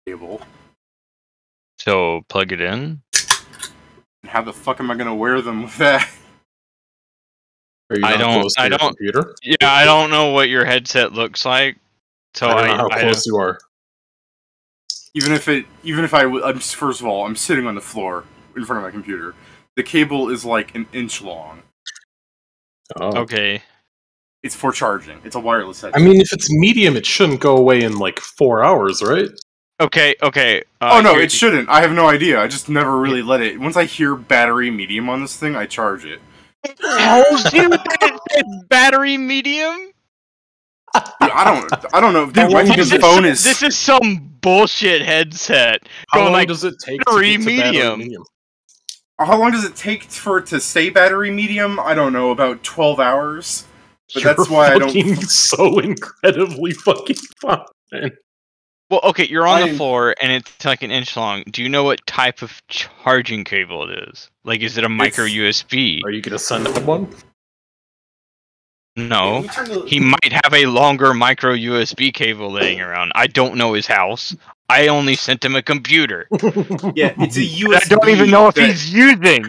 cable. So plug it in. And how the fuck am I gonna wear them with that? Are you not close to your computer? Yeah, I don't know what your headset looks like. So I don't know how close you are. First of all, I'm sitting on the floor in front of my computer. The cable is like an inch long. Oh. Okay. It's for charging. It's a wireless headset. I mean, if it's medium, it shouldn't go away in like 4 hours, right? Okay. Oh no, it shouldn't. I have no idea. I just never really let it. Once I hear battery medium on this thing, I charge it. Oh, dude, it's battery medium? Dude, I don't know. Dude, my This phone is. This is some bullshit headset. How long does it take to get to battery medium? How long does it take for it to stay battery medium? I don't know, about 12 hours. But that's why I don't. So incredibly fucking fun. Well, okay, you're on the floor and it's like an inch long. Do you know what type of charging cable it is? Like, is it a micro USB? Are you gonna send him one? No. He might have a longer micro USB cable laying around. I don't know his house. I only sent him a computer. Yeah, it's a USB. I don't even know if he's using.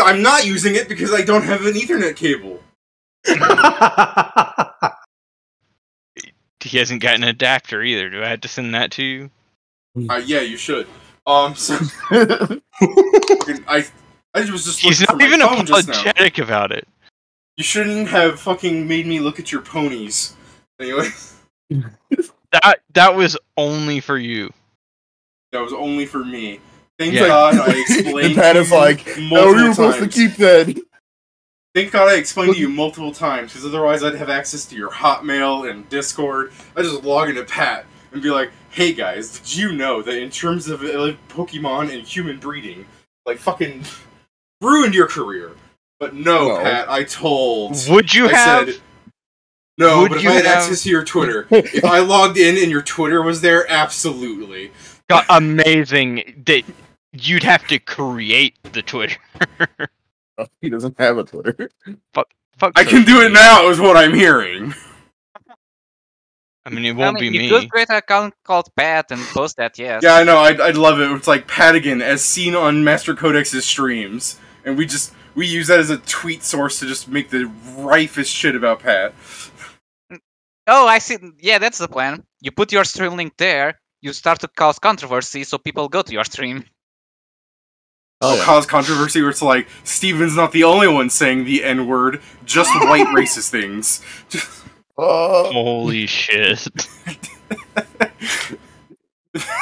I'm not using it because I don't have an Ethernet cable. He hasn't got an adapter either. Do I have to send that to you? Yeah, you should. So I was just. He's not even apologetic about it. You shouldn't have fucking made me look at your ponies. Anyway. That was only for you. That was only for me. Thank God I explained. And Pat is like, "No, you were supposed to keep that." Thank God I explained to you multiple times, because otherwise I'd have access to your Hotmail and Discord. I just log into Pat and be like, "Hey guys, did you know that in terms of Pokemon and human breeding, like fucking ruined your career?" But no, Pat, I told. Would you have? Said, no, but if I had access to your Twitter, if I logged in and your Twitter was there, absolutely. God, amazing. That you'd have to create the Twitter. He doesn't have a Twitter. Fuck I can do it now, is what I'm hearing. I mean, it won't be me. You could create an account called Pat and post that, yes. Yeah, I know, I'd love it. It's like Patagon, as seen on Master Codex's streams. And we use that as a tweet source to just make the rifest shit about Pat. Oh, I see. Yeah, that's the plan. You put your stream link there, you start to cause controversy, so people go to your stream. Cause controversy where it's like, Steven's not the only one saying the N-word, just white racist things. Holy shit.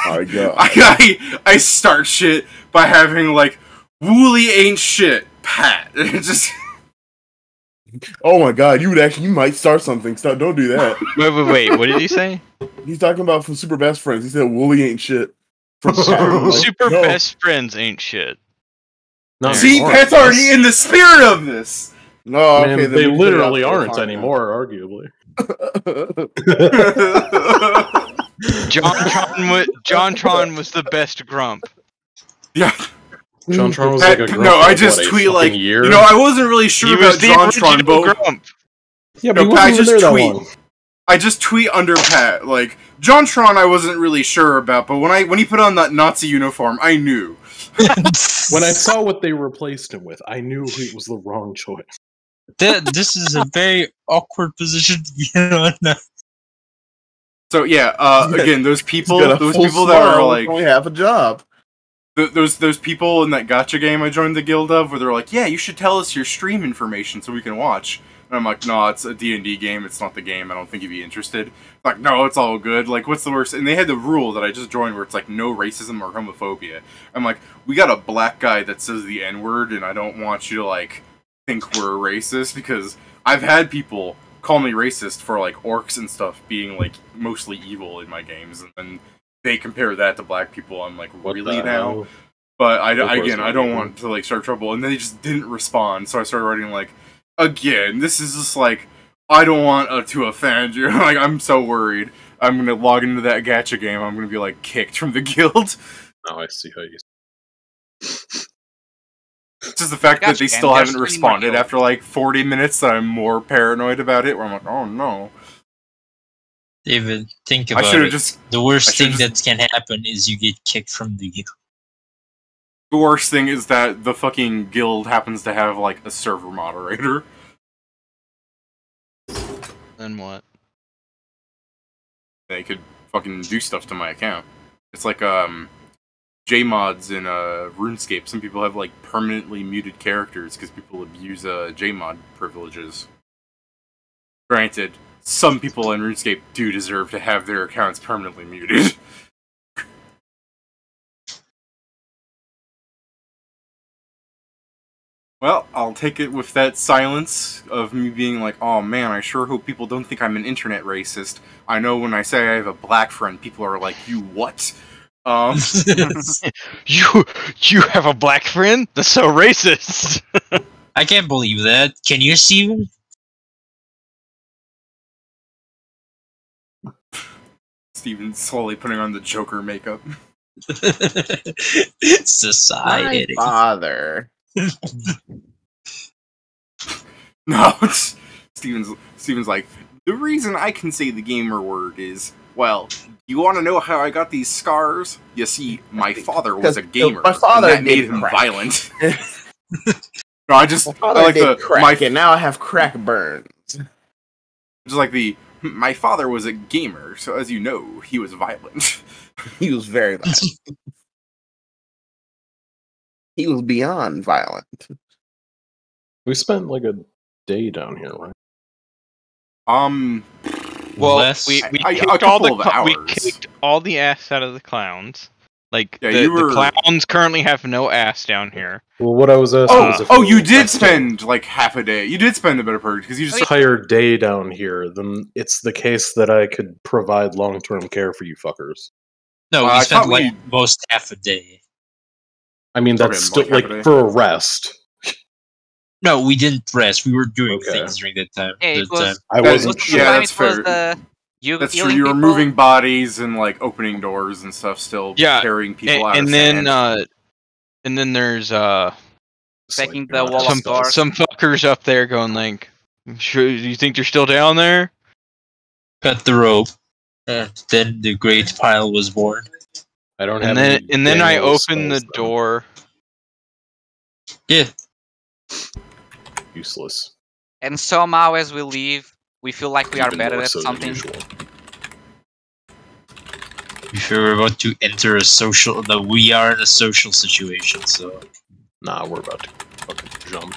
My God. I start shit by having, like, Wooly ain't shit, Pat. Just... Oh my God, you might start something. Don't do that. Wait, what did he say? He's talking about from Super Best Friends. He said Wooly ain't shit. Super Best Friends ain't shit. No, see, Pat's already in the spirit of this! No, man, they literally aren't anymore, arguably. JonTron was the best grump. Yeah. JonTron was like a grump. No, I just tweet like, year? you know, I wasn't really sure about JonTron, but... Grump. Yeah, but I just tweet under Pat, like, JonTron I wasn't really sure about, but when he put on that Nazi uniform, I knew. When I saw what they replaced him with, I knew it was the wrong choice. This is a very awkward position to be in. So yeah, again, those people that are like only have a job. Those people in that gacha game I joined the guild of, where they're like, yeah, you should tell us your stream information so we can watch. And I'm like, no, it's a D&D game, it's not the game, I don't think you'd be interested. Like, no, it's all good, like, what's the worst? And they had the rule that I just joined where it's like, no racism or homophobia. I'm like, we got a black guy that says the N-word, and I don't want you to, like, think we're racist, because I've had people call me racist for, like, orcs and stuff being, like, mostly evil in my games, and then they compare that to black people, I'm like, really now? But, I don't want to, like, start trouble, and they just didn't respond, so I started writing, like, again, this is just like, I don't want to offend you. Like, I'm so worried. I'm gonna log into that gacha game. I'm gonna be like kicked from the guild. Oh, I see how you. It's just the fact that they still haven't responded after like 40 minutes that I'm more paranoid about it. Where I'm like, oh no. David, think I about should have it. just. The worst I thing should've that can happen is you get kicked from the guild. The worst thing is that the fucking guild happens to have like a server moderator. Then what? They could fucking do stuff to my account. It's like JMods in RuneScape. Some people have like permanently muted characters because people abuse JMod privileges. Granted, some people in RuneScape do deserve to have their accounts permanently muted. Well, I'll take it with that silence of me being like, oh man, I sure hope people don't think I'm an internet racist. I know when I say I have a black friend, people are like, you what? You have a black friend? That's so racist. I can't believe that. Can you see him? Steven's slowly putting on the Joker makeup. Society. My father. No, Steven's like, the reason I can say the gamer word is, well, you want to know how I got these scars? You see, my father was a gamer. My father and that made did him crack. violent. No, I Father like did crack, and now I have crack burns. just like my father was a gamer, so as you know, he was violent. He was very violent. He was beyond violent. We spent like a day down here, right? Well, Less. we A kicked all the couple of we hours. kicked all the ass out of the clowns. Like Yeah, the clowns currently have no ass down here. Well, what I was asking was if you we did rested spend like half a day. You did spend the better part because you an just entire day down here, then it's the case that I could provide long-term care for you fuckers. No, I we spent thought like we- most half a day. I mean, that's Okay, still like half a day. like for a rest. No, we didn't rest. We were doing Okay. things during that time. Yeah, it that was- time. I That- wasn't Most of sure. the Yeah, time that's it was fair. you that's true. healing You were people. moving bodies and like opening doors and stuff. Still, Yeah, carrying people out. And of then sand. and then there's It's like, Taking you're the not wall gonna of spell doors. some fuckers up there going like, "Sure, do you think they're still down there?" Cut the rope. Then the great pile was born. I don't have And then I Daniel open the spells, though. door. Yeah. Useless. And somehow, as we leave, we feel like we are Even better more at so than something. usual. If we were about to enter a social, we are in a social situation. So Nah, we're about to fucking jump.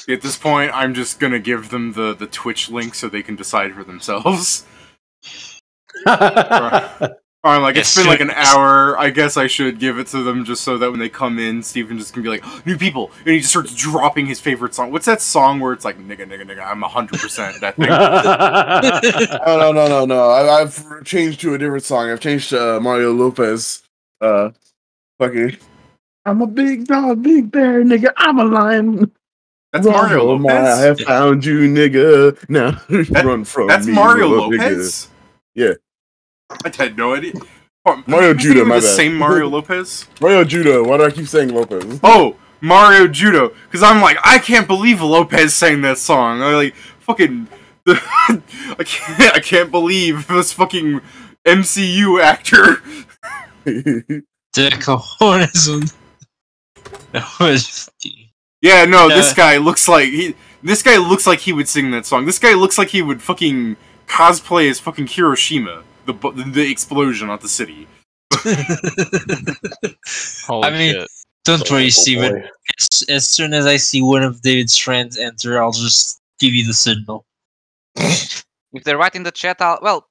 At this point, I'm just gonna give them the Twitch link so they can decide for themselves. I'm like, it's Yes, been like an sure. hour. I guess I should give it to them just so that when they come in, Steven just can be like, new people, and he just starts dropping his favorite song. What's that song where it's like, nigga, nigga, nigga, I'm 100% that thing. Oh, no. I've changed to a different song. I've changed to Mario Lopez. Fucking. I'm a big dog, big bear, nigga. I'm a lion. That's Run Mario for my- I Lopez? have found you, nigga. Now run from That's me. Mario little nigga. Lopez? Yeah. I had no idea. Oh, Mario am I thinking Judah, of my the bad. same Mario Lopez? Mario Judah. Why do I keep saying Lopez? Oh, Mario Judo. Because I'm like, I can't believe Lopez sang that song. I'm like, fucking... I can't believe this fucking MCU actor. the cojones. That was fucking. Yeah, no, this guy looks like he would sing that song. This guy looks like he would fucking cosplay as fucking Hiroshima, the explosion at the city. Holy I mean, shit! Don't worry, Oh, Steven. boy. As soon as I see one of David's friends enter, I'll just give you the signal. If they're right in the chat, well,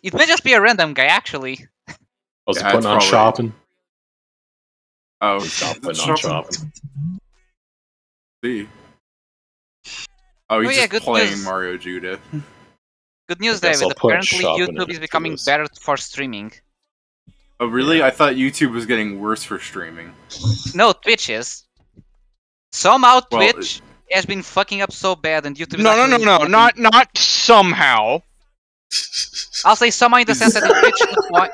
it may just be a random guy, actually. Was he Yeah, putting it's on probably- shopping? Oh, Stop putting on shopping. See. Oh, he's yeah, just good playing news. Mario Judah. Good news, I guess David. I'll put Apparently, shopping YouTube in is for becoming this. better for streaming. Oh, really? I thought YouTube was getting worse for streaming. No, Twitch is. Somehow, Well, Twitch has been fucking up so bad, and YouTube is No, actually making- not somehow. I'll say somehow in the sense that it reached the point.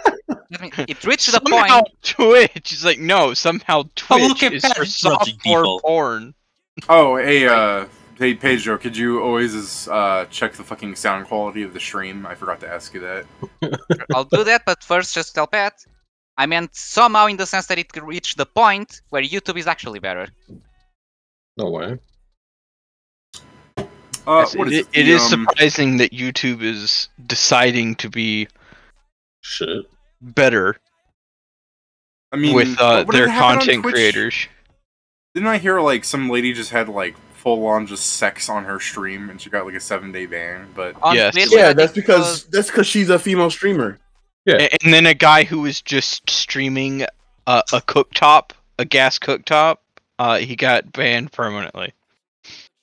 It reached the Somehow point. Twitch is like no. Somehow Oh, look Twitch at is Pat for interrupting softcore people. porn. Oh, hey, Hey, Pedro, could you always check the fucking sound quality of the stream? I forgot to ask you that. I'll do that, but first, just tell Pat. I meant somehow in the sense that it could reach the point where YouTube is actually better. No way. What is it? It is surprising that YouTube is deciding to be Shit. better I mean, with what did their happen on content Twitch? creators. Didn't I hear like some lady just had like full on just sex on her stream and she got like a 7-day ban? But On Yes. Twitch, Yeah, I that's think because she's a female streamer. And then a guy who was just streaming a cooktop, a gas cooktop, he got banned permanently.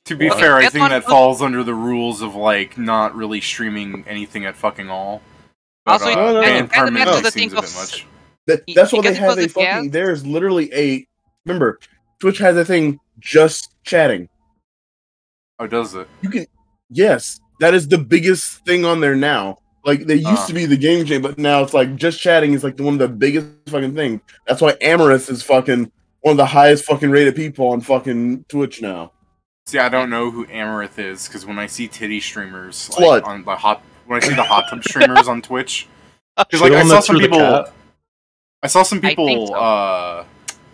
to be Okay, fair, I that think one that was- falls under the rules of like not really streaming anything at fucking all. But, Also, it no, no, ban no. kinda matches permanently the seems thing a bit of much. That's why they because it have was a a fucking. gas- There's literally a. Remember, Twitch has a thing just chatting. Oh, does it? You can. Yes, that is the biggest thing on there now. Like they used to be the game chain, but now it's like just chatting is like one of the biggest fucking thing. That's why Amaranth is fucking one of the highest fucking rated people on fucking Twitch now. See, I don't know who Amaranth is because when I see titty streamers Slut. like, on the when I see the hot tub streamers on Twitch, because The like I one saw that some threw the people, cat? I saw some I think people so.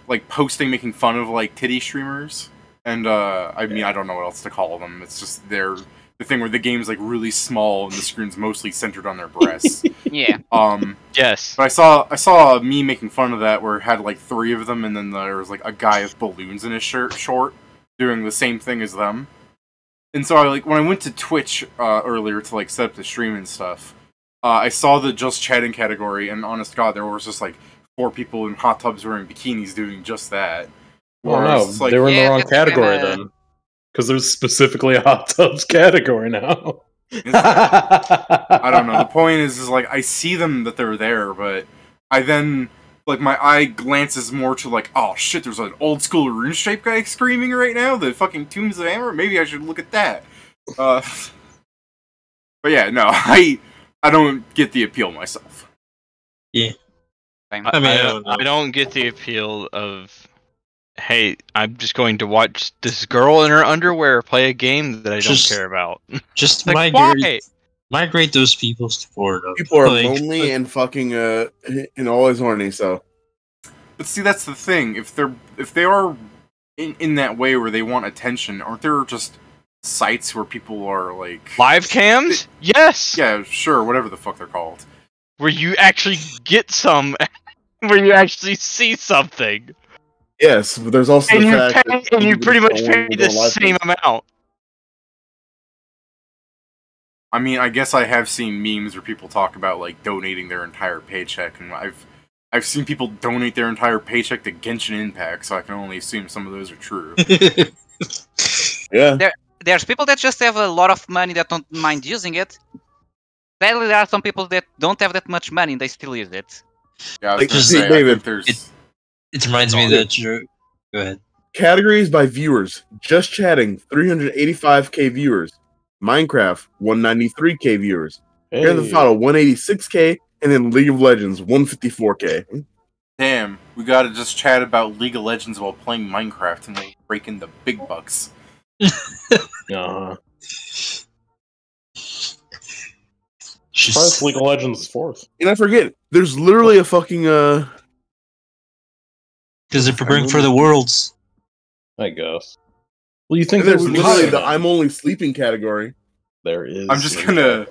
like posting making fun of like titty streamers, and I mean I don't know what else to call them. It's just the thing where the game's like really small and the screen's mostly centered on their breasts. Yeah. Yes. But I saw me making fun of that where it had like 3 of them, and then there was like a guy with balloons in his short doing the same thing as them. And so I like when I went to Twitch earlier to like set up the stream and stuff, I saw the just chatting category, and honest to God, there was just like 4 people in hot tubs wearing bikinis doing just that. Well, Where I no, was just like, they were in the Yeah, wrong that's category kinda- then. Because there's specifically a hot tubs category now. I don't know. The point is like I see them that they're there, but I then like my eye glances more to like, oh shit, there's an old school RuneScape guy screaming right now. The fucking Tombs of Hammer. Maybe I should look at that. But yeah, no, I don't get the appeal myself. Yeah. Fine. I mean, I don't know. I don't get the appeal of, hey, I'm just going to watch this girl in her underwear play a game that I don't Just- care about. Just Like, migrate those people to Pornhub. People are Like, lonely and fucking and always horny. So But see, that's the thing. If they are in that way where they want attention, aren't there just sites where people are like Live cams? Yes! Yeah, sure, whatever the fuck they're called. Where you actually get some, where you actually see something. yes, but there's also And the you fact pay, that and you people pretty just much don't wanna pay go the live same amount. I mean, I guess I have seen memes where people talk about like donating their entire paycheck, and I've seen people donate their entire paycheck to Genshin Impact, so I can only assume some of those are true. Yeah, There's people that just have a lot of money that don't mind using it. Sadly, there are some people that don't have that much money and they still use it. Yeah, I was Like, gonna just say, I David, think there's It reminds me that you're. Go ahead. categories by viewers. Just chatting, 385k viewers. Minecraft, 193k viewers. Grand Theft Auto, 186k, and then League of Legends, 154k. damn. We gotta just chat about League of Legends while playing Minecraft, and we'll break in the big bucks. Uh-huh. Surprised League of Legends is 4th. And I forget, there's literally a fucking Because they're preparing for the worlds. I guess. Well, you think there's there would be literally higher the then? I'm only sleeping category. There is. I'm just gonna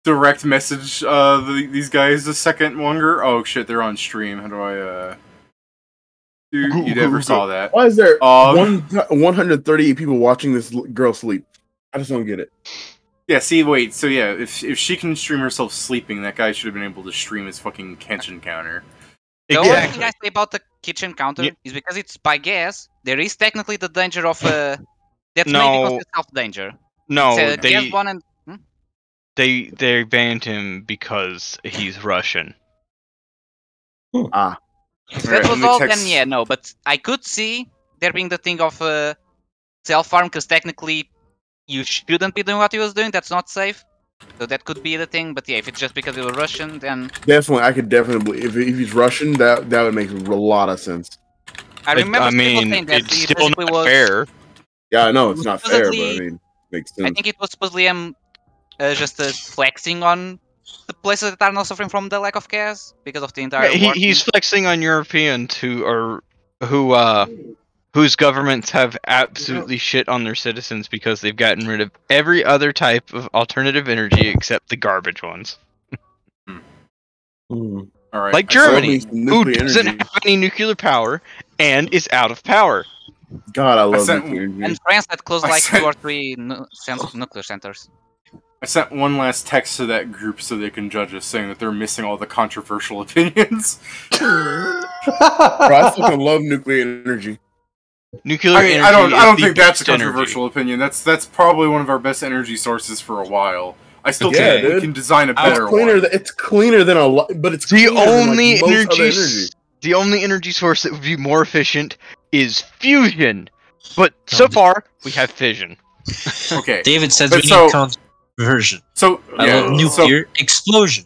direct message these guys a second longer. Oh shit, they're on stream. How do I you never saw that. Why is there 138 people watching this girl sleep? I just don't get it. Yeah, see, wait, so yeah, if she can stream herself sleeping, that guy should have been able to stream his fucking Kenshin counter. The only Exactly. thing I say about the kitchen counter Yeah. is because it's by gas, there is technically the danger of that may No. because it's health danger. No, It's a gas they one and they banned him because he's Russian. if Alright, that was let me all, text- then yeah, no. But I could see there being the thing of self-harm, because technically you shouldn't be doing what he was doing. That's not safe. So that could be the thing. But yeah, if it's just because he was Russian, then Definitely, I could definitely if he's Russian, that would make a lot of sense. I remember I people mean, saying that it's he still basically not was. fair. Yeah, I know it's not fair, but I Supposedly- mean, makes I sense. think it was supposedly just flexing on the places that are not suffering from the lack of gas because of the entire war. He's flexing on Europeans whose governments have absolutely shit on their citizens because they've gotten rid of every other type of alternative energy except the garbage ones. Hmm. All right. Like I saw- Germany, some who nuclear doesn't energy. have any nuclear power and is out of power. God, I love sent- nuclear energy. And France had closed I like said- 2 or 3 nuclear centers. I sent one last text to that group so they can judge us, saying that they're missing all the controversial opinions. Bro, I fucking love nuclear energy. Nuclear I mean, energy I don't is think the that's a best energy. controversial opinion. That's probably one of our best energy sources for a while. I still Yeah, think we dude. can design a It's better cleaner. one. It's cleaner than a lot, but it's The cleaner than, only like, most other energy, the only energy source that would be more efficient is fusion. But so far, we have fission. Okay, David says But we so- need conversion. so I yeah, love nuclear explosion.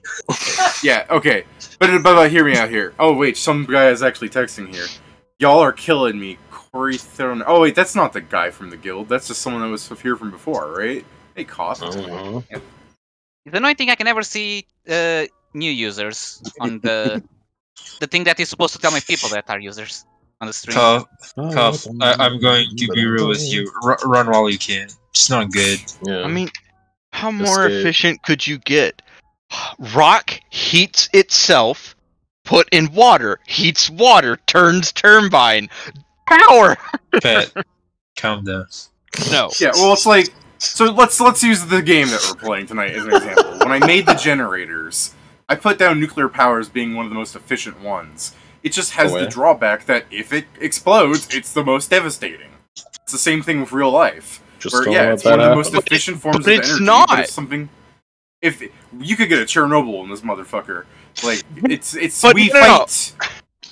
yeah, okay. But hear me out here. Oh wait, some guy is actually texting here. Y'all are killing me, Corey Thorne. Oh wait, that's not the guy from the guild. That's just someone that was here from before, right? Hey, cough. Uh-huh. The annoying thing I can never see new users on the thing that is supposed to tell my people that are users on the stream. Cuff, I'm going to be real with you. Run while you can. It's not good. Yeah. I mean, how more Escape. efficient could you get? Rock heats itself, put in water, heats water, turns turbine. Power! Pat, calm down. No. Yeah, well, it's like so. Let's use the game that we're playing tonight as an example. When I made the generators, I put down nuclear power as being one of the most efficient ones. It just has Oh, the yeah? drawback that if it explodes, it's the most devastating. It's the same thing with real life. Just Where, don't yeah, let it's that one of the happen. most efficient forms but of it's energy. not. But it's something. If you could get a Chernobyl in this motherfucker, like it's But we no. fight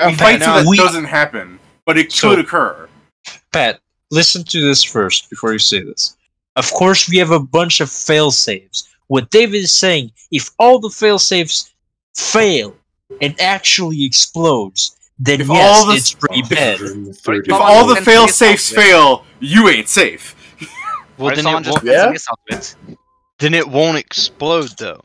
we fight so no, that we- doesn't happen, but it So- could occur. Pat, listen to this first before you say this. Of course, we have a bunch of fail-safes. What David is saying, if all the fail-safes fail and actually explodes, then If yes, all the- it's pretty bad. 130. If all the Then fail please safes help with- fail, you ain't safe. Well, Or if then someone it, just won't, brings Yeah? a missile to it. then it won't explode, though.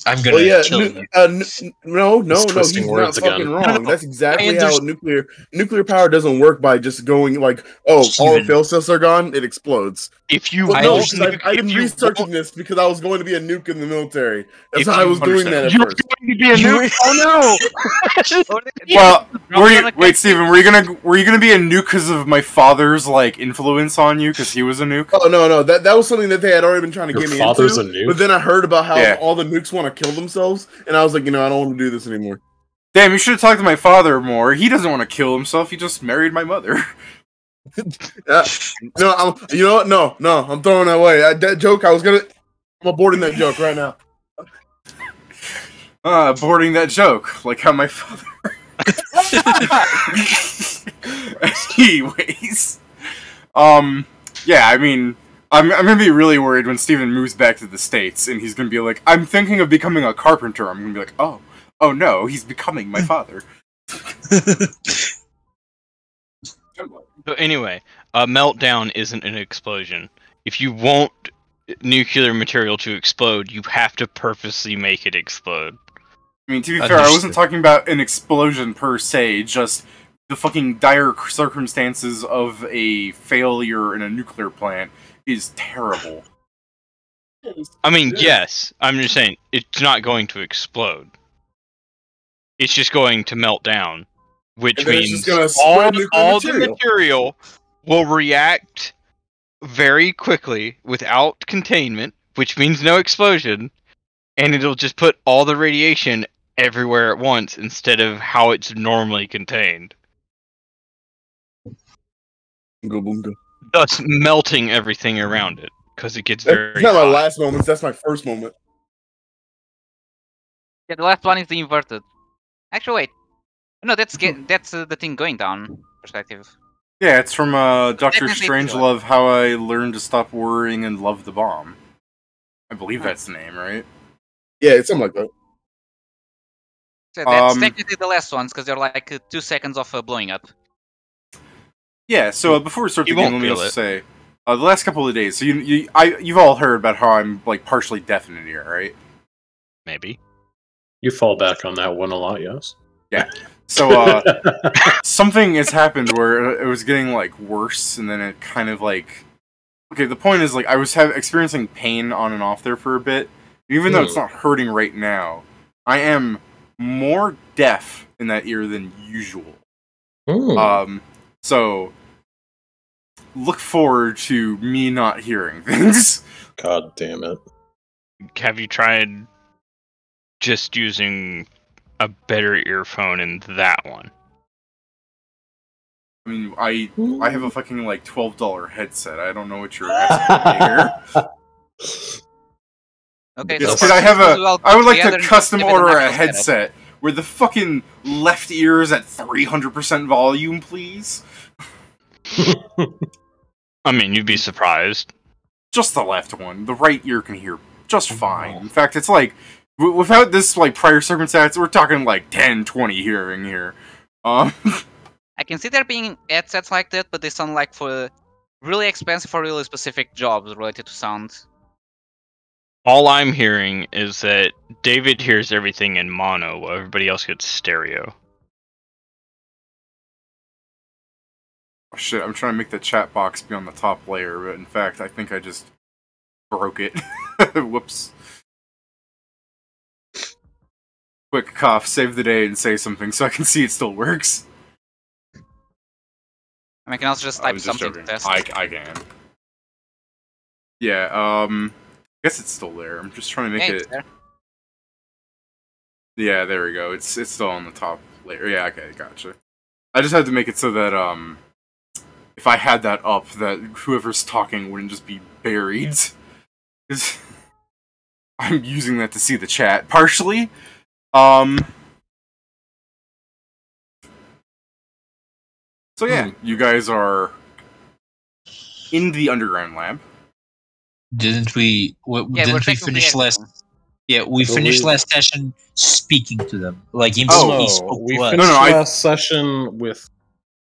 I'm gonna Well, yeah, kill you. no, He's he's twisting not words fucking again. wrong. No, That's exactly I how nuclear power doesn't work by just going like, oh, all the Steven. fail safes are gone, it explodes. If you Well, I no, won't understand. because nuke- I've been if you researching won't- this because I was going to be a nuke in the military. That's If how I you was doing that at You're first. going to be a You- nuke? Oh no! Well, Drop it wait, Steven, were you gonna be a nuke because of my father's like influence on you? Because he was a nuke. Oh no, that was something that they had already been trying to Your get me father's into. a nuke? But then I heard about how Yeah. all the nukes want to kill themselves, and I was like, I don't want to do this anymore. Damn, you should have talked to my father more. He doesn't want to kill himself. He just married my mother. No, you know what? No, I'm throwing that away. That joke, I'm aborting that joke right now. Aborting that joke, like how my father. Anyways, yeah, I mean, I'm gonna be really worried when Steven moves back to the States and he's gonna be like, I'm thinking of becoming a carpenter. I'm gonna be like, oh no, he's becoming my father. So anyway, a meltdown isn't an explosion. If you want nuclear material to explode, you have to purposely make it explode. I mean, to be fair, I wasn't Understood. talking about an explosion per se, just the fucking dire circumstances of a failure in a nuclear plant is terrible. I mean, Yeah. yes, I'm just saying, it's not going to explode. It's just going to melt down, which And then it's means just gonna spread nuclear all material. the material will react very quickly without containment, which means no explosion, and it'll just put all the radiation everywhere at once instead of how it's normally contained, Go boom go. thus melting everything around it because it gets That's very not my hot. last moments. That's my first moment. Yeah, the last one is the inverted. Actually, wait. No, that's the thing going down perspective. Yeah, it's from Doctor Technically, Strangelove, How I Learned to Stop Worrying and Love the Bomb. I believe that's the name, right? Yeah, it's something like that. So that's Um, technically the last ones because they're like 2 seconds of blowing up. Yeah, so before we start the You game, won't let me feel also it. say, the last couple of days, so you've all heard about how I'm, like, partially deaf in an ear, right? Maybe. You fall back on that one a lot, yes. So, something has happened where it was getting, like, worse, and then it kind of, like... Okay, the point is, like, I was experiencing pain on and off there for a bit. Even though it's not hurting right now, I am more deaf in that ear than usual. So look forward to me not hearing things. God damn it. Have you tried just using a better earphone in that one? I mean, I have a fucking like $12 headset. I don't know what you're asking me here. Okay, Because so I would like to custom give it an order a actual setup. headset where the fucking left ear is at 300% volume, please. I mean, you'd be surprised. Just the left one. The right ear can hear just fine. In fact, it's like, without this like prior circumstance, we're talking like 10, 20 hearing here. I can see there being headsets like that, but they sound like for really expensive for really specific jobs related to sound. All I'm hearing is that David hears everything in mono, while everybody else gets stereo. Oh, shit, I'm trying to make the chat box be on the top layer, but in fact, I think I just broke it. Whoops. Quick cough, save the day, and say something so I can see it still works. I mean, I can also just type something to test. I can. Yeah, I guess it's still there. I'm just trying to make it... There. Yeah, there we go. It's still on the top layer. Yeah, okay, gotcha. I just had to make it so that, if I had that up, that whoever's talking wouldn't just be buried. Because I'm using that to see the chat, partially. So yeah, you guys are in the underground lab. Didn't we? Didn't we finish last? Yeah, we finished last session speaking to them. Like he spoke we to us. finished last session with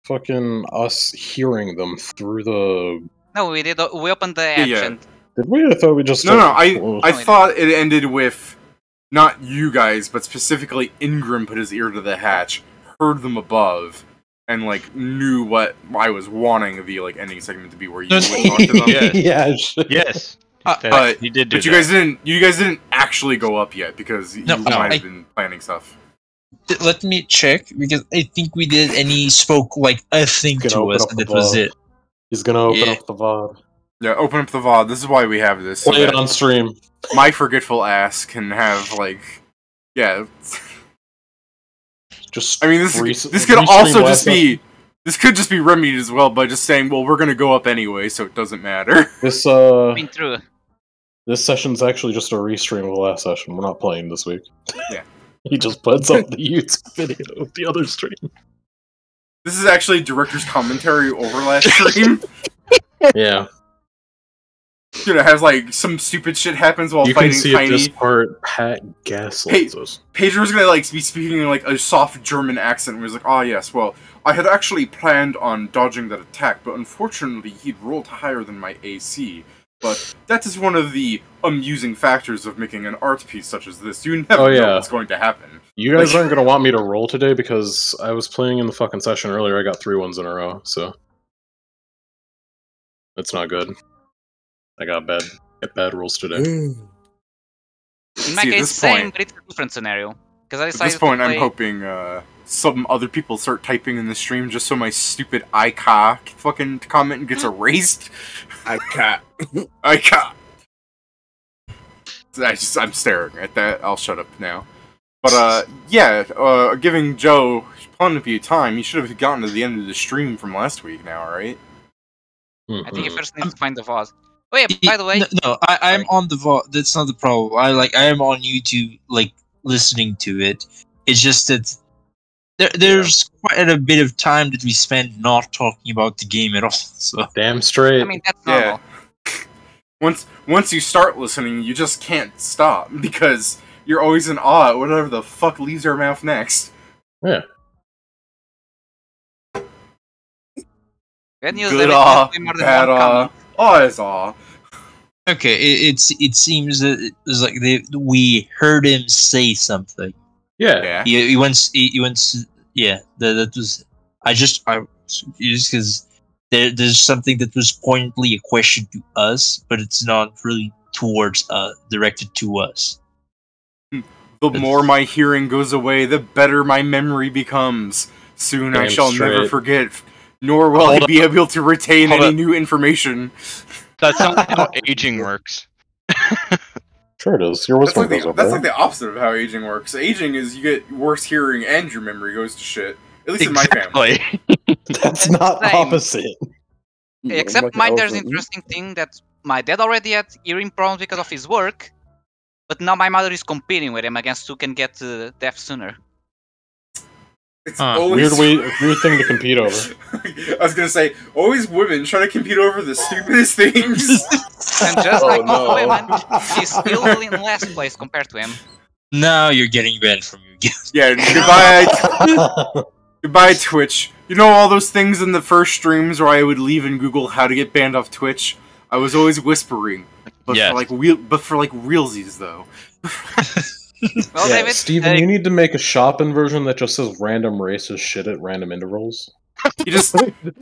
fucking us hearing them through the. No, we did. We opened the hatch and. Did we? I thought we just. No, I thought it ended with not you guys, but specifically Ingram put his ear to the hatch, heard them above, and like knew what I was wanting the like ending segment to be, where you would talk to them. Yes. But you did do but you guys didn't. You guys didn't actually go up yet because you might have been planning stuff. Let me check because I think we did, and he spoke like a thing to us, and that was it. He's gonna open up the VOD. Yeah, open up the VOD. This is why we have this. Play it on stream. My forgetful ass can have like, yeah. Just. I mean, this could also just be. This could just be remedied as well by just saying, well, we're gonna go up anyway, so it doesn't matter. This Been through. This session's actually just a restream of the last session. We're not playing this week. Yeah. He just puts up the YouTube video of the other stream. This is actually director's commentary over last stream. Yeah. You know, has like some stupid shit happens while you fighting can see Tiny. At this part, Pat gaslights us. Pedro's gonna like be speaking in like a soft German accent, where he's like, "Ah, yes, well, I had actually planned on dodging that attack, but unfortunately, he'd rolled higher than my AC. But that is one of the amusing factors of making an art piece such as this. You never know what's going to happen." You guys aren't going to want me to roll today because I was playing in the fucking session earlier. I got 3 ones in a row, so that's not good. I got bad rolls today. In my case, same, but it's a different scenario. At this point, I'm hoping some other people start typing in the stream just so my stupid ICA fucking comment gets erased. ICA. ICA. I'm staring at that. I'll shut up now. But, yeah, giving Joe plenty of time, you should have gotten to the end of the stream from last week now, right? I think you first need to find the VOD. Oh yeah, by the way... No, I'm on the VOD. That's not the problem. I am on YouTube, like, listening to it. It's just that there's quite a bit of time that we spend not talking about the game at all. So damn straight. I mean, that's normal. Yeah. Once you start listening, you just can't stop, because you're always in awe at whatever the fuck leaves your mouth next. Yeah. Good news, Good everything awe, has more than bad one awe. comment. Oh, it's awe. Okay, it seems that it was like we heard him say something. Yeah. He once yeah, that was I just because there's something that was pointedly a question to us, but it's not really towards directed to us. The more my hearing goes away, the better my memory becomes. Soon I Damn shall never straight. forget, nor will Hold I be able to retain Hold any up. new information. That's not how aging works. Sure it is. Your wisdom goes over. That's like the opposite of how aging works. Aging is you get worse hearing and your memory goes to shit. At least in my family. That's not Same. opposite. Except Like mine, there's an elephant. interesting thing that my dad already had hearing problems because of his work, but now my mother is competing with him against who can get deaf sooner. It's Huh. always Weird thing to compete over. I was gonna say, always women trying to compete over the stupidest things. And just Oh, like no. most women, she's still in last place compared to him. Now you're getting banned from your game. Yeah, goodbye Twitch. You know all those things in the first streams where I would leave and Google how to get banned off Twitch? I was always whispering. But Yes. for like realsies though. Well, Yeah, David, Steven, you need to make a shopping version that just says random racist shit at random intervals. You just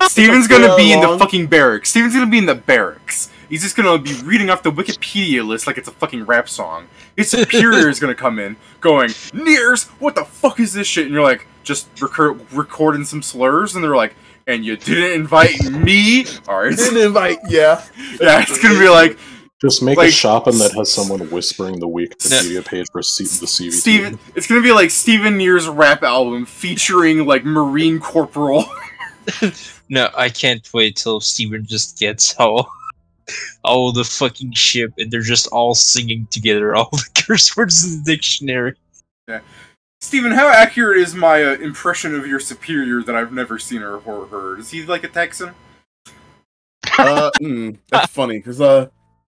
Steven's gonna Yeah, be in the long. fucking barracks. Steven's gonna be in the barracks. He's just gonna be reading off the Wikipedia list like it's a fucking rap song. His superior is gonna come in, going, "Nears, what the fuck is this shit?" And you're like, just recording some slurs, and they're like, "And you didn't invite me?" Alright. Didn't invite, yeah. Yeah, it's gonna be like, Just make Like- a shopping that has someone whispering the Wikipedia page for the CVT. Steven, it's gonna be like Steven Near's rap album featuring like Marine Corporal. No, I can't wait till Steven just gets all the fucking ship and they're just all singing together all the curse words in the dictionary. Steven, how accurate is my impression of your superior that I've never seen or heard? Is he like a Texan? That's funny because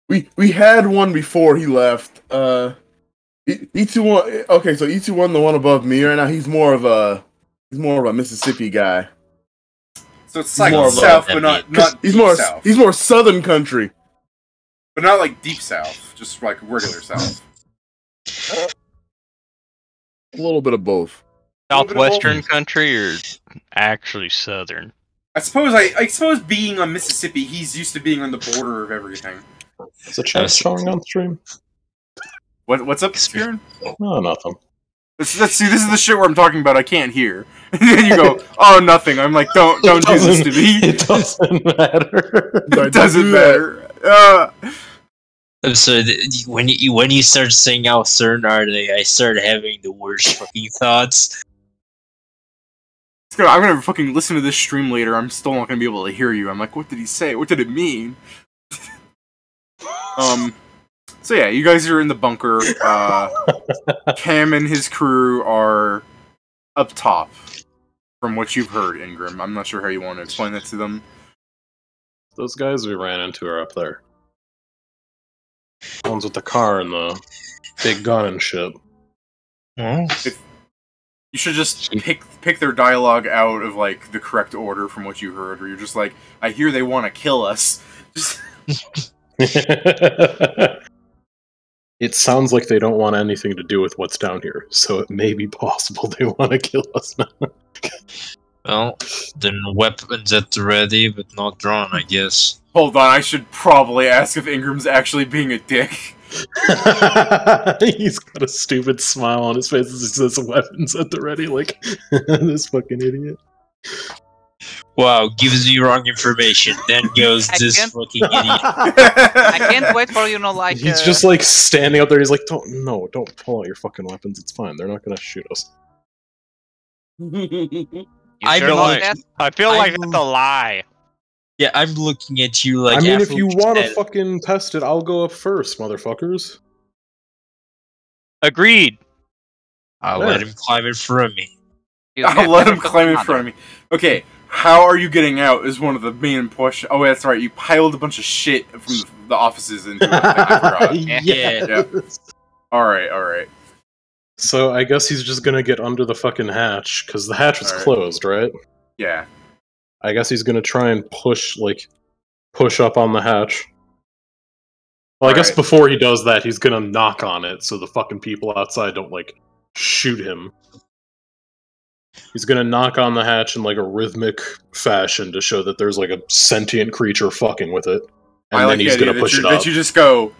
we had one before he left. E21. Okay, so E21, the one above me right now, he's more of a Mississippi guy. So it's like More of a- south, but not He's deep more south. he's more southern country. But not like deep south, just like regular south. A little bit of both. Southwestern country or actually southern? I suppose being on Mississippi, he's used to being on the border of everything. Is the chat showing on stream? What's up, Kieran? No, nothing. See, this is the shit where I'm talking about I can't hear. And then you go, oh, nothing. I'm like, don't do this to me. It doesn't matter. It doesn't matter. So when you start saying how certain are they, I start having the worst fucking thoughts. I'm gonna fucking listen to this stream later. I'm still not gonna be able to hear you. I'm like, what did he say? What did it mean? So yeah, you guys are in the bunker. Cam and his crew are up top, from what you've heard, Ingram. I'm not sure how you want to explain that to them. Those guys we ran into are up there. Ones with the car and the big gun and shit. Well, You should just pick their dialogue out of like the correct order from what you heard, where you're just like, I hear they want to kill us. Just It sounds like they don't want anything to do with what's down here, so it may be possible they want to kill us now. well, then weapons at the ready, but not drawn, I guess. hold on. I should probably ask if Ingram's actually being a dick. He's got a stupid smile on his face as he says weapons at the ready, like, this fucking idiot. Wow, gives you wrong information, then goes I this can't- fucking idiot. I can't wait for like. He's just like standing up there, he's like, don't pull out your fucking weapons, it's fine, they're not gonna shoot us. You I sure know about it. that? I feel like I'm- that's a lie. Yeah, I'm looking at you like. I mean, if after you we want to said- fucking test it, I'll go up first, motherfuckers. Agreed. I'll let him climb in front of me. You I'll have let never him fucking climb in mother. front of me. Okay, how are you getting out is one of the main questions. Oh, that's right. You piled a bunch of shit from the offices into it. I forgot. Yes. Alright. So I guess he's just gonna get under the fucking hatch, because the hatch was Alright. closed, right? Yeah. I guess he's gonna try and push up on the hatch. Well, I guess Alright. before he does that, he's gonna knock on it so the fucking people outside don't, like, shoot him. He's gonna knock on the hatch in, like, a rhythmic fashion to show that there's, like, a sentient creature fucking with it. And I then he's gonna push it up. that you just go,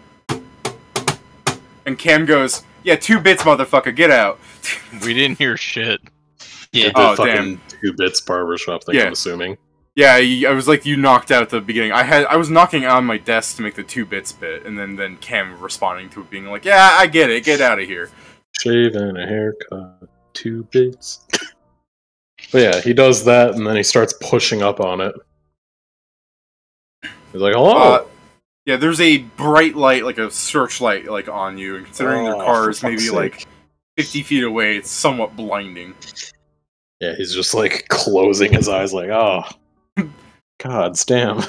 and Cam goes, yeah, 2 bits, motherfucker, get out. We didn't hear shit. Yeah. The Oh, fucking damn. 2 bits barbershop thing, Yeah. I'm assuming. Yeah, I was like, you knocked out at the beginning. I was knocking on my desk to make the 2 bits bit, and then Cam responding to it being like, yeah, I get it, get out of here. Shave and a haircut, 2 bits. But yeah, he does that, and then he starts pushing up on it. He's like, hello! Yeah, there's a bright light, like a searchlight, like on you, and considering their Oh, car is for maybe fuck's like sake. 50 feet away, it's somewhat blinding. Yeah, he's just like closing his eyes, like, oh, god damn.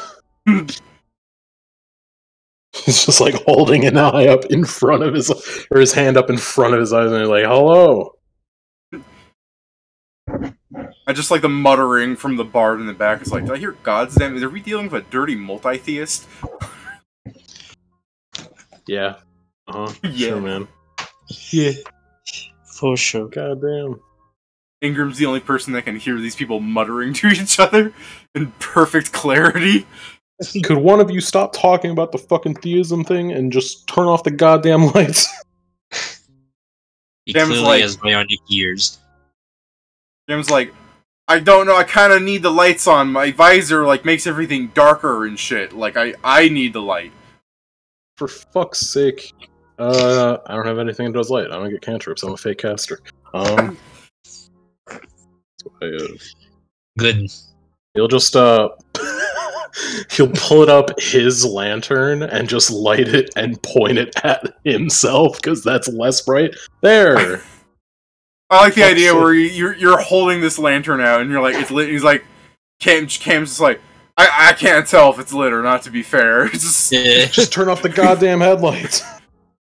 He's just like holding an eye up in front of his hand up in front of his eyes, and he's like, hello. I just like the muttering from the bard in the back. It's like, did I hear God's damn? Are we dealing with a dirty multi-theist? Yeah. Yeah. Sure, man. Yeah. For sure. God damn. Ingram's the only person that can hear these people muttering to each other in perfect clarity. Could one of you stop talking about the fucking theism thing and just turn off the goddamn lights? He Dam's clearly like- has bionic ears. Jim's like, I don't know, I kind of need the lights on. My visor, like, makes everything darker and shit. Like, I need the light. For fuck's sake. I don't have anything that does light. I don't get cantrips. I'm a fake caster. That's what Good. he'll just, he'll pull up his lantern and just light it and point it at himself, because that's less bright. There! I like the Fuck's idea sake. where you're holding this lantern out and you're like, it's lit. He's like, Cam's just like, I can't tell if it's lit or not, to be fair. It's just, Yeah. Just turn off the goddamn headlights.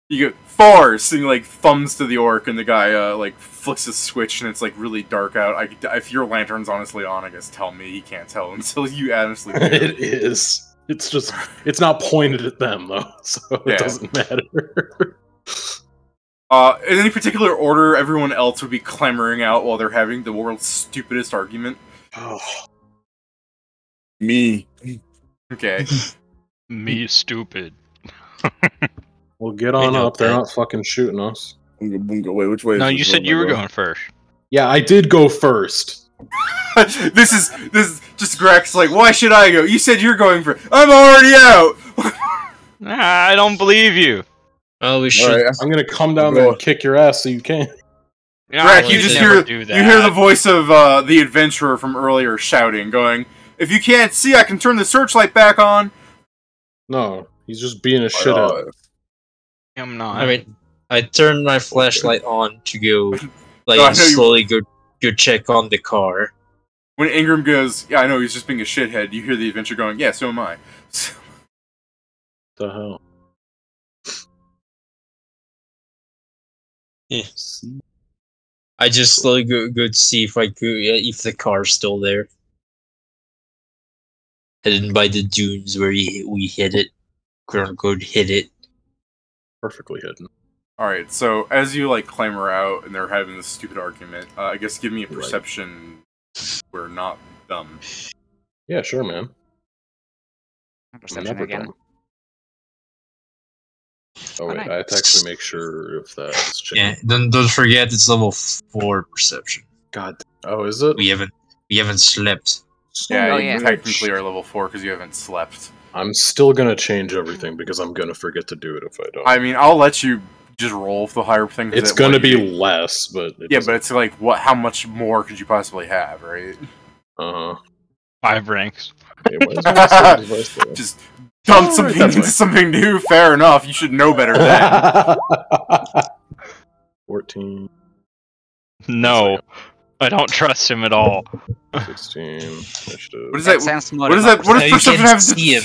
you get force and he, like, thumbs to the orc and the guy like flicks a switch and it's like really dark out. If your lantern's honestly on, I guess tell me. He can't tell until you honestly do. It is. It's just, it's not pointed at them, though, so Yeah. it doesn't matter. In any particular order, everyone else would be clamoring out while they're having the world's stupidest argument. Oh, Me. Okay. Me stupid. well, get on know up. They're that. not fucking shooting us. Boonga, boonga. Wait, which way? No, is you this said road you were going? going first. Yeah, I did go first. this is just Grex like, why should I go? You said you're going for. I'm already out. I don't believe you. Oh, we should. Alright, I'm gonna come down there and kick your ass so you can. Greg, I you would just never hear do you that. hear the voice of the adventurer from earlier shouting, going, "If you can't see, I can turn the searchlight back on." No, he's just being a shithead. I'm not. I mean, I turned my flashlight on to go, like, No, I know you- slowly go check on the car. When Ingram goes, "Yeah, I know he's just being a shithead," you hear the adventurer going, "Yeah, so am I." The hell? Yeah. I just slowly go to see if if the car's still there. Hidden by the dunes where we hit it, quote unquote, hit it. Perfectly hidden. All right, so as you like clamor out and they're having this stupid argument, I guess give me a perception. We're not dumb. Yeah, sure, man. I'm Perception never again. dumb. Oh wait, Alright. I have to actually make sure if that's changed. Yeah, don't forget it's level 4 perception. God. Oh, is it? We haven't slept. Yeah, Oh, you yeah. technically are level 4 because you haven't slept. I'm still gonna change everything because I'm gonna forget to do it if I don't. I mean, I'll let you just roll for the higher thing. 'cause It's it- gonna what be you- less, but Yeah, but it's like, what? How much more could you possibly have, right? uh 5 ranks. Just dump Alright, something that's into fine. something new. Fair enough. You should know better than. 14, No, I don't trust him at all. 16, initiative. What is That that? sounds more What is about that? What No, does you perception can't have? see him.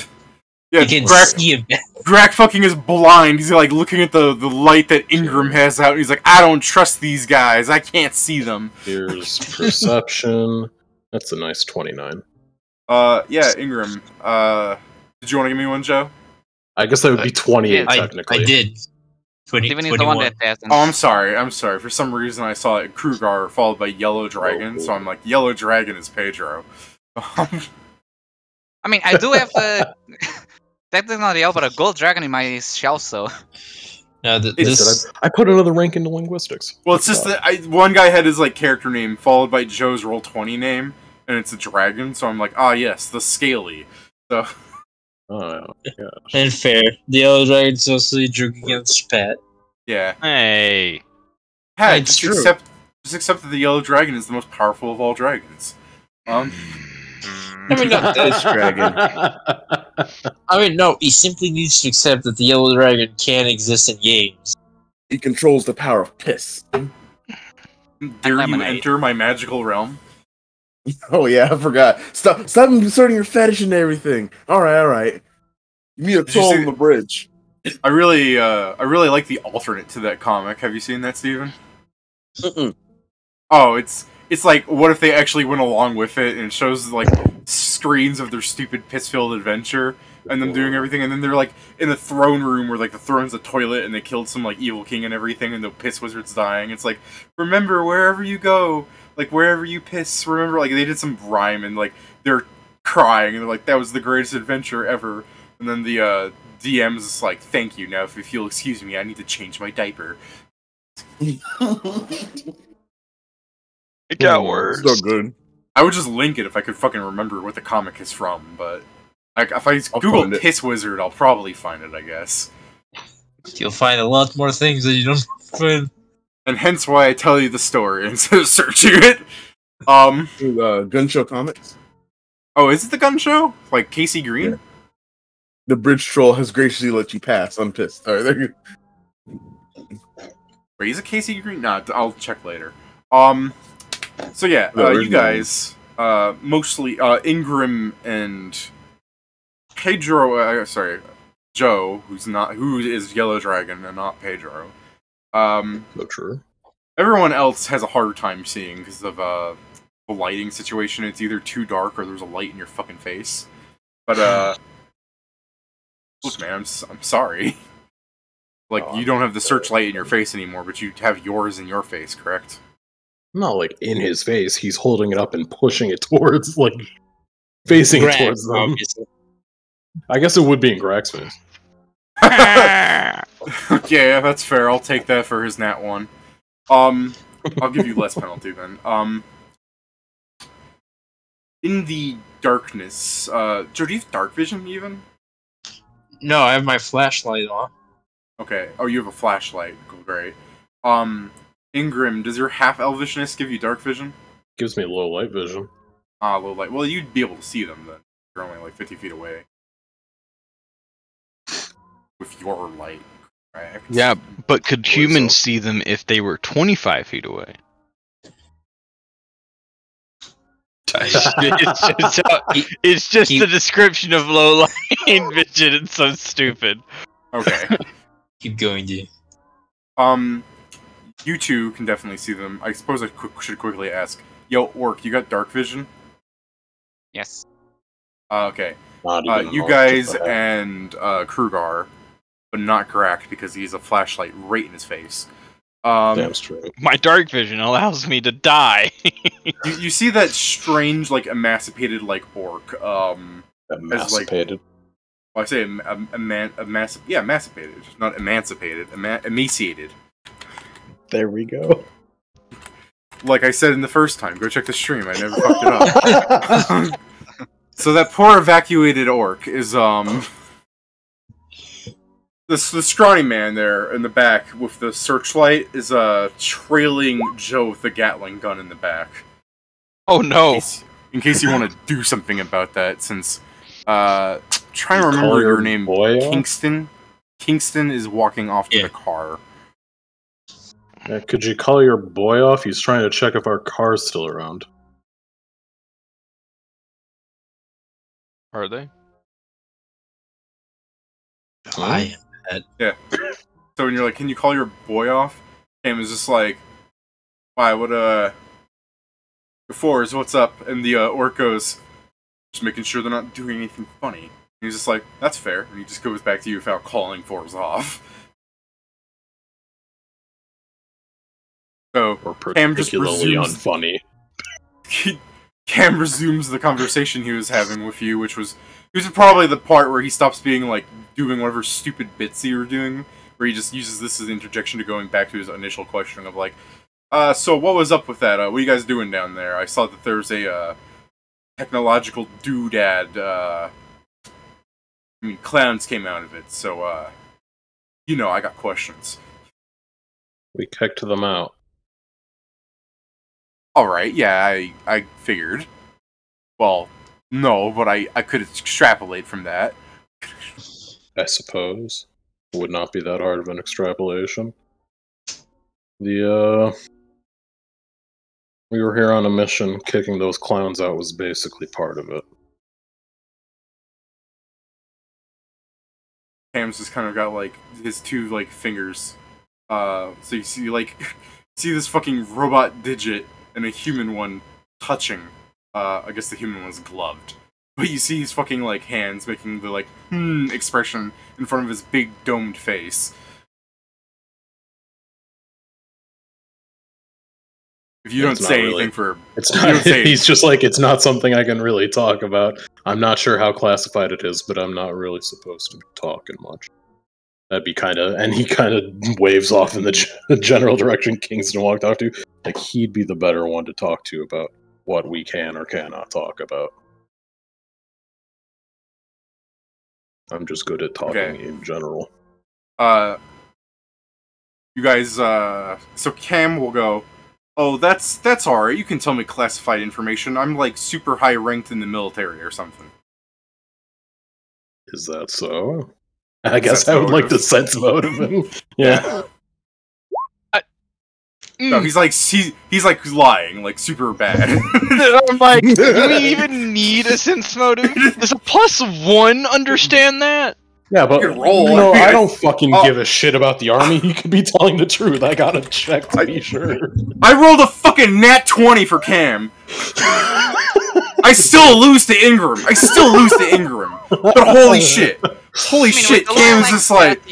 Yeah, You can Grak, see him. Grak fucking is blind. He's like looking at the light that Ingram has out. And he's like, I don't trust these guys. I can't see them. Here's perception. That's a nice 29. Yeah, Ingram. Did you want to give me one, Joe? I guess that would be 28 I- technically. I did. 20, Steven is the one 21. that hasn't. Oh, I'm sorry. I'm sorry. For some reason, I saw it Krugar followed by Yellow Dragon, so I'm like, Yellow Dragon is Pedro. I mean, I do have technically not a yellow, but a gold dragon in my shell, so. No, It's- I put another rank into linguistics. Well, it's just that one guy had his like character name followed by Joe's Roll20 name, and it's a dragon. So I'm like, yes, the Scaly. So Oh, yeah. and fair. The yellow dragon's also drinking against Pat. yeah, Hey. Pat, It's just true. accept that the Yellow Dragon is the most powerful of all dragons. I mean, not This dragon. I mean, no. He simply needs to accept that the yellow dragon can exist in games. He controls the power of piss. Dare you lemonade. enter my magical realm? Oh yeah, I forgot. Stop inserting your fetish into everything. All right. You meet a Did you toll see- on the bridge. I really like the alternate to that comic. Have you seen that, Steven? Mm-mm. Oh, it's like, what if they actually went along with it and it shows like screens of their stupid piss-filled adventure and them doing everything, and then they're like in the throne room where like the throne's a toilet and they killed some like evil king and everything, and the piss wizard's dying. It's like, remember wherever you go, like wherever you piss, remember, like they did some rhyme and like they're crying and they're like, that was the greatest adventure ever. And then the DM's is like, thank you. Now, if you'll excuse me, I need to change my diaper. It got Oh, worse. So good. I would just link it if I could fucking remember what the comic is from, but like if I I'll Google find it. Piss Wizard, I'll probably find it, I guess. You'll find a lot more things that you don't find. And hence why I tell you the story instead of searching it. Gun Show Comics. Oh, is it the gun show? Like Casey Green? Yeah. The bridge troll has graciously let you pass. I'm pissed. All right, there you Wait, is it Casey Green? Nah, I'll check later. So yeah, No, you there's guys, mostly Ingram and Pedro. Sorry, Joe, who is Yellow Dragon and not Pedro. So true. Everyone else has a harder time seeing because of the lighting situation. It's either too dark or there's a light in your fucking face. But look, man, I'm sorry. Like, you don't have the searchlight in your face anymore, but you have yours in your face, correct? Not like in his face. He's holding it up and pushing it towards, like, facing it Grab, towards them. obviously. I guess it would be in Greg's face. Okay, yeah, that's fair. I'll take that for his nat 1. I'll give you less penalty then. In the darkness, Joe, do you have dark vision even? No, I have my flashlight on. Okay. Oh, you have a flashlight. Cool, great. Ingram, does your half elvishness give you dark vision? Gives me low light vision. Low light. Well, you'd be able to see them then. You're only like 50 feet away. With your light, correct? Yeah, but could so. humans see them if they were 25 feet away? It's just the description of low light vision. It's so stupid. Okay. Keep going, dude. You two can definitely see them. I suppose I should quickly ask. Yo, Orc, you got dark vision? Yes. Okay. Not even You enough guys to- and Krugar, but not Grak because he has a flashlight right in his face. Damn straight. My dark vision allows me to die. You see that strange, like, emancipated, like, orc. Emancipated. Well, I say emancipated, not emancipated, emaciated. There we go. Like I said in the first time, go check the stream. I never fucked it up. So that poor evacuated orc is the scrawny man there in the back with the searchlight is trailing Joe with the Gatling gun in the back. Oh no! In case you want to do something about that, since trying to You remember call your your name, boy off? Kingston. Kingston is walking off to Yeah. the car. Yeah, could you call your boy off? He's trying to check if our car's still around. Are they? I So when you're like, can you call your boy off? Cam is just like, why, what, Fours, what's up? And the orc goes, Just making sure they're not doing anything funny. And he's just like, that's fair. And he just goes back to you without calling Forbes off. So, Or Cam just particularly resumes... unfunny. Cam resumes the conversation he was having with you, which was probably the part where he stops being like doing whatever stupid bits you were doing, where he just uses this as an interjection to going back to his initial question of like, so what was up with that? What are you guys doing down there? I saw that there's a technological doodad. I mean, clowns came out of it, so you know, I got questions. We kicked them out. Alright, yeah, I figured. Well, no, but I could extrapolate from that. I suppose. It would not be that hard of an extrapolation. We were here on a mission. Kicking those clowns out was basically part of it. Cam's just kind of got like his two like fingers. So you see like see this fucking robot digit and a human one touching. I guess the human one's gloved. But you see his fucking like hands making the like expression in front of his big domed face. If you don't say anything for it's not he's just like, it's not something I can really talk about. I'm not sure how classified it is, but I'm not really supposed to be talking much. That'd be kind of, and he kind of waves off in the general direction Kingston walked off to. Like, he'd be the better one to talk to about what we can or cannot talk about. I'm just good at talking in general. You guys, so Cam will go, oh, that's alright, you can tell me classified information. I'm like super high ranked in the military or something. Is that so? I guess I would like the sense motive of him. Yeah. No, he's like lying, like super bad. I'm like, do we even need a sense motive? Does a +1 understand that? Yeah, but roll. No, I don't fucking give a shit about the army. He could be telling the truth. I gotta check to be sure. I rolled a fucking nat 20 for Cam. I still lose to Ingram. But holy shit. Holy shit, Cam's just like,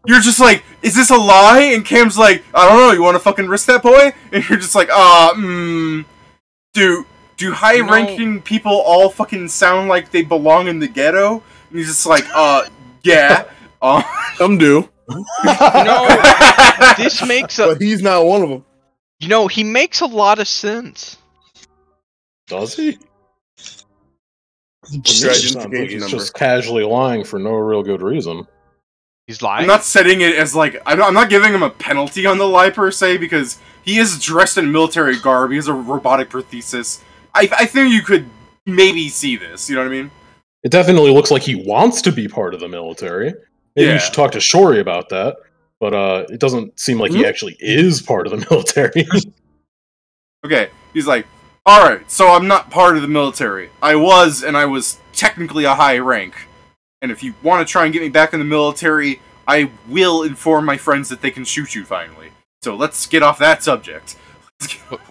you're just like, is this a lie? And Cam's like, I don't know, you want to fucking risk that, boy? And you're just like, do high-ranking people all fucking sound like they belong in the ghetto? And he's just like, yeah. Some do. This makes a... But he's not one of them. You know, he makes a lot of sense. Does he? What's your identification He's number? just casually lying for no real good reason. He's lying? I'm not setting it as like, I'm not giving him a penalty on the lie per se, because he is dressed in military garb, he has a robotic prosthesis. I think you could maybe see this, you know what I mean? It definitely looks like he wants to be part of the military. Maybe you should talk to Shori about that. But it doesn't seem like he actually is part of the military. Okay, he's like, alright, so I'm not part of the military. I was technically a high rank. And if you want to try and get me back in the military, I will inform my friends that they can shoot you finally. So let's get off that subject.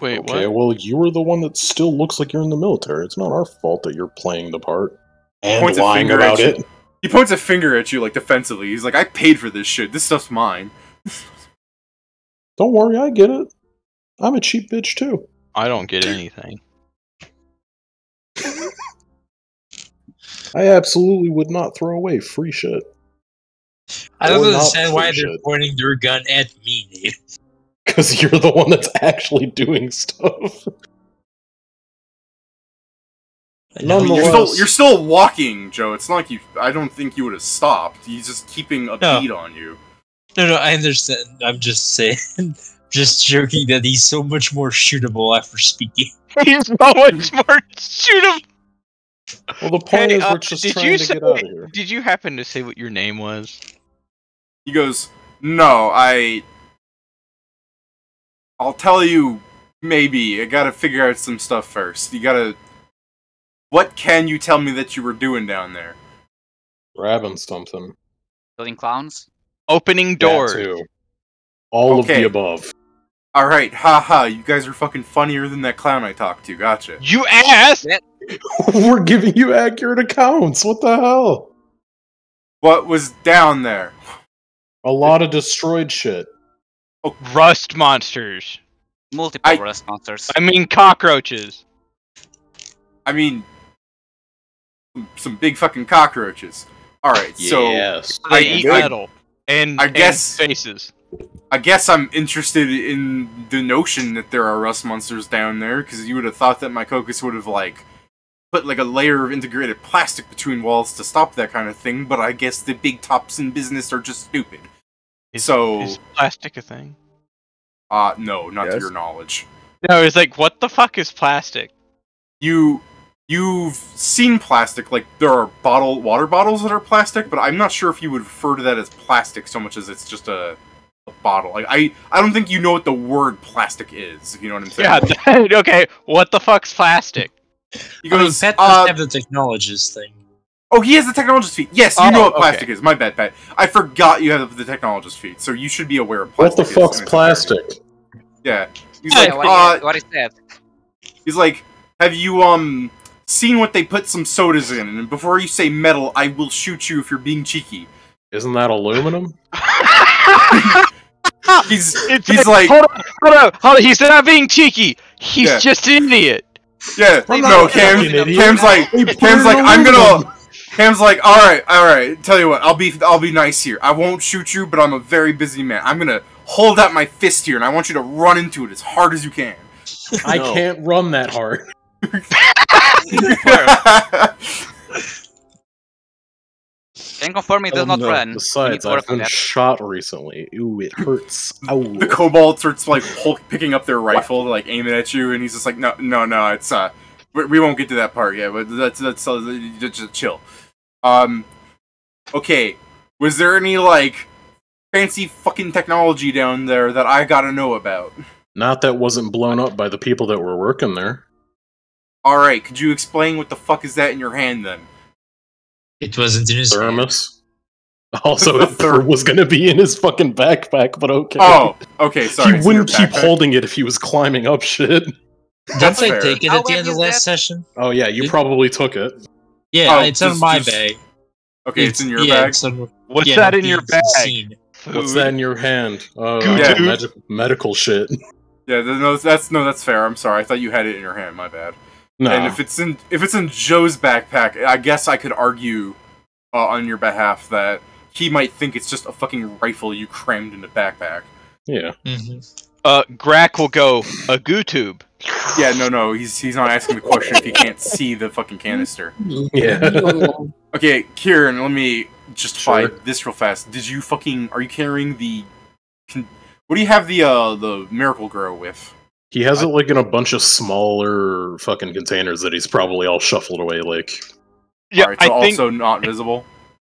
Wait, okay, what? well, you are the one that still looks like you're in the military. It's not our fault that you're playing the part. And lying about it. He points a finger at you, like, defensively. He's like, I paid for this shit. This stuff's mine. Don't worry, I get it. I'm a cheap bitch, too. I don't get anything. I absolutely would not throw away free shit. I don't Or not understand why free they're shit. pointing their gun at me, Dave. Because you're the one that's actually doing stuff. Nonetheless, You're still walking, Joe. It's not like you... I don't think you would have stopped. He's just keeping a beat on you. No, I understand. I'm just saying, just joking that he's so much more shootable after speaking. He's so much more shootable! well, the point is we're just trying to get out of here. Did you happen to say what your name was? He goes, no, I'll tell you, maybe. I gotta figure out some stuff first. You gotta... What can you tell me that you were doing down there? Grabbing something. Building clowns? Opening doors. That too. All of the above. Alright, haha, you guys are fucking funnier than that clown I talked to, gotcha. You asked! We're giving you accurate accounts. What the hell? What was down there? A lot of destroyed shit. Rust monsters. Multiple rust monsters. I mean cockroaches. I mean, some big fucking cockroaches. All right, so Yes. They I- eat I- metal. And I guess- and faces. I guess I'm interested in the notion that there are rust monsters down there, because you would have thought that my Cocos would have, like, put, like, a layer of integrated plastic between walls to stop that kind of thing, but I guess the big tops in business are just stupid. Is plastic a thing? No, not to Yes. your knowledge. No, it's like, what the fuck is plastic? You've seen plastic, like, there are water bottles that are plastic, but I'm not sure if you would refer to that as plastic so much as it's just a bottle. Like, I don't think you know what the word plastic is, if you know what I'm saying. Yeah, okay, what the fuck's plastic? He I mean, goes, Pat doesn't have the technologist thing. oh, he has the technologist feat. Yes, you Oh, know what okay. plastic is. My bad, Pat. I forgot you have the technologist feat, so you should be aware of What plastic. the fuck's plastic? Yeah. He's Yeah, like, what is that? he's like, have you, seen what they put some sodas in? And before you say metal, I will shoot you if you're being cheeky. Isn't that aluminum? He's It's like, hold on, he's not being cheeky. He's Yeah. just an idiot. yeah, I'm no, not a Cam's fucking idiot. like, They put Cam's it like, in I'm gonna. aluminum. Cam's like, all right. Tell you what, I'll be nice here. I won't shoot you, but I'm a very busy man. I'm gonna hold out my fist here, and I want you to run into it as hard as you can. I No. can't run that hard. Can confirm he does Oh, not no. run. We need Besides, to work I've on been that. shot recently. Ooh, it hurts. Ow. The kobolds are like picking up their rifle to like aim it at you, and he's just like, no, it's we won't get to that part yet, but that's just chill. Okay, was there any like fancy fucking technology down there that I gotta know about? Not that wasn't blown up by the people that were working there. All right, could you explain what the fuck is that in your hand then? It wasn't in his hand. Thermos. Also, it was gonna be in his fucking backpack, but okay. Oh, okay, sorry. He it's in your wouldn't keep backpack. holding it if he was climbing up shit. That's Didn't I fair. take it How at the web end of is last that? session? Oh yeah, you Did- probably took it. Yeah, Oh, it's on just- my just- bag. Okay, it's in your yeah, bag. it's on- What's yeah, that not in your being bag? seen. What's that in your hand? Goo-goo. Medical shit. Yeah, that's fair. I'm sorry. I thought you had it in your hand. My bad. No. And if it's in Joe's backpack, I guess I could argue on your behalf that he might think it's just a fucking rifle you crammed in a backpack. Yeah. Grack will go a goo tube. Yeah, no, he's not asking the question if he can't see the fucking canister. Yeah. Okay, Kieran, let me justify Sure. this real fast. Are you carrying what do you have the Miracle Grow with? He has it like in a bunch of smaller fucking containers that he's probably all shuffled away. Like, Yeah, Alright, so I think also not visible.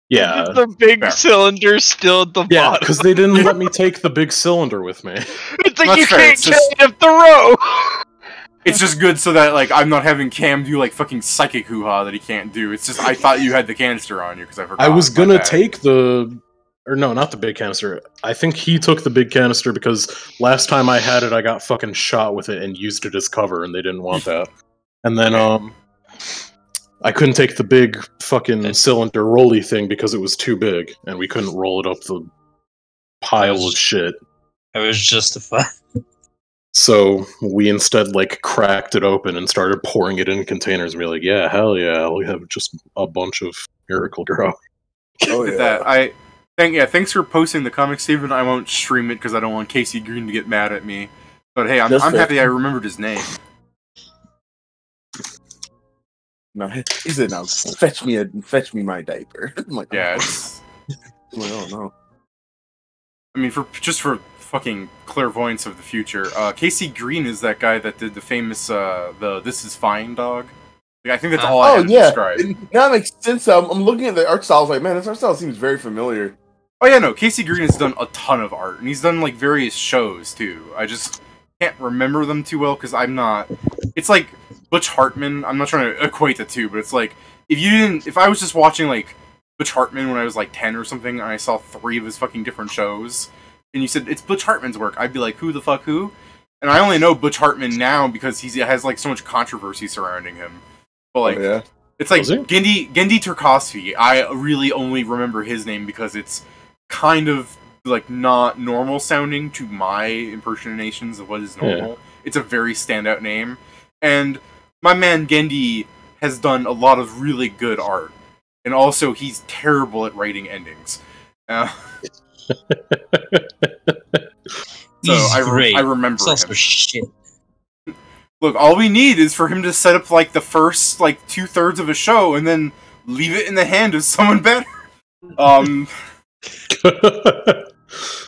yeah, the big Fair. cylinder's still at the yeah, bottom. because they didn't let me take the big cylinder with me. It's like That's you fair, can't it's just- carry up the row. It's just good so that like I'm not having Cam do like fucking psychic hoo-ha that he can't do. It's just I thought you had the canister on you because I forgot. I was My gonna bad. take not the big canister. I think he took the big canister because last time I had it, I got fucking shot with it and used it as cover, and they didn't want that. And then I couldn't take the big fucking cylinder rolly thing because it was too big, and we couldn't roll it up the pile of shit. I was justified. So we instead like cracked it open and started pouring it in containers. And we were like, yeah, hell yeah, we have just a bunch of Miracle Grow. Oh Look at yeah. that. Thanks for posting the comic, Steven. I won't stream it because I don't want Casey Green to get mad at me. But hey, I'm Just fair. happy I remembered his name. No, he said, "Now fetch me my diaper." I'm like, Yeah, oh, it's, I'm like, oh no. I mean, for fucking clairvoyance of the future, Casey Green is that guy that did the famous the "This Is Fine" dog. Like, I think that's all I Oh had to yeah, describe. now it makes sense. I'm looking at the art style. I was like, man, this art style seems very familiar. Oh yeah, no, Casey Green has done a ton of art, and he's done like various shows too. I just can't remember them too well because I'm not. It's like Butch Hartman. I'm not trying to equate the two, but it's like if I was just watching like Butch Hartman when I was like 10 or something, and I saw 3 of his fucking different shows, and you said it's Butch Hartman's work, I'd be like, who the fuck who? And I only know Butch Hartman now because he has like so much controversy surrounding him. But like, yeah. it's like Was he? Gendy Tarkovsky. I really only remember his name because it's kind of like not normal sounding to my impersonations of what is normal. Yeah. It's a very standout name, and my man Gendy has done a lot of really good art, and also he's terrible at writing endings. So He's great. I remember It's also him. shit. Look, all we need is for him to set up like the first like 2/3 of a show, and then leave it in the hand of someone better.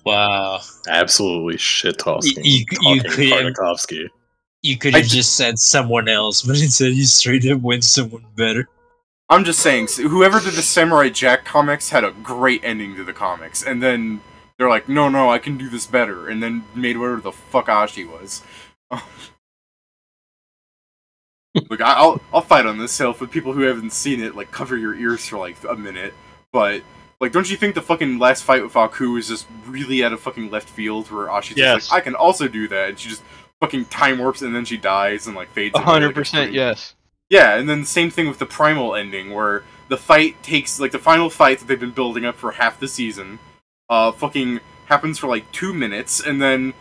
Wow. Absolutely shit tossing. You could have Tartakovsky. just said someone else, but instead you straight up went someone better. I'm just saying, whoever did the Samurai Jack comics had a great ending to the comics, and then they're like, no, I can do this better, and then made whatever the fuck Ashi was. Look, I'll fight on this hill for people who haven't seen it. Like, cover your ears for like a minute. But like, don't you think the fucking last fight with Aku is just really out of fucking left field, where Ashi's just like, I can also do that, and she just fucking time warps, and then she dies and like fades. 100% yes. Yeah, and then the same thing with the Primal ending, where the fight takes like the final fight that they've been building up for half the season, fucking happens for like 2 minutes, and then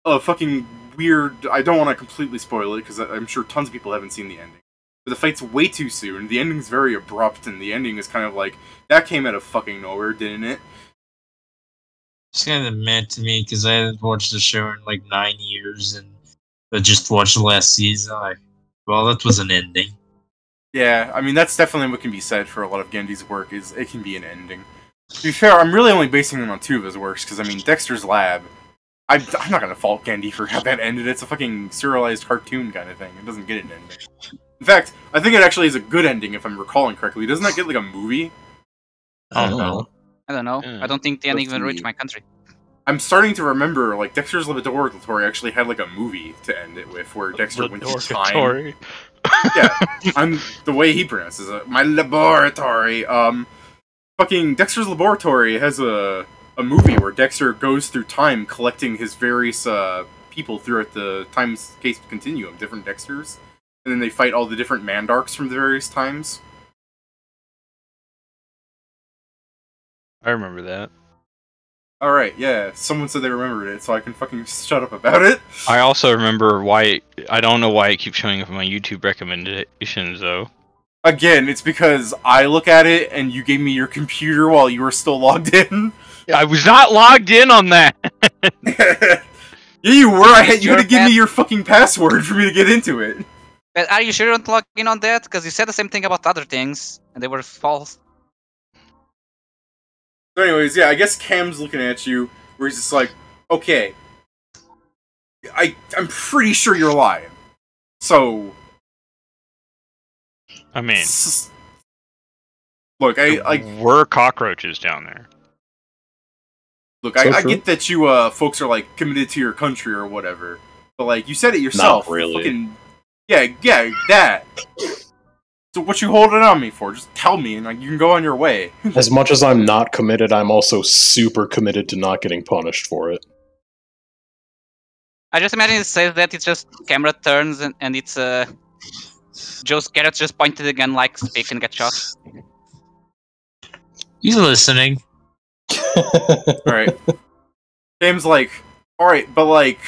fucking weird. I don't want to completely spoil it because I'm sure tons of people haven't seen the ending. But the fight's way too soon. The ending's very abrupt, and the ending is kind of like that came out of fucking nowhere, didn't it? It's kind of meant to me because I hadn't watched the show in like 9 years, and I just watched the last season. Like, well, that was an ending. Yeah, I mean that's definitely what can be said for a lot of Gendy's work. Is it can be an ending. To be fair, I'm really only basing it on 2 of his works because I mean Dexter's Lab. I'm not gonna fault Gendy for how that ended. It's a fucking serialized cartoon kind of thing. It doesn't get an ending. In fact, I think it actually is a good ending if I'm recalling correctly. Doesn't that get like a movie? I don't know. I don't know. Yeah. I don't think they Let's even reached see. my country. I'm starting to remember like Dexter's Laboratory actually had like a movie to end it with, where Dexter went through time. Laboratory. Yeah, I'm the way he pronounces it. My laboratory. Fucking Dexter's Laboratory has a movie where Dexter goes through time collecting his various people throughout the time-space continuum, different Dexters, and then they fight all the different Mandarks from the various times. I remember that. Alright, yeah, someone said they remembered it, so I can fucking shut up about it. I also remember why. I don't know why it keeps showing up in my YouTube recommendations, though. Again, it's because I look at it and you gave me your computer while you were still logged in. I was not logged in on that! Yeah, you were. You had to give me your fucking password for me to get into it. But are you sure you don't log in on that? Because you said the same thing about other things, and they were false. So anyways, yeah, I guess Cam's looking at you, where he's just like, okay, I'm pretty sure you're lying. So, I mean, look, there were cockroaches down there. Look, So I true. get that you folks are like committed to your country or whatever, but like you said it yourself. Not really. Fucking, yeah, that. So what you holding on me for? Just tell me, and like you can go on your way. As much as I'm not committed, I'm also super committed to not getting punished for it. I just imagine it says that it's just camera turns and it's Joe's carrot just pointed again like speak and get shot. He's listening. Alright. Cam's like, alright, but like,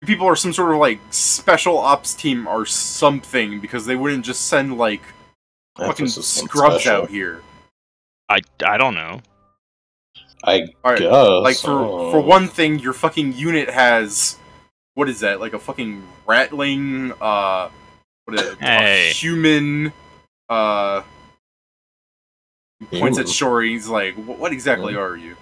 people are some sort of like special ops team or something because they wouldn't just send like fucking Emphasis on scrubs special. out here. I don't know. I Alright, guess. like for one thing, your fucking unit has what is that? Like a fucking rattling what is it? Hey. A human he points at Ooh. Shori, he's like, what exactly are you?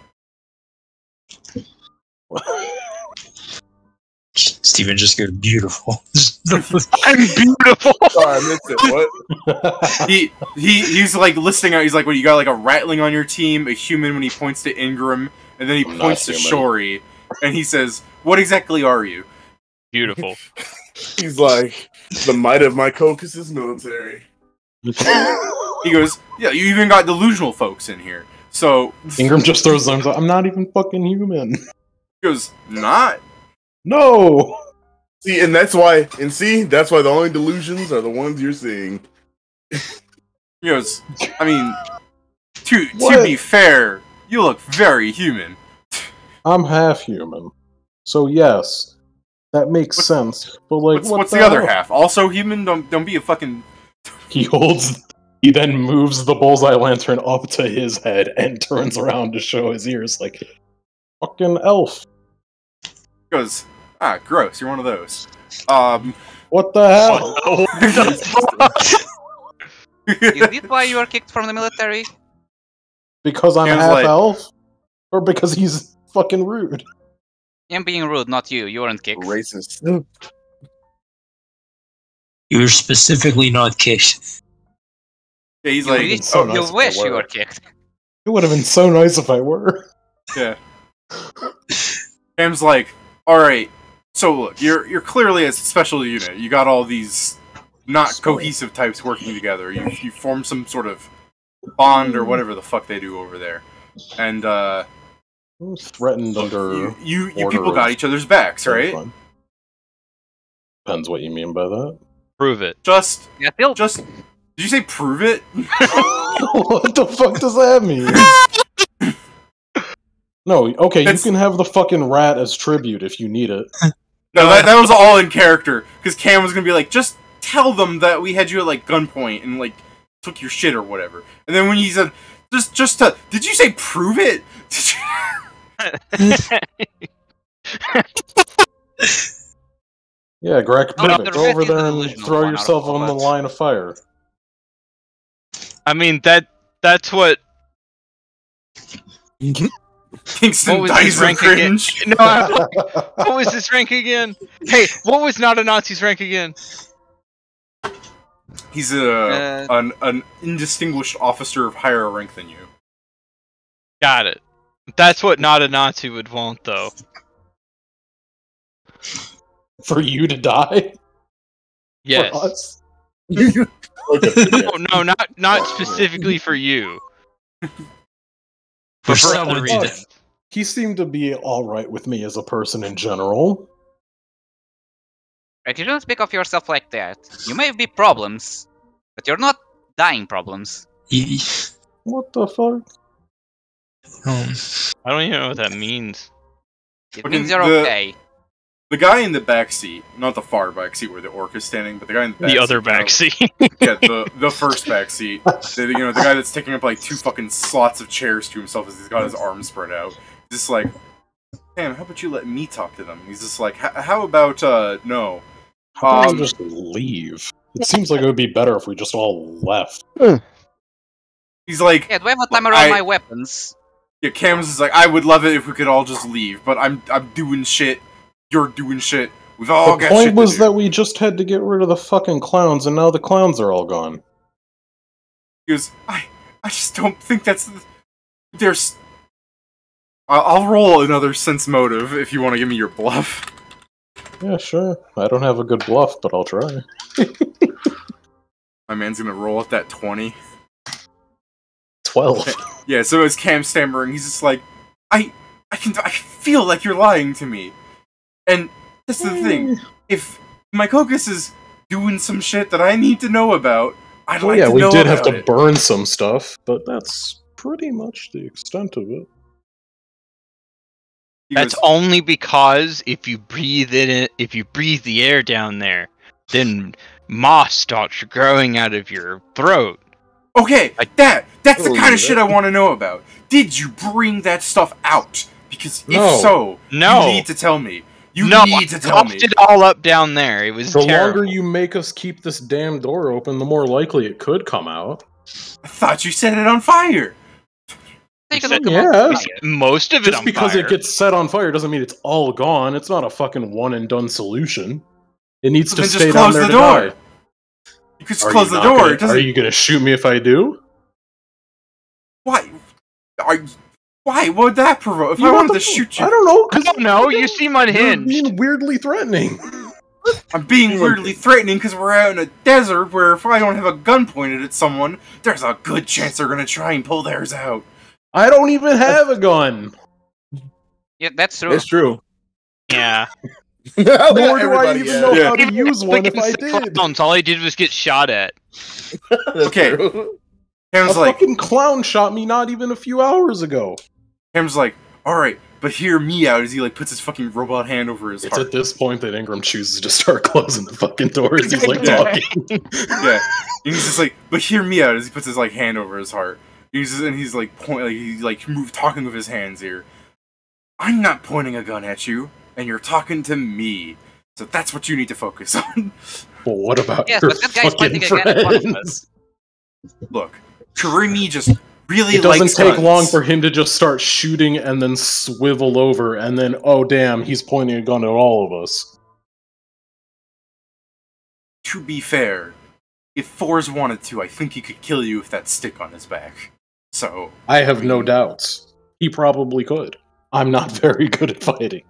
Steven just goes beautiful. I'm beautiful! Sorry, I missed it. What? He's like listing out. He's like, "What you got? Like a rattling on your team, a human." When he points to Ingram, and then he I'm points to not Shori, and he says, "What exactly are you?" Beautiful. He's like, the might of my Caucasus military. He goes, "Yeah, you even got delusional folks in here." So Ingram just throws arms out. I'm not even fucking human. he goes, "Not." No! See, and that's why the only delusions are the ones you're seeing. He goes, I mean, to What? be fair, you look very human. I'm half human, so yes, that makes sense. But like, What's the other half? Also human? Don't be a fucking... He then moves the bullseye lantern up to his head and turns around to show his ears, like, fucking elf. He goes, gross, you're one of those. What the hell? Is this why you were kicked from the military? Because I'm Sounds half like- elf? Or because he's fucking rude? I'm being rude, not you. You weren't kicked. Racist. You're specifically not kicked. Yeah, he's You, like, wish, so nice you if I wish you were. were kicked. It would have been so nice if I were. yeah. Cam's like, alright, so look, you're clearly a special unit. You got all these not cohesive types working together. You form some sort of bond or whatever the fuck they do over there. And, Threatened under... you order people got of- each other's backs, right? Depends what you mean by that. Prove it. Just, Yeah, still, did you say prove it? What the fuck does that mean? No, okay, That's- you can have the fucking rat as tribute if you need it. No, that was all in character. Because Cam was gonna be like, just tell them that we had you at, like, gunpoint and, like, took your shit or whatever. And then when he said, just to, did you say prove it? Yeah, Greg, No, prove it. the Go rat over is the there and delusional throw one out of yourself all on the that. line of fire. I mean that's what Kingston What was his dies of rank again? cringe. no what was his rank again? Hey, what was not a Nazi's rank again? He's an indistinguished officer of higher rank than you. Got it. That's what not a Nazi would want though. For you to die? Yes. For us? Okay. No, not specifically for you. For But for someone other to- reasons. He seemed to be alright with me as a person in general. right, you shouldn't speak of yourself like that. You may be problems, but you're not dying problems. Ye- What the fuck? I don't even know what that means. It Fucking means you're the- okay. The guy in the back seat, not the far back seat where the orc is standing, but the guy in the back The other seat, kind of- backseat. Yeah, the first back seat. The guy that's taking up like 2 fucking slots of chairs to himself as he's got his arms spread out. He's just like, Sam, how about you let me talk to them? He's just like, how about, no. How about we just leave? It seems like it would be better if we just all left. He's like, Yeah, do I have a timer on my weapons? yeah, Cam's is like, I would love it if we could all just leave, but I'm doing shit. You're doing shit. We've all The got point shit was to do. that we just had to get rid of the fucking clowns, and now the clowns are all gone. He goes, I just don't think that's... There's... I'll roll another sense motive if you want to give me your bluff. Yeah, sure. I don't have a good bluff, but I'll try. My man's gonna roll at that 20. 12. Yeah, so as Cam's stammering, he's just like, I feel like you're lying to me. And that's the thing. If my Cocus is doing some shit that I need to know about, I'd Well, like yeah, to we know did have about to it. burn some stuff, but that's pretty much the extent of it. He That's goes, only because if you breathe if you breathe the air down there, then moss starts growing out of your throat. okay, that's the Oh, kind of yeah. shit I want to know about. Did you bring that stuff out? Because No. if so, No. you need to tell me. You No, need to tell I me. popped it all up down there. It was The terrible. longer you make us keep this damn door open, the more likely it could come out. I thought you set it on fire. Take a said- look Yeah. at my Most of it Just on because fire. it gets set on fire doesn't mean it's all gone. It's not a fucking one and done solution. It needs So to then stay just down close there the to door. die. You could just Are close you the not door. gonna- It doesn't. Are you gonna shoot me if I do? Why? Why would that provoke? If You I know wanted to what the- shoot you, I don't know. I don't know. You seem You're unhinged. being weirdly threatening. I'm being weirdly threatening because we're out in a desert where if I don't have a gun pointed at someone, there's a good chance they're gonna try and pull theirs out. I don't even have a gun. Yeah, that's true. It's true. Yeah. Nor do I Everybody, even yeah. know Yeah. how to use one if I Freaking did. clowns, all I did was get shot at. Okay. True. Cam's A like, fucking clown shot me not even a few hours ago. Cam's like, all right, but hear me out as he like puts his fucking robot hand over his It's heart. at this point that Ingram chooses to start closing the fucking doors. He's like Yeah. talking. Yeah, and he's just like, but hear me out as he puts his like hand over his heart. He's like talking with his hands here. I'm not pointing a gun at you, and you're talking to me. So that's what you need to focus on. Well, what about Yes, your but that guy's fucking pointing again at one of friends? Look, Karimi just really It doesn't likes take guns. long for him to just start shooting and then swivel over, and then, oh damn, he's pointing a gun at all of us. To be fair, if Forrest wanted to, I think he could kill you with that stick on his back. So I have no doubts. He probably could. I'm not very good at fighting.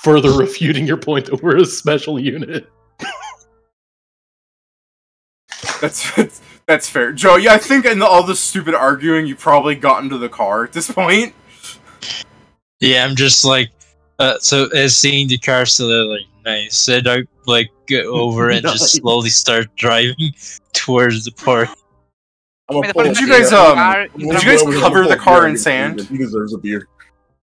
Further refuting your point that we're a special unit. that's fair, Joe. Yeah, I think in all this stupid arguing, you probably got into the car at this point. Yeah, I'm just like, so as seeing the car still there, like, nice. And I like go over and just Nice. slowly start driving towards the park. I'm I mean, the pull funny Did thing you is guys, the car is did you driving guys over- cover the car in sand? He deserves a beer.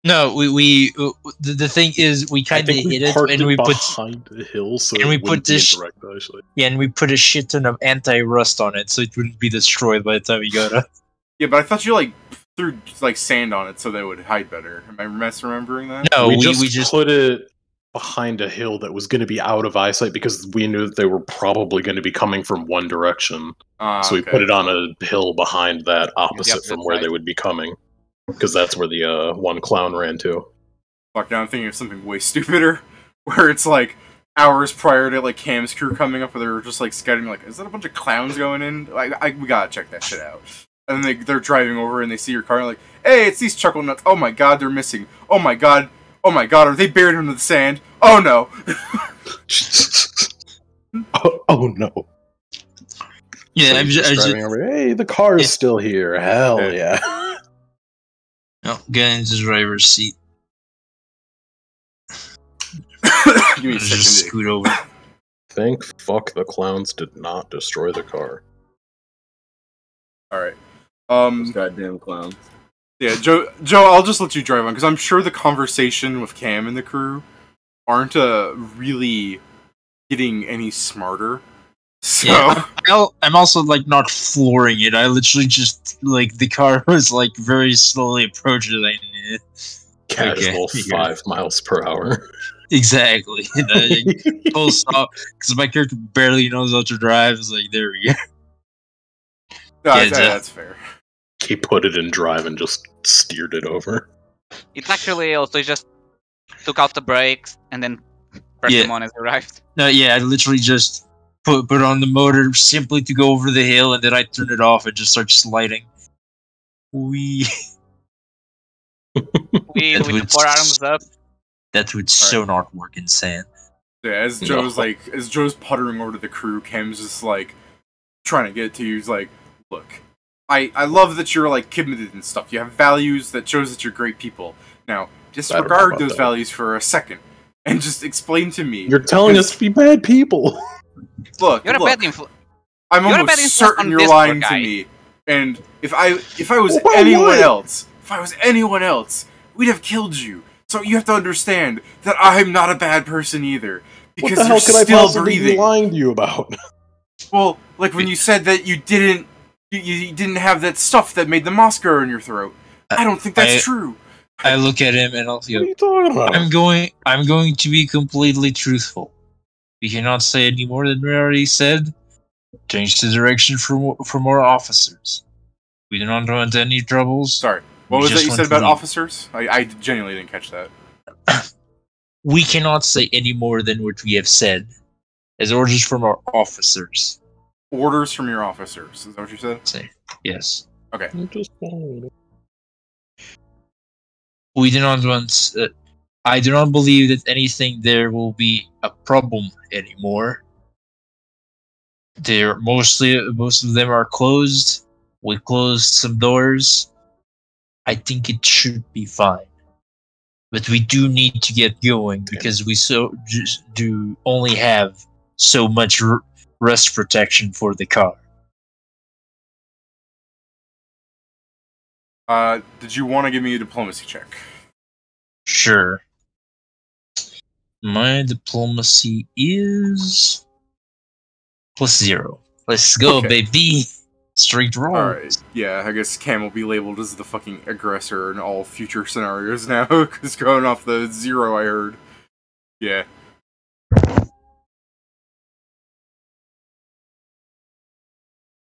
No, the thing is, we I kind of think we hit it, parked and it we put behind the hill, so and it we wouldn't put be this- indirect, actually. yeah, and we put a shit ton of anti-rust on it, so it wouldn't be destroyed by the time we got up. Yeah, but I thought you like threw like sand on it so they would hide better. Am I misremembering that? No, we we just just put it behind a hill that was going to be out of eyesight because we knew that they were probably going to be coming from one direction. So we Okay. put it on a hill behind that, opposite opposite from where side. they would be coming. Because that's where the one clown ran to. Fuck, now I'm thinking of something way stupider, where it's like hours prior to like Cam's crew coming up, where they were just like scouting, like, is that a bunch of clowns going in? We gotta check that shit out. And then they're driving over and they see your car and like, hey, it's these chuckle nuts. Oh my god, they're missing. Oh my god, are they buried under the sand? Oh no. oh no. yeah, So I'm he's just, driving over, hey, the car is Yeah. still here. Hell yeah. no, get into the driver's seat. Give me a Just second. scoot over. Thank fuck the clowns did not destroy the car. Alright. Those goddamn clowns. Yeah, Joe, I'll just let you drive on, because I'm sure the conversation with Cam and the crew aren't really getting any smarter. So, Yeah, I'm also like not flooring it. I literally just like the car was like very slowly approaching. Like, Casual Okay. 5 miles per hour. exactly. And I, like, full stop because my character barely knows how to drive. It's like there we go. no, Yeah, that's fair. He put it in drive and just steered it over. It's actually also just took out the brakes and then pressed Yeah. them on as it arrived. No, yeah, I literally just put on the motor simply to go over the hill, and then I turn it off and just start sliding. We We That with the would 4 arms up. that would so not work in sand. Yeah, as No. Joe's puttering over to the crew, Cam's just like trying to get it to you. He's like, look, I love that you're like committed and stuff. You have values that shows that you're great people. Now, I don't know disregard about those that. values for a second and just explain to me. You're telling us to be bad people. Look, You're a look, bad influence. I'm you're a bad almost influence certain on you're this lying poor to guy. me. And if I was Well, anyone what? else, we'd have killed you. So you have to understand that I'm not a bad person either. What Because the hell you're could I still possibly breathing. be lying to you about? Well, like when you said that you didn't have that stuff that made the moss grow in your throat. I don't think that's true. I look at him and I'll What are go, you talking about? I'm going to be completely truthful. We cannot say any more than we already said. Change the direction for more officers. We do not want any troubles. Sorry. What We was that just you want said to about leave. officers? I genuinely didn't catch that. We cannot say any more than what we have said. As orders from our officers. Orders from your officers. Is that what you said? Say yes. I'm just following. We do not want. I do not believe that anything there will be a problem anymore. Most of them are closed. We closed some doors. I think it should be fine. But we do need to get going because we just do only have so much rust protection for the car. Did you want to give me a diplomacy check? Sure. My diplomacy is +0. Let's go, Okay. baby. Straight roll. Alright, yeah, I guess Cam will be labeled as the fucking aggressor in all future scenarios now, because going off the 0 I heard. Yeah.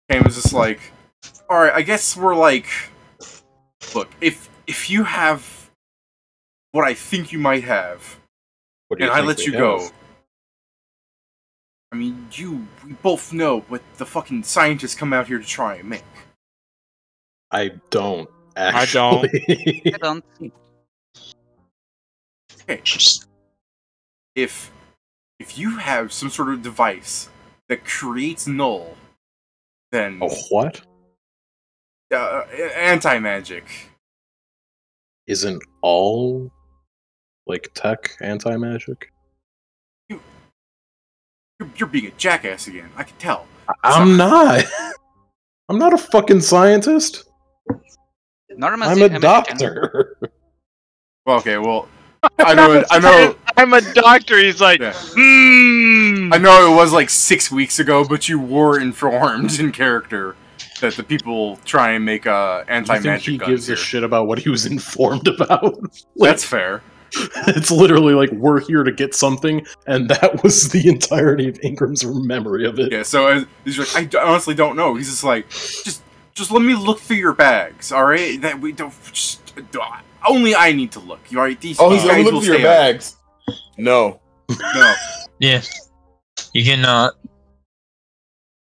Cam was just like, alright, I guess we're like, look, if you have what I think you might have, What do you and I think let they you go, have? I mean, we both know what the fucking scientists come out here to try and make. I don't I don't. actually. I don't. Okay. If you have some sort of device that creates null, then Oh, what? anti-magic. Isn't all like tech anti-magic? You're being a jackass again. I can tell. I'm not. I'm not a fucking scientist. Nor am I'm a magician. doctor. Well, okay, well, I know. I'm a doctor. He's like, Yeah. hmm. I know it was like 6 weeks ago, but you were informed in character that the people try and make Do you think anti-magic he guns gives here. a shit about what he was informed about? That's fair. It's literally like, we're here to get something, and that was the entirety of Ingram's memory of it. Yeah. So he's like, honestly don't know. He's just like, just let me look through your bags, all right? That we don't. Only I need to look. All right? These Oh, these he's gonna guys look will through your stay out. bags. No. No. Yeah. You cannot.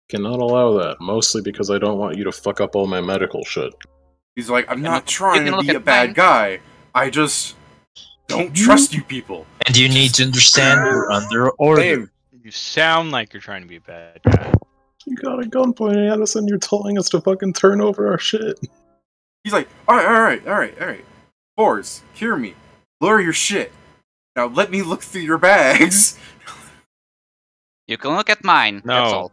Cannot allow that, mostly because I don't want you to fuck up all my medical shit. He's like, I'm You not can trying to look be a at bad mine. guy. I just don't trust you people. And you need to understand we're under order. Same. You sound like you're trying to be a bad guy. You got a gun pointing at us and you're telling us to fucking turn over our shit. He's like, all right. Boars, hear me. Lower your shit. Now let me look through your bags. You can look at mine. That's No. all.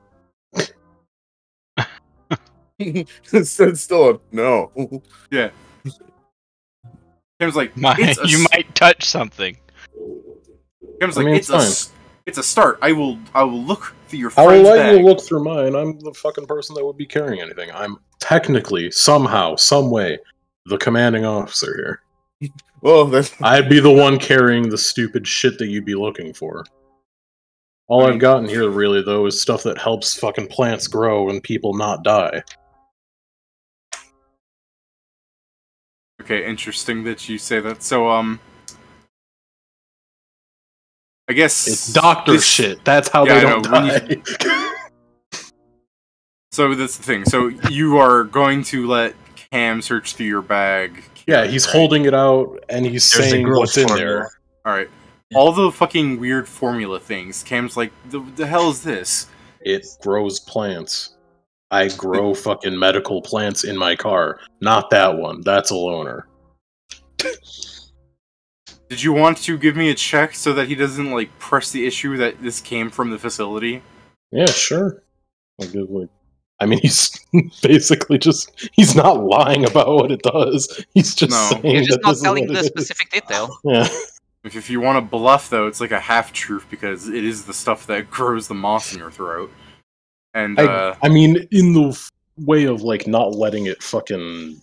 It's still a no. Yeah. Kim's like, You might touch something. Kim's I like, mean, it's a start. I will look through your I will friend's let bag. you look through mine. I'm the fucking person that would be carrying anything. I'm technically, somehow, some way, the commanding officer here. Well, that's I'd be the one carrying the stupid shit that you'd be looking for. All I've gotten here, really, though, is stuff that helps fucking plants grow and people not die. Okay, interesting that you say that. So, I guess It's doctor this- shit. That's how Yeah, they I don't know, die. So that's the thing. So you are going to let Cam search through your bag. Yeah, he's right? holding it out and he's There's the saying growth what's in formula. there. All right. All the fucking weird formula things. Cam's like, the hell is this? It grows plants. I grow fucking medical plants in my car. Not that one. That's a loner. Did you want to give me a check so that he doesn't like press the issue that this came from the facility? Yeah, sure. I'll give like. I mean, he's basically just—he's not lying about what it does. He's just No. saying You're just that not this is telling what the it is. specific detail. Yeah. If you want to bluff, though, it's like a half truth because it is the stuff that grows the moss in your throat. And I mean, in the way of like not letting it fucking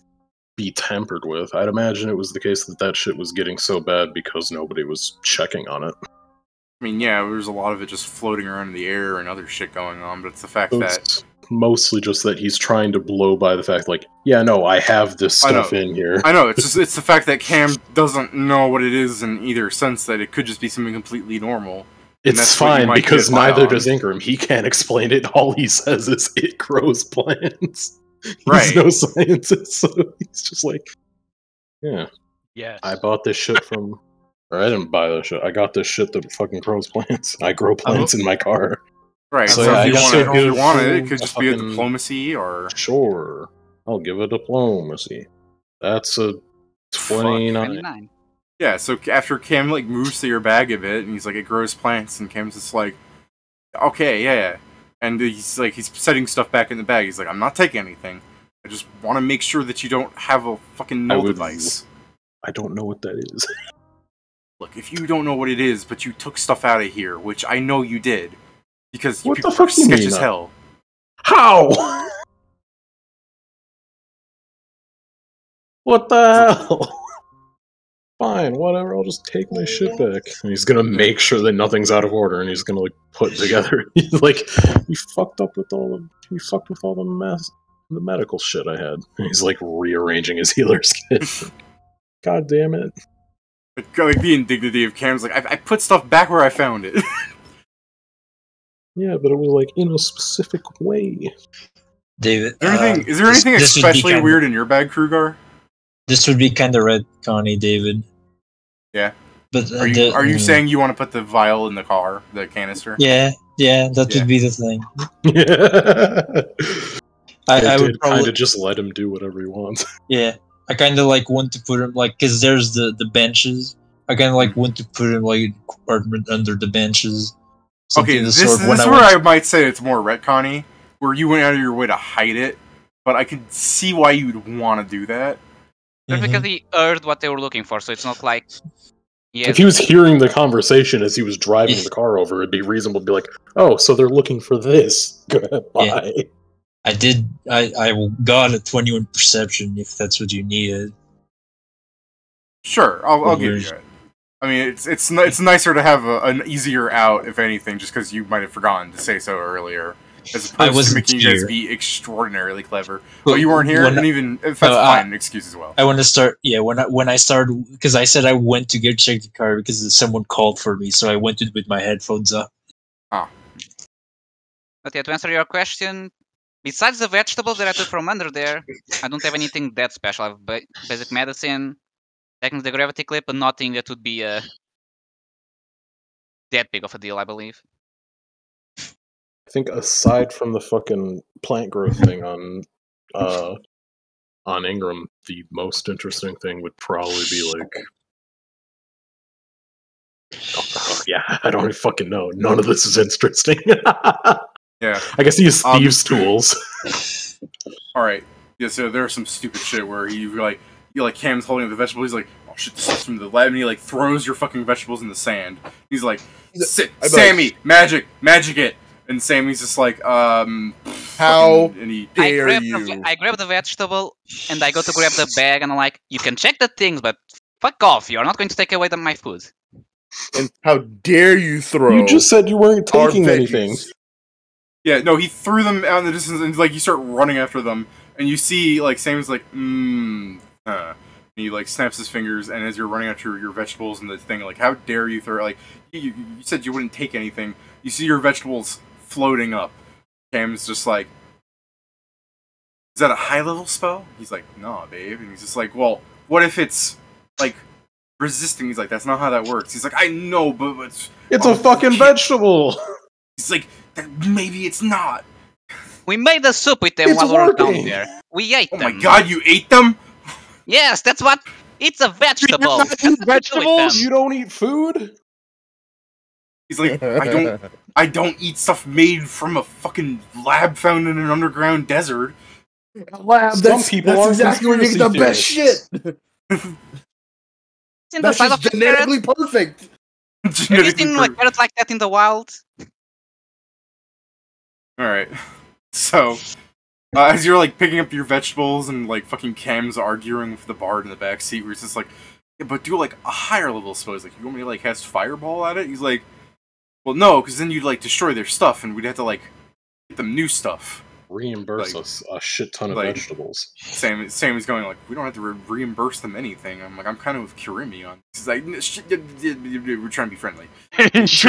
be tampered with, I'd imagine it was the case that that shit was getting so bad because nobody was checking on it. I mean, yeah, there's a lot of it just floating around in the air and other shit going on, but it's the fact So that it's mostly just that he's trying to blow by the fact, like, yeah, no, I have this I know. stuff in here. I know it's the fact that Cam doesn't know what it is in either sense that it could just be something completely normal. And It's that's what you fine might because get by neither on. does Ingram. He can't explain it. All he says is it grows plants. He's Right. no scientist, so he's just like, yeah, Yes. I bought this shit from, or I didn't buy this shit. I got this shit that fucking grows plants. I grow plants in my car. Right. So, So, yeah, I if guess you I'll want give it, it you could a just be a fucking- diplomacy or Sure, I'll give it diplomacy. That's a 29. 29. yeah. So after Cam like moves to your bag a bit, and he's like, it grows plants, and Cam's just like, okay, yeah. And he's setting stuff back in the bag. He's like, I'm not taking anything. I just want to make sure that you don't have a fucking null device. I don't know what that is. Look, if you don't know what it is, but you took stuff out of here, which I know you did, because you What people the fuck are do you sketch mean? as hell. How? What the hell? Fine, whatever. I'll just take my shit back. And he's gonna make sure that nothing's out of order, and he's gonna like put it together. He's like, you fucked with all the medical shit I had. And he's like rearranging his healer's kit. God damn it! Like the indignity of Cam's like, I put stuff back where I found it. Yeah, but it was like in a specific way. David, Is there anything this would be especially kinda- weird in your bag, Krugar? This would be kind of retconny, David. Yeah. But Are you saying you want to put the vial in the car, the canister? Yeah, that Yeah. would be the thing. I I would kind probably of just let him do whatever he wants. Yeah, I kind of like want to put him like because there's the benches. I kind of like want to put him like compartment under the benches. Something Okay, of the this sort is when where went- I might say it's more retconny, where you went out of your way to hide it, but I could see why you'd want to do that. Just Mhm. because he heard what they were looking for, so it's not like. If he was hearing the conversation as he was driving Yeah. the car over, it'd be reasonable to be like, "Oh, so they're looking for this." Goodbye. Yeah. I got a 21 perception if that's what you needed. Sure, I'll give you Where's- it. I mean, it's nicer to have an easier out, if anything, just because you might have forgotten to say so earlier, as I opposed to wasn't making you guys here. be extraordinarily clever. Well, Oh, you weren't here, when and I- even if that's fine, an excuse as well. I want to start. Yeah, when I started because I said I went to go check the car because someone called for me, so I went to with my headphones up. But yeah, to answer your question, besides the vegetables that I took from under there, I don't have anything that special. I have basic medicine, technically the gravity clip, but nothing that would be that big of a deal, I believe. I think aside from the fucking plant growth thing on Ingram, the most interesting thing would probably be like, yeah, I don't even fucking know. None of this is interesting. Yeah. I guess he has thieves' tools. All right. Yeah. So there's some stupid shit where you like Cam's holding the vegetable. He's like, "Oh shit, this is from the lab," and he like throws your fucking vegetables in the sand. He's like, "Sammy, magic it." And Sammy's just like, How fucking- and he dare I you? grab the vegetable and I go to grab the bag and I'm like, you can check the things, but fuck off. You're not going to take away my food. And how dare you throw? You just said you weren't our taking veggies. anything. Yeah, no, he threw them out in the distance, and like you start running after them, and you see like Sam's like, and he like snaps his fingers, and as you're running after your vegetables and the thing, like, how dare you throw? Like, you said you wouldn't take anything. You see your vegetables floating up. Cam's just like, is that a high level spell? He's like, nah, babe, and he's just like, well, what if it's like resisting? He's like, that's not how that works. He's like, I know, but It's a fucking vegetable. he's like, maybe it's not. We made the soup with them It's while we were down working. there. We ate Oh them. my god, you ate them? Yes, that's what. It's a vegetable. You That's what we do with vegetables? them. You don't eat food? He's like, I don't eat stuff made from a fucking lab found in an underground desert. Lab, Some people that's are exactly where you get the best shit. It's in the That's size of just a carrot. genetically perfect. Have you Genetically seen a carrot like that in the wild? Alright. So, as you're like picking up your vegetables and like fucking Cam's arguing with the bard in the back seat, where he's just like, yeah, but do like a higher level suppose. Like, you want me to like cast fireball at it? He's like, well, no, because then you'd like destroy their stuff, and we'd have to like get them new stuff. Reimburse Like- us a shit ton of like- vegetables. Sam is going like, we don't have to reimburse them anything. I'm like, I'm kind of with Kirimi on. He's like, we're trying to be friendly. He's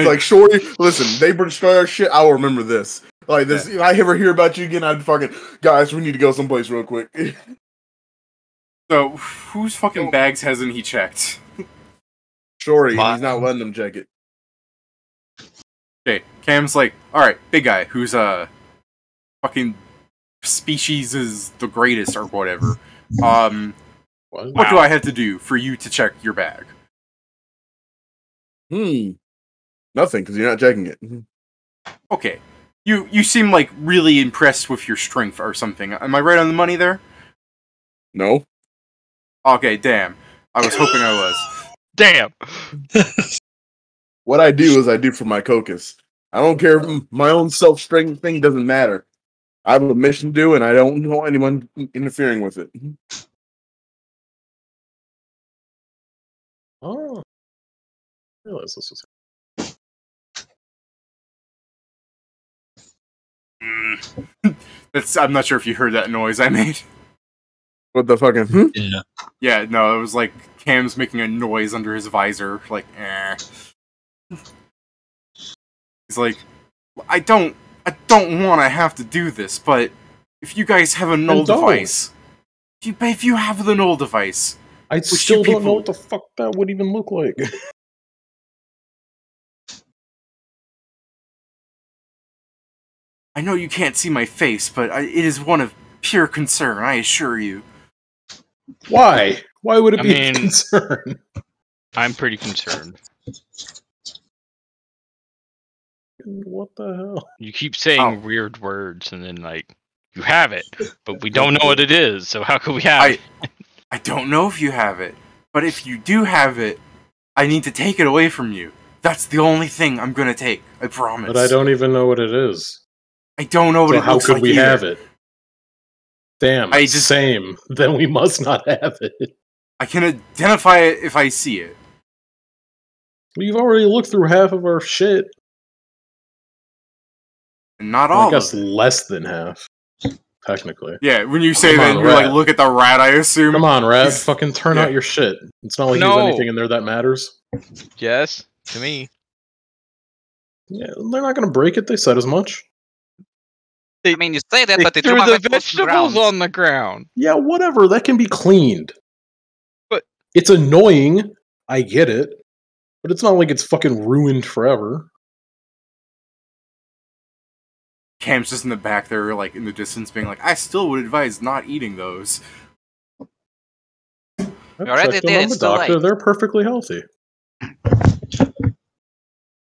like, Shorty, listen, they destroy our shit. I'll remember this. Like this, if I ever hear about you again, I'd fucking guys. We need to go someplace real quick. So, whose fucking bags hasn't he checked? Shorty, My- he's not letting them check it. Okay, Cam's like, alright, big guy, who's fucking species is the greatest or whatever. What? What do I have to do for you to check your bag? Nothing, because you're not checking it. Okay. You seem like really impressed with your strength or something. Am I right on the money there? No. Okay, damn. I was hoping I was. Damn. What I do is I do for my caucus. I don't care if my own self-strength thing doesn't matter. I have a mission to do, and I don't want anyone interfering with it. Oh, I realize this was. I'm not sure if you heard that noise I made. What the fucking? Yeah. Yeah, no, it was like Cam's making a noise under his visor, like, eh. He's like, I don't want to have to do this, but if you guys have a null device, if you have the null device, I still don't know what the fuck that would even look like. I know you can't see my face, but it is one of pure concern, I assure you. Why? Why would it be a concern? I'm pretty concerned. What the hell? You keep saying weird words, and then, like, you have it, but we don't know what it is, so how could we have it? I don't know if you have it, but if you do have it, I need to take it away from you. That's the only thing I'm gonna take, I promise. But I don't even know what it is. I don't know what it looks like. How could we either. have it? Damn, same. Then we must not have it. I can identify it if I see it. We've already looked through half of our shit. Not all. I guess less than half, technically. Yeah, when you say that, you're like, look at the rat, I assume. Come on, rat. Fucking turn out your shit. It's not like there's anything in there that matters. Yes, to me. Yeah, they're not gonna break it. They said as much. I mean, you say that, but they threw threw my the vegetables on the ground. Yeah, whatever. That can be cleaned. But it's annoying. I get it, but it's not like it's fucking ruined forever. Cam's just in the back there, like, in the distance, being like, I still would advise not eating those. I've checked them on the doctor. They're perfectly healthy.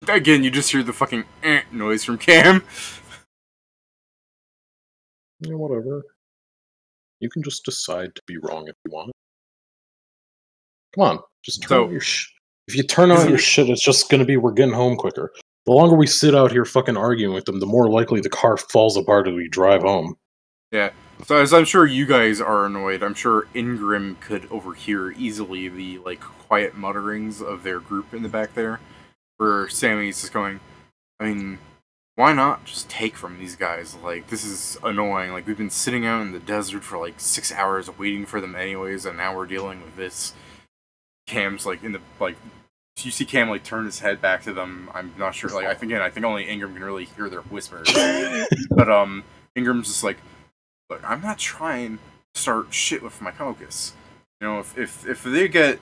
Again, you just hear the fucking noise from Cam. Yeah, whatever. You can just decide to be wrong if you want. Come on, just turn out your shit. If you turn out your shit, it's just gonna be we're getting home quicker. The longer we sit out here fucking arguing with them, the more likely the car falls apart as we drive home. Yeah. So as I'm sure you guys are annoyed, I'm sure Ingram could overhear easily the, like, quiet mutterings of their group in the back there. Where Sammy's just going, I mean, why not just take from these guys? Like, this is annoying. Like, we've been sitting out in the desert for, like, 6 hours waiting for them anyways, and now we're dealing with this. Cam's, like, in the, like, you see Cam, like, turn his head back to them. I'm not sure, like, I think only Ingram can really hear their whispers. But, Ingram's just like, look, I'm not trying to start shit with my caucus. You know, if they get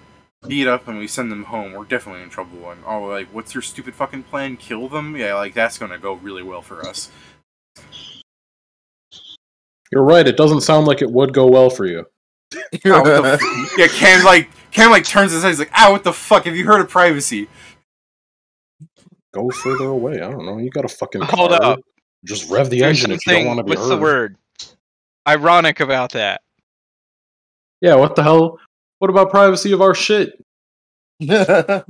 beat up and we send them home, we're definitely in trouble. And, oh, like, what's your stupid fucking plan? Kill them? Yeah, like, that's gonna go really well for us. You're right, it doesn't sound like it would go well for you. Yeah, Cam turns his head, he's like, ah, what the fuck, have you heard of privacy? Go further away, I don't know, you got a fucking car. Hold up. Just rev the engine if you don't want to be what's heard. the word? Ironic about that. Yeah, what the hell? What about privacy of our shit? Do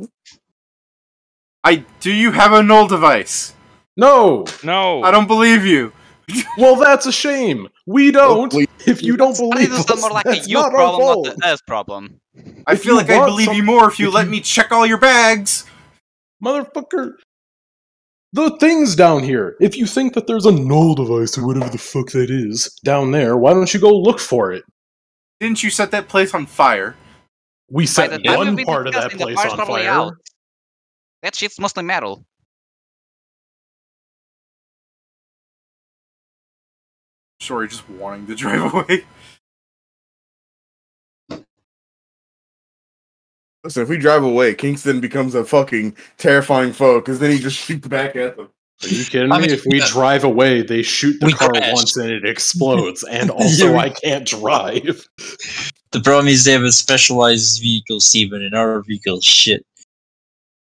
you have a null device? No! No. I don't believe you. Well, that's a shame. We don't. If you don't believe This us, is more like a that's you not our problem, fault. not the us problem. I feel like I believe you more if you let me check all your bags. Motherfucker. The thing's down here. If you think that there's a null device or whatever the fuck that is down there, why don't you go look for it? Didn't you set that place on fire? We set By the time one we've been part of that discussing, the place fire's on probably fire. out. That shit's mostly metal. Sorry, just wanting to drive away. Listen, if we drive away, Kingston becomes a fucking terrifying foe, because then he just shoots back at them. Are you kidding me? If we drive away, they shoot the car once and it explodes, and also I can't drive. The problem is they have a specialized vehicle, Steven, and our vehicle shit.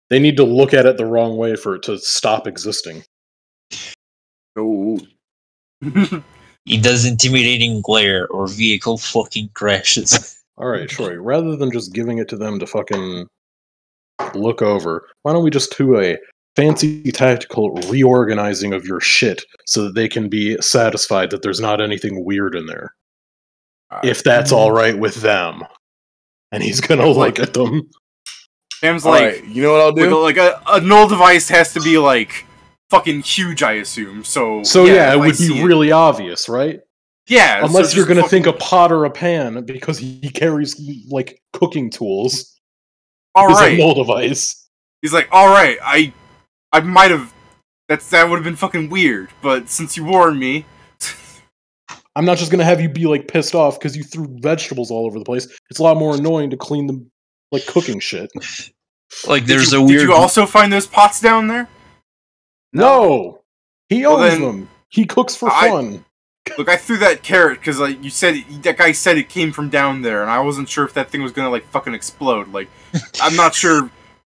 They need to look at it the wrong way for it to stop existing. Oh. It does intimidating glare or vehicle fucking crashes. Alright, Troy, rather than just giving it to them to fucking look over, why don't we just do a fancy tactical reorganizing of your shit so that they can be satisfied that there's not anything weird in there? If that's alright with them. And he's gonna look at them. Sam's Alright, you know what I'll do? like a null device has to be like fucking huge, I assume. So yeah, it if I would see be really obvious, right? Yeah, Unless so you're just gonna think a fucking- pot or a pan because he carries like cooking tools. all It's a right. null device. He's like, all right, I might have. That would have been fucking weird, but since you warned me, I'm not just gonna have you be like pissed off because you threw vegetables all over the place. It's a lot more annoying to clean them like cooking shit. Like did there's you, a weird. Did you also find those pots down there? No, he Well, owns then, them. He cooks for I- fun. Look, I threw that carrot because like you said, that guy said it came from down there, and I wasn't sure if that thing was gonna like fucking explode. Like, I'm not sure.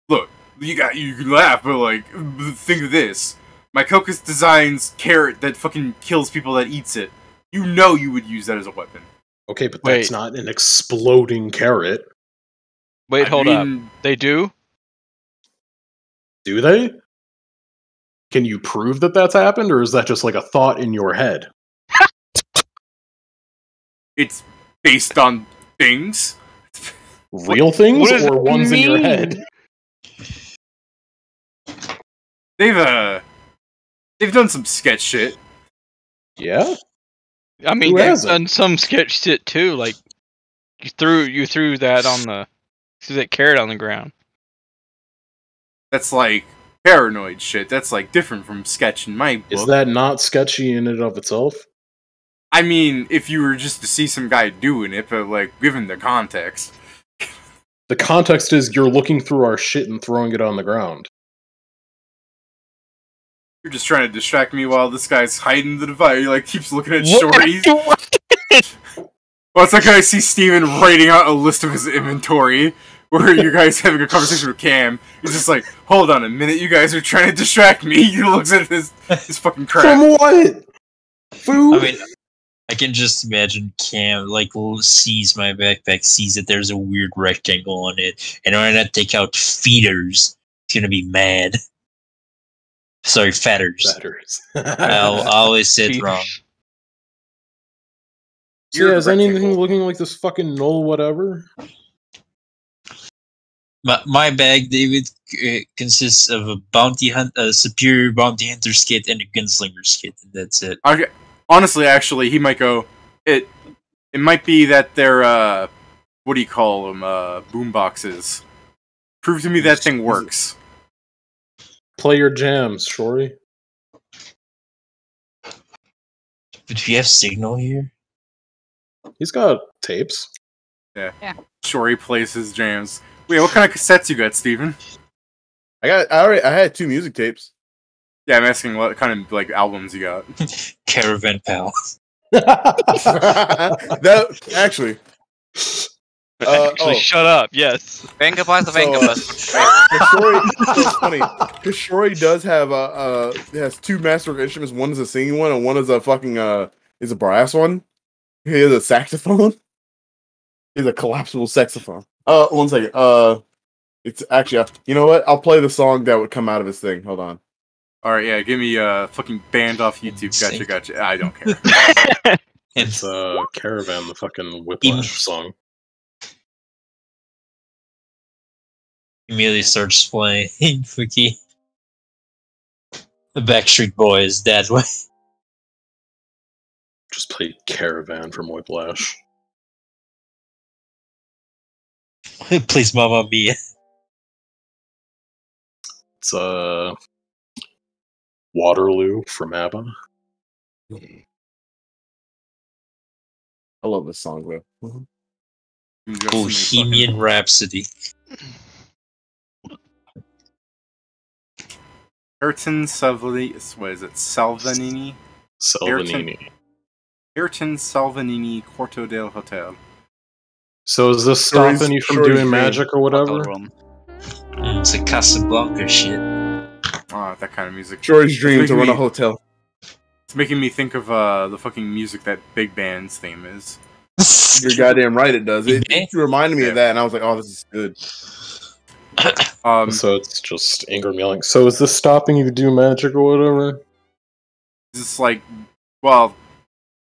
Look, you can laugh, but like, think of this: my Cocos designs carrot that fucking kills people that eats it. You know, you would use that as a weapon. Okay, but Wait. that's not an exploding carrot, Wait, I hold up. mean, They do? do they? Can you prove that that's happened, or is that just like a thought in your head? It's based on things. Real things what does or it ones in your mean? head? They've done some sketch shit. Yeah. I mean, Who they've hasn't? done some sketch shit too. Like you threw that carrot on the ground. That's like paranoid shit. That's like different from sketch in my book. Is that not sketchy in and of itself? I mean, if you were just to see some guy doing it, but like given the context. The context is you're looking through our shit and throwing it on the ground. You're just trying to distract me while this guy's hiding the device. He like keeps looking at What? shorties. Well, it's like I see Steven writing out a list of his inventory where you guys having a conversation with Cam. He's just like, hold on a minute, you guys are trying to distract me. He looks at his fucking crap. From what? Food? I mean, I can just imagine Cam sees my backpack, sees that there's a weird rectangle on it, and when I take out feeders, he's gonna be mad. Sorry, fetters. Betters. I always say it wrong. So yeah, is anything Rectangle. looking like this fucking null whatever? My bag, David, consists of a superior bounty hunter's kit, and a gunslinger's kit, and that's it. Okay. Honestly, actually, he might go. It might be that they're what do you call them? Boom boxes. Prove to me that thing works. Play your jams, Shory. But do you have signal here? He's got tapes. Sure, he plays his jams. Wait, what kind of cassettes you got, Steven? I had 2 music tapes. Yeah, I'm asking what kind of like albums you got. Caravan Pal. That actually. Actually, shut up. Yes. Vengabus, So, Vengabus. It's funny because Shory does have has 2 master instruments. One is a singing one, and one is a fucking is a brass one. He has a saxophone. He's a collapsible saxophone. 1 second. It's actually you know what? I'll play the song that would come out of his thing. Hold on. All right, yeah, give me fucking banned off YouTube. Gotcha. I don't care. It's Caravan, the fucking Whiplash song. Immediately starts playing Fuki. The Backstreet Boys, that way. Just play Caravan from Whiplash. Please, Mamma Mia. It's Waterloo from ABBA. I love this song, bro. You got so many Bohemian Rhapsody. Ayrton Salvanini. What is it? Salvanini. Salvanini. Ayrton Salvanini Quarto del Hotel. So is this Shory's- stopping you from Shory's doing dream. magic or whatever? Hotel room. It's a Casablanca shit. Oh, that kind of music. George's dream It's to run making a hotel. It's making me think of the fucking music that Big Band's theme is. You're goddamn right. It does. It Okay. reminded me of that, and I was like, "Oh, this is good." So it's just Ingram yelling. So is this stopping you to do magic or whatever? It's like, well,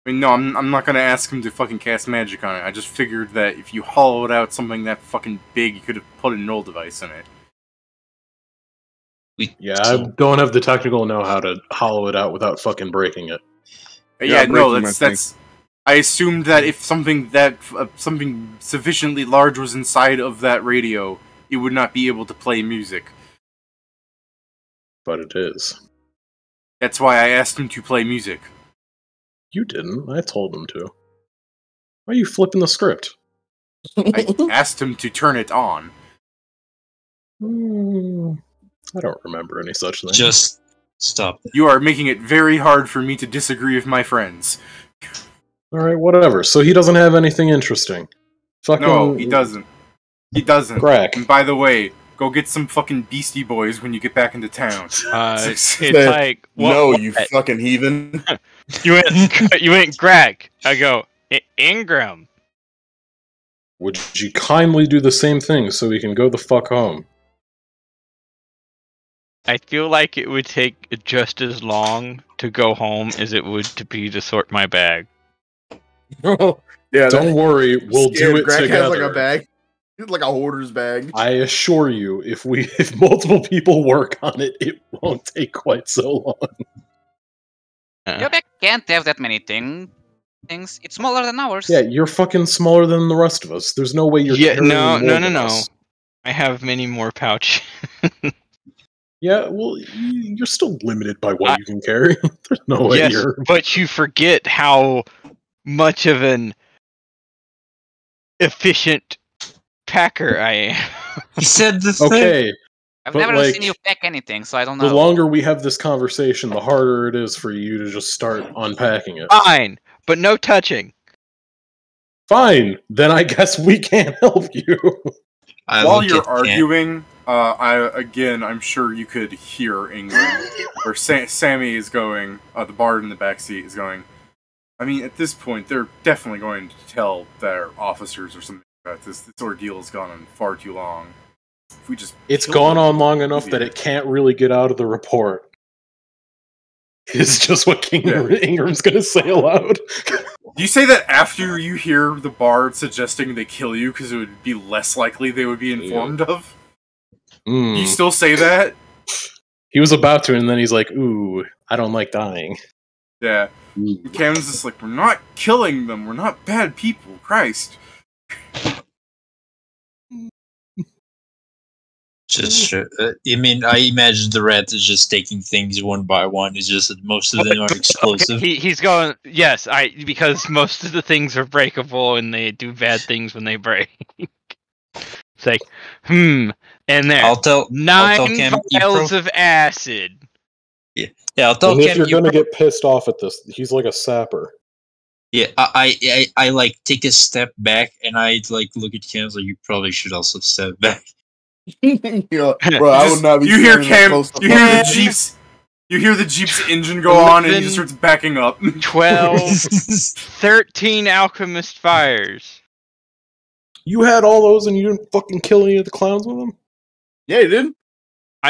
I mean, no, I'm not gonna ask him to fucking cast magic on it. I just figured that if you hollowed out something that fucking big, you could have put a null device in it. Yeah, I don't have the technical know-how to hollow it out without fucking breaking it. Yeah, no, breaking my that's. I assumed that if something sufficiently large was inside of that radio, it would not be able to play music. But it is. That's why I asked him to play music. You didn't. I told him to. Why are you flipping the script? I asked him to turn it on. I don't remember any such thing. Just stop. You are making it very hard for me to disagree with my friends. Alright, whatever. So he doesn't have anything interesting. Fucking... No, he doesn't. He doesn't. Crack. And by the way, go get some fucking Beastie Boys when you get back into town. It's like No, you fucking heathen. you went Greg. I go Ingram. Would you kindly do the same thing so we can go the fuck home? I feel like it would take just as long to go home as it would to sort my bag. Yeah, Don't worry, we'll do it Greg together. has like a bag. It's like a hoarder's bag. I assure you, if multiple people work on it, it won't take quite so long. Your bag can't have that many things. It's smaller than ours. Yeah, you're fucking smaller than the rest of us. There's no way you're carrying more than us. I have many more pouch. Yeah, well, you're still limited by what you can carry. There's no way Yes, you're... but you forget how much of an efficient packer I am. He said the thing. Okay, I've but, never like, seen you pack anything, so I don't know. the longer we have this conversation, the harder it is for you to just start unpacking it. Fine, but no touching. Fine, then I guess we can't help you. While you're arguing, I'm sure you could hear Ingram, or Sammy is going, the bard in the backseat is going, I mean, at this point, they're definitely going to tell their officers or something about this. This ordeal has gone on far too long. If we just It's gone on long enough that it can't really get out of the report. It's just what Ingram's gonna say aloud. Do you say that after you hear the bard suggesting they kill you because it would be less likely they would be informed of? Do you still say that? He was about to, and then he's like, ooh, I don't like dying. Yeah. Cam's just like, we're not killing them, we're not bad people, Christ. Just, I mean, I imagine the rat is just taking things one by one. It's just that most of them are explosive. Okay, he's going, yes, because most of the things are breakable and they do bad things when they break. It's like, and there, I'll tell 9 Cam, vials of acid. Yeah, I'll tell And if Cam. you're gonna get pissed off at this, he's like a sapper. Yeah, I like take a step back and I like look at Cam. Like, you probably should also step back. Bro, I would not be. You hear Cam. You hear the Jeep's. You hear the Jeep's engine go on, and he just starts backing up. 12, 13 alchemist fires. You had all those, and you didn't fucking kill any of the clowns with them. Yeah, you did.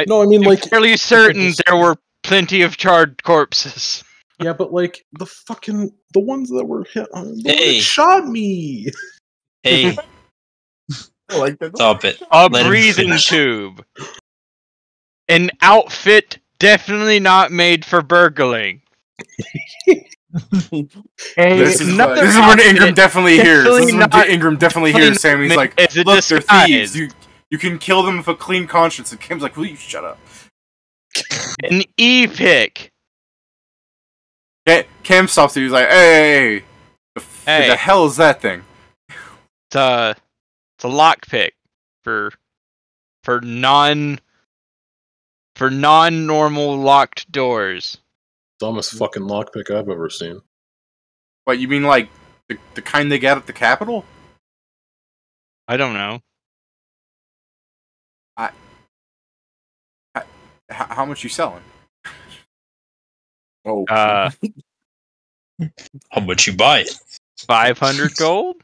No, I mean, I'm like, fairly certain there were plenty of charred corpses. yeah, but like the ones that were hit, Hey. shot me. Hey, I like that. stop it. A Let him breathing finish. tube. An outfit definitely not made for burgling. This is Another when outfit Ingram definitely hears. This is when not- Ingram definitely hears Sammy's like, as a look, they're disguise. thieves. You can kill them with a clean conscience. And Cam's like, will you shut up? An E-pick. Cam stops it. He's like, hey, Hey. the hell is that thing? It's a lockpick for non-normal locked doors. Dumbest fucking lockpick I've ever seen. What, you mean like the kind they get at the Capitol? I don't know. how much you selling? Oh, Uh, How much you buy it? 500 gold.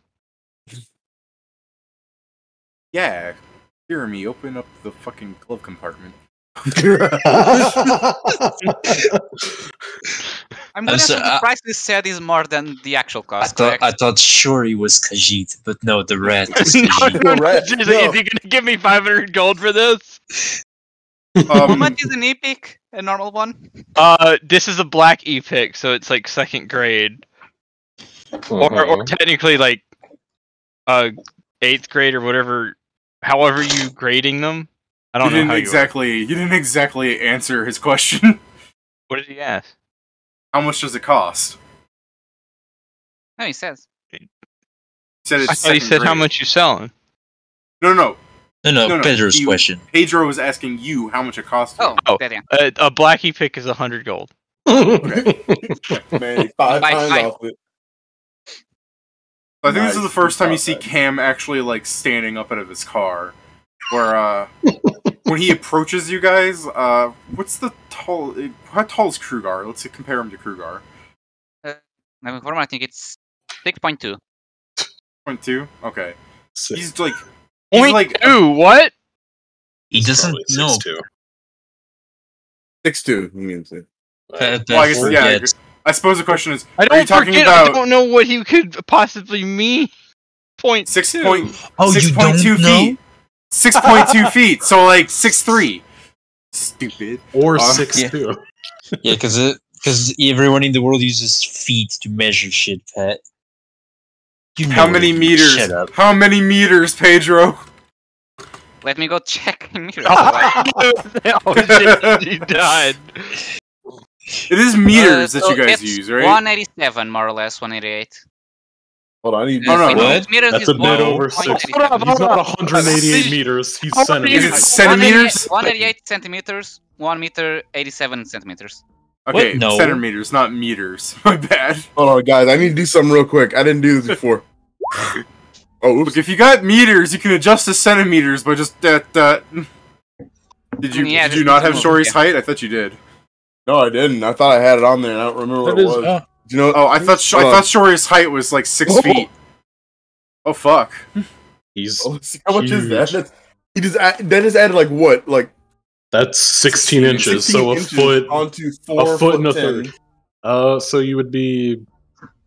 Yeah, hear me. Open up the fucking glove compartment. I'm gonna so- assume the price they said is more than the actual cost. I thought sure he was Khajiit, but no, the rat is No, Khajiit. no, no, Right. seriously, No. is he gonna give me 500 gold for this? How much is an epic? A normal one? This is a black epic, so it's like second grade, or technically like, 8th grade or whatever. However you grading them, I don't know how You didn't exactly answer his question. What did he ask? How much does it cost? No, he says. He said it's I thought he second said how grade. much you selling. No, no. No, Pedro's he- question. Pedro was asking you how much it cost. Oh, Oh. that yeah. A black epic is 100 gold. man, 5 Buy times 5. off it. I think this is Nice. the first time you Not see bad. Cam actually like standing up out of his car, where when he approaches you guys, what's the tall? How tall is Krugar? Let's compare him to Krugar. I think it's 6.2. 0.2. Okay, Six. he's like Point like two. What? He doesn't Probably know. 6'2". 6'2", he means it. well, I guess yeah. I suppose the question is, I are you don't talking forget. I about don't know what he could possibly mean. Point 6.2 Oh, you don't know? feet? 6.2 feet. So like 6'3". Stupid. Or Uh, 6'2". Yeah, because everyone in the world uses feet to measure shit, Pat. You know How many it. meters? Shut up. How many meters, Pedro? Let me go check in meters. oh shit! He died. It is meters that So you guys it's use, right? 187, more or less, 188. Hold on, I need to Oh, no, do no. What? Meters That's is a bit over 6. 1.87. He's not 188 meters. He's How many Is centimeters. it centimeters? 188 centimeters, 1 meter, 87 centimeters. Okay, What? No. centimeters, not meters. My bad. Hold on, guys. I need to do something real quick. I didn't do this before. Oh, oops. Look, if you got meters, you can adjust to centimeters by just that. Did you Yeah, did you just not need have to move, Shori's yeah. height? I thought you did. No, I didn't. I thought I had it on there. And I don't remember what That it is- was. Do you know? Oh, I thought Hold on. Shori's height was like 6 feet. Oh fuck! He's Oh, let's see, how much is that? huge. That just added like what? Like That's 16 inches, 16 so a inches foot, onto a foot and a 4'10". third. So you would be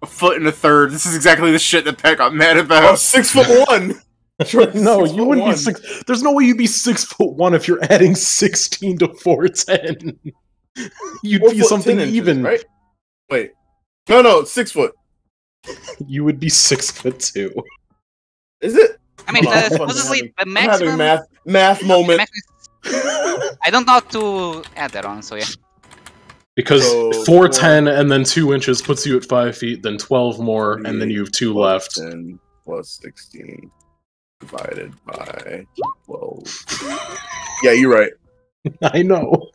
A foot and a third. This is exactly the shit that Pat got mad Oh, about. 6'1". Sure, no, 6'1". you wouldn't be 6. There's no way you'd be 6'1" if you're adding 16 to 4'10". You'd 4 be foot something 10 inches, even. right? Wait, no, it's 6 foot. You would be 6'2". Is it? I mean, Hold on, supposedly the I'm having maximum. math the moment. maximum- I don't know how to add that on, so yeah. Because So, 4'10" and then 2 inches puts you at 5 feet, then 12 more, and then you have 2 left. 10 plus 16 divided by 12. Yeah, you're right. I know.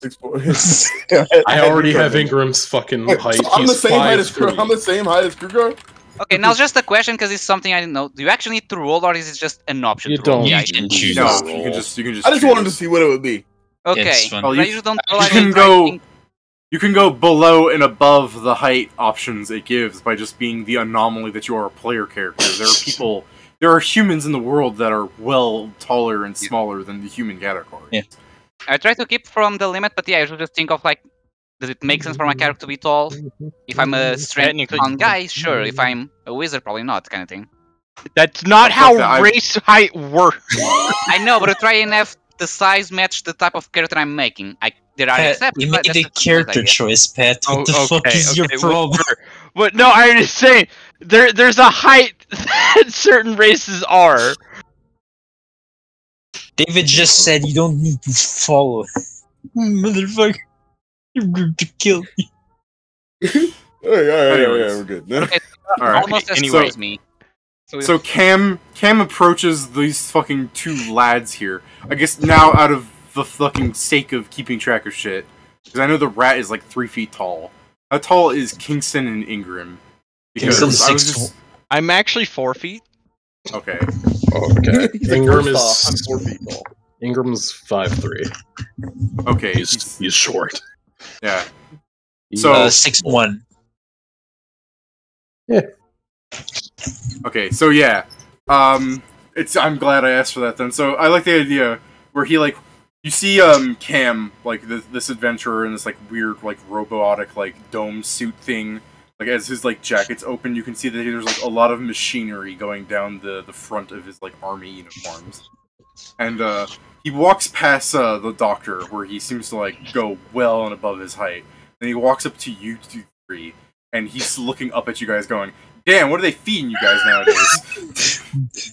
6'4". I already have Ingram's fucking height. So I'm the He's same height as 5'3". I'm the same height as Kruger. Okay, now just a question because it's something I didn't know. Do you actually need to roll, or is it just an option? You to roll? don't. Yeah, You can choose. No, to you roll. can just I just wanted to choose. see what it would be. Okay. It's fun. Well, I usually don't roll. you I can just go- think- You can go below and above the height options it gives by just being the anomaly that you are a player character. There are humans in the world that are well taller and smaller than the human category. Yeah. I try to keep from the limit, but yeah, I usually just think of like, does it make sense for my character to be tall? If I'm a strength Technically- on guy, sure. If I'm a wizard, probably not, kind of thing. That's not how that, race height works. I know, but I try and have the size match the type of character I'm making. There are Pat, exceptions. you but made that's a just character idea. choice, Pat. What the fuck is your okay, problem? But no, I'm just saying there's a height that certain races are. David just said you don't need to follow. Motherfucker. You're going to kill me. All right, Anyways. we're good. Okay, All right. almost as anyway. close as me. So Cam approaches these fucking two lads here. I guess now out of the fucking sake of keeping track of shit, because I know the rat is like 3 feet tall. How tall is Kingston and Ingram? Because Kingston's I was 6'4". just I'm actually 4 feet. okay. Okay. Ingram First off, I'm is 4 feet tall. Ingram's 5'3". Okay, He's short. yeah. He's, So 6'1". okay, so yeah, I'm glad I asked for that then. So I like the idea where he like you see Cam like this adventurer in this like weird like robotic like dome suit thing. Like as his like jacket's open, you can see that there's like a lot of machinery going down the front of his like army uniforms, and he walks past the doctor where he seems to like go well and above his height. Then he walks up to you three, and he's looking up at you guys, going, "Damn, what are they feeding you guys nowadays?"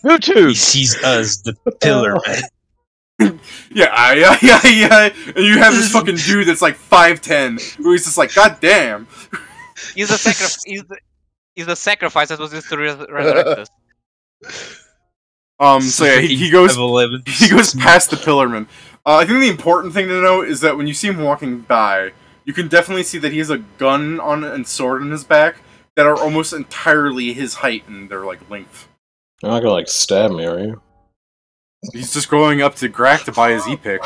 YouTube. He sees us, the pillar man. Yeah. And you have this fucking dude that's like 5'10", who is just like, "God damn." He's the sacrifice that was used to resurrect us. So yeah, he goes Level 11. he goes past the pillarman. I think the important thing to know is that when you see him walking by, you can definitely see that he has a gun on and sword in his back that are almost entirely his height and their like length. You're not gonna like stab me, are you? He's just going up to Grak to buy his e-pick.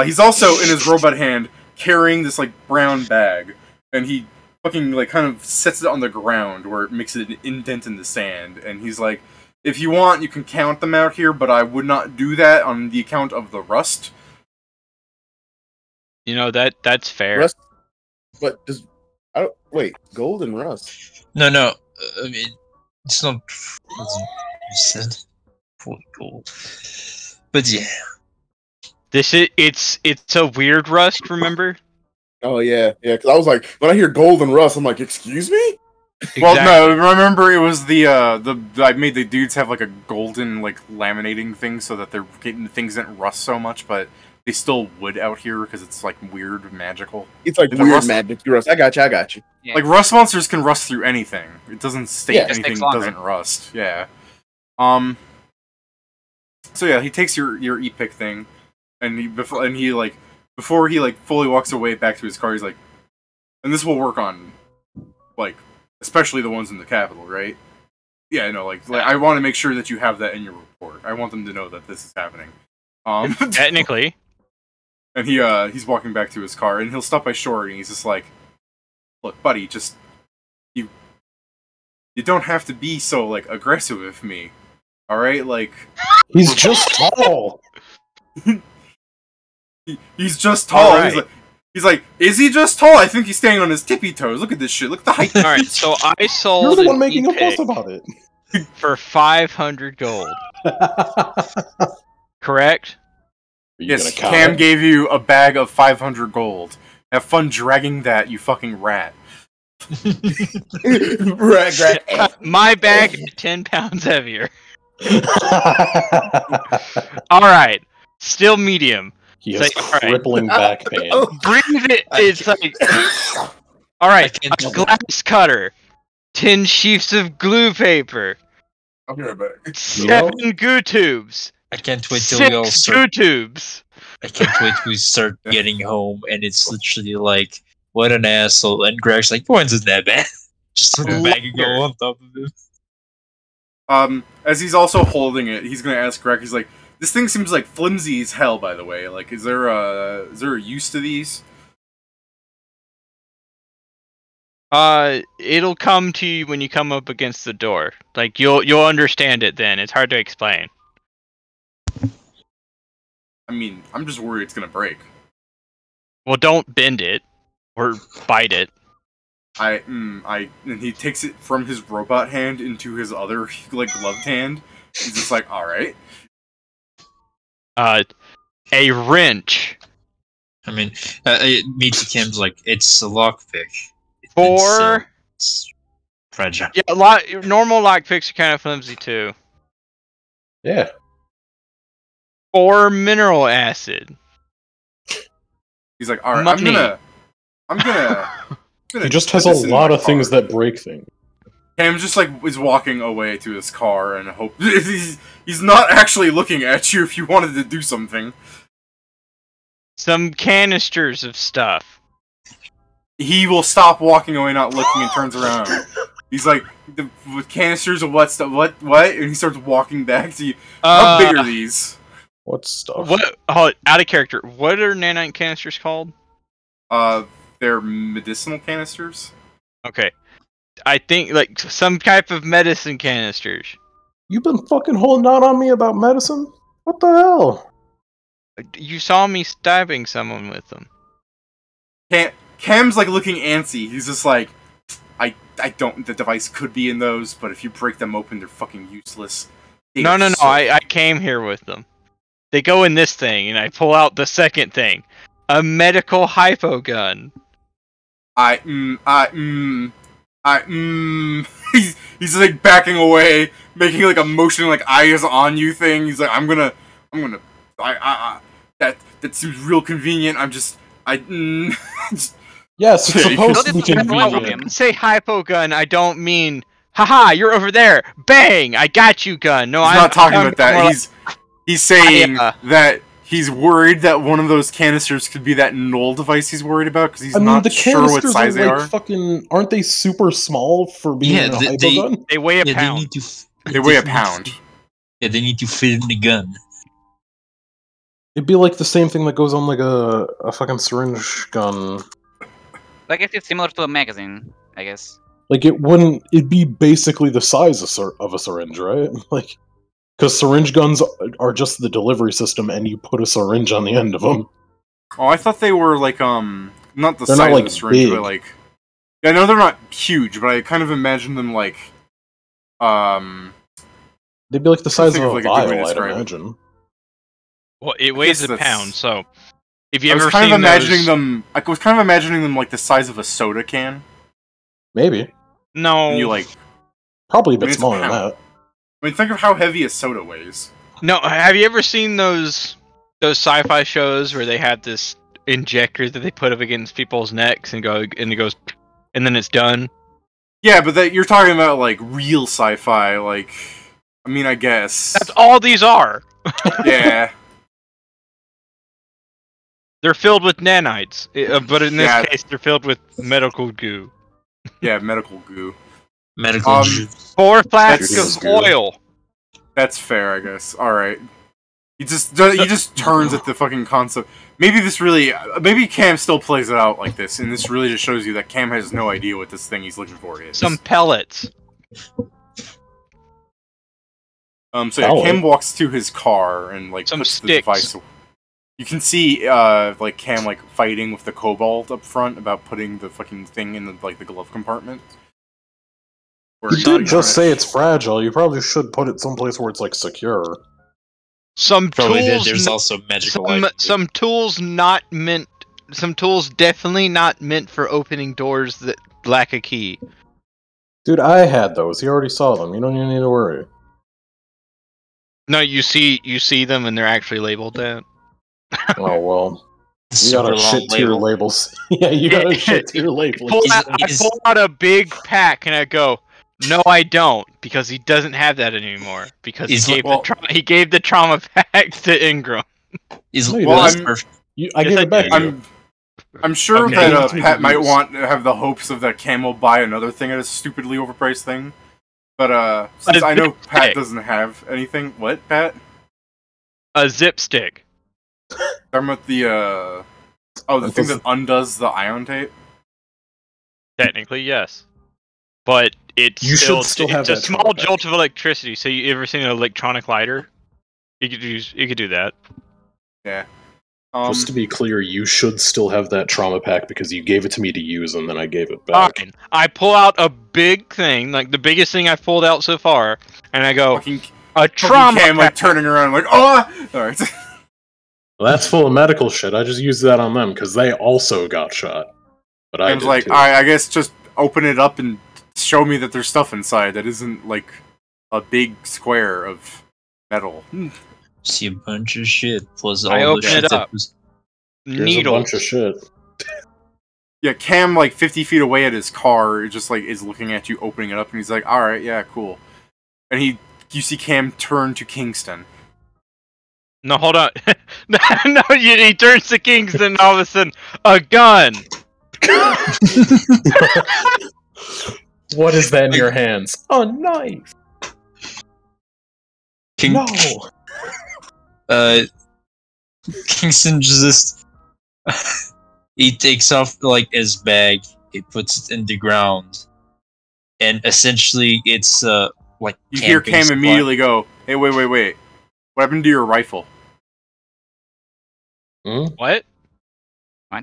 He's also in his robot hand carrying this like brown bag, and he fucking like kind of sets it on the ground where it makes an indent in the sand, and he's like, "If you want, you can count them out here, but I would not do that on the account of the rust." You know that's fair. Rust, but just I don't wait. Gold and rust. No. I mean, it's not. As you said, fully gold. But yeah. It's a weird rust. Remember? Oh yeah. Because I was like, when I hear gold and rust, I'm like, excuse me. Well, no, remember it was I made the dudes have like a golden like laminating thing so that they're getting things didn't rust so much, but they still would out here because it's like weird magical. It's like The weird rust- magic rust. I got you. Yeah. Like rust monsters can rust through anything. It doesn't state Yeah, it just anything takes longer. doesn't rust. Yeah. So yeah, he takes your e-pick thing, and before he fully walks away back to his car, he's like, and this will work on like especially the ones in the capital, right? Yeah, no, like I want to make sure that you have that in your report. I want them to know that this is happening. Technically. And he's walking back to his car, and he'll stop by Short, and he's just like, "Look, buddy, just you don't have to be so like aggressive with me, all right? Like He's just tall. he's just tall." All right. He's like, "Is he just tall? I think he's standing on his tippy toes. Look at this shit. Look at the height." All right, so I You're sold the one an making a fuss e-pick about it. for 500 gold. Correct? Are you Yes, gonna count Cam it? gave you a bag of 500 gold. Have fun dragging that, you fucking rat. Right. My bag is 10 pounds heavier. All right, still medium. He has Say, all right. crippling back pain. Breathe it. It's like, all right, I can't a do glass cutter, 10 sheets of glue paper, I'll be right back. 7 goo tubes, I can't wait till we all 6 start. goo tubes. I can't wait till we start getting home, and it's literally like, what an asshole. And Greg's like, points isn't that bad. Just with a bag of gold on top of him. As he's also holding it, he's gonna ask Greg, he's like, "This thing seems like flimsy as hell, by the way. Like, is there a use to these?" It'll come to you when you come up against the door. Like you'll understand it then. It's hard to explain. I mean, I'm just worried it's gonna break. Well, don't bend it or bite it. And he takes it from his robot hand into his other, like, gloved hand. He's just like, "Alright." A wrench I mean, Meaty Kim's like, it's a lockpick. for It's fragile. yeah, normal lockpicks are kind of flimsy too. Yeah. Or mineral acid. He's like, "Alright, Money. I'm gonna He just has put a this in lot my of things car." that break things. Cam just like is walking away to his car and hope he's not actually looking at you if you wanted to do something. Some canisters of stuff. He will stop walking away, not looking, and turns around. He's like, with canisters of what stuff? What? And he starts walking back to you. How big are these? What stuff? What? Oh, out of character. What are nanite canisters called? They're medicinal canisters. Okay, I think like some type of medicine canisters. You've been fucking holding out on me about medicine? What the hell? You saw me stabbing someone with them. Cam's like looking antsy. He's just like, I don't. The device could be in those, but if you break them open, they're fucking useless. No. I came here with them. They go in this thing, and I pull out the second thing, a medical hypo gun. He's like backing away, making like a motion like eyes on you thing. He's like, I'm gonna, that seems real convenient. Yes, it's Yeah, supposed to be you can- convenient. Say hypo gun, I don't mean, haha, you're over there, bang, I got you gun. No, He's I'm not talking I'm about that. more He's saying I, that he's worried that one of those canisters could be that null device he's worried about because he's I mean, not the sure what canisters size are they like are. fucking. Aren't they super small for being Yeah, in a they- hypo they- gun? They weigh a Yeah, pound. they need to. They weigh a pound. Yeah, they need to fit in the gun. It'd be like the same thing that goes on like a fucking syringe gun. I guess it's similar to a magazine, I guess. Like it wouldn't. It'd be basically the size of a syringe, right? Like, because syringe guns are just the delivery system, and you put a syringe on the end of them. Oh, I thought they were like not the They're size not, of like, the syringe, big. but like. Yeah, I know they're not huge, but I kind of imagine them like, They'd be like the size of think a of, like, a good way to vial, I'd describe it. imagine. Well, it weighs a that's- pound, so if you I was ever kind seen of imagining those... them. I was kind of imagining them like the size of a soda can. Maybe, No, And you like, probably a I bit mean, it's a smaller than pound. that. I mean, think of how heavy a soda weighs. no. Have you ever seen those sci-fi shows where they have this injector that they put up against people's necks and it goes, and then it's done? Yeah, but that you're talking about like real sci-fi. Like, I mean, I guess. That's all these are. Yeah. They're filled with nanites, but in this Yeah. case, they're filled with medical goo. Yeah, medical goo. Medical juice. 4 flasks That's of good. oil. That's fair, I guess. All right. He just turns at the fucking concept. Maybe Cam still plays it out like this, and this really just shows you that Cam has no idea what this thing he's looking for is. Some pellets. So yeah, Hello. Cam walks to his car and like Some puts the sticks. device. You can see like Cam like fighting with the kobold up front about putting the fucking thing in the glove compartment. Or You not did even just trying say it's fragile. You probably should put it someplace where it's like secure. Some Probably tools. there's also magical some, items. some tools not meant. Some tools definitely not meant for opening doors that lack a key. Dude, I had those. You already saw them. You don't even need to worry. No, you see them and they're actually labeled that. Oh well. You Super got a long shit tier label. labels. Yeah, you got a shit tier label. I Is- pull out a big pack and I go, no, I don't, because he doesn't have that anymore. Because Is- he gave the trauma pack to Ingram. Is No, you Well, less I'm- perfect. I Yes, gave I it back. did. to you. I'm sure Okay. that It's Pat might used. want to have the hopes of that Cam will buy another thing at a stupidly overpriced thing. But since a I know zip Pat stick. doesn't have anything, what Pat? A zip stick. Talking about the the That thing that doesn't- undoes the ion tape. Technically, yes. But it's You should still have it's a that small trauma pack. jolt of electricity. So you ever seen an electronic lighter? You could do that. Yeah. Just to be clear, you should still have that trauma pack because you gave it to me to use and then I gave it back. Fine. I pull out a big thing, like the biggest thing I've pulled out so far, and I go, fucking a trauma Cam like pack. turning around like, oh! Alright. Well, that's full of medical shit. I just used that on them because they also got shot. But I Cam's did like, too. I guess just open it up and show me that there's stuff inside that isn't like a big square of metal. See a bunch of shit plus I all open the shit it that up. was. There's a Needles. bunch of shit. Yeah, Cam like 50 feet away at his car just like is looking at you opening it up and he's like, alright, yeah, cool. And you see Cam turn to Kingston. No, hold on. no, he turns to Kingston, and all of a sudden, a gun. What is that in your hands? A knife. King, No. Kingston just he takes off like his bag, he puts it in the ground, and essentially it's like You hear camping Cam supply. immediately go, "Hey, wait! What happened to your rifle?" What?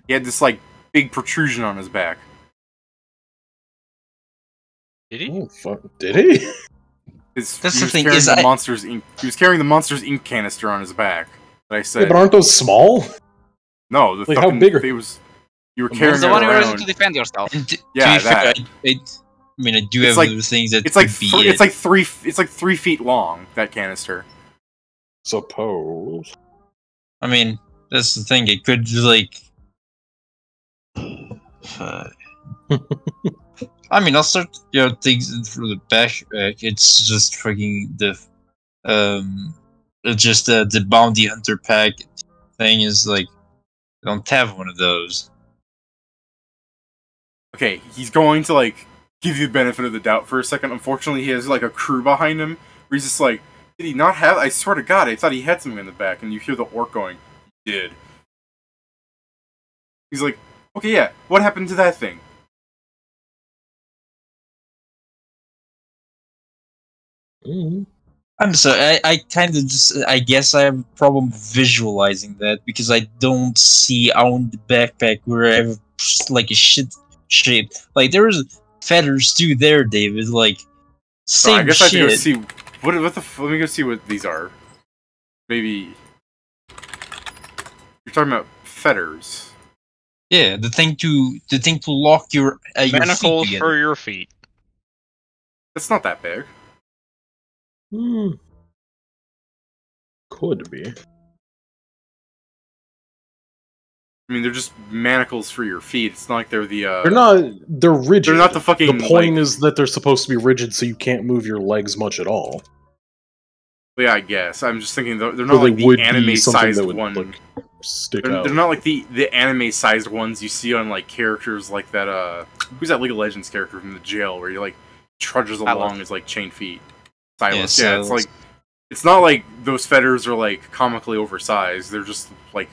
He had this like big protrusion on his back. Did he? Oh fuck! Did he? That's He the was thing, carrying is the I- Monsters Inc. He was carrying the Monsters Inc. canister on his back. That I Yeah, said, but aren't those small? no, the like, how fucking big are- it was. You were The carrying It's the it one you're using around. to defend yourself. And to Yeah, be fair, that. I mean, I do It's have like- other things that It's like could be it's like 3 feet long. That canister. Suppose. I mean, that's the thing. It could like. I mean, I'll start things from the back. It's just fucking it's just the bounty hunter pack thing is like I don't have one of those. Okay, he's going to like give you the benefit of the doubt for a second. Unfortunately, he has like a crew behind him. Where he's just like, did he not have? I swear to God, I thought he had something in the back. And you hear the orc going, he did. He's like, okay, yeah. What happened to that thing? I'm sorry. I kind of just. I guess I have a problem visualizing that because I don't see on the backpack where I have like a shit shape. Like there's feathers too there, David. Like So same I guess I have to go shit. see what the. Let me go see what these are. Maybe you're talking about fetters. Yeah, the thing to lock your feet Manacles together. for your feet. It's not that big. Could be. I mean, they're just manacles for your feet. It's not like they're the. They're not. They're rigid. They're not the fucking, The point like- is that they're supposed to be rigid, so you can't move your legs much at all. Yeah, I guess. I'm just thinking they're So not they like would the be anime-sized something that would one. like, stick They're, out. they're not like the anime-sized ones you see on like characters like that. Who's that League of Legends character from the jail where he like trudges along his like chained feet? Silas. Yeah, it's Silas. like it's not like those fetters are like comically oversized. They're just like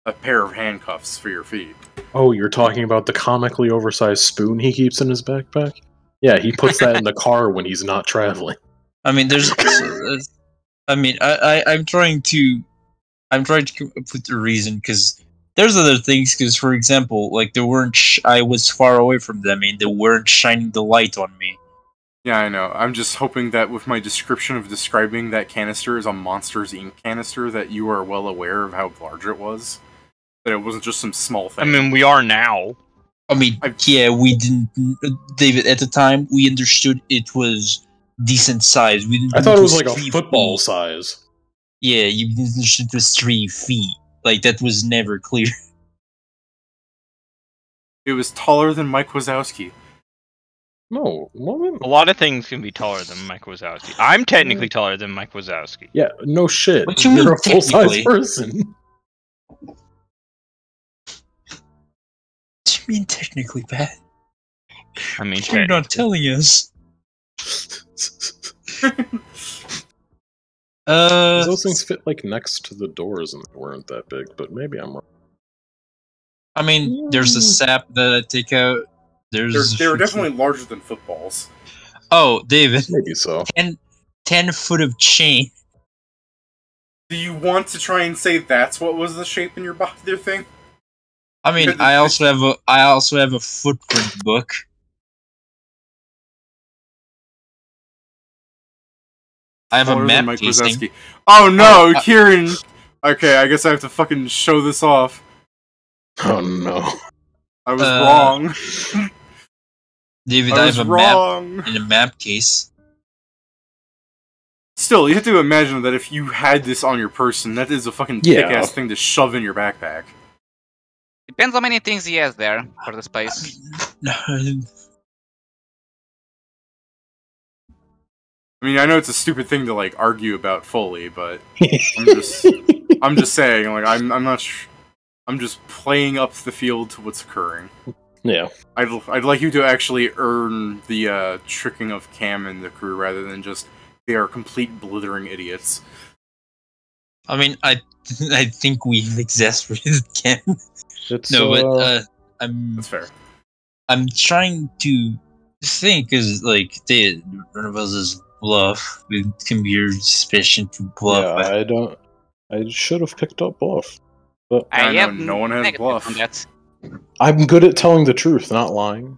a pair of handcuffs for your feet. Oh, you're talking about the comically oversized spoon he keeps in his backpack? Yeah, he puts that in the car when he's not traveling. I mean, I mean, I'm trying to come up with a reason because there's other things. Because for example, like they weren't. I was far away from them, and they weren't shining the light on me. Yeah, I know. I'm just hoping that with my description of describing that canister as a Monsters Inc. canister, that you are well aware of how large it was. That it wasn't just some small thing. I mean, we are now. I mean, yeah, we didn't. David, at the time, we understood it was decent size. We didn't. I thought it was like a 3 football feet. size. Yeah, you didn't understand it was 3 feet. Like that was never clear. It was taller than Mike Wazowski. No, what? A lot of things can be taller than Mike Wazowski. I'm technically taller than Mike Wazowski. Yeah, no shit. What you You're mean, a full-size technically? person. What do you mean technically, Pat? I mean, You're not technically. telling us. Uh, Those things fit like next to the doors and they weren't that big, but maybe I'm wrong. I mean, there's the sap that I take out. They There's were definitely larger than footballs. Oh, David, Maybe so. 10 foot of chain. Do you want to try and say that's what was the shape in your thing? I mean, I also have a footprint book. I have a Taller than map Mike casing. Wazowski. Oh no, Oh, Kieran! Okay, I guess I have to fucking show this off. Oh no. I was wrong. David, I I was have a wrong. map in a map case. Still, you have to imagine that if you had this on your person, that is a fucking Yeah. thick-ass thing to shove in your backpack. Depends how many things he has there for the space. I mean, I know it's a stupid thing to, like, argue about fully, but I'm just saying, like, I'm not I'm just playing up the field to what's occurring. Yeah. I'd like you to actually earn the tricking of Cam and the crew rather than just they are complete blithering idiots. I mean, I think we've exasperated Ken. It's, No, but That's fair. I'm trying to think, because like none of us is bluff. It can be your suspicion to bluff. yeah, I should have picked up bluff. But I know have no one has negative bluff. on that. I'm good at telling the truth, not lying.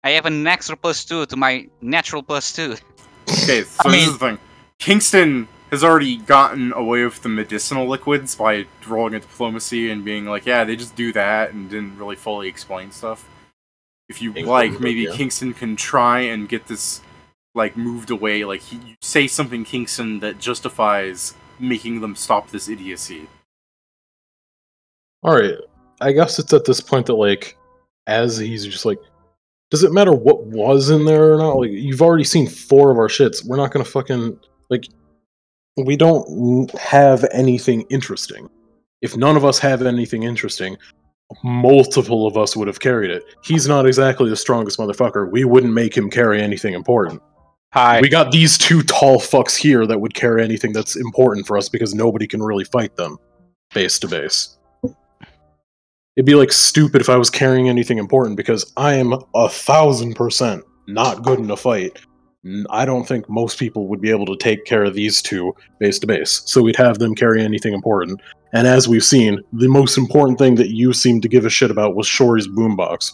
I have an extra +2 to my natural +2. Okay, so I this mean- is the thing. Kingston has already gotten away with the medicinal liquids by rolling a diplomacy and being like, yeah, they just do that and didn't really fully explain stuff. If you like, maybe yeah. Kingston can try and get this like moved away. Like you say something, Kingston, that justifies making them stop this idiocy. Alright, I guess it's at this point that, like, as he's just like, does it matter what was in there or not? Like, you've already seen 4 of our shits. We're not gonna fucking, like, we don't have anything interesting. If none of us have anything interesting, multiple of us would have carried it. He's not exactly the strongest motherfucker. We wouldn't make him carry anything important. Hi. We got these 2 tall fucks here that would carry anything that's important for us because nobody can really fight them base to base. It'd be like stupid if I was carrying anything important because I am 1000% not good in a fight. I don't think most people would be able to take care of these 2 base to base. So we'd have them carry anything important. And as we've seen, the most important thing that you seemed to give a shit about was Shory's boombox.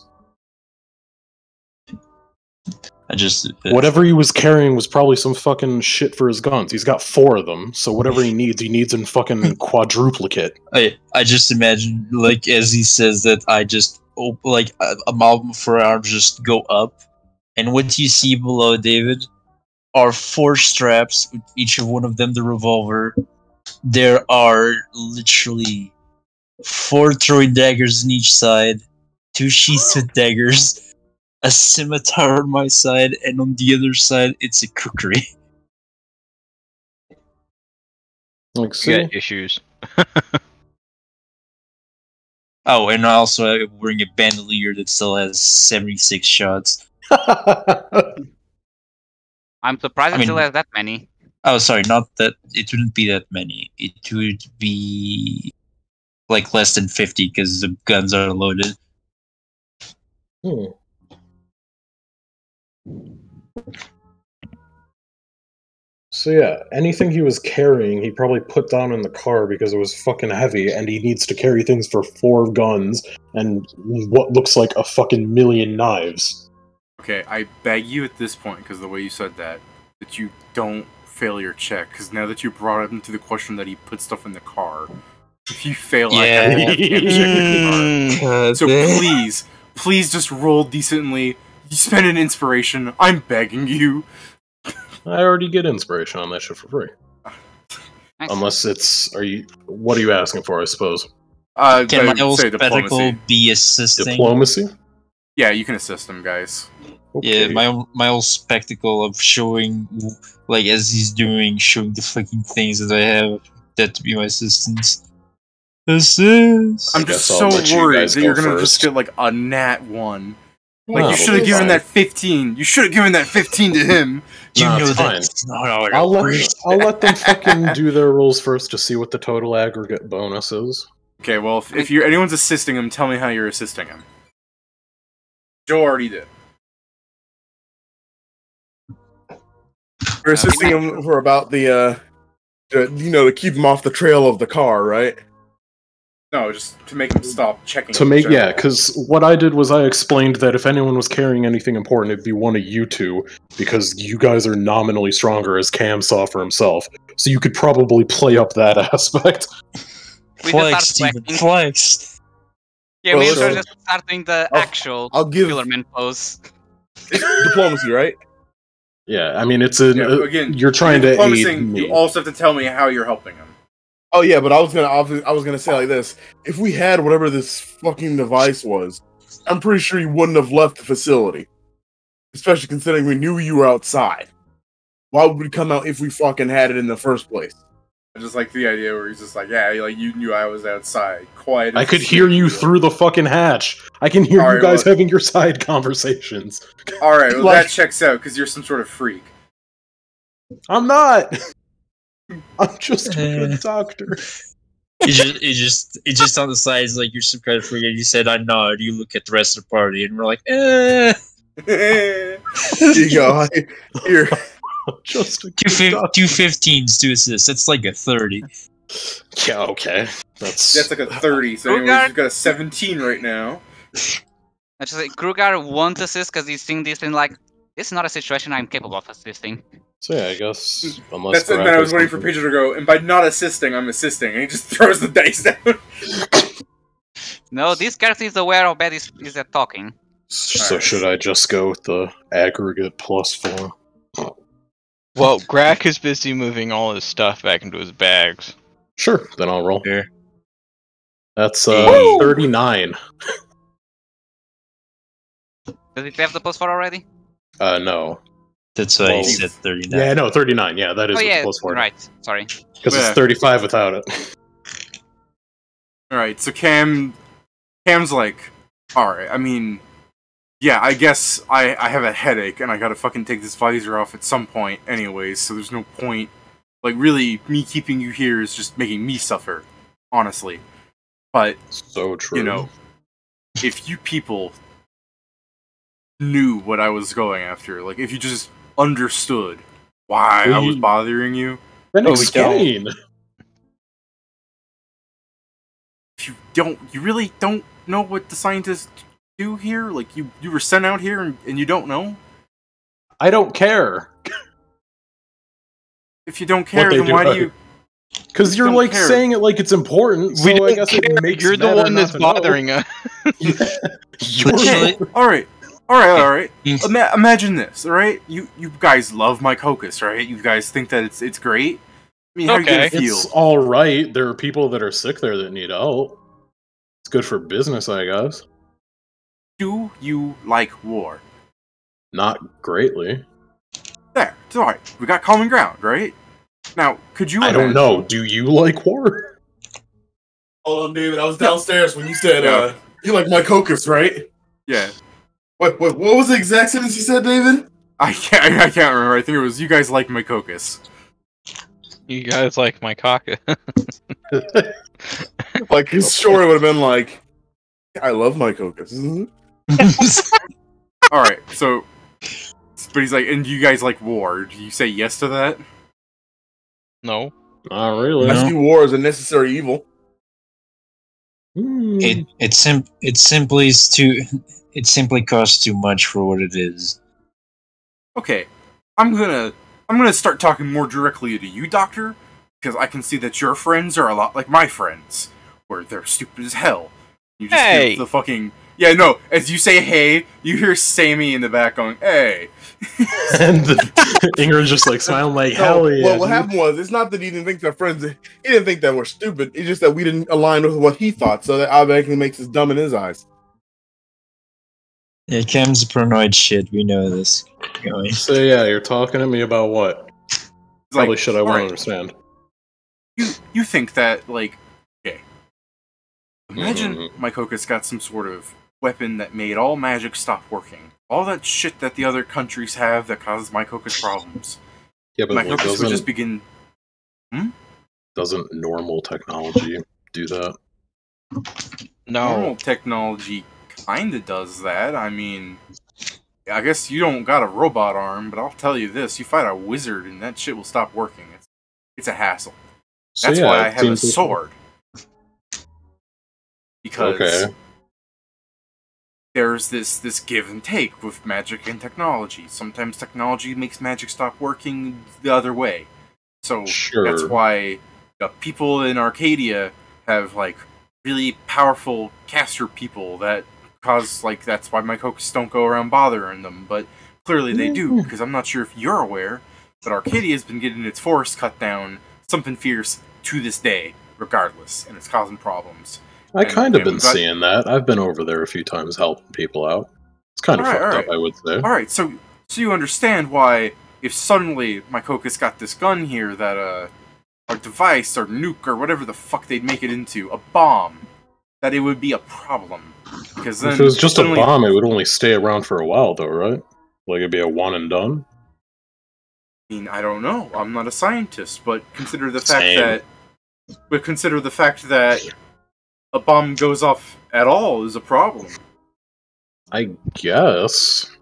I just Whatever he was carrying was probably some fucking shit for his guns. He's got 4 of them, so whatever he needs in fucking quadruplicate. I just imagine, like, as he says that, I just like a mouth for arms just go up, and what you see below David are 4 straps, with each of one of them the revolver. There are literally 4 throwing daggers on each side, 2 sheaths with daggers, a scimitar on my side, and on the other side it's a kukri. Like, You see? got issues. Oh, and also I'm wearing a bandolier that still has 76 shots. I'm surprised I it still mean- has that many. Oh, sorry, not that. It wouldn't be that many. It would be like less than 50 because the guns are loaded. Hmm. So yeah, anything he was carrying, he probably put down in the car because it was fucking heavy, and he needs to carry things for 4 guns and what looks like a fucking million knives. Okay, I beg you at this point, because the way you said that you don't fail your check. Because now that you brought up into the question that he put stuff in the car, if you fail, I have to have him check the car. So please just roll decently. You spend an inspiration. I'm begging you. I already get inspiration on that shit for free. Nice. Unless it's, what are you asking for, I suppose? Can my I would old say spectacle diplomacy. be assisting? Diplomacy? Yeah, you can assist them, guys. Yeah, Okay. my old spectacle of showing, like, as he's doing, showing the fucking things that I have. That to be my assistance. Assist! I'm guess just I'll so let you worried guys that you're go gonna just first. get like a nat 1. Like, No, you should have it's given fine. that 15. You should have given that 15 to him. You Nah, know it's fine. that's not how it I'll works. let them fucking do their rolls first to see what the total aggregate bonus is. Okay, well, if you're anyone's assisting him, tell me how you're assisting him. Joe already did. We're assisting him for about the, to keep him off the trail of the car, right? No, just to make him stop checking. To in make, yeah, general. because what I did was I explained that if anyone was carrying anything important, it'd be one of you 2, because you guys are nominally stronger, as Cam saw for himself. So you could probably play up that aspect. We Flex, just start Steven, flexing. flex! Yeah, Well, we sure. should just start doing the actual I'll give Killerman pose. diplomacy, right? Yeah, I mean, it's an. Yeah, again, you're trying to aid diplomacy, me. you also have to tell me how you're helping him. Oh yeah, but I was gonna say like this: if we had whatever this fucking device was, I'm pretty sure you wouldn't have left the facility. Especially considering we knew you were outside. Why would we come out if we fucking had it in the first place? I just like the idea where he's just like, yeah, like you knew I was outside, quiet. I as could a hear you snake. through the fucking hatch. I can hear All you right, guys well- having your side conversations. All right, well Like- that checks out because you're some sort of freak. I'm not. I'm just a good doctor. It just on the side is like you're some credit for you. You said I nod. You look at the rest of the party, and we're like, eh. You go here. Just a Two good doctor. 15s to assist. That's like a 30. Yeah, okay. That's like a 30. So anyways, you've got a 17 right now. I just say Kruger won't assist because he's seeing this and like, this is not a situation I'm capable of assisting. So yeah, I guess unless That's it. Then I was waiting for Pedro to go, and by not assisting, I'm assisting, and he just throws the dice down. No, this character is aware of bad is at talking. So should I just go with the aggregate +4? Well, Grak is busy moving all his stuff back into his bags. Sure, then I'll roll. Here. That's Hey. 39. Does it have the +4 already? No. That's why Well, he said 39. Yeah, no, 39. Yeah, that is Oh with yeah, +4. right. Sorry. Because Yeah. it's 35 without it. Alright, so Cam's like, alright, I mean, yeah, I guess I have a headache, and I gotta fucking take this visor off at some point anyways, so there's no point. Like, really, me keeping you here is just making me suffer, honestly. But, So true. you know, if you people knew what I was going after, like, if you just understood why I was bothering you, Then Oh, we don't. explain. if you really don't know what the scientists do here? Like, you were sent out here and you don't know? I don't care. If you don't care, they then do, why do right. you... Because you're Don't like care. saying it like it's important. So We I don't guess care. it makes You're the better one not that's to know. bothering us. You're Literally. Alright, alright. Imagine this, alright? You guys love my cocos, right? You guys think that it's great? I mean, how Okay. you gonna feel? It's all right. There are people that are sick there that need help. It's good for business, I guess. Do you like war? Not greatly. There, it's alright. We got common ground, right? Now, could you I don't imagine- know. Do you like war? Hold on, David. I was downstairs when you said, Yeah. you like my cocos, right? Yeah. What was the exact sentence you said, David? I can't remember. I think it was, you guys like my cocos. You guys like my cock? Like, his story would have been like, I love my cocos. Alright, so... But he's like, and you guys like war. Do you say yes to that? No. Not really. I No. see war as a necessary evil. It simply costs too much for what it is. Okay, I'm gonna start talking more directly to you, Doctor, because I can see that your friends are a lot like my friends, where they're stupid as hell. You just Hey! hear the fucking... Yeah, no, as you say hey, you hear Sammy in the back going, hey. And Ingrid's just like smiling like, No, hell yeah. well, what dude." happened was, it's not that he didn't think they're friends. He didn't think that we're stupid. It's just that we didn't align with what he thought, so that automatically makes us dumb in his eyes. Yeah, Cam's a paranoid shit. We know this. Going. So yeah, you're talking to me about what? It's Probably like, should I want to alright, understand. you think that, like, okay. Imagine Mhm. my Cocos got some sort of weapon that made all magic stop working. All that shit that the other countries have that causes my Cocos problems. Yeah, but My like, Cocos would just begin... doesn't normal technology do that? No. Normal technology kinda does that. I mean, I guess you don't got a robot arm, but I'll tell you this: you fight a wizard, and that shit will stop working. It's a hassle. So, That's yeah, why I it have a seems- sword. Because Okay. there's this give and take with magic and technology. Sometimes technology makes magic stop working the other way. So Sure. that's why people in Arcadia have like really powerful caster people that cause like that's why my Cocos don't go around bothering them. But clearly they do, because I'm not sure if you're aware, but Arcadia has been getting its forest cut down something fierce to this day, regardless, and it's causing problems. I kind of and been we've got- seeing that. I've been over there a few times helping people out. It's kind of Alright, fucked alright. up, I would say. Alright, so you understand why if suddenly my Cocos got this gun here that or device or nuke or whatever the fuck they'd make it into, a bomb, that it would be a problem. Because then If it was just a suddenly- bomb, it would only stay around for a while, though, right? Like it'd be a one and done. I mean, I don't know. I'm not a scientist, but consider the Same. fact that a bomb goes off at all is a problem. I guess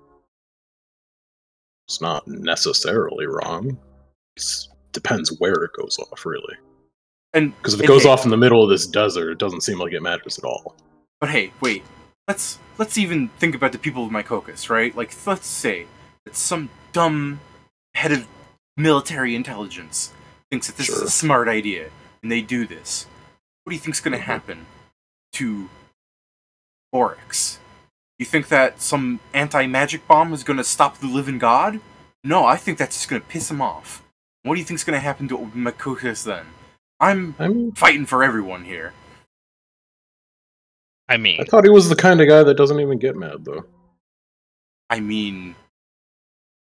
it's not necessarily wrong. It depends where it goes off, really. And Because if it and goes hey, off in the middle of this desert, it doesn't seem like it matters at all. But hey, wait. Let's even think about the people of my caucus, right? Like, let's say that some dumb head of military intelligence thinks that this is Sure. a smart idea, and they do this. What do you think's going to happen to Oryx? You think that some anti-magic bomb is going to stop the living god? No, I think that's just going to piss him off. What do you think's going to happen to my caucus then? I'm I mean, fighting for everyone here. I mean, I thought he was the kind of guy that doesn't even get mad, though. I mean,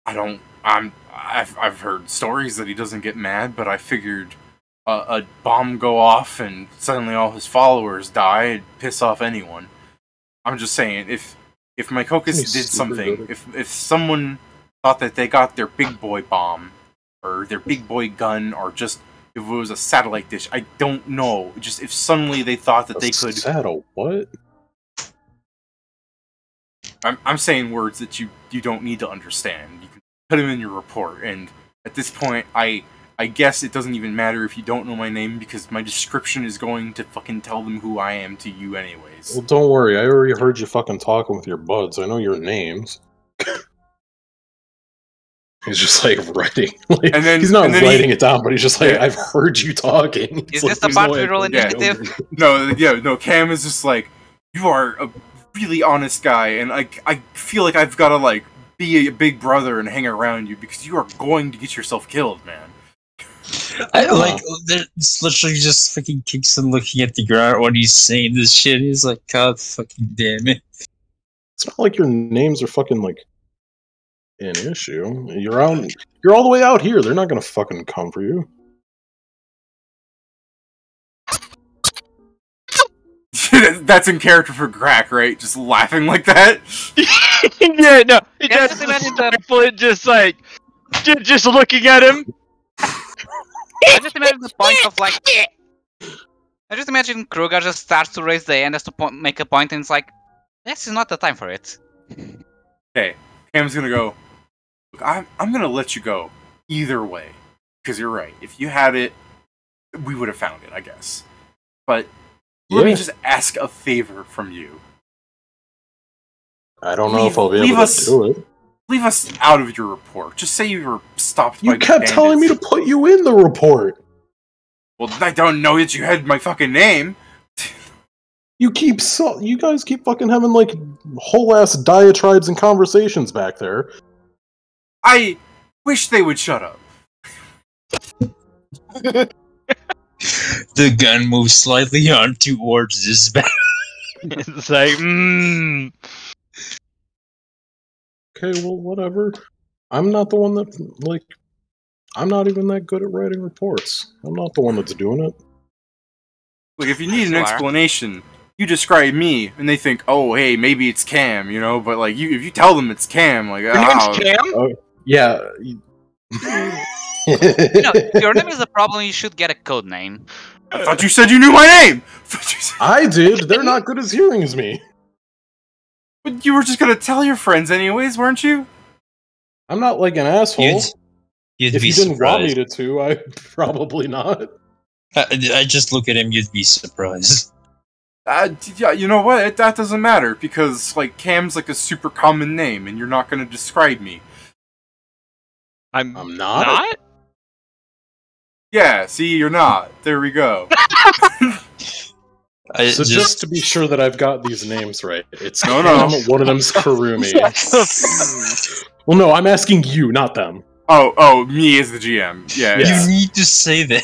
I've heard stories that he doesn't get mad, but I figured a bomb go off and suddenly all his followers die, it'd piss off anyone. I'm just saying, if my caucus He's did super something, good. if someone thought that they got their big boy bomb, or their big boy gun, or just if it was a satellite dish, I don't know. Just if suddenly they thought that they could. Saddle, what? I'm saying words that you don't need to understand. You can put them in your report, and at this point, I guess it doesn't even matter if you don't know my name, because my description is going to fucking tell them who I am to you anyways. Well, don't worry. I already heard you fucking talking with your buds. I know your names. He's just like writing. Like, And then- he's not and then writing it down, but he's just like, Yeah. I've heard you talking. It's Is like, this the there's part no we roll way I can initiative? know. No, Cam is just like, you are a really honest guy, and I feel like I've got to like be a big brother and hang around you because you are going to get yourself killed, man. It's literally just fucking Kingston looking at the ground when he's saying this shit. He's like, God fucking damn it. It's not like your names are fucking like an issue. You're all the way out here. They're not gonna fucking come for you. That's in character for Grack, right? Just laughing like that. yeah, no, it Yeah, just just imagine Flint just like, just looking at him. I just imagine the point of like. I just imagine Kruger just starts to raise the hand as to make a point, and it's like, this is not the time for it. Okay, Cam's gonna go. Look, I'm gonna let you go either way, because you're right. If you had it, we would have found it, I guess. But let me Yeah. just ask a favor from you. I don't know if I'll be leave able us- to do it. Leave us out of your report. Just say you were stopped by You kept telling me to bandits. put you in the report. Well, I don't know that you had my fucking name. You guys keep fucking having like whole ass diatribes and conversations back there. I wish they would shut up. The gun moves slightly on towards this back. It's like, Okay, well, whatever. I'm not the one that like. I'm not even that good at writing reports. I'm not the one that's doing it. Look, if you need an You are. explanation, you describe me, and they think, oh, hey, maybe it's Cam, you know. But like, if you tell them it's Cam, like, your name's oh, Cam? Yeah. If your name is a problem, you should get a code name. I thought you said you knew my name. I did. They're not good as hearing as me. But you were just gonna tell your friends anyways, weren't you? I'm not like an asshole. You'd If be you didn't want me surprised. to, I probably not. I just look at him, you'd be surprised. Yeah, you know what? That doesn't matter because like Cam's like a super common name, and you're not gonna describe me. I'm I'm not. not? Yeah, see, you're not. There we go. So just to be sure that I've got these names right, it's No. Cam, one of them's Karumi. Well, no, I'm asking you, not them. Oh, me as the GM. Yeah, Yeah. You need to say that.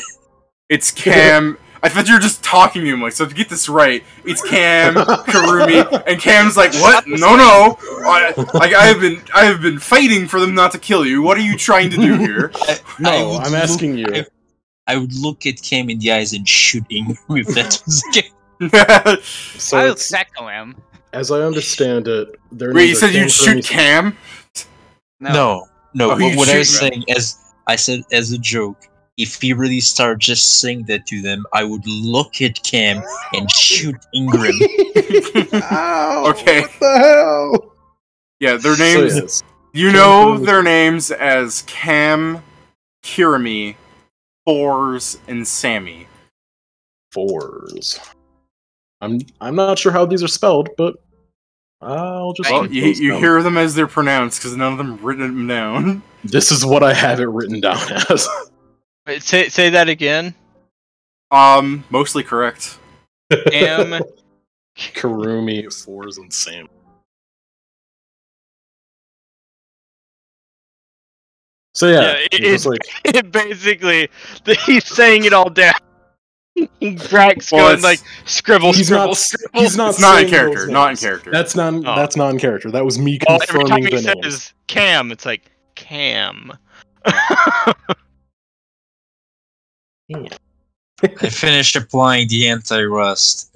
it's Cam. I thought you were just talking to him. Like, so to get this right, it's Cam, Karumi, and Cam's like, what? No. I have been fighting for them not to kill you. What are you trying to do here? No, would I'm asking you. I would look at Cam in the eyes and shoot him if that was the case. So I will it's, tackle him. as I understand it, their Wait, you names said are you'd shoot Karumi's- Cam? No. No. Oh, you What I was shoot saying is, I said as a joke, if he really started just saying that to them, I would look at Cam and shoot Ingram. Ow, Okay. What the hell? Yeah, their So, names. yes. You Cam know Kurumi. their names as Cam, Kirimi, Fours, and Sammy. Fours. I'm not sure how these are spelled, but I'll just. Well, keep you those you down. hear them as they're pronounced because none of them written them down. This is what I have it written down as. Wait, say that again. Mostly correct. Cam. Karumi, Fours, and Sam. So yeah, it's like it basically he's saying it all down. Brack's Well, going it's- like scribble, he's scribble, not. scribble. He's not. It's not in saying character. those Not in names. character. That's not. Oh. That's not in character. That was me Well, every time confirming he the names. says Cam, it's like Cam. I finished applying the anti-rust.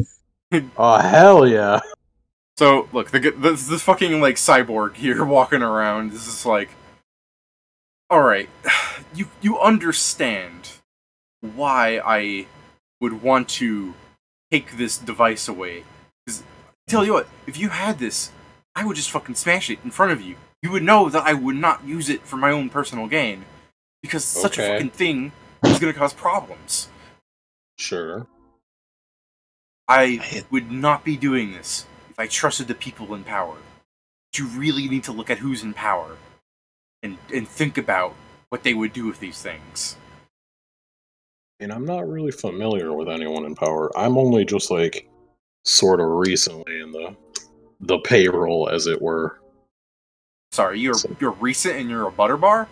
Oh hell yeah! So look, this fucking like cyborg here walking around. This is like, all right, you understand why I would want to take this device away? Because tell you what, if you had this, I would just fucking smash it in front of you. You would know that I would not use it for my own personal gain, because such a Okay. fucking thing is gonna cause problems. Sure. I would not be doing this if I trusted the people in power. But you really need to look at who's in power and think about what they would do with these things. And I'm not really familiar with anyone in power. I'm only just like sort of recently in the payroll, as it were. Sorry, you're recent and you're a butter bar?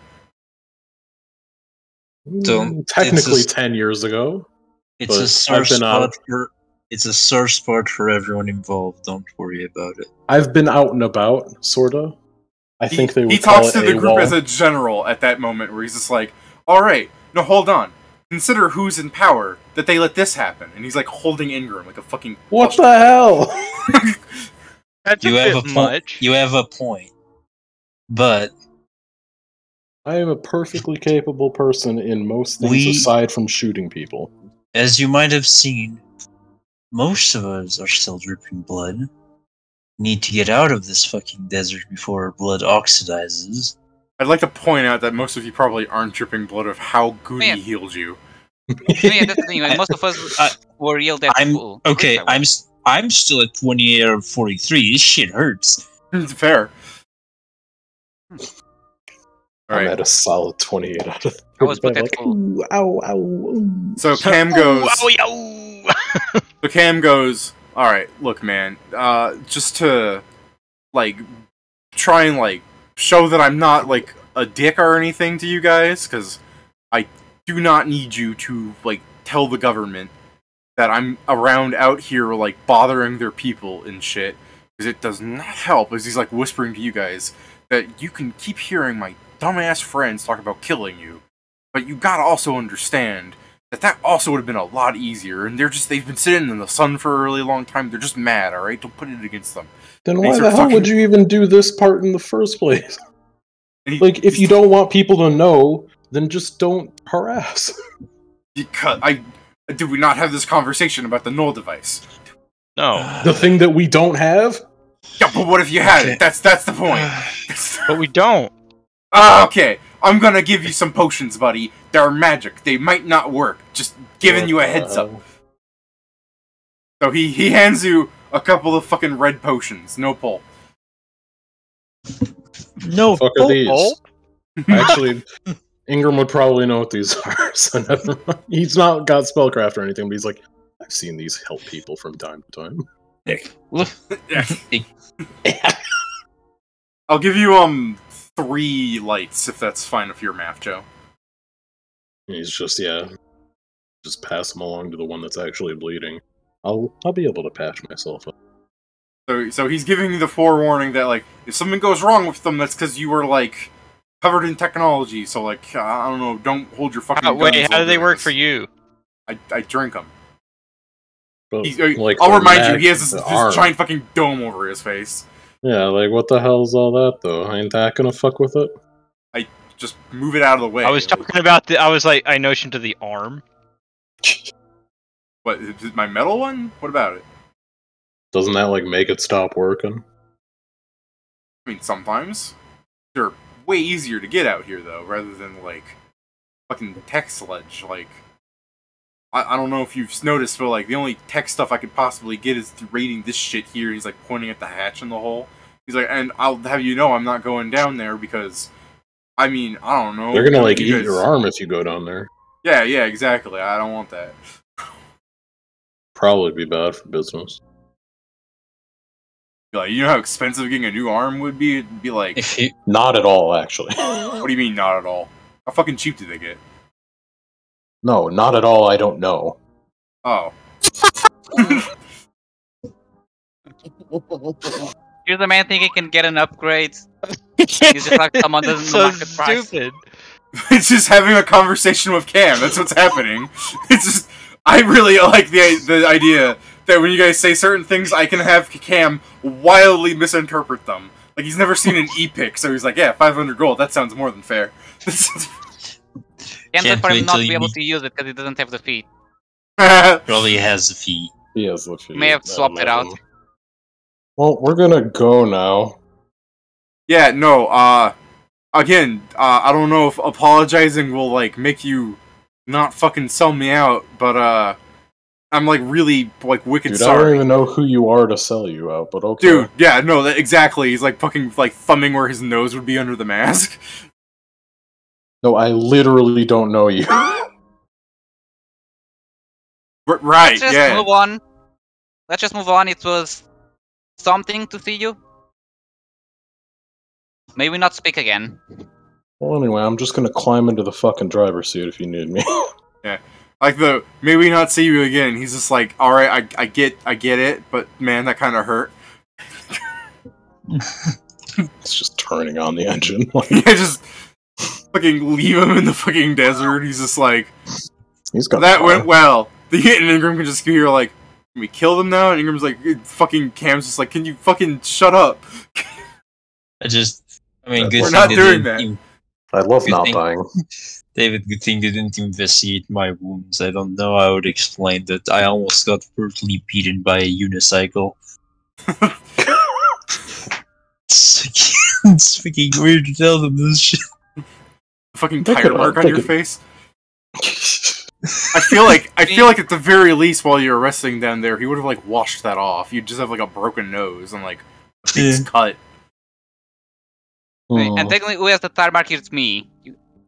Technically it's a- 10 years ago. It's But a sore I've been out- spot for. It's a sore spot for everyone involved. Don't worry about it. I've been out and about, sorta. I think they would He call talks it to the group AWOL. as a general at that moment, where he's just like, alright, no, hold on. Consider who's in power that they let this happen. And he's like holding Ingram like a fucking... What the hell? That's You a have bit a point. much. You have a point, but I am a perfectly capable person in most things We- aside from shooting people. as you might have seen, most of us are still dripping blood. Need to get out of this fucking desert before our blood oxidizes. I'd like to point out that most of you probably aren't dripping blood of how good Man. he healed you. Yeah, that's the thing. Like, most of us were healed at I'm full. okay. First I was. I'm still at 28 out of 43. This shit hurts. It's fair. I'm Alright, at a solid 28 out of 30. I was put at like, full. ooh, ow, ow, ooh. so Cam goes... Oh, yo. So Cam goes, alright, look man, just to, like, try and, like, show that I'm not, like, a dick or anything to you guys, because I do not need you to, like, tell the government that I'm around out here, like, bothering their people and shit, because it does not help, as he's, like, whispering to you guys, that you can keep hearing my dumbass friends talk about killing you, but you gotta also understand that also would have been a lot easier, and they've been sitting in the sun for a really long time, they're just mad, alright? Don't put it against them. Then And why he's the hell fucking- would you even do this part in the first place? And he- Like, if you don't want people to know, then just don't harass. Because did we not have this conversation about the null device? No, The thing that we don't have? Yeah, but what if you had Okay. it? That's the point. but we don't. Okay, I'm gonna give you some potions, buddy. They're magic. They might not work. Just giving you a heads up. So he hands you a couple of fucking red potions. No pull. No. Fuck are these? Oh. Actually, Ingram would probably know what these are, so never mind. He's not got spellcraft or anything, but he's like, I've seen these help people from time to time. Look. I'll give you 3 lights if that's fine with your math, Joe. And he's just, just pass him along to the one that's actually bleeding. I'll be able to patch myself up. So he's giving you the forewarning that, like, if something goes wrong with them, that's because you were, like, covered in technology. So, like, I don't know, don't hold your fucking guns. Wait, how while do they doing work this. for you? I drink them. But, I'll the remind you, mag- he has this arm. giant fucking dome over his face. Yeah, like, what the hell's all that, though? Ain't that gonna fuck with it? Just move it out of the way. I was talking about I was like, I notioned to the arm. What, is it my metal one? What about it? Doesn't that like make it stop working? I mean, sometimes. They're way easier to get out here, though, rather than, like, fucking tech sledge. Like, I don't know if you've noticed, but, like, the only tech stuff I could possibly get is raiding this shit here. He's, like, pointing at the hatch in the hole. He's like, and I'll have you know I'm not going down there because, I mean, I don't know. They're gonna, like, eat your arm if you go down there. Yeah, exactly. I don't want that. Probably be bad for business. Like, you know how expensive getting a new arm would be? It'd be like... Not at all, actually. What do you mean, not at all? How fucking cheap do they get? No, not at all, I don't know. Oh. You're the man thinking he can get an upgrade. He's just like someone doesn't so know market price. stupid. It's just having a conversation with Cam. That's what's happening. It's just... I really like the idea that when you guys say certain things, I can have Cam wildly misinterpret them. Like, he's never seen an e-pick, so he's like, yeah, 500 gold, that sounds more than fair. Can't for him wait not till be you able meet- to use it because he doesn't have the feet. Probably has the feet. He has the feet. May have swapped it out. Well, we're gonna go now. Yeah, no, again, I don't know if apologizing will, like, make you not fucking sell me out, but, I'm, like, really, like, wicked Dude, I don't sorry. even know who you are to sell you out, but okay. Dude, yeah, no, exactly. He's, like, fucking, like, thumbing where his nose would be under the mask. No, I literally don't know you. Right, Let's just yeah. move on. Let's just move on. It was something to see you. Maybe not speak again. Well, anyway, I'm just gonna climb into the fucking driver's seat if you need me. Like may we not see you again. He's just like, all right, I get it, but man, that kind of hurt. It's just turning on the engine. Yeah, just fucking leave him in the fucking desert. He's just like, He's gonna that fly. went well. The and Ingram can just hear like, can we kill them now? And Ingram's like, fucking Cam's just like, can you fucking shut up? I mean, good We're thing not they doing didn't I love Good not thing. dying. David, good thing they didn't investigate my wounds. I don't know how I would explain that. I almost got brutally beaten by a unicycle. It's freaking weird to tell them this shit. Fucking They tire could- mark on they your could- face. I feel like at the very least while you're resting down there, he would have like washed that off. You'd just have like a broken nose and like a big Yeah. cut. And Hmm. technically, who has the tire mark? It's me.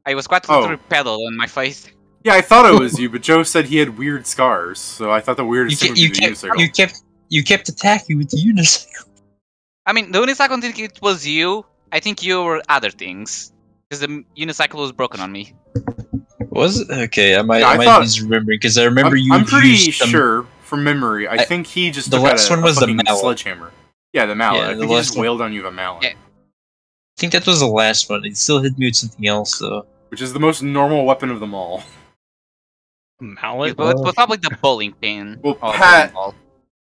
I was quite Oh. literally pedal on my face. Yeah, I thought it was you, but Joe said he had weird scars, so I thought the weirdest thing would be the unicycle. You kept attacking with the unicycle. I mean, the unicycle, I don't think it was you. I think you were other things. Because the unicycle was broken on me. Was it? Okay, I might, Yeah, I I might thought- be remembering because I remember I'm pretty used some- sure from memory. I I- think he just the took out last a one was the fucking mallet. sledgehammer. Yeah, the mallet. Yeah, I the think he last just one- wailed on you with a mallet, Yeah. I think that was the last one. It still hit me with something else though. which is the most normal weapon of them all. Mallet? It was probably the bowling pin. Well, or Pat- bowling ball.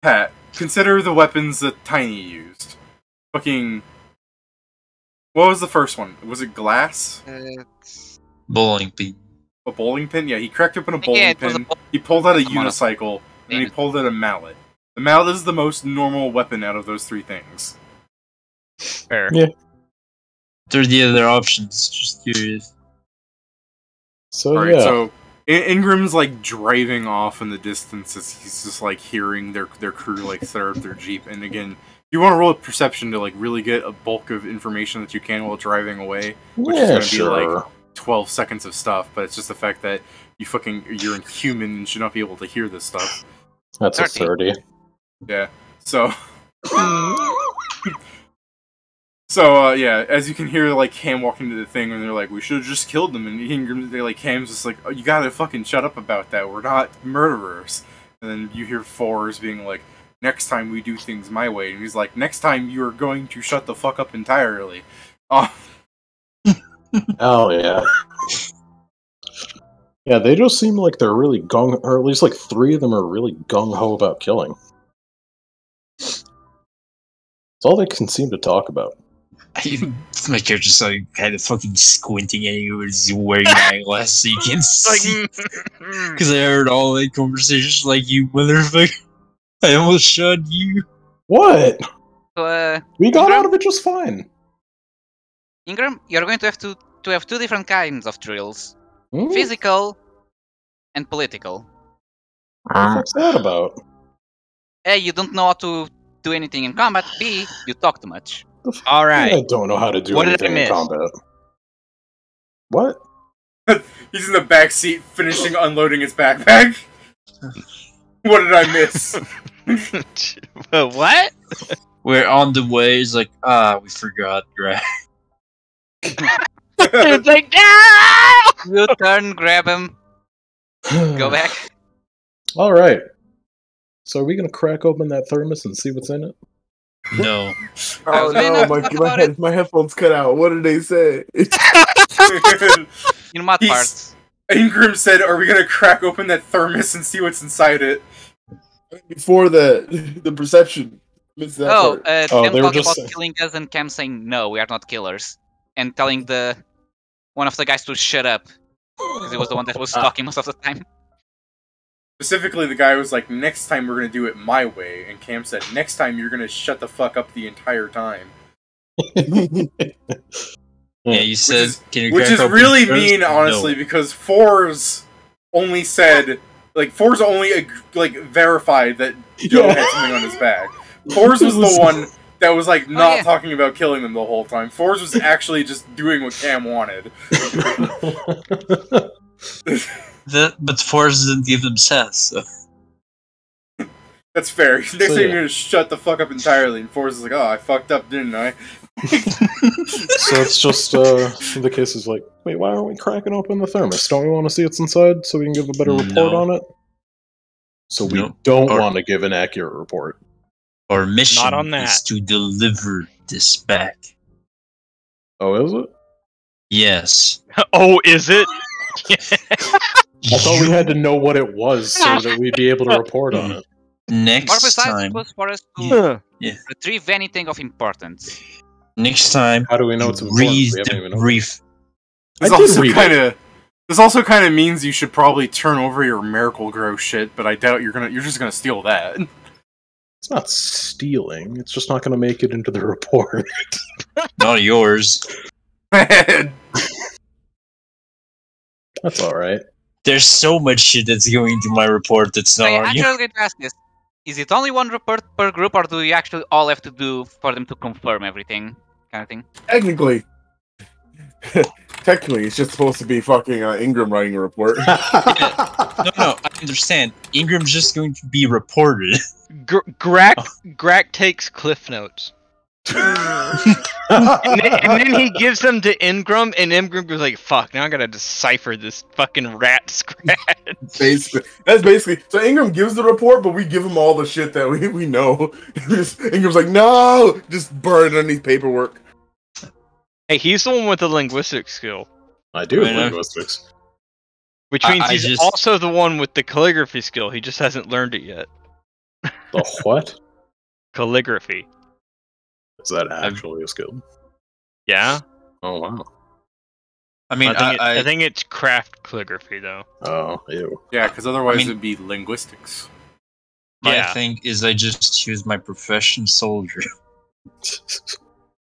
Pat, consider the weapons that Tiny used. Fucking. What was the first one? Was it glass? Bowling pin. A bowling pin? Yeah, he cracked open a bowling Yeah, it was a pin. He pulled out a Come on. unicycle, and he Yeah. pulled out a mallet. The mallet is the most normal weapon out of those three things. Fair. Yeah. What are the other options? Just curious. So Alright, yeah, so Ingram's like driving off in the distance as he's just like hearing their crew like start up their jeep. And again, you want to roll a perception to like really get a bulk of information that you can while driving away, which is yeah, gonna be sure. like 12 seconds of stuff. But it's just the fact that you're inhuman and should not be able to hear this stuff. That's a 30. 30. Yeah. So So, yeah, as you can hear, like, Cam walking to the thing, and they're like, we should have just killed them, and Ingram, Cam's just like, oh, you gotta fucking shut up about that, we're not murderers. And then you hear Fours being like, next time we do things my way, and he's like, next time you're going to shut the fuck up entirely. Oh, Hell yeah. Yeah, they just seem like they're really or at least like 3 of them are really gung-ho about killing. It's all they can seem to talk about. My character's like kind of fucking squinting at you as he's wearing eyeglasses so you can see. Because I heard all the conversations like, you motherfucker. I almost shot you. What? So, We got Ingram? out of it just fine. Ingram, you're going to have two different kinds of drills: Hmm? physical and political. What the fuck's that about? A, you don't know how to do anything in combat. B, you talk too much. All right. I don't know how to do What did I anything in miss? combat. What? He's in the back seat finishing unloading his backpack. What did I miss? What? We're on the way. It's like, we forgot, right? It's like, ah! You turn, grab him, go back. All right. So are we gonna crack open that thermos and see what's in it? No. Oh was really no, not about it. my headphones cut out. What did they say? In what He's- parts? Ingram said, "Are we gonna crack open that thermos and see what's inside it?" Before the perception. Missed that Oh, part. them they were talking just about saying- killing us and Cam saying, no, we are not killers. And telling one of the guys to shut up. Because he was the one that was talking most of the time. Specifically, the guy was like, "Next time we're gonna do it my way," and Cam said, "Next time you're gonna shut the fuck up the entire time." Yeah, you said, is- can you Which crack is open really first? mean, honestly, because Fours only said, Fours only verified that Joe Yeah. had something on his back. Fours was the one that was not yeah. talking about killing them the whole time. Fours was actually just doing what Cam wanted. But Forrest didn't give them sense. So. That's fair. Next So, time yeah. you're gonna shut the fuck up entirely, and Fours is like, "Oh, I fucked up, didn't I?" So it's just the case is like, wait, why aren't we cracking open the thermos? Don't we want to see what's inside so we can give a better report No. on it? So we No. don't Or- want to give an accurate report. Our mission Not on that. is to deliver this back. Oh, is it? Yes. Oh, is it? I thought we had to know what it was so that we'd be able to report on it. More Next precise, time. it was for us to Yeah. retrieve anything of importance. Next time. How do we know it's important? Read We haven't the even know. brief. I This did also read it. kind of. This also kind of means you should probably turn over your Miracle Grow shit, but I doubt you're just gonna steal that. It's not stealing. It's just not going to make it into the report. Not yours. That's all right. There's so much shit that's going into my report that's not I on actually you. was going to ask this. Is it only one report per group, or do you actually all have to do for them to confirm everything? Kind of thing. Technically, it's just supposed to be fucking Ingram writing a report. No, I understand. Ingram's just going to be reported. Grak takes cliff notes. and then he gives them to Ingram, and Ingram goes like, "Fuck! Now I gotta decipher this fucking rat scratch." That's basically. So Ingram gives the report, but we give him all the shit that we know. Ingram's like, no, just burn it underneath paperwork. Hey, he's the one with the linguistic skill, I do I have know. linguistics. which means I he's just- also the one with the calligraphy skill. He just hasn't learned it yet. The what? Calligraphy. Is that actually a skill? Yeah, Oh, wow. I mean, I think it's craft calligraphy though. Oh, ew. Yeah, because otherwise I mean- it'd be linguistics. my Yeah. thing is I just choose my profession soldier.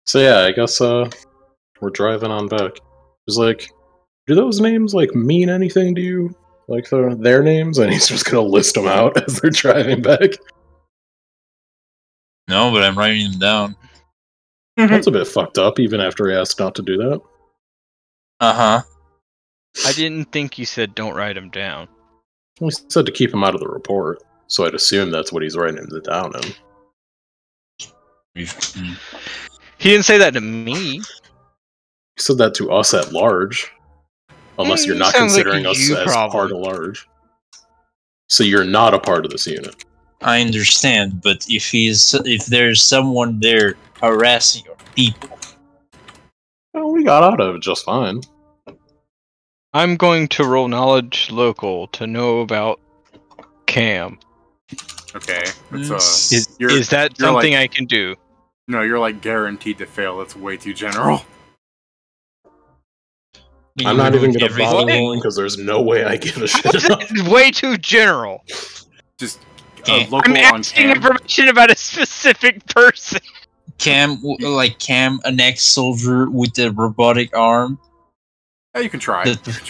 So yeah, I guess we're driving on back. It's like, do those names mean anything to you? Like their names? And he's just gonna list them out as they're driving back. No, but I'm writing them down. That's a bit fucked up, even after he asked not to do that. Uh-huh. I didn't think you said don't write him down. He said to keep him out of the report, so I'd assume that's what he's writing it down in. He didn't say that to me. He said that to us at large. Unless you're not Sounds like considering a us you as problem. part of large. So you're not a part of this unit. I understand, but if there's someone there harassing your people, Well, we got out of it just fine. I'm going to roll knowledge local to know about Cam. Okay, Is- Is that you're something like- I can do? No, you're like guaranteed to fail. That's way too general. I'm not even gonna Everything. bother rolling because there's no way I give a shit. That's way too general. Just Yeah. local I'm on asking cam. information about a specific person. Cam, an ex-soldier with a robotic arm. Yeah, you can try. The-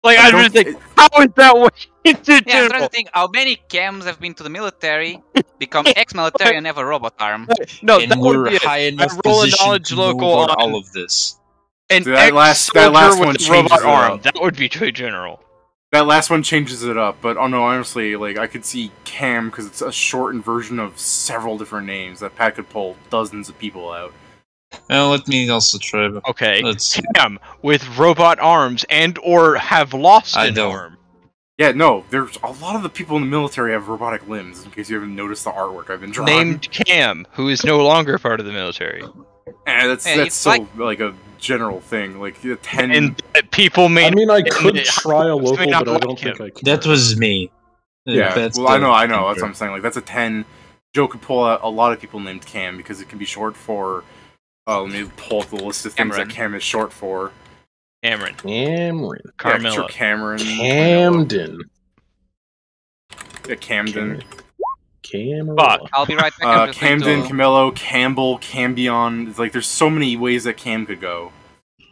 Like, I I don't just think, thi- how is that way too Yeah, I'm trying general? to think how many cams have been to the military, become ex-military, and have a robot arm. No, and that would we're be it. high enough roll a position knowledge to know local about on- all of this. An Dude, that last ex-soldier one with a changes robot it arm. up. That would be too general. That last one changes it up, but oh no, honestly, like I could see Cam because it's a shortened version of several different names that Pat could pull dozens of people out. Well, let me also try. Okay, Let's see. Cam with robot arms and or have lost I an don't. arm. Yeah, no, there's a lot of the people in the military have robotic limbs. In case you haven't noticed the artwork I've been drawing. Named Cam, who is no longer part of the military. That's Yeah, that's it's so like a general thing. Like 10. And that people may I mean, I could it- try a may local, not but I like don't him. think I can. That was me. Yeah, That's well, I the know. That's thinker. what I'm saying. Like, that's a 10. Joe could pull out a lot of people named Cam because it can be short for. Let me pull up the list of things Cameron. that Cam is short for. Cameron, Cameron. Yeah, Carmelo. sure, Cameron. Camden. Yeah, Camden. Cameron. Fuck. I'll be right back. I'm just going Camden, to- Camillo, Campbell, Cambion. It's like, there's so many ways that Cam could go.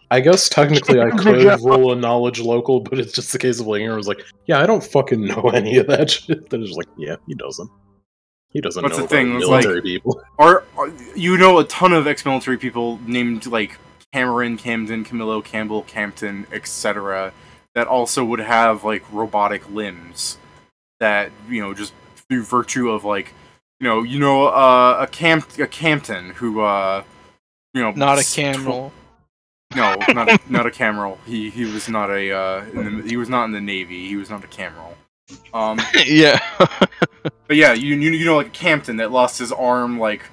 I guess technically I could roll a knowledge local, but it's just a case of like, I was like, yeah, I don't fucking know any of that shit. Then it's just like, yeah, he doesn't. He doesn't What's know the thing? about It's military like- people. Or you know a ton of ex-military people named like Cameron, Camden, Camillo, Campbell, Campton, etc. that also would have like robotic limbs that just through virtue of like a Campton who Not a camel. No, not a Cameral. He was not a he was not in the Navy. He was not a Cameral. Yeah. But yeah, you know like a Campton that lost his arm like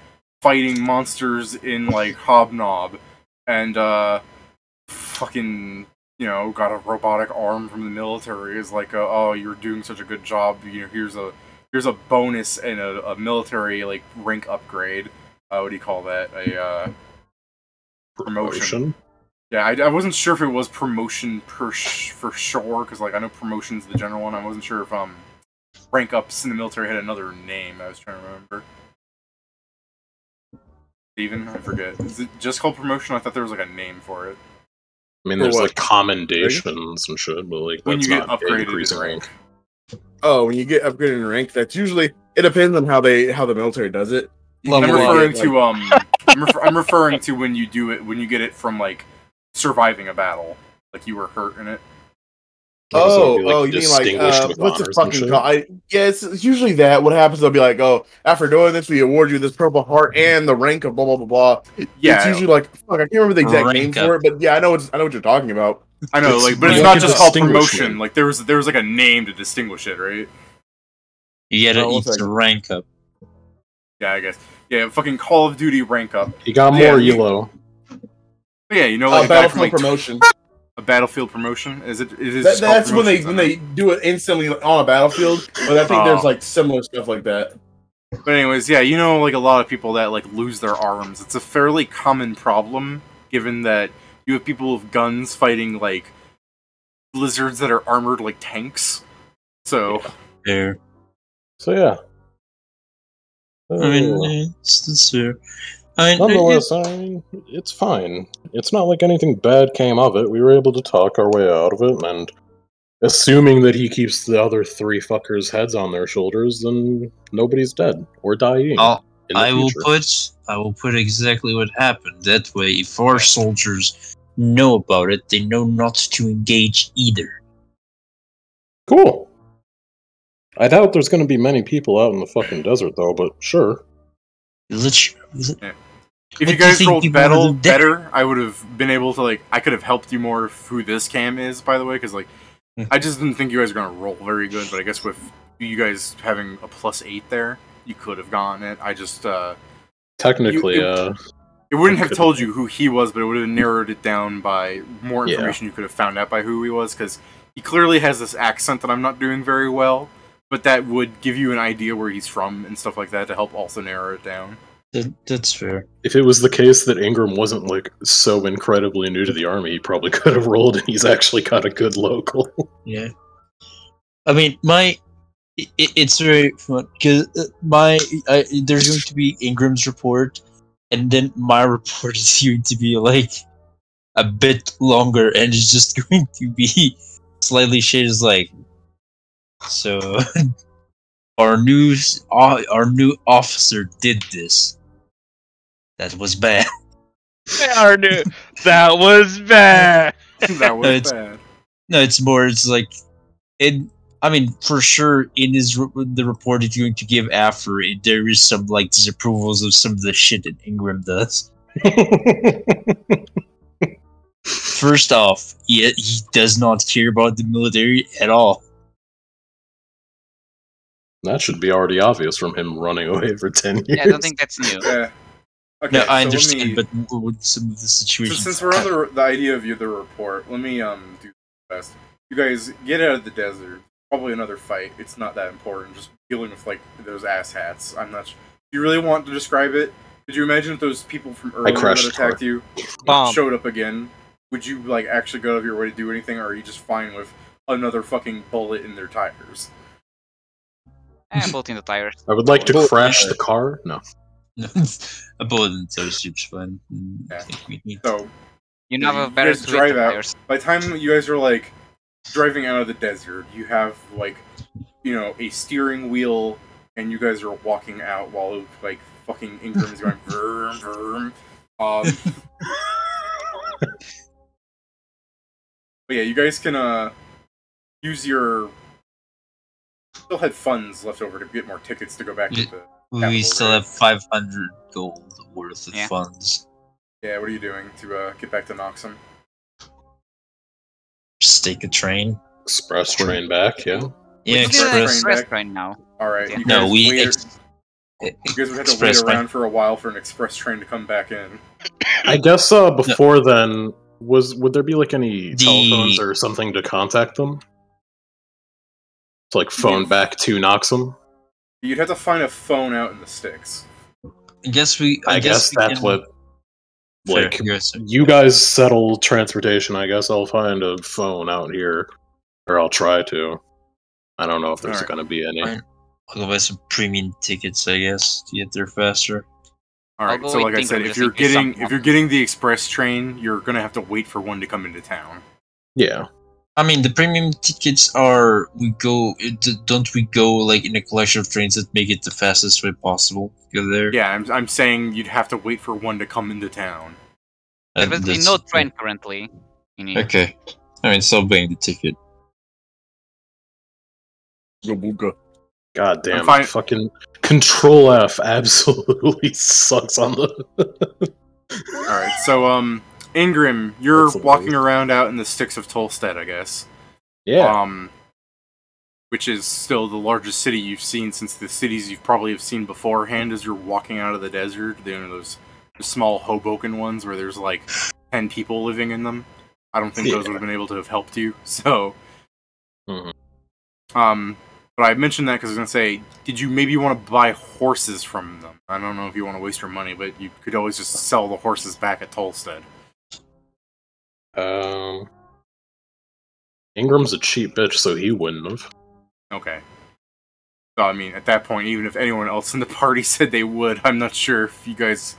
fighting monsters in like Hobnob, and fucking got a robotic arm from the military. Is like oh, you're doing such a good job. Here's a bonus and a military like rank upgrade. What do you call that? A promotion. Yeah, I wasn't sure if it was promotion for sure, because like I know promotion's the general one. I wasn't sure if rank ups in the military had another name. I was trying to remember. Steven, I forget. Is it just called promotion? I thought there was like a name for it. I mean, For there's what? like commendations and shit, but like When that's you get not upgraded increasing in rank. Oh, when you get upgraded in rank, that's usually it depends on how the military does it. I'm Level up. referring to I'm referring to when you do it when you get it from like surviving a battle, like you were hurt in it. So it'd be, like, you mean like distinguished with what's the honors and fucking shit? call? It's usually that. What happens? They'll be like, oh, after doing this, we award you this Purple Heart and the rank of blah blah blah blah. Yeah, It's usually like fuck. I can't remember the exact name Rank for up. it, but yeah, I know what you're talking about. I know, It's like, but it's like not a just called distinguishment. promotion. Like there was like a name to distinguish it, right? You gotta Oh, one eat the second. rank up. Yeah, I guess. Yeah, fucking Call of Duty rank up. You got Yeah, more you- elo. But yeah, like a guy from Battlefield like promotion. a Battlefield promotion. Is it? It is. That, just called that's when promotions, they I know. do it instantly on a battlefield. But I think there's like similar stuff like that. But anyways, yeah, like a lot of people that like lose their arms. It's a fairly common problem, given that you have people with guns fighting like lizards that are armored like tanks. So There. So yeah. I mean, that's fair. I mean, Nonetheless, I mean, it's fine. It's not like anything bad came of it. We were able to talk our way out of it, and assuming that he keeps the other three fuckers' heads on their shoulders, then nobody's dead or dying. I'll- in the I will future. put exactly what happened. That way, if our soldiers know about it, they know not to engage either. Cool. I doubt there's going to be many people out in the fucking desert, though, but sure. if you What do you guys think rolled people battle would do? better, I would have been able to like I could have helped you more of who this cam is, by the way, because like I just didn't think you guys were gonna roll very good, but I guess with you guys having a +8 there, you could have gotten it. I just Technically, it wouldn't have could've- told you who he was, but it would have narrowed it down by more Yeah. information you could have found out by who he was, because he clearly has this accent that I'm not doing very well, but that would give you an idea where he's from and stuff like that to help also narrow it down. That's fair. If it was the case that Ingram wasn't like so incredibly new to the army, he probably could have rolled, and he's actually got a good local. Yeah. I mean, it's very fun because there's going to be Ingram's report, and then my report is going to be like a bit longer, and it's just going to be slightly shaded as like. So our new officer did this. That was bad. That was bad. That was It's- bad. No, it's more. It's like it. I mean, for sure, in the report it's going to give after it, there is some like disapprovals of some of the shit that Ingram does. First off, he does not care about the military at all. That should be already obvious from him running away for 10 years. Yeah, I don't think that's new. Yeah. Okay, No, I so understand, let me, but more with some of the so situations. since we're on the idea of the report, let me do this. You guys get out of the desert. Probably another fight. It's not that important. Just dealing with like those asshats. I'm not. Do you really want to describe it? Could you imagine if those people from earlier that crashed the car. attacked you Bomb. showed up again? Would you like actually go out of your way to do anything, or are you just fine with another fucking bullet in their tires? Both in the tires. I would like to Well, crash the car. No. A bullet in the toe seems fun. Yeah. Yeah. So You Yeah, have a you better guys drive out. tires. by the time you guys are like driving out of the desert, you have like a steering wheel, and you guys are walking out while like fucking Ingram is going vroom vroom. But yeah, you guys can use your still had funds left over to get more tickets to go back to the We Capital, still right? have 500 gold worth of Yeah. funds. Yeah, what are you doing to get back to Noxum? Just take a train. Express train back, yeah. Yeah, Which is We're doing Express an train express. express back. train now. Alright, Yeah. you guys No, we wait, ex- you guys would have to express wait train. around for a while for an express train to come back in. I guess before then, would there be like any telephones or something to contact them? To like phone Yeah. back to Noxum? You'd have to find a phone out in the sticks. I guess we. I guess we that's can- what. Fair, Like, yes. you guys settle transportation. I guess I'll find a phone out here. Or I'll try to. I don't know if there's Alright. gonna be any. Alright. I'll go buy some premium tickets, I guess, to get there faster. Alright, go so with like I Tinker said, just if in case something you're getting the express train, you're gonna have to wait for one to come into town. Yeah. I mean, the premium tickets are don't we go like in a collection of trains that make it the fastest way possible to go there? Yeah, I'm saying you'd have to wait for one to come into town. There's basically no train currently. You need. Okay. I mean, still buying the ticket. Gabuga. God damn, fine. fucking Control F absolutely sucks on the. Alright, so Ingram, you're That's the walking worst. around out in the sticks of Tolstead, I guess. Yeah. Which is still the largest city you've seen since the cities you've probably have seen beforehand as you're walking out of the desert. Those small Hoboken ones where there's like 10 people living in them. I don't think those would have been able to have helped you. So, Mhm. but I mentioned that because I was gonna say, did you maybe want to buy horses from them? I don't know if you want to waste your money, but you could always just sell the horses back at Tolstead. Ingram's a cheap bitch, so he wouldn't have. Okay. So I mean, at that point, even if anyone else in the party said they would, I'm not sure if you guys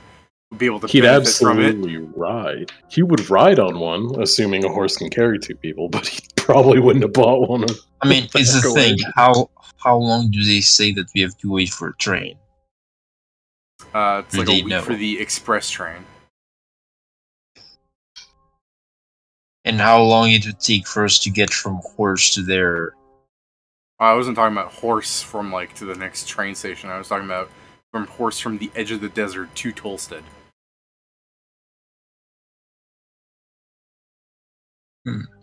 would be able to He'd benefit from it. absolutely ride. He would ride on one, assuming a horse can carry two people, but he probably wouldn't have bought one. I mean, it's the Go thing. ahead. How long do they say that we have to wait for a train? It's like a Indeed, week no. for the express train. And how long it would take for us to get from Horse to there? I wasn't talking about horse from like to the next train station. I was talking about from horse from the edge of the desert to Tolstead.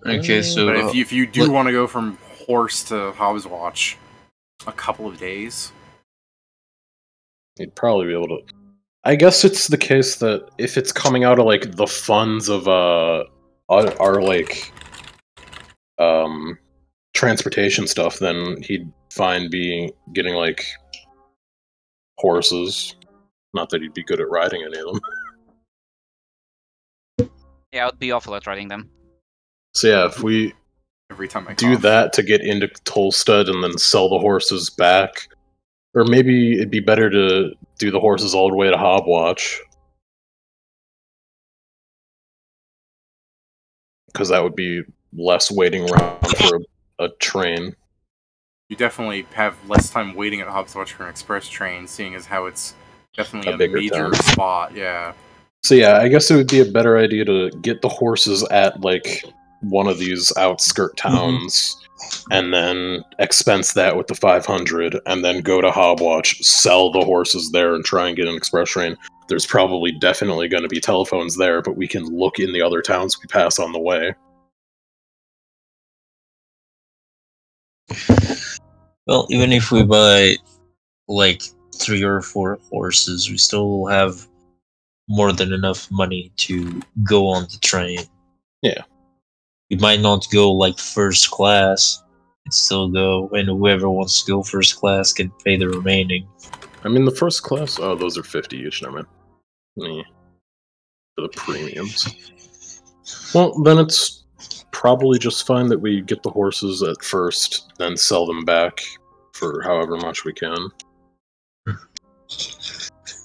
Okay, so But if you do what- want to go from horse to Hobbswatch, a couple of days. He'd probably be able to. I guess it's the case that if it's coming out of like the funds of our like transportation stuff, then he'd find getting like horses. Not that he'd be good at riding any of them. Yeah, I would be awful at riding them. So yeah, if we Every time I do cough. that to get into Tolsted and then sell the horses back, or maybe it'd be better to do the horses all the way to Hobwatch. Because that would be less waiting around for a train. You definitely have less time waiting at Hobswatch for an express train, seeing as how it's definitely A a bigger major town. spot. Yeah. So yeah, I guess it would be a better idea to get the horses at like one of these outskirt towns, and then expense that with the 500, and then go to Hobwatch, sell the horses there, and try and get an express train. There's probably definitely going to be telephones there, but we can look in the other towns we pass on the way. Well, even if we buy like 3 or 4 horses, we still have more than enough money to go on the train. Yeah. We might not go like first class, but still go, and whoever wants to go first class can pay the remaining. I mean, the first class, oh, those are 50 each, never mind. For the premiums. Well, then it's probably just fine that we get the horses at first, then sell them back for however much we can.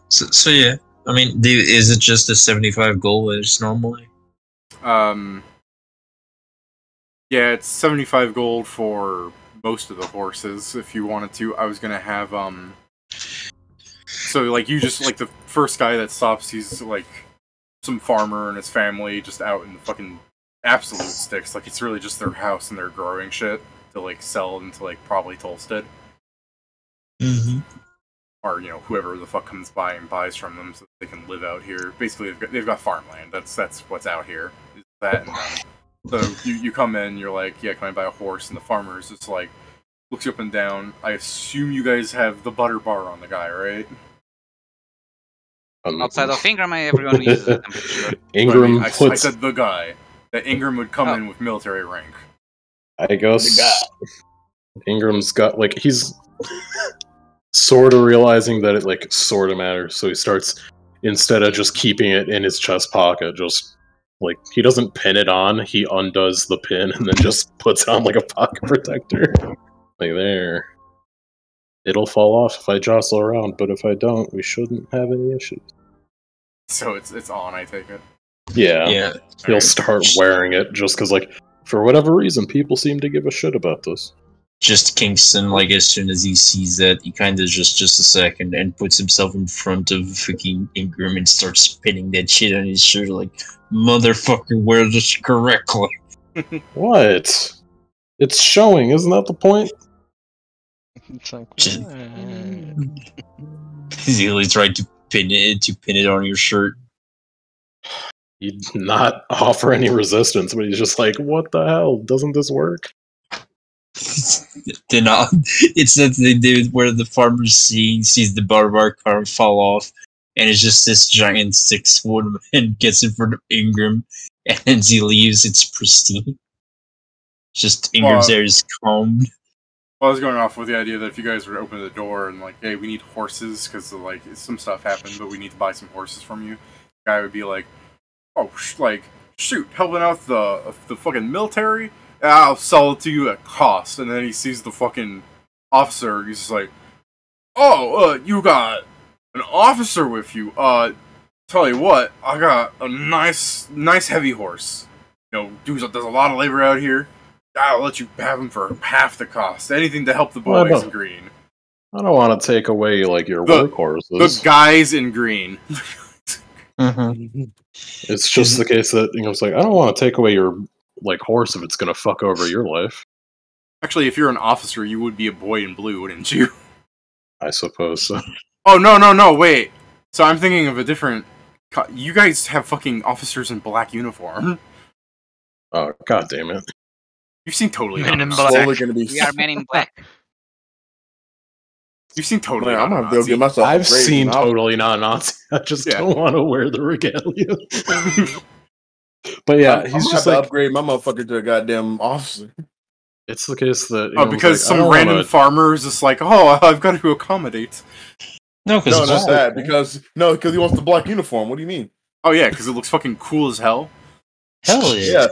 So yeah, I mean, is it just a 75 gold as normally? Yeah, it's 75 gold for most of the horses. If you wanted to, I was gonna have So like you just like the first guy that stops, he's like some farmer and his family just out in the fucking absolute sticks. Like it's really just their house and they're growing shit to like sell into like probably Tolsted. Mm-hmm. Or, you know, whoever the fuck comes by and buys from them so they can live out here. Basically, they've got farmland. That's what's out here. Is that and so you come in, you're like, yeah, can I buy a horse? And the farmer is just like, looks you up and down. I assume you guys have the butter bar on the guy, right? Outside of Ingram, everyone uses it, I'm pretty sure. Ingram I puts... said the guy. That Ingram would come in with military rank. I guess Ingram's got, like, he's sort of realizing that it, like, sort of matters, so he starts, instead of just keeping it in his chest pocket, just, like, he doesn't pin it on, he undoes the pin and then just puts on, like, a pocket protector. Like, there. It'll fall off if I jostle around, but if I don't, we shouldn't have any issues. So it's on, I take it. Yeah. Yeah. He'll start wearing it just because, like, for whatever reason, people seem to give a shit about this. Just Kingston, like, as soon as he sees that, he kind of just a second and puts himself in front of fucking Ingram and starts spinning that shit on his shirt, like, motherfucker, wear this correctly. What? It's showing, isn't that the point? It's like, Just- what? He's really tried to pin it on your shirt. He'd not offer any resistance, but he's just like, what the hell? Doesn't this work? Then it's that they did where the farmer sees the barbar car fall off, and it's just this giant 6-foot man gets in front of Ingram, and as he leaves, it's pristine. Just Ingram's hair is combed. Well, I was going off with the idea that if you guys were to open the door and like, hey, we need horses because like some stuff happened, but we need to buy some horses from you, the guy would be like, oh, like, shoot, helping out the fucking military? I'll sell it to you at cost. And then he sees the fucking officer, he's just like, oh, you got an officer with you. Tell you what, I got a nice heavy horse. You know, does a lot of labor out here. I'll let you have him for half the cost. Anything to help the Well, boys in green. I don't want to take away, like, your The workhorses. guys in green. Mm-hmm. It's just the case that, you know, it's like, I don't want to take away your, like, horse if it's gonna fuck over your life. Actually, if you're an officer, you would be a boy in blue, wouldn't you? I suppose so. Oh, no, wait. So I'm thinking of a different... You guys have fucking officers in black uniform. Oh, god damn it. You've seen Totally Men Not in an Black. Officer. Slowly gonna be. We are men in black. You've seen Totally Man, Not I'm an gonna have to go Nazi. get myself. I've a grade seen and I'll- Totally Not Nazi. I just Yeah. don't want to wear the regalia. But yeah, I'm he's gonna just have to like, upgrade my motherfucker to a goddamn officer. it's the case that... you Oh, know, because like, I some don't random wanna- farmer is just like, oh, I've got to accommodate. No, because No, it's not black. that. Because he wants the black uniform. What do you mean? Oh yeah, because it looks fucking cool as hell. Hell yeah. Yeah,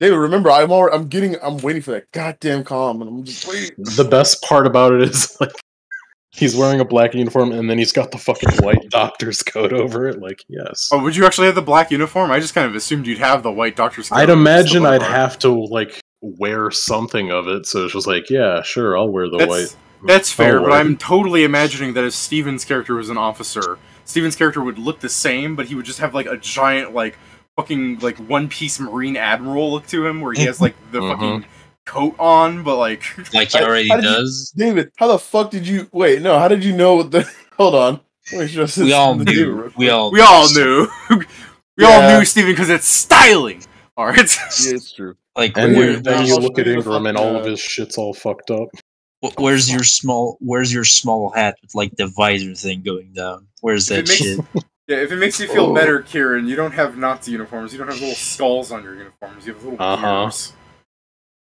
David. Remember, I'm waiting for that goddamn calm, and I'm just waiting. The best part about it is like he's wearing a black uniform and then he's got the fucking white doctor's coat over it. Like, yes. Oh, would you actually have the black uniform? I just kind of assumed you'd have the white doctor's coat. I'd imagine I'd have. have to like wear something of it, so it's just like, yeah, sure, I'll wear the white. That's fair, I'll but wear I'm it. totally imagining that if Steven's character was an officer, Steven's character would look the same, but he would just have like a giant like fucking like One Piece Marine Admiral look to him, where he has like the fucking coat on, but like Like he already does. David, how the fuck did you wait? No, how did you know what the? Hold on. Wait, We all knew. We all knew. We Yeah. all knew Steven because it's styling. All right. Yeah, it's true. Like, And Where- then you I'll look show at you the Ingram and fucking, all of his shit's all fucked up. where's your small hat with like the visor thing going down? Where's If that it makes- shit? Yeah, if it makes you feel better, Kieran, you don't have Nazi uniforms. You don't have little skulls on your uniforms. You have little gears.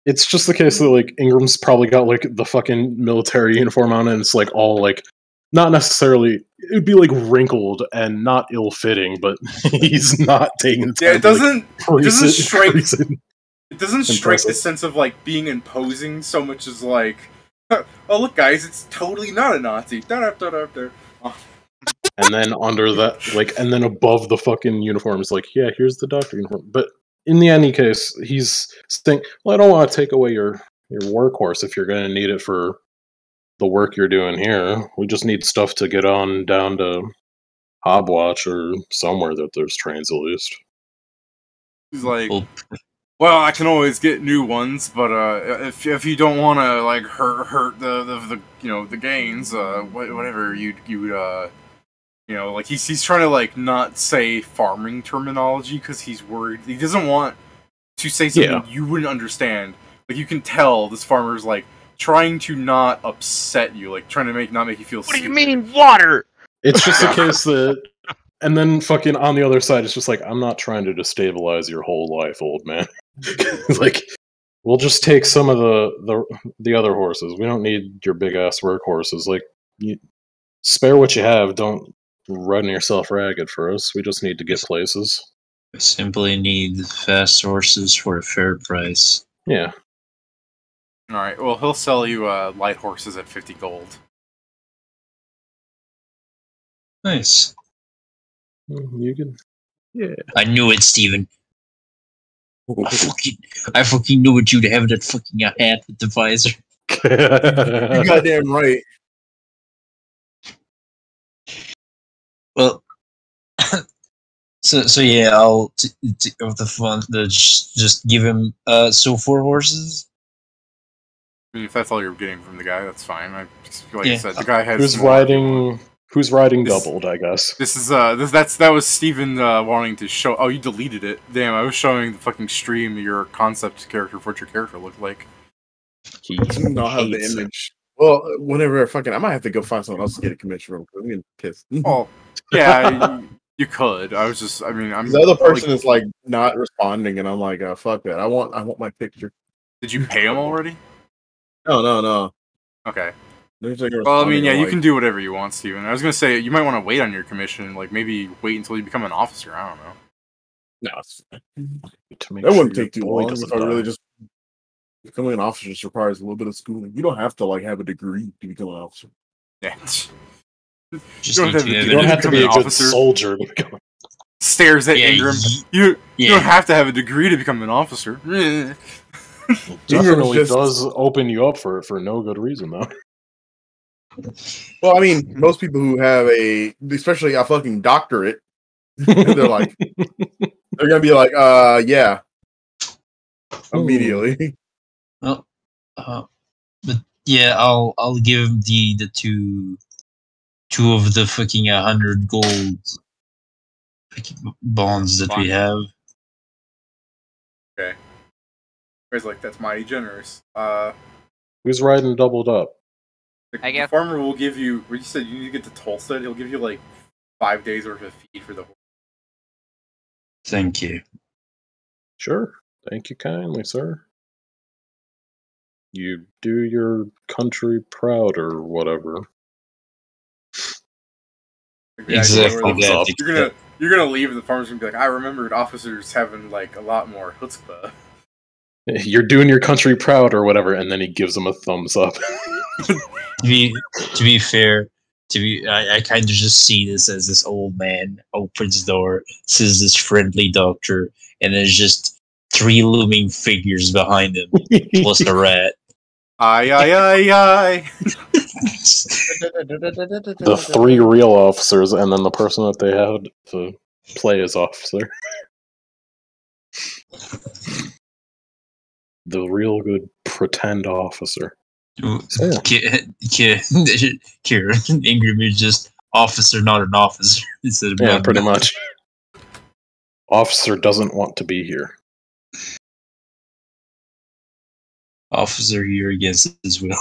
It's just the case that like Ingram's probably got like the fucking military uniform on, and it's like all like not necessarily. It'd be like wrinkled and not ill-fitting, but he's not taking the time. Yeah, it doesn't. To, doesn't strike- crease it. It doesn't strike the Impressive. sense of like being imposing so much as like, oh look, guys, it's totally not a Nazi. And then under that, like, and then above the fucking uniform is like, yeah, here's the doctor uniform. But in any case, he's saying, well, I don't want to take away your workhorse if you're going to need it for the work you're doing here. We just need stuff to get on down to Hobwatch or somewhere that there's trains at least. He's like, Well, well, I can always get new ones, but if you don't want to like hurt the the gains, whatever you like he's trying to like not say farming terminology because he's worried. He doesn't want to say something you wouldn't understand. Like you can tell this farmer's like trying to not upset you, like trying to not make you feel. What do you stupid. mean water? It's just the case that, and then fucking on the other side, it's just like, I'm not trying to destabilize your whole life, old man. Like, we'll just take some of the other horses. We don't need your big ass workhorses. Like, you spare what you have. Don't run yourself ragged for us. We just need to get places. I simply need fast horses for a fair price. Yeah. All right. Well, he'll sell you light horses at 50 gold. Nice. You can. Yeah. I knew it, Steven. I fucking knew it. You'd have that fucking hat with the visor. You goddamn right. Well, so yeah, I'll of the fun. Just give him 4 horses. I mean, if that's all you're getting from the guy, that's fine. Like Yeah. I said, the guy has. Who's more riding? Who's riding This- doubled? I guess. This is that was Steven wanting to show. Oh, you deleted it. Damn, I was showing the fucking stream your concept character for what your character looked like. He No, I have the hates it. image. Well, whenever I might have to go find someone else to get a commission real quick. I'm getting pissed. Oh, yeah, you could. I was just. I mean, I'm. The other person is like not responding, and I'm like, fuck that. I want my picture. Did you pay him already? No. Okay. There's like a Well, I mean, responding, yeah, I'm you like, can do whatever you want, Steven. I was gonna say you might want to wait on your commission, like maybe wait until you become an officer. I don't know. No, it's fine. To make That wouldn't sure take too your boy long. doesn't If I really die. just becoming an officer just requires a little bit of schooling. You don't have to like have a degree to become an officer. Yeah. Just don't need have to to have do You don't to have to become be an a good officer. soldier to become. Stares at Yeah, Ingram. ye- You yeah. don't have to have a degree to become an officer. Definitely just- does open you up for no good reason though. Well, I mean, most people who have especially a fucking doctorate, they're like, they're gonna be like, yeah, immediately. Well, but yeah, I'll give him the two of the fucking 100 gold fucking bonds that we have. Okay. He's like, that's mighty generous. Who's riding doubled up? The, I guess- the farmer will give you. Where you said you need to get to Tulsa, he'll give you like 5 days worth of feed for the horse. Thank you. Sure. Thank you kindly, sir. You do your country proud or whatever. The idea Exactly where that. you're gonna leave, and the farmer's gonna be like, I remembered officers having like a lot more chutzpah. You're doing your country proud or whatever, and then he gives him a thumbs up. To be fair, I kind of just see this as this old man opens the door, says this friendly doctor, and there's just 3 looming figures behind him, plus a rat. Aye, aye, aye, aye. The 3 real officers, and then the person that they had to play as officer. The real good pretend officer. Kieran, Ingram is just officer, not an officer. Instead of Yeah, pretty much. Officer doesn't want to be here. Officer here against his will.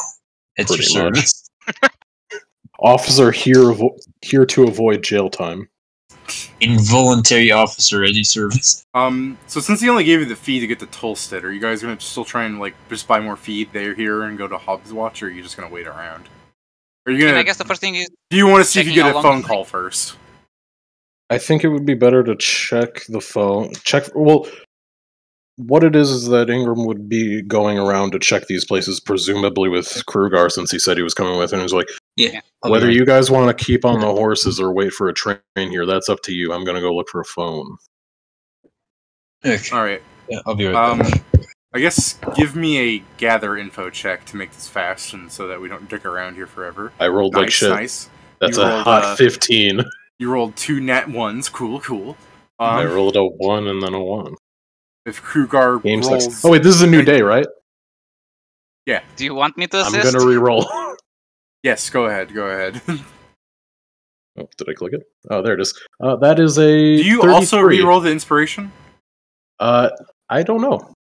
It's Pretty your much. service. Officer here to avoid jail time. Involuntary officer at your service. So since he only gave you the fee to get to Tolstead, are you guys gonna still try and like just buy more feed there here and go to Hobbs Watch, or are you just gonna wait around? Are you And gonna? I guess the first thing is Do you want to see if you checking get how a long phone it call first? I think it would be better to check the phone. Well, what it is that Ingram would be going around to check these places, presumably with Krugar, since he said he was coming with, and he was like, Yeah. whether you guys want to keep on the horses or wait for a train here, that's up to you. I'm going to go look for a phone. Okay. All right. Yeah, I'll be right back. I guess give me a gather info check to make this fast, and so that we don't dick around here forever. I rolled like Nice, shit. nice. That's You a rolled, hot 15. You rolled 2 nat 1s. Cool, cool. I rolled a 1 and then a 1. If Krugar Game rolls, sucks. Oh wait, this is a new day, right? yeah. Do you want me to I'm assist? gonna re-roll. Yes, go ahead. Go ahead. Oh, did I click it? Oh, there it is. That is a. Do you 33. also re-roll the inspiration? I don't know.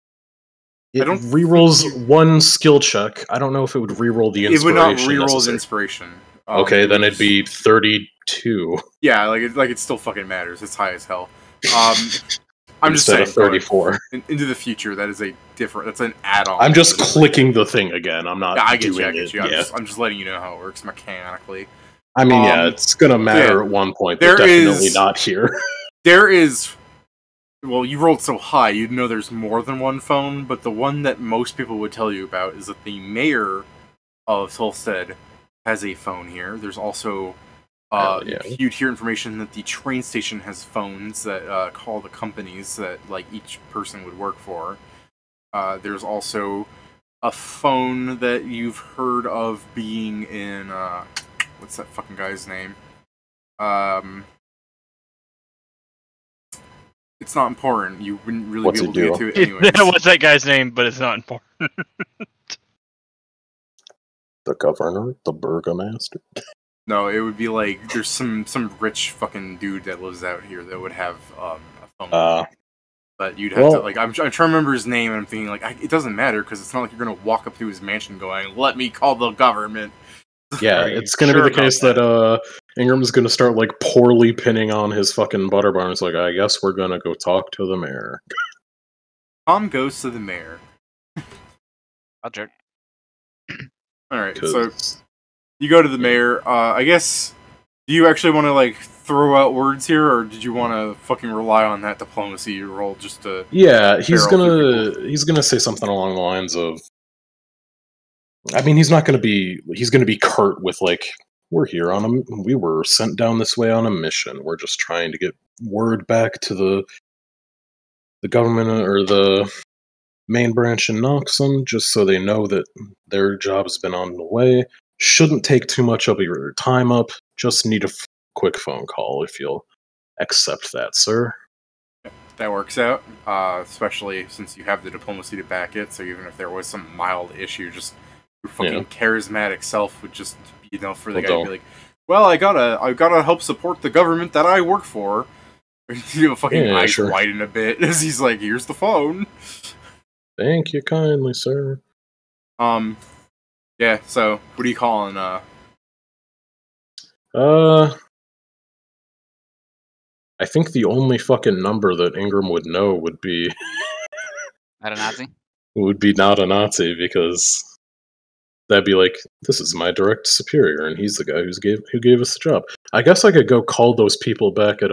It I don't re-rolls think you- one skill check. I don't know if it would re-roll the It inspiration. would not re-roll the necessary. inspiration. Okay, it then would it'd be 32 yeah, like it still fucking matters. It's high as hell. I'm just instead saying, of 34. into the future, that is a different. That's an add-on. I'm just clicking the thing again. I'm not Yeah, I get doing you. I get it. you. Yeah. I'm just letting you know how it works mechanically. I mean, yeah, it's gonna matter yeah. at one point, There but definitely is- not here. There is. Well, you rolled so high, you'd know there's more than one phone, but the one that most people would tell you about is that the mayor of Tolstead has a phone here. There's also, Yeah. you'd hear information that the train station has phones that call the companies that like each person would work for. There's also a phone that you've heard of being in, what's that fucking guy's name? It's not important. You wouldn't really What's be it able to get do? to it anyways. What's that guy's name? But it's not important. The governor, the burgomaster. No, it would be like there's some rich fucking dude that lives out here that would have a phone. But you'd have to like I'm trying to remember his name, and I'm thinking like it doesn't matter because it's not like you're gonna walk up to his mansion going, "Let me call the government." Yeah, Are you it's gonna sure be the about case that Ingram's gonna start like poorly pinning on his fucking butter barn. It's like, I guess we're gonna go talk to the mayor. Tom goes to the mayor. Roger. All right, 'Cause- so you go to the mayor. I guess. Do you actually want to like throw out words here, or did you want to fucking rely on that diplomacy you rolled just to? Yeah, he's barrel through gonna say something along the lines of. I mean, he's gonna be curt with like, we were sent down this way on a mission. We're just trying to get word back to the government or the main branch in Noxum, just so they know that their job's been on the way. Shouldn't take too much of your time up. Just need a quick phone call if you'll accept that, sir. That works out, especially since you have the diplomacy to back it. So even if there was some mild issue, just your fucking charismatic self would just be enough for the guy to be like, "Well, I gotta help support the government that I work for." You know, fucking eyes widen a bit as he's like, "Here's the phone." Thank you kindly, sir. Yeah. So, what are you calling? I think the only fucking number that Ingram would know would be Not a Nazi? not a Nazi, because That'd be like, this is my direct superior, and he's the guy who gave us the job. I guess I could go call those people back at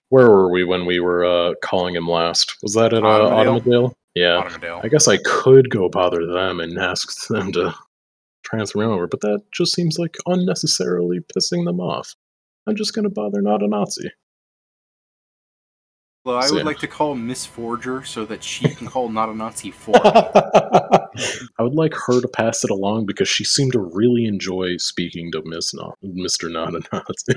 where were we when we were calling him last? Was that at Automobile? Yeah. Automobile. I guess I could go bother them and ask them to transfer me over, but that just seems like unnecessarily pissing them off. I'm just gonna bother not a Nazi. Well, I would like to call Miss Forger so that she can call not a Nazi for me. I would like her to pass it along because she seemed to really enjoy speaking to Mr. Not a Nazi.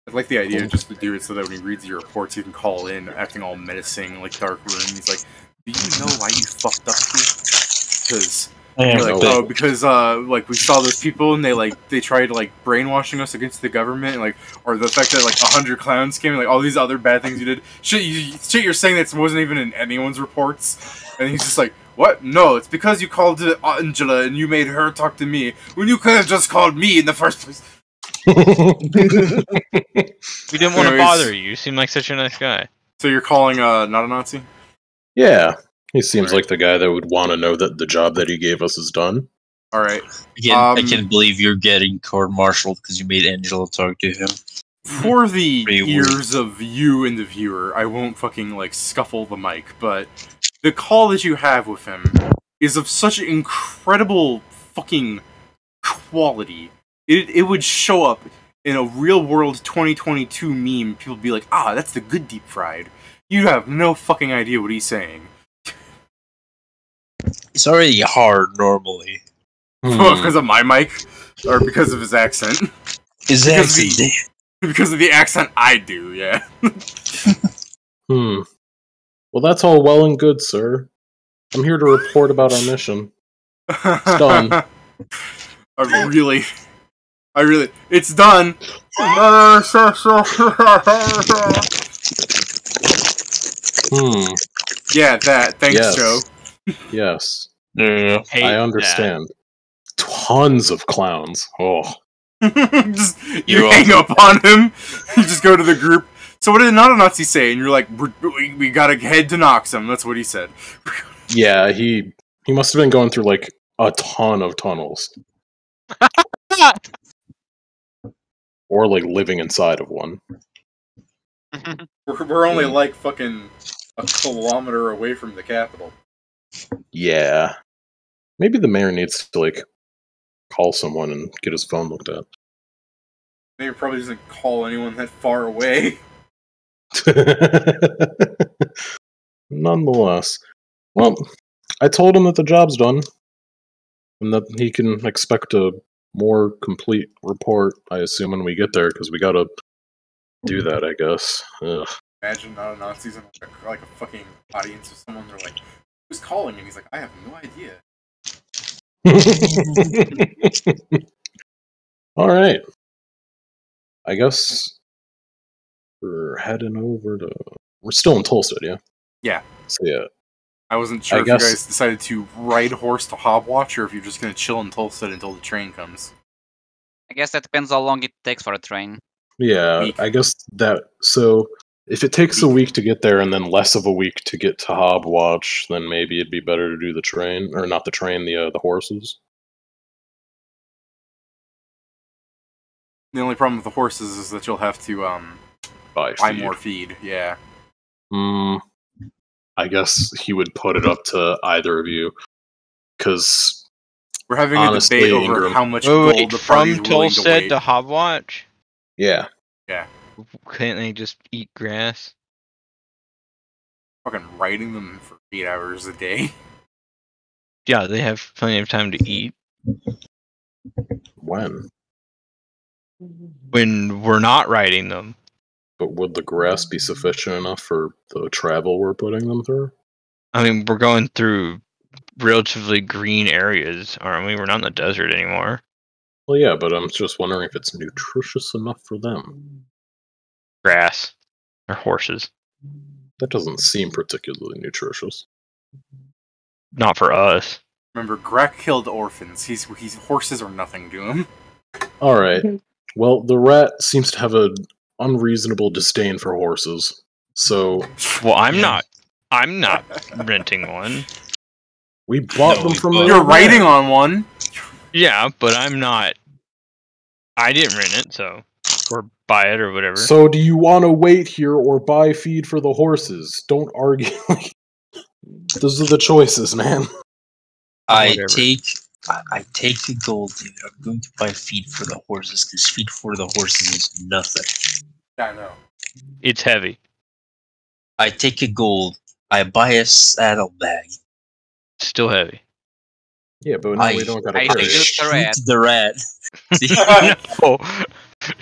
I like the idea just to do it so that when he reads your reports, you can call in, acting all menacing, like dark room. He's like, "Do you know why you fucked up here?" Because because like we saw those people and they tried like brainwashing us against the government, like, or the fact that like 100 clowns came, and, like all these other bad things you did. Shit you're saying that wasn't even in anyone's reports, and he's just like, "What? No, it's because you called Angela and you made her talk to me when you could have just called me in the first place." We didn't want to bother you. You seem like such a nice guy. So you're calling not a Nazi? Yeah, he seems like the guy that would want to know that the job that he gave us is done. All right. Again, I can't believe you're getting court-martialed because you made Angela talk to him. For the ears of you and the viewer, I won't fucking like scuffle the mic, but the call that you have with him is of such incredible fucking quality. It would show up in a real-world 2022 meme. People would be like, "Ah, that's the good deep fried." You have no fucking idea what he's saying. It's already hard normally. Because of my mic? Or because of his accent? His accent. Because of the accent I do, yeah. Well, that's all well and good, sir. I'm here to report about our mission. It's done. It's done. Yeah, that. Thanks, yes. Joe. Yes. I understand. Tons of clowns. Oh. you hang up on him. You just go to the group. So what did not a Nazi say? And you're like, we gotta head to Noxum. That's what he said. Yeah, he must have been going through like a ton of tunnels. Or like living inside of one. We're only like fucking a kilometer away from the capital. Yeah. Maybe the mayor needs to like call someone and get his phone looked at. Maybe probably doesn't call anyone that far away. Nonetheless. Well, I told him that the job's done. And that he can expect a more complete report, I assume, when we get there, because we gotta do that, I guess. Ugh. Imagine not a Nazis in like a fucking audience with someone, they're like, "Who's calling?" And he's like, "I have no idea." Alright. I guess we're heading over to... We're still in Tulsa, yeah? Yeah. So yeah. I wasn't sure if you guys decided to ride horse to Hobwatch, or if you're just gonna chill in Tulsa until the train comes. I guess that depends how long it takes for a train. Yeah, I guess that... So, if it takes a week to get there and then less of a week to get to Hobwatch, then maybe it'd be better to do the train. Or not the train, the horses. The only problem with the horses is that you'll have to buy more feed, yeah. I guess he would put it up to either of you. Because we're having a debate over how much gold the party's from Tulsa to Hobwatch? Yeah. Yeah. Can't they just eat grass? Fucking riding them for 8 hours a day. Yeah, they have plenty of time to eat. When? When we're not riding them. But would the grass be sufficient enough for the travel we're putting them through? I mean, we're going through relatively green areas, aren't we? We're not in the desert anymore. Well, yeah, but I'm just wondering if it's nutritious enough for them. Grass. Or horses. That doesn't seem particularly nutritious. Not for us. Remember, Grek killed orphans. He's horses are nothing to him. Alright. Well, the rat seems to have an unreasonable disdain for horses. So Well, I'm not. I'm not renting one. we bought them from the You're other writing man. on one. Yeah, but I'm not. I didn't rent it, so or buy it or whatever. So do you want to wait here or buy feed for the horses? Don't argue. Those are the choices, man. I Whatever. take the gold, dude. I'm going to buy feed for the horses, because feed for the horses is nothing. I know. It's heavy. I take a gold, I buy a saddlebag, Still heavy. Yeah, but now I- we don't gotta I carry shoot it. the rat. the rat. See? No.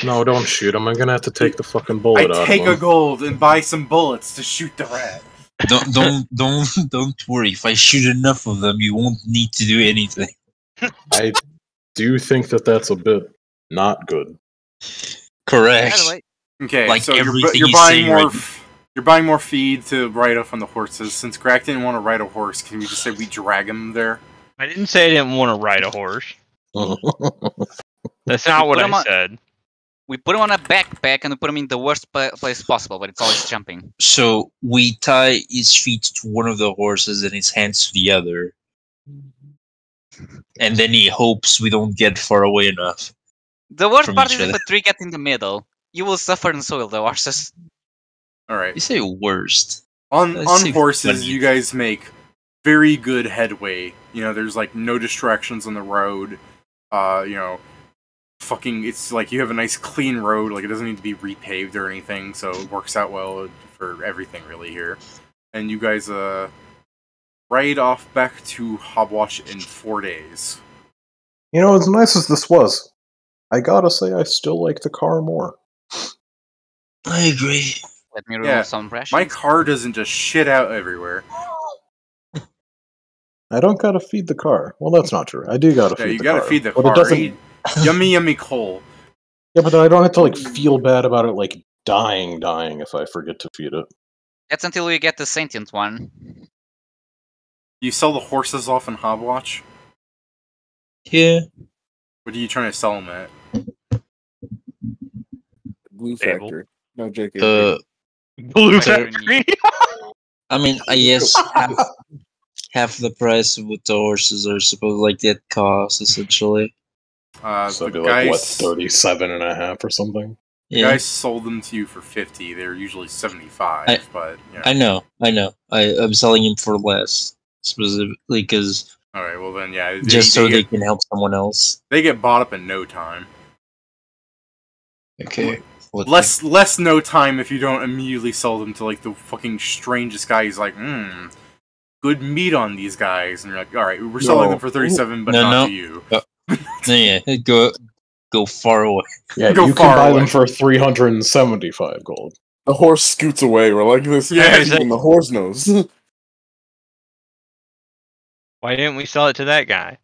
No, don't shoot him. I'm gonna have to take the fucking bullet out I of take a him. gold and buy some bullets to shoot the rat. Don't worry. If I shoot enough of them, you won't need to do anything. I do think that that's a bit not good. Correct. By the way, Okay, Like so you're everything he's buying saying more. right You're buying more feed to ride off on the horses. Since Grak didn't want to ride a horse, can we just say we drag him there? I didn't say I didn't want to ride a horse. That's not what put him I on- said. we put him on a backpack and we put him in the worst place possible, but it's always jumping. So we tie his feet to one of the horses and his hands to the other, and then he hopes we don't get far away enough. The worst From part each is if other. a tree gets in the middle, you will suffer and soil the horses. All right. You say worst. On Let's see horses, when you you- guys make very good headway. You know, there's like no distractions on the road. You know, fucking, it's like you have a nice clean road. Like it doesn't need to be repaved or anything, so it works out well for everything really here. And you guys ride off back to Hobwatch in 4 days. You know, as nice as this was, I gotta say I still like the car more. I agree. Let me remove Yeah, some pressure. My car doesn't just shit out everywhere. I don't gotta feed the car. Well, that's not true. I do gotta Yeah, feed you the gotta car. feed the but car. It doesn't... Eat yummy, yummy coal. Yeah, but then I don't have to like feel bad about it, like dying if I forget to feed it. That's until we get the sentient one. You sell the horses off in Hobwatch? Yeah. What are you trying to sell them at? Glue Stable. factory. No, JK. Blue Like, factory. I mean, I guess half the price of what the horses are supposed like that cost, essentially. So it'd The be like, what, guys, 37.5 or something? the Yeah, guys sold them to you for 50. They're usually 75, but yeah. I know. I'm selling him for less, specifically because All right, well then, yeah. just so they get, can help someone else. they get bought up in no time. Okay. Less no time if you don't immediately sell them to like the fucking strangest guy. He's like, good meat on these guys, and you're like, all right, we're selling them for 37, but No, not no. to you. Yeah, go far away. Yeah, Go you far can buy away. them for 375 gold. The horse scoots away. We're like this. Yeah, Even the horse knows. Why didn't we sell it to that guy?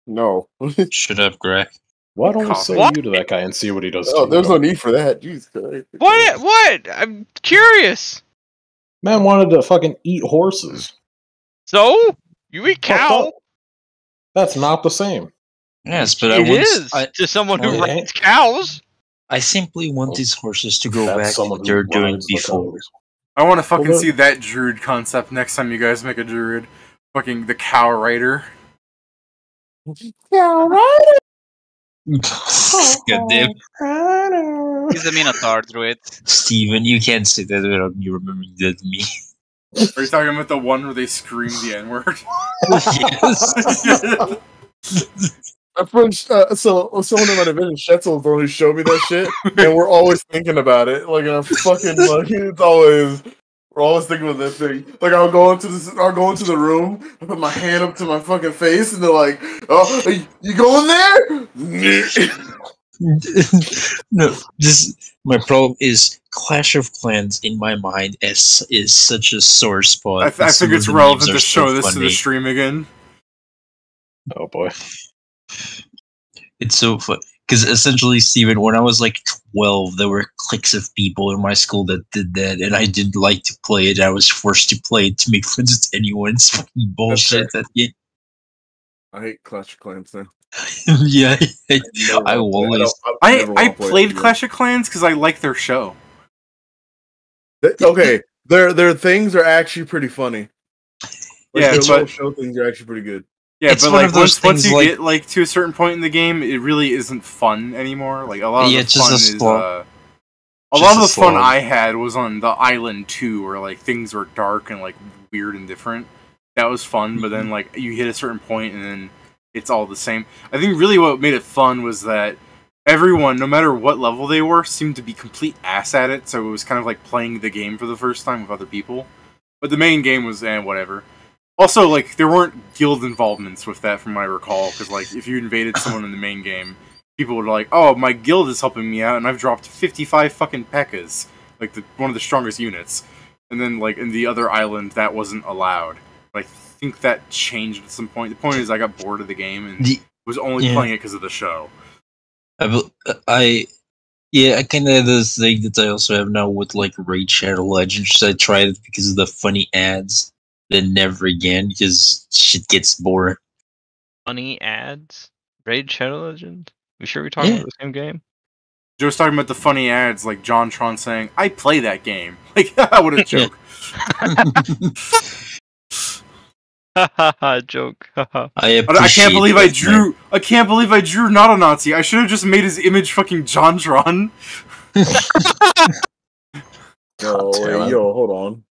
No. Shut up, Greg. Why don't we Coffee. sell you to that guy and see what he does to Oh, you? there's no need for that. Jesus Christ. What? What? I'm curious. Man wanted to fucking eat horses. So you eat cow? That's not the same. Yes, but It is to someone who No, it rides cows. I simply want these horses to go That's back to someone what who they're doing rides the before. cows. I want to fucking Well, see that druid concept next time you guys make a druid. Fucking the cow rider. Yeah, right. God damn. He's a Minotaur druid. Steven, you can't say that without you remembering that to me. Are you talking about the one where they scream the N-word? Yes. My friend, so someone in my division, Shetzel, the one who showed me that shit, and we're always thinking about it. Like, in a fucking, like, it's always, we're always thinking about that thing. Like, I'll go into the room, I put my hand up to my fucking face, and they're like, "Oh, you going there?" No, my problem is Clash of Clans in my mind is such a sore spot. I and some think of it's the relevant memes to are show so this to funny. the stream again. Oh boy. It's so fun because essentially, Steven, when I was like 12, there were cliques of people in my school that did that, and I didn't like to play it. I was forced to play it to make friends with anyone. It's fucking bullshit. That game. I hate Clash of Clans now. Yeah, Never I wanna play. always. never I wanna play it played again. Clash of Clans because I like their show. Okay, their things are actually pretty funny. Like, Yeah, their but- little show things are actually pretty good. Yeah, It's but one like of those once things, you like- get like to a certain point in the game, it really isn't fun anymore. Like a lot of Yeah, the just fun a is slog. a Just lot of a the fun slog. I had was on the island 2, where like things were dark and like weird and different. That was fun, but then like you hit a certain point and then it's all the same. I think really what made it fun was that everyone, no matter what level they were, seemed to be complete ass at it. So it was kind of like playing the game for the first time with other people. But the main game was whatever. Also, like, there weren't guild involvements with that from what I recall, because, like, if you invaded someone in the main game, people would like, oh, my guild is helping me out, and I've dropped 55 fucking P.E.K.K.A.s, like, one of the strongest units. And then, like, in the other island, that wasn't allowed. But I think that changed at some point. The point is, I got bored of the game, and was only playing it because of the show. I kind of have this thing that I also have now with like Raid Shadow Legends. I tried it because of the funny ads, then never again because shit gets boring. Funny ads? Raid Shadow Legends? You sure we're talking Yeah. about the same game? Joe's talking about the funny ads, like John Tron saying, I play that game. Like, what a joke. Haha, joke. I I can't believe I that, man. drew not a Nazi. I should have just made his image fucking John Tron. Yo, damn it. yo, hold on.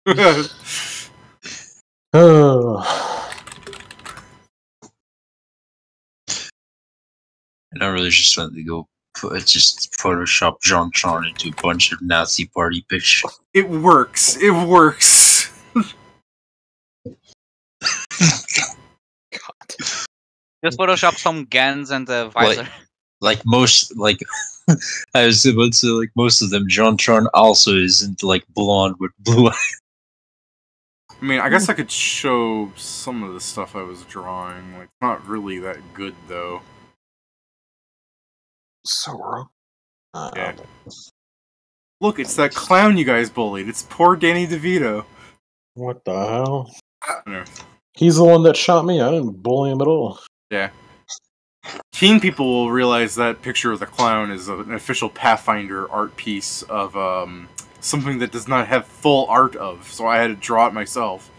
And I really just wanted to go just Photoshop Jean Tron into a bunch of Nazi party pictures. It works. It works. Just Photoshop some guns and a visor. Like most, I was about to say, like most of them, Jean Tron also isn't like blonde with blue eyes. I mean, I guess I could show some of the stuff I was drawing. Like, not really that good, though. So Yeah. Look, it's that clown you guys bullied. It's poor Danny DeVito. what the hell? No. He's the one that shot me. I didn't bully him at all. Yeah. Keen people will realize that picture of the clown is an official Pathfinder art piece of something that does not have full art of, so I had to draw it myself.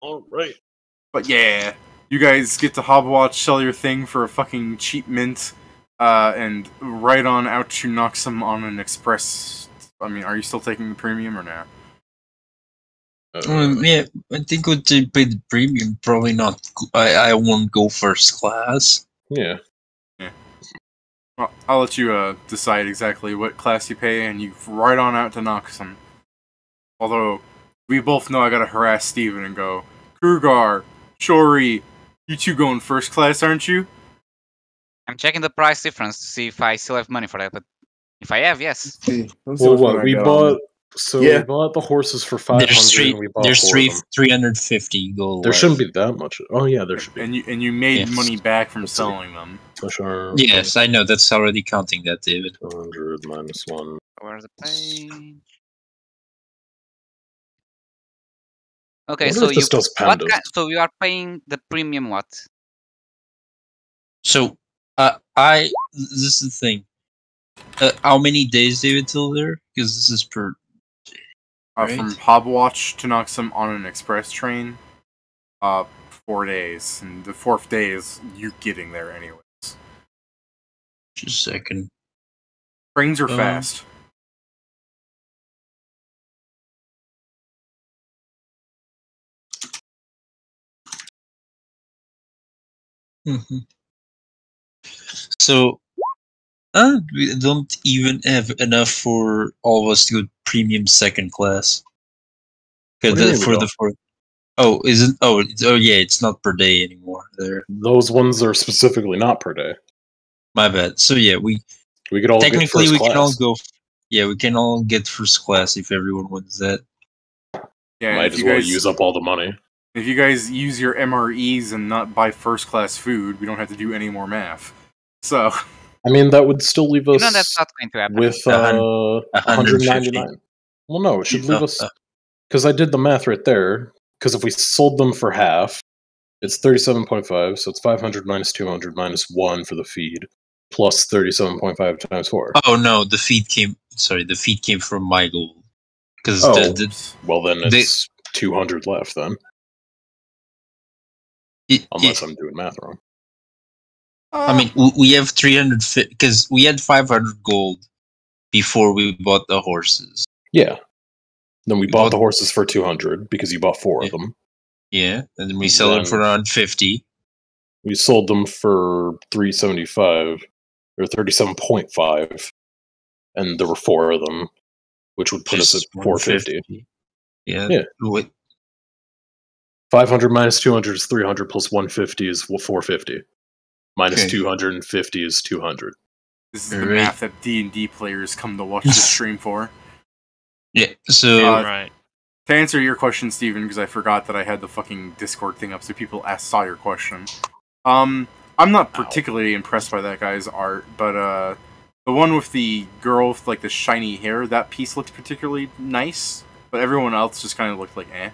All right. But yeah, you guys get to Hobwatch, sell your thing for a fucking cheap mint, and right on out to Noxum on an express. I mean, are you still taking the premium or not? Yeah, I think with the pay the premium, probably not. I won't go first class. Yeah. Well, I'll let you decide exactly what class you pay, and you right on out to Noxum. Although, we both know I gotta harass Steven and go, Krugar, Shori, you two going first class, aren't you? I'm checking the price difference to see if I still have money for that, but if I have, yes. See, let's see Well, which one what I we got bought? on. So Yeah. we bought the horses for 500. And we bought There's four of them. 350 gold. There shouldn't be that much. Oh yeah, there should be. And you made Yes. money back from Let's see. selling them. Push our Yes, I know. That's already counting that, David. 200 minus 1. Where's the page? Okay, Wonder so if this does what pandas. so you are paying the premium what? So, this is the thing. How many days, David, till there? Because this is per. Right. From Hobwatch to Noxum on an express train, 4 days. And the 4th day is you getting there anyways. Just a second. Trains are fast. Mm-hmm. So, we don't even have enough for all of us to go premium second class. What do you mean we For the don't? fourth. Oh, isn't? Oh, yeah. It's not per day anymore. There. Those ones are specifically not per day. My bad. So yeah, we We could all technically get we first can all class. go. Yeah, we can all get first class if everyone wants that. Yeah, and Might if as you well guys use up all the money. if you guys use your MREs and not buy first class food, we don't have to do any more math. So I mean, that would still leave You us know that's not going to happen. with 199. Well, no, it should leave us because I did the math right there. Because if we sold them for half, it's 37.5. So it's 500 minus 200 minus 1 for the feed. plus 37.5 times 4. Oh no, the feed came. Sorry, the feed came from my gold. Because Well, then it's 200 left then. Unless I'm doing math wrong. I mean, we have 300 because we had 500 gold before we bought the horses. Yeah. Then we bought the horses for 200 because you bought 4 of them. Yeah, and then we sell them for around 50. We sold them for 375 or 37.5, and there were 4 of them, which would put us at 450. Yeah. 500 minus 200 is 300 plus 150 is 450. Minus 250 is 200. This is the math that D&D players come to watch the stream for. Yeah, so... right. To answer your question, Steven, because I forgot that I had the fucking Discord thing up so people saw your question. I'm not particularly impressed by that guy's art, but the one with the girl with like the shiny hair, that piece looked particularly nice, but everyone else just kind of looked like eh.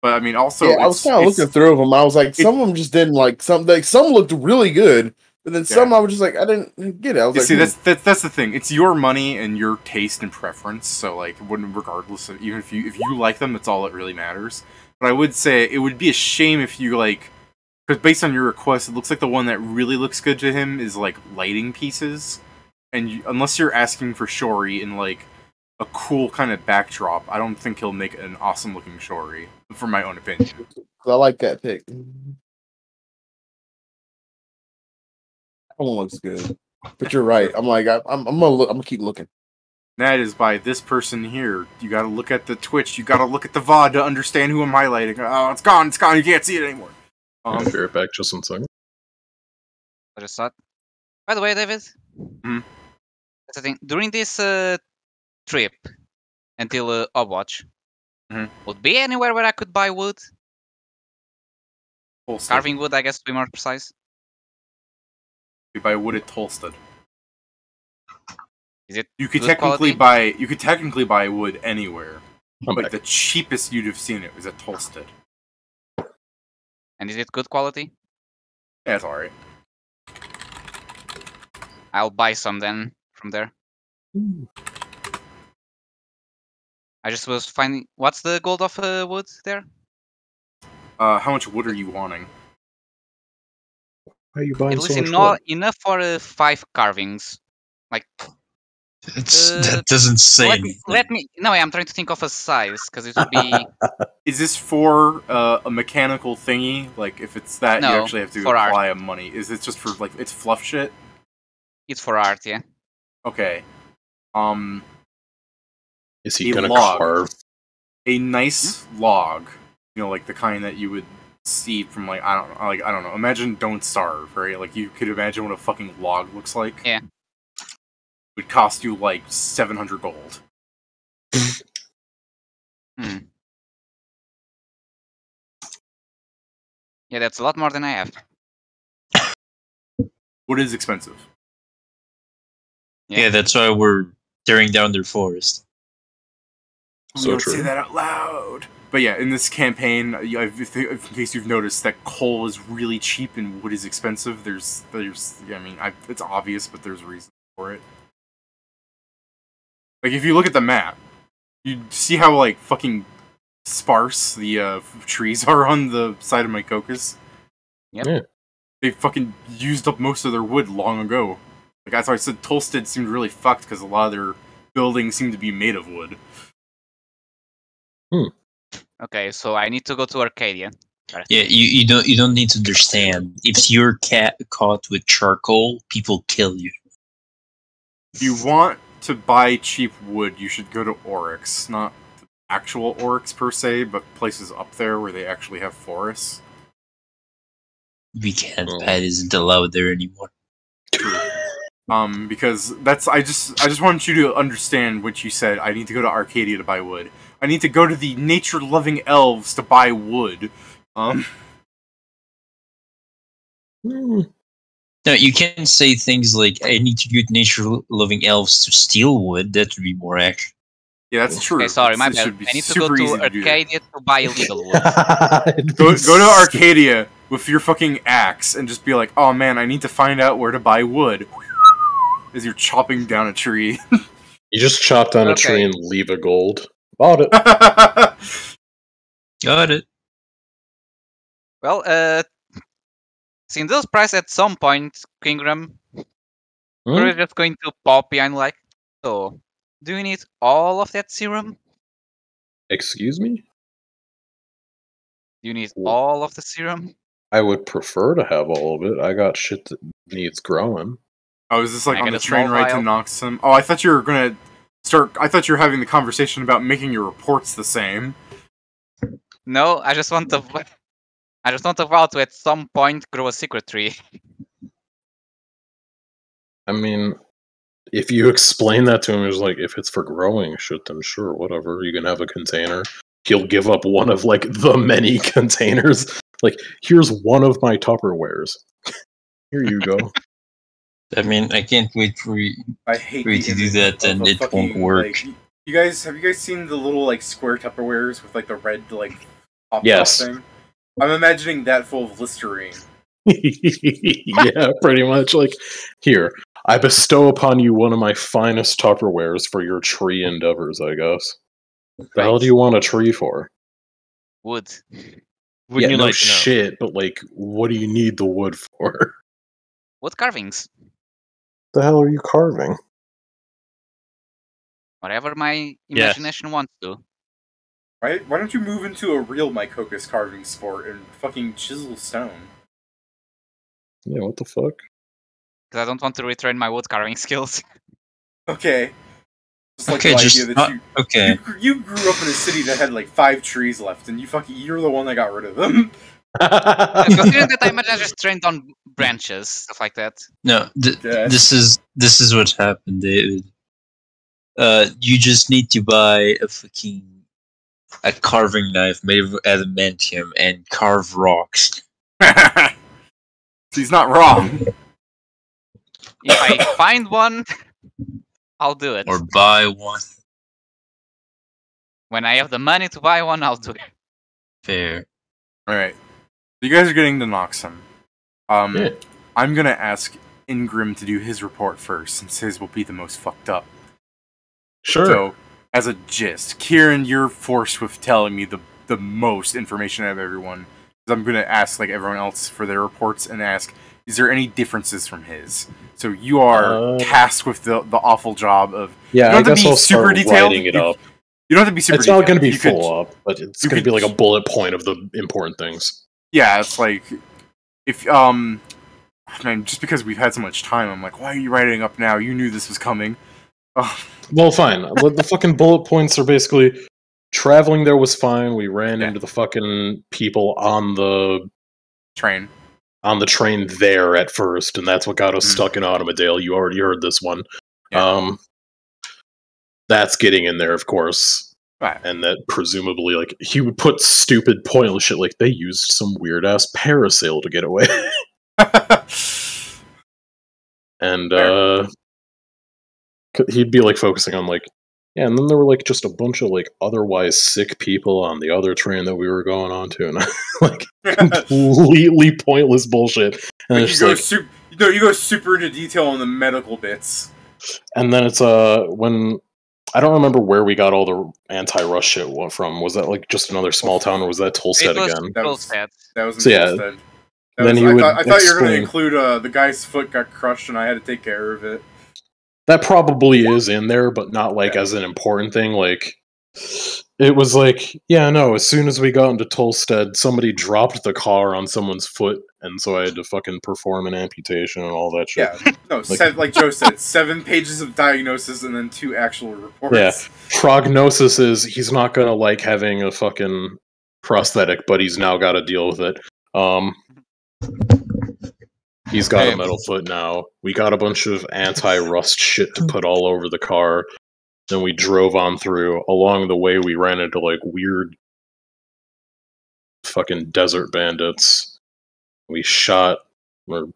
But I mean, also, I was kind of looking through them. I was like, some of them just didn't like some. Like some looked really good, but then some I was just like, I didn't get it. I was like, see, that's the thing. It's your money and your taste and preference. So like, regardless of even if you like them, that's all that really matters. But I would say it would be a shame if you like, because based on your request, it looks like the one that really looks good to him is like lighting pieces, and unless you're asking for Shori in like a cool kind of backdrop, I don't think he'll make an awesome looking Shori, from my own opinion. I like that pick. That one looks good, but you're right. I'm like, I'm gonna keep looking. That is by this person here. You gotta look at the Twitch. You gotta look at the VOD to understand who I'm highlighting. Oh, it's gone. It's gone. You can't see it anymore. I'll be right back just one second. I just thought. By the way, David. Mm-hmm. That's the thing. During this trip until Overwatch, would be anywhere where I could buy wood. Tolstead. Carving wood, I guess, to be more precise. You buy wood at Tolstead. Is it? You could technically buy wood anywhere, but the cheapest you'd have seen it was at Tolstead. And is it good quality? Yeah, it's alright. I'll buy some then from there. I just was finding. What's the gold of wood there? How much wood are you wanting? Why are you buying so much wood? Enough for 5 carvings. Like. That doesn't say anything. Let me. No, I'm trying to think of a size because it would be. Is this for a mechanical thingy? Like, if it's that, no, you actually have to apply a money. Is it just for like it's fluff shit? It's for art, yeah. Okay. Is he gonna carve a nice log? You know, like the kind that you would see from like I don't know. Imagine Don't Starve, right? Like you could imagine what a fucking log looks like. Yeah. It would cost you like 700 gold. Yeah, that's a lot more than I have. What is expensive? Yeah, that's why we're tearing down their forest. So don't say that out loud. But yeah, in this campaign, in case you've noticed, that coal is really cheap and wood is expensive. There's, I mean, it's obvious, but there's a reason for it. Like, if you look at the map, you see how, like, fucking sparse the trees are on the side of my caucus? Yep. Yeah. They fucking used up most of their wood long ago. Like, that's why I said Tolstead seemed really fucked, because a lot of their buildings seem to be made of wood. Okay, so I need to go to Arcadia. Yeah, you don't need to understand. If you're caught with charcoal, people kill you. If you want to buy cheap wood, you should go to Oryx. Not the actual Oryx per se, but places up there where they actually have forests. We can't. That isn't allowed there anymore. True. Because that's I just want you to understand what you said. I need to go to Arcadia to buy wood. I need to go to the nature-loving elves to buy wood. No, you can say things like, I need to get nature-loving elves to steal wood. That would be more accurate. Yeah, that's true. Okay, sorry, my bad. I need to go to Arcadia to buy illegal wood. Go to Arcadia with your fucking axe and just be like, oh man, I need to find out where to buy wood. as you're chopping down a tree. You just chop down a tree Okay. and leave a gold. Bought it. Got it. Well, seeing those price at some point, Kingram, we're Hmm? just going to pop behind like, so, do you need all of that serum? Excuse me? Do you need Wh- all of the serum? I would prefer to have all of it. I got shit that needs growing. Oh, is this like I on get the a small train ride to vial? Noxum? Oh, I thought you were gonna start. I thought you were having the conversation about making your reports the same. No, I just want the I just want the vial to at some point grow a secret tree. I mean, if you explain that to him, it's like, if it's for growing shit, then sure, whatever. You can have a container. He'll give up one of, like, the many containers. Like, here's one of my Tupperwares. Here you go. I mean, I can't wait for you. I hate Wait the to do image that of and a it won't fucking, work. Like, you guys have you guys seen the little like square Tupperwares with like the red like pop Yes. thing? I'm imagining that full of Listerine. Yeah, pretty much. Like, here, I bestow upon you one of my finest Tupperwares for your tree endeavors, I guess. The hell do you want a tree for? Wood. Wouldn't you no like to know? shit, but like, what do you need the wood for? Wood carvings. The hell are you carving? Whatever my Yes. imagination wants to. Why don't you move into a real Mycoccus carving sport and fucking chisel stone? Yeah, what the fuck? Because I don't want to retrain my wood carving skills. Okay. Just like Okay, the just idea that okay. you grew up in a city that had like 5 trees left, and you're the one that got rid of them. Considering that I imagine I just trained on branches, stuff like that. No, Yes. this is what happened, David. You just need to buy a carving knife made of adamantium and carve rocks. He's not wrong. If I find one, I'll do it. Or buy one. When I have the money to buy one, I'll do it. Fair. Alright. You guys are getting to Noxum. Yeah. I'm gonna ask Ingrim to do his report first, since his will be the most fucked up. Sure. So, as a gist, Kieran, you're forced with telling me the most information out of everyone. I'm gonna ask like everyone else for their reports and ask, is there any differences from his? So you are tasked with the awful job of Yeah, you I don't have to guess be I'll super start detailed. writing it up. You don't have to be super It's detailed. not going to be You could- full up, but it's you going to be could- like a bullet point of the important things. Yeah, it's like if man, just because we've had so much time, I'm like, why are you writing up now? You knew this was coming. Oh, Well, fine. The fucking bullet points are basically traveling there was fine. We ran Yeah. into the fucking people on the train. train there at first, and that's what got us Mhm. stuck in Automodale. You already heard this one. Yeah. That's getting in there, of course. Right. And that presumably, like, he would put stupid, pointless shit like they used some weird ass parasail to get away. And he'd be like focusing on like, yeah, and then there were like just a bunch of like otherwise sick people on the other train that we were going on to, and like completely pointless bullshit. And Like, it's you just go like, you go super into detail on the medical bits. and then it's when I don't remember where we got all the anti-Rush shit from. Was that like just another small town, or was that Tolstead It was again? That was- sad. That was in So, yeah, Tolstead. then he would I thought you were going to explain- include the guy's foot got crushed and I had to take care of it. That probably is in there, but not like Yeah. as an important thing. Like, it was like, yeah, no, as soon as we got into Tolstead, somebody dropped the car on someone's foot, and so I had to fucking perform an amputation and all that shit. Yeah, no, like Joe said, 7 pages of diagnosis and then 2 actual reports. Yeah. Prognosis is he's not gonna like having a fucking prosthetic, but he's now got to deal with it. He's got a metal foot now. We got a bunch of anti-rust shit to put all over the car. Then we drove on through. Along the way, we ran into like weird fucking desert bandits. We shot. Or,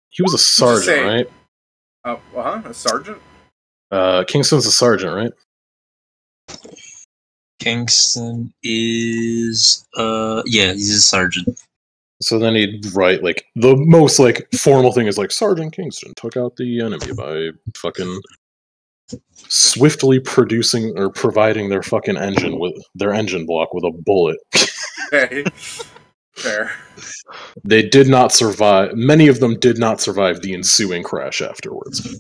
he was a sergeant, say- right? A sergeant? Kingston's a sergeant, right? Kingston is yeah, he's a sergeant. So then he'd write, like, the most, like, formal thing is, like, Sergeant Kingston took out the enemy by fucking swiftly producing or providing their fucking engine with their engine block with a bullet. Okay. Fair. They did not survive. Many of them did not survive the ensuing crash afterwards.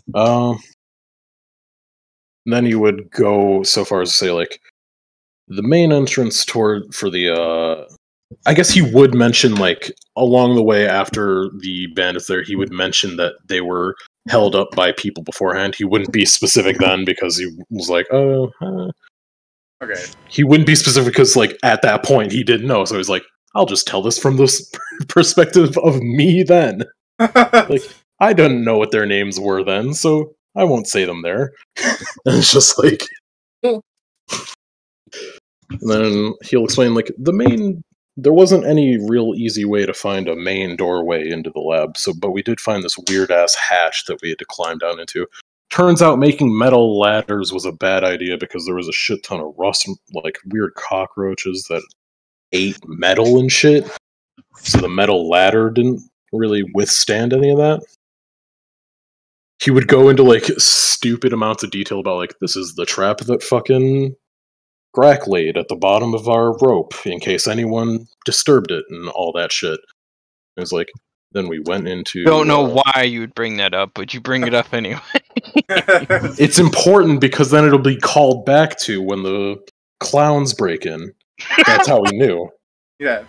Then he would go so far as to say, like, the main entrance for the I guess he would mention, like, along the way after the bandits there, he would mention that they were held up by people beforehand. He wouldn't be specific then because he was like, oh, Okay. he wouldn't be specific because, like, at that point he didn't know. So he was like, I'll just tell this from this perspective of me then. Like, I didn't know what their names were then, so I won't say them there. And it's just like... And then he'll explain, like, there wasn't any real easy way to find a main doorway into the lab, but we did find this weird-ass hatch that we had to climb down into. Turns out making metal ladders was a bad idea because there was a shit ton of rust, like, weird cockroaches that ate metal and shit. So the metal ladder didn't really withstand any of that. He would go into, like, stupid amounts of detail about, like, this is the trap that fucking Grack laid at the bottom of our rope in case anyone disturbed it and all that shit. It was like, then we went into... Don't know why you would bring that up, but you bring it up anyway. It's important because then it'll be called back to when the clowns break in. That's how we knew. Yeah.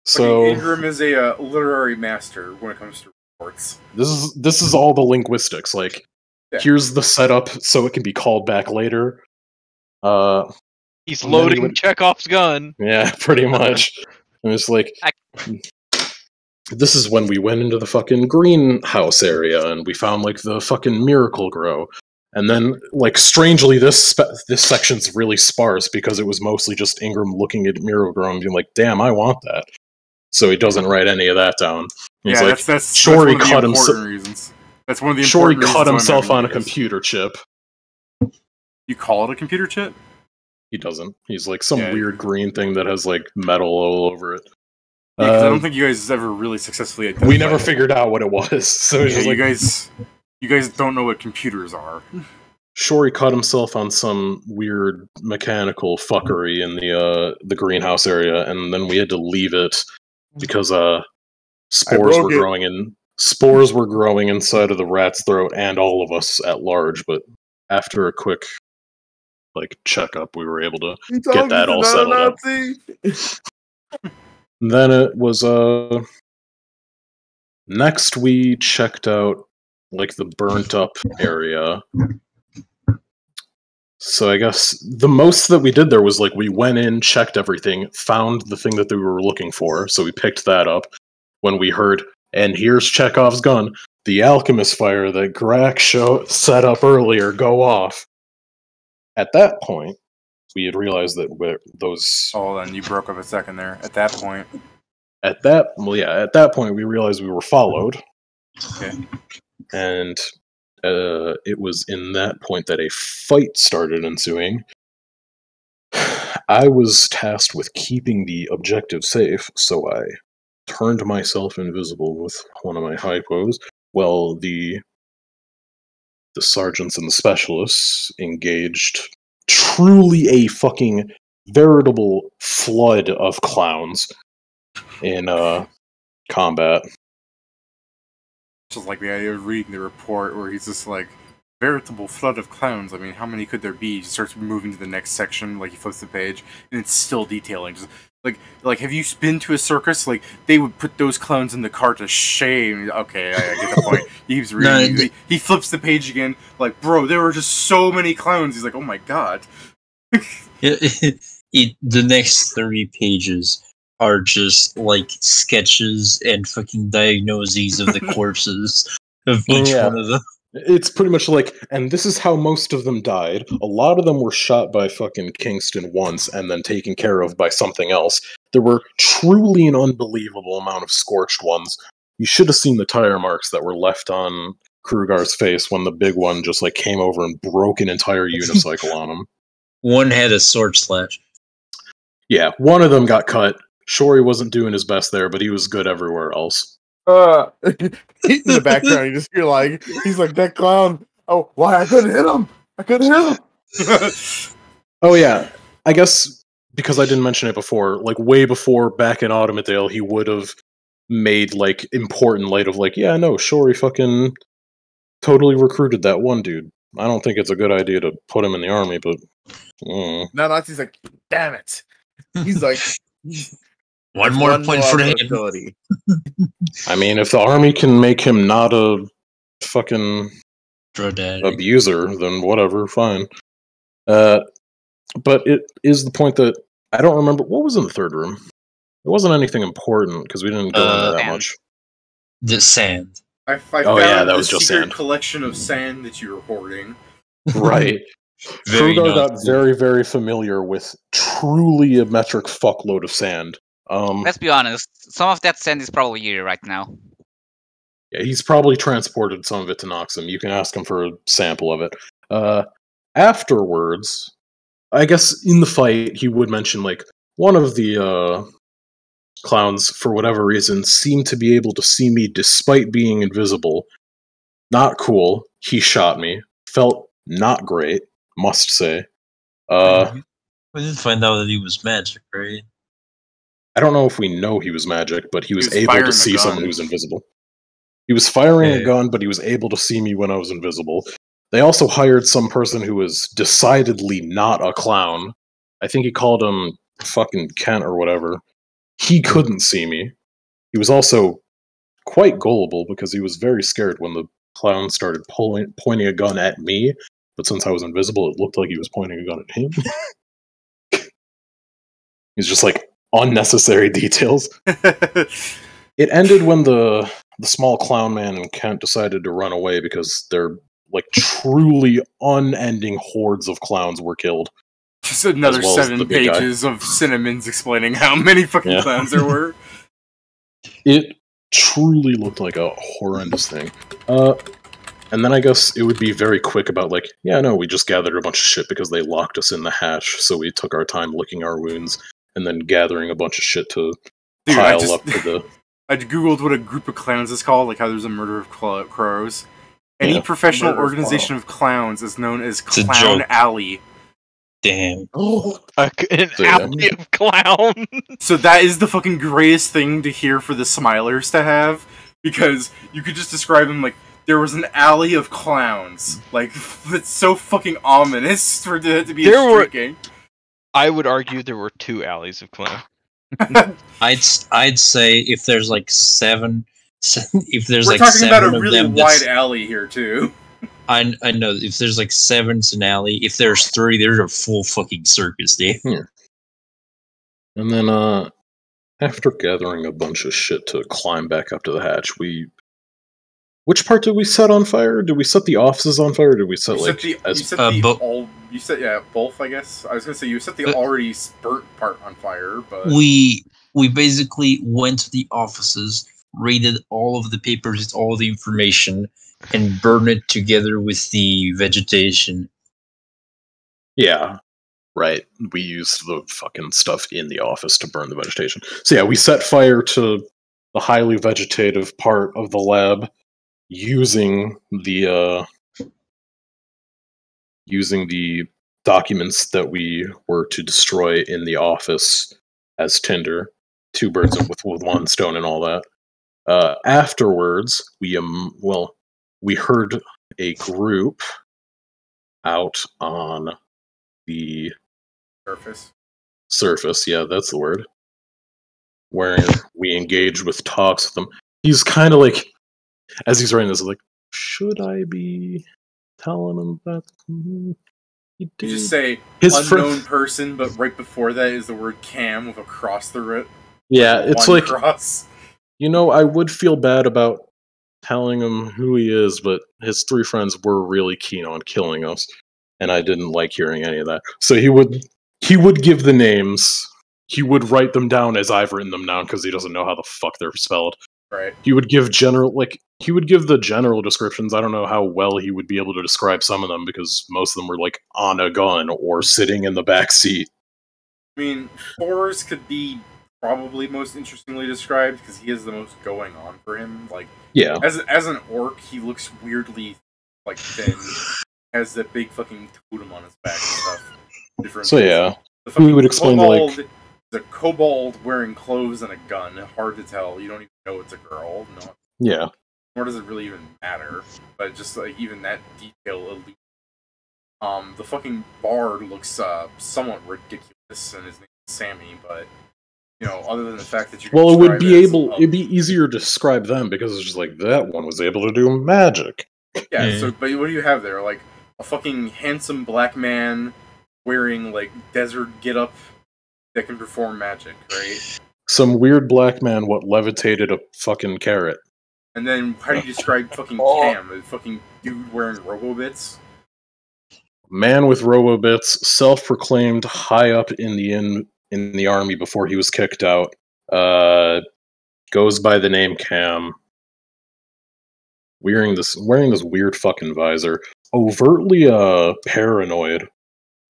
So Ingram is a literary master when it comes to reports. this is all the linguistics. Like, here's the setup so it can be called back later. He's loading Chekhov's gun. Yeah, pretty much. And it's like, this is when we went into the fucking greenhouse area and we found, like, the fucking miracle grow. And then, like, strangely, this section's really sparse because it was mostly just Ingram looking at Miracle Grow and being like, damn, I want that. So he doesn't write any of that down. He's yeah, like, that's sure, one of the important reasons. That's one of the sure, he important cut reasons himself on a this. computer chip. You call it a computer chip? He doesn't. He's like some weird green thing that has, like, metal all over it. Yeah, 'cause I don't think you guys ever really successfully identified we never figured out what it was. So it's just you like, you guys don't know what computers are. Sure, he cut himself on some weird mechanical fuckery in the greenhouse area, and then we had to leave it because spores were growing inside of the rat's throat and all of us at large. But after a quick, like, checkup, we were able to get that all settled up. Then it was next we checked out, like, the burnt up area. So I guess the most that we did there was, like, we went in, checked everything, found the thing that we were looking for, so we picked that up. When we heard, and here's Chekhov's gun, the alchemist fire that Grack set up earlier go off. At that point, we had realized that those... Oh, then you broke up a second there. At that point. At that point, we realized we were followed. Okay. And it was in that point that a fight started ensuing. I was tasked with keeping the objective safe, so I turned myself invisible with one of my hypos, while the sergeants and the specialists engaged truly a fucking veritable flood of clowns in combat. Just like the idea of reading the report where he's just like, veritable flood of clowns. I mean, how many could there be? He starts moving to the next section, like he flips the page, and it's still detailing. Just like have you been to a circus? Like, they would put those clowns in the cart to shame. Okay, I get the point. He keeps reading. He flips the page again, like, bro, there were just so many clowns. He's like, oh my god. The next 3 pages are just, like, sketches and fucking diagnoses of the corpses of each one of them. It's pretty much like, and this is how most of them died. A lot of them were shot by fucking Kingston once and then taken care of by something else. There were truly an unbelievable amount of scorched ones. You should have seen the tire marks that were left on Krugar's face when the big one just, like, came over and broke an entire unicycle on him. One had a sword slash. Yeah, one of them got cut Shori wasn't doing his best there, but he was good everywhere else. In the background, you just hear like he's like that clown. Oh, why I couldn't hit him? I couldn't hit him. Oh yeah, I guess because I didn't mention it before, like way before back in Automobile, he would have made like important light of like, yeah, no, Shori fucking totally recruited that one dude. I don't think it's a good idea to put him in the army, but Now Nazi's like, damn it. He's like, One more point for him. ability. I mean, if the army can make him not a fucking abuser, then whatever, fine. But it is the point that I don't remember what was in the third room. It wasn't anything important because we didn't go into that Sand. much. The sand. I found that the was just secret sand. collection of sand that you were hoarding. Right. Very Trugar got nice. very, very familiar with truly a metric fuckload of sand. Let's be honest. Some of that sand is probably here right now. Yeah, he's probably transported some of it to Noxum. You can ask him for a sample of it. Afterwards, I guess in the fight, he would mention, like, one of the clowns, for whatever reason, seemed to be able to see me despite being invisible. Not cool. He shot me. Felt not great, must say. We didn't find out that he was magic, right? I don't know if we know he was magic, but he was was able firing to a see gun. someone who's invisible. He was firing a Yeah. gun, but he was able to see me when I was invisible. They also hired some person who was decidedly not a clown. I think he called him fucking Kent or whatever. He couldn't see me. He was also quite gullible because he was very scared when the clown started pointing a gun at me. But since I was invisible, it looked like he was pointing a gun at him. He's just like unnecessary details. It ended when the small clown man and Kent decided to run away because their like truly unending hordes of clowns were killed. Just another As well as 7 the big guy. pages of Cinnamons explaining how many fucking Yeah. clowns there were. It truly looked like a horrendous thing. And then I guess it would be very quick about like, yeah, no, we just gathered a bunch of shit because they locked us in the hatch, so we took our time licking our wounds and then gathering a bunch of shit to Dude, pile up to the... I googled what a group of clowns is called, like how there's a murder of crows. Any Yeah. professional Murder of organization of clowns is known as a Clown joke. Alley. Damn. Oh, An So, yeah. alley of clown. So that is the fucking greatest thing to hear for the Smilers to have, because you could just describe them like, there was an alley of clowns. Like, that's so fucking ominous for that to be There were- intriguing. I would argue there were 2 alleys of clown. I'd say if there's like seven, if there's We're like talking about seven a of really them, wide alley here, too. I know if there's like 7, it's an alley. If there's 3, there's a full fucking circus, dude. And then, after gathering a bunch of shit to climb back up to the hatch, which part did we set on fire? Did we set the offices on fire, or did we set, Both, I guess. I was gonna say, you set the already burnt part on fire, but... We basically went to the offices, raided all of the papers, all the information, and burned it together with the vegetation. Yeah, right. We used the fucking stuff in the office to burn the vegetation. So yeah, we set fire to the highly vegetative part of the lab using the documents that we were to destroy in the office as tinder. 2 birds with 1 stone and all that. Afterwards, we heard a group out on the surface, yeah, that's the word, where we engaged with talks with them. He's kind of like, as he's writing this, like, should I be telling him that? You just say His unknown person, but right before that is the word cam with a cross through it. Yeah, it's One like, cross. I would feel bad about telling him who he is, but his 3 friends were really keen on killing us, and I didn't like hearing any of that. So he would give the names. He would write them down as I've written them down because he doesn't know how the fuck they're spelled. Right. He would give the general descriptions. I don't know how well he would be able to describe some of them because most of them were like on a gun or sitting in the back seat. I mean, 4s could be probably most interestingly described because he has the most going on for him. Like, Yeah. as an orc, he looks weirdly like thin. Has that big fucking totem on his back and stuff. Different So things. yeah, The we would explain kobold, like the kobold wearing clothes and a gun. Hard to tell. You don't even know it's a girl. No, yeah. nor does it really even matter. But just like even that detail. The fucking bard looks somewhat ridiculous, and his name is Sammy. But you know, other than the fact that you can Well, it would describe be it as able. It'd be easier to describe them because it's just like that one was able to do magic. yeah. Yeah. So, but what do you have there? Like a fucking handsome black man wearing like desert getup that can perform magic, right? Some weird black man what levitated a fucking carrot. And then how do you describe fucking Cam, a fucking dude wearing Robobits? Man with robobits, self-proclaimed high up in the army before he was kicked out. Goes by the name Cam. Wearing this weird fucking visor, overtly paranoid,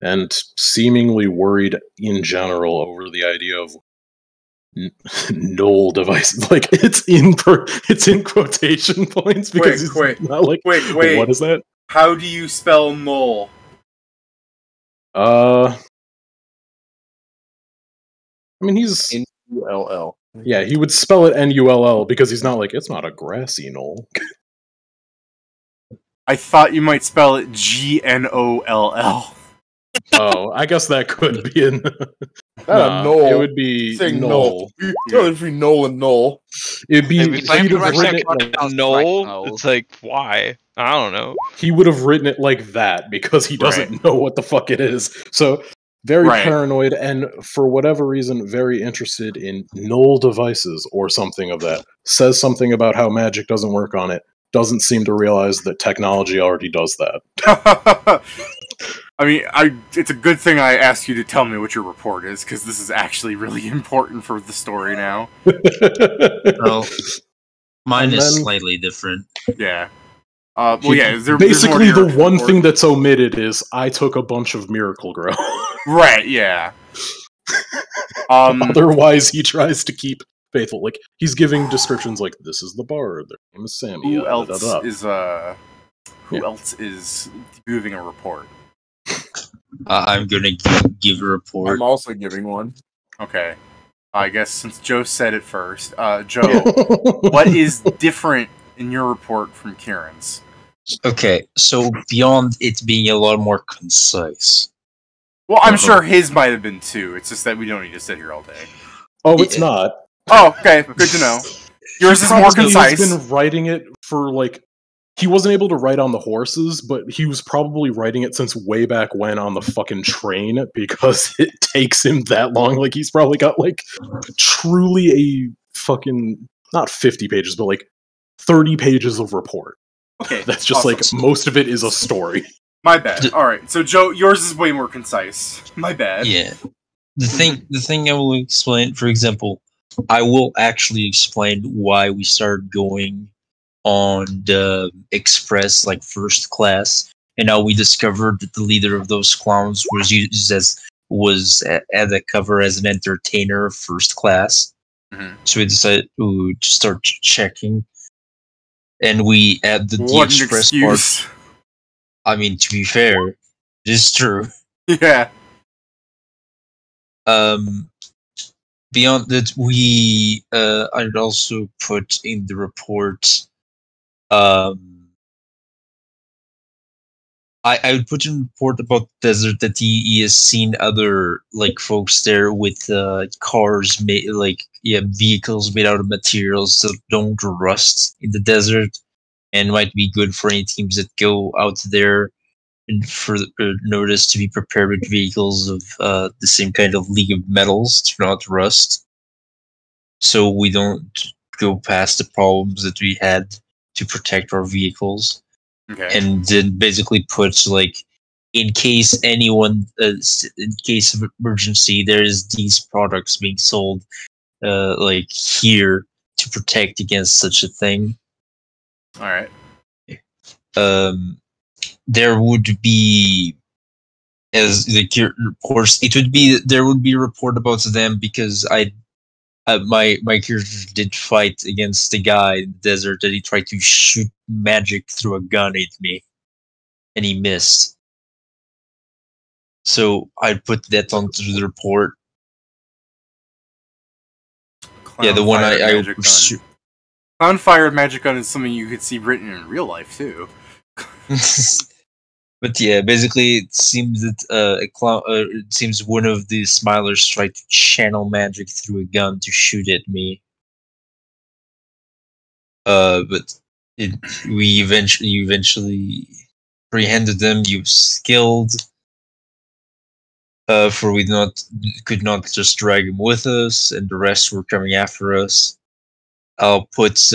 and seemingly worried in general over the idea of null devices. Like it's in quotation points because Wait, he's not like wait. What is that? How do you spell null? I mean he's N-U-L-L. yeah, he would spell it Null because he's not like it's not a grassy knoll. I thought you might spell it Gnoll. Oh, I guess that could be in. Not a knoll. It would be Saying null. null. Tell if we null and null. It'd be. If I He'd could have written it write like, Null, it's like, why? I don't know. he would have written it like that because he doesn't know what the fuck it is. So very Right. paranoid and for whatever reason very interested in null devices or something of that. Says something about how magic doesn't work on it. Doesn't seem to realize that technology already does that. I mean, it's a good thing I asked you to tell me what your report is, because this is actually really important for the story now. Well, mine And is then- slightly different. Yeah. Well, yeah, there's more Basically, to your the one report. thing that's omitted is I took a bunch of Miracle Grow. Right, yeah. Otherwise, he tries to keep faithful. Like he's giving descriptions like, "This is the bard. Their name is Sammy." Who else da, da, da. is Yeah. else is giving a report? I'm gonna give a report. I'm also giving one. Okay. I guess since Joe said it first, Joe, what is different in your report from Kieran's? Okay, so beyond it being a lot more concise. Well, I'm sure his might have been too. It's just that we don't need to sit here all day. Oh, it's not. Oh, okay, good to know. Yours is more Probably concise. He's been writing it for like he wasn't able to write on the horses, but he was probably writing it since way back when on the fucking train because it takes him that long. Like he's probably got like truly a fucking not 50 pages, but like 30 pages of report. Okay, That's just awesome. like most of it is a story. My bad. All right, so Joe, yours is way more concise. My bad. Yeah. The thing I will explain, for example, I will actually explain why we started going on the express, like first class, and how we discovered that the leader of those clowns was at the cover as an entertainer of first class. Mhm. So we decided to start checking, and we added the What an express part. excuse. I mean, to be fair, it is true. Yeah. Beyond that, we I'd also put in the report. I would put in a report about the desert that he has seen other like folks there with cars made vehicles made out of materials that don't rust in the desert, and might be good for any teams that go out there and for notice to be prepared with vehicles of the same kind of League of Metals to not rust, so we don't go past the problems that we had to protect our vehicles. Okay. And then basically puts like, in case anyone, in case of emergency, there's these products being sold, like here to protect against such a thing. All right. There would be, as the of course, it would be there would be a report about them because I my character did fight against the guy in the desert that he tried to shoot magic through a gun at me, and he missed. So I put that onto the report. Clown The one fired I magic gun. Clown fired magic gun is something you could see written in real life too. But yeah, basically, it seems that it seems one of the Smilers tried to channel magic through a gun to shoot at me. But we eventually apprehended them. You skilled. For we could not just drag him with us, and the rest were coming after us. I'll put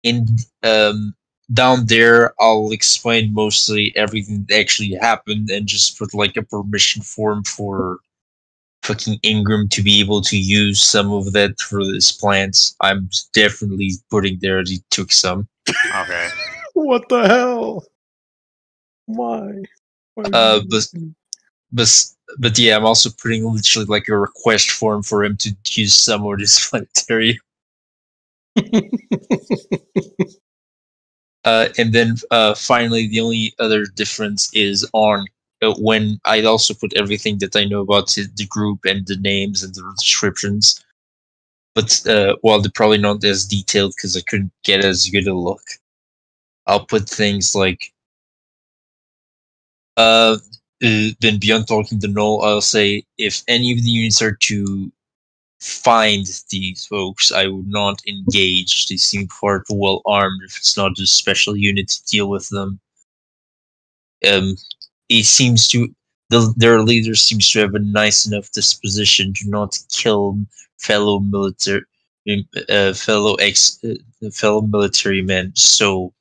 in down there. I'll explain mostly everything that actually happened, and just put like a permission form for fucking Ingram to be able to use some of that for his plants. I'm definitely putting there that he took some. Okay. What the hell? Why? But yeah, I'm also putting literally like a request form for him to use some of this planetary. And then finally, the only other difference is on when I also put everything that I know about the group and the names and the descriptions. But while they're probably not as detailed because I couldn't get as good a look, I'll put things like then beyond talking to Null, I'll say if any of the units are to find these folks, I would not engage. They seem far too well armed if it's not a special unit to deal with them. It seems to their leader seems to have a nice enough disposition to not kill fellow military fellow military men. So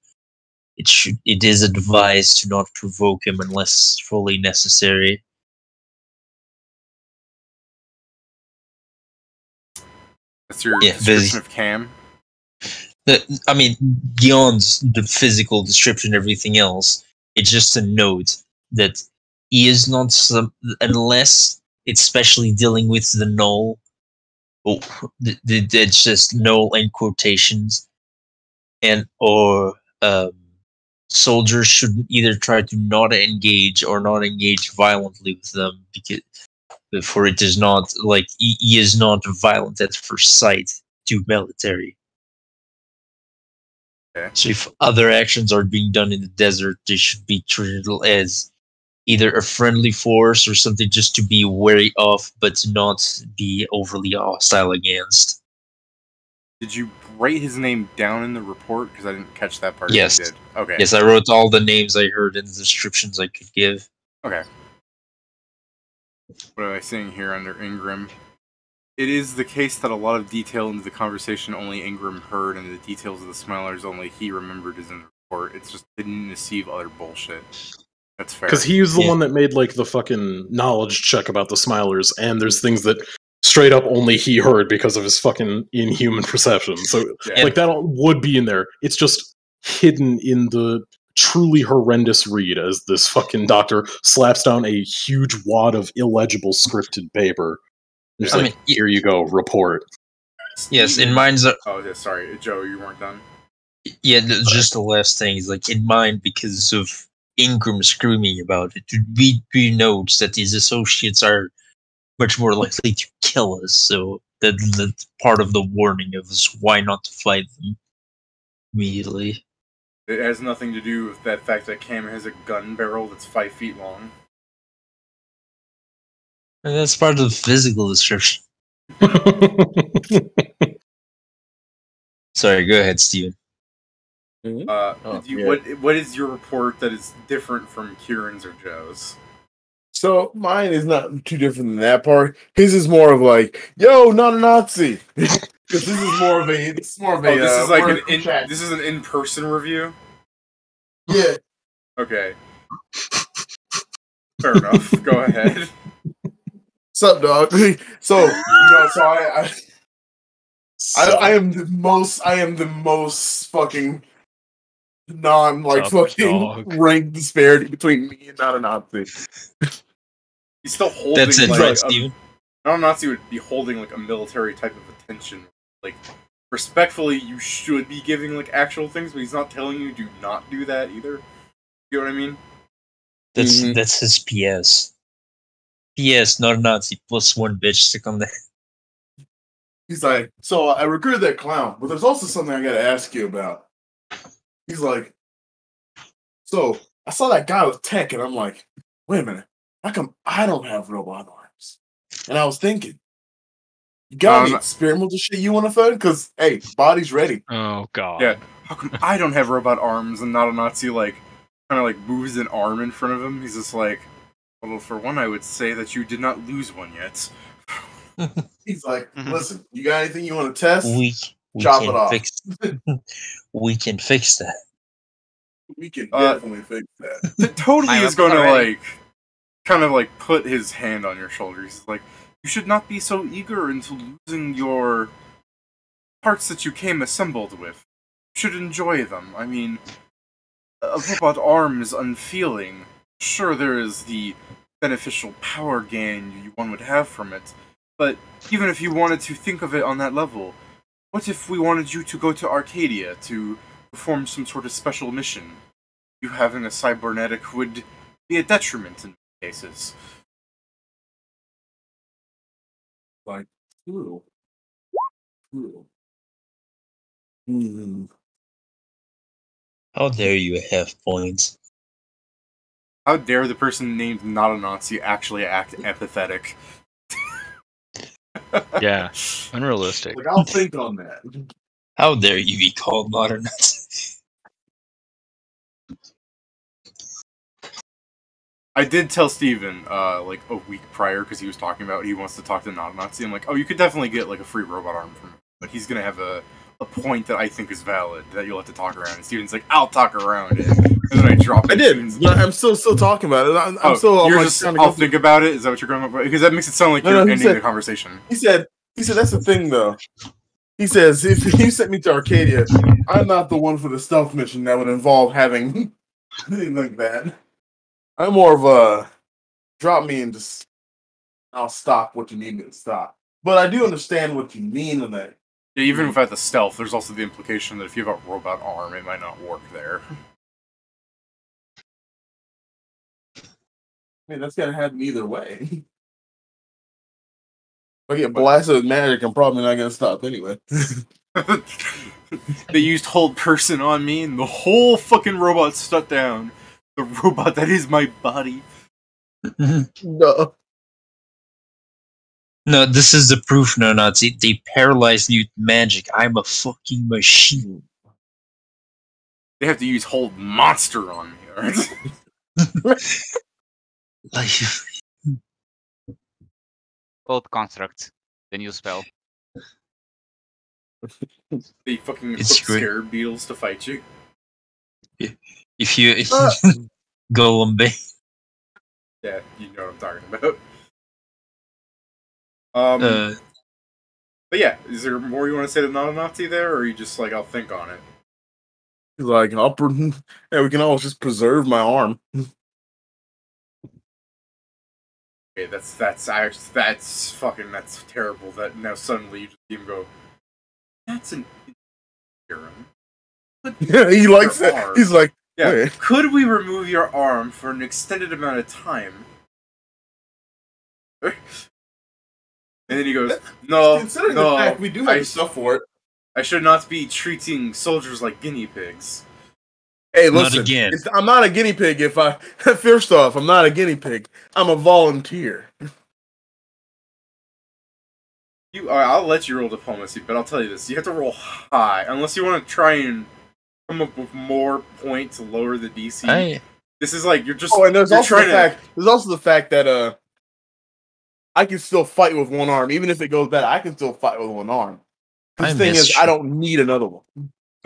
it is advised to not provoke him unless fully necessary. That's your description of Cam? I mean, beyond the physical description and everything else, it's just a note that he is not unless it's specially dealing with the null. Oh, it's just null in quotations, or soldiers should either try to not engage or not engage violently with them, because for it is not like he is not violent at first sight to military. Okay. So if other actions are being done in the desert, they should be treated as either a friendly force or something just to be wary of, but not be overly hostile against. Did you write his name down in the report? Because I didn't catch that part. Yes. You did. Okay. Yes, I wrote all the names I heard and the descriptions I could give. Okay. What am I seeing here under Ingram? It is the case that a lot of detail into the conversation only Ingram heard, and the details of the Smilers only he remembered is in the report. It's just didn't receive other bullshit. That's fair. Because he was the one that made like the fucking knowledge check about the Smilers, and there's things that straight up only he heard because of his fucking inhuman perception. So like that would be in there. It's just hidden in the truly horrendous read as this fucking doctor slaps down a huge wad of illegible scripted paper. Just here you go, report. Yes, in mine's. Oh, yeah, sorry, Joe, you weren't done. Yeah, just the last thing is like in mine because of Ingram screaming about it. We notes that his associates are much more likely to kill us, so that's part of the warning of us why not to fight them immediately. It has nothing to do with that fact that Cam has a gun barrel that's 5 feet long. And that's part of the physical description. Sorry, go ahead, Steven. What is your report that is different from Kieran's or Joe's? So mine is not too different than that part. His is more of like, "Yo, not a Nazi." Because this is more of a. This is like this is an in-person review. Yeah. Okay. Fair enough. Go ahead. Sup, dog? So I am the most fucking ranked disparity between me and not a Nazi. He's still holding. That's it, right, Steven? Nazi would be holding like a military type of attention. Like, respectfully, you should be giving like actual things, but he's not telling you do not do that either. You know what I mean? That's his PS. PS, not a Nazi, +1 bitch stick on there. He's like, so I recruited that clown, but there's also something I gotta ask you about. He's like, so I saw that guy with tech, and I'm like, wait a minute, how come I don't have robot arms? And I was thinking, you got any experimental shit you want to fund? Because, hey, body's ready. Oh, God. Yeah. How come I don't have robot arms and not a Nazi, like, kind of like moves an arm in front of him? He's just like, well, for one, I would say that you did not lose one yet. He's like, listen, you got anything you want to test? We Chop can it off. We can fix that. We can definitely fix that. The Toady is going to, like, kind of, like, put his hand on your shoulder. He's like, you should not be so eager into losing your parts that you came assembled with. You should enjoy them. I mean, a robot arm is unfeeling. Sure, there is the beneficial power gain one would have from it, but even if you wanted to think of it on that level, what if we wanted you to go to Arcadia to perform some sort of special mission? You having a cybernetic would be a detriment in cases. Like, true. How dare you have points? How dare the person named not a Nazi actually act empathetic? Yeah, unrealistic. Like, I'll think on that. How dare you be called modern Nazi? I did tell Steven, like, a week prior, because he was talking about he wants to talk to not a Nazi. I'm like, oh, you could definitely get, like, a free robot arm from him, but he's gonna have a point that I think is valid, that you'll have to talk around. And Steven's like, I'll talk around it. And then I drop it. I did. But I'm still talking about it. I'm still. You're like, just, I'll think about it? Is that what you're going about? Because that makes it sound like you're ending the conversation. He said, that's the thing, though. He says, if you sent me to Arcadia, I'm not the one for the stealth mission that would involve having anything like that. I'm more of a drop me and just I'll stop what you need me to stop. But I do understand what you mean in that. Yeah, even without the stealth, there's also the implication that if you have a robot arm, it might not work there. I mean, that's gonna happen either way. If I get blasted with magic, I'm probably not gonna stop anyway. They used hold person on me, and the whole fucking robot shut down. The robot that is my body. No. No, this is the proof, no Nazi. They paralyzed you with magic. I'm a fucking machine. They have to use hold monster on me, right? Like, Old construct, the new spell. They fucking hook It's great. scarab beetles to fight you. if you Golem Bay. Yeah, you know what I'm talking about. But yeah, is there more you want to say to not a Nazi there, or are you just like, I'll think on it? He's like, yeah, we can always just preserve my arm. Okay, that's terrible. That now suddenly you just see him go, that's an theorem. Yeah, he likes it. He's like, yeah, wait. Could we remove your arm for an extended amount of time? And then he goes, no, Considering the fact we do have the stuff for it. I should not be treating soldiers like guinea pigs. Hey, listen, Not again. I'm not a guinea pig first off, I'm not a guinea pig. I'm a volunteer. I'll let you roll diplomacy, but I'll tell you this. You have to roll high, unless you want to try and come up with more points to lower the DC. This is like, you're just... Oh, and there's also the fact that, I can still fight with one arm. Even if it goes bad, I can still fight with one arm. The thing is, I don't need another one.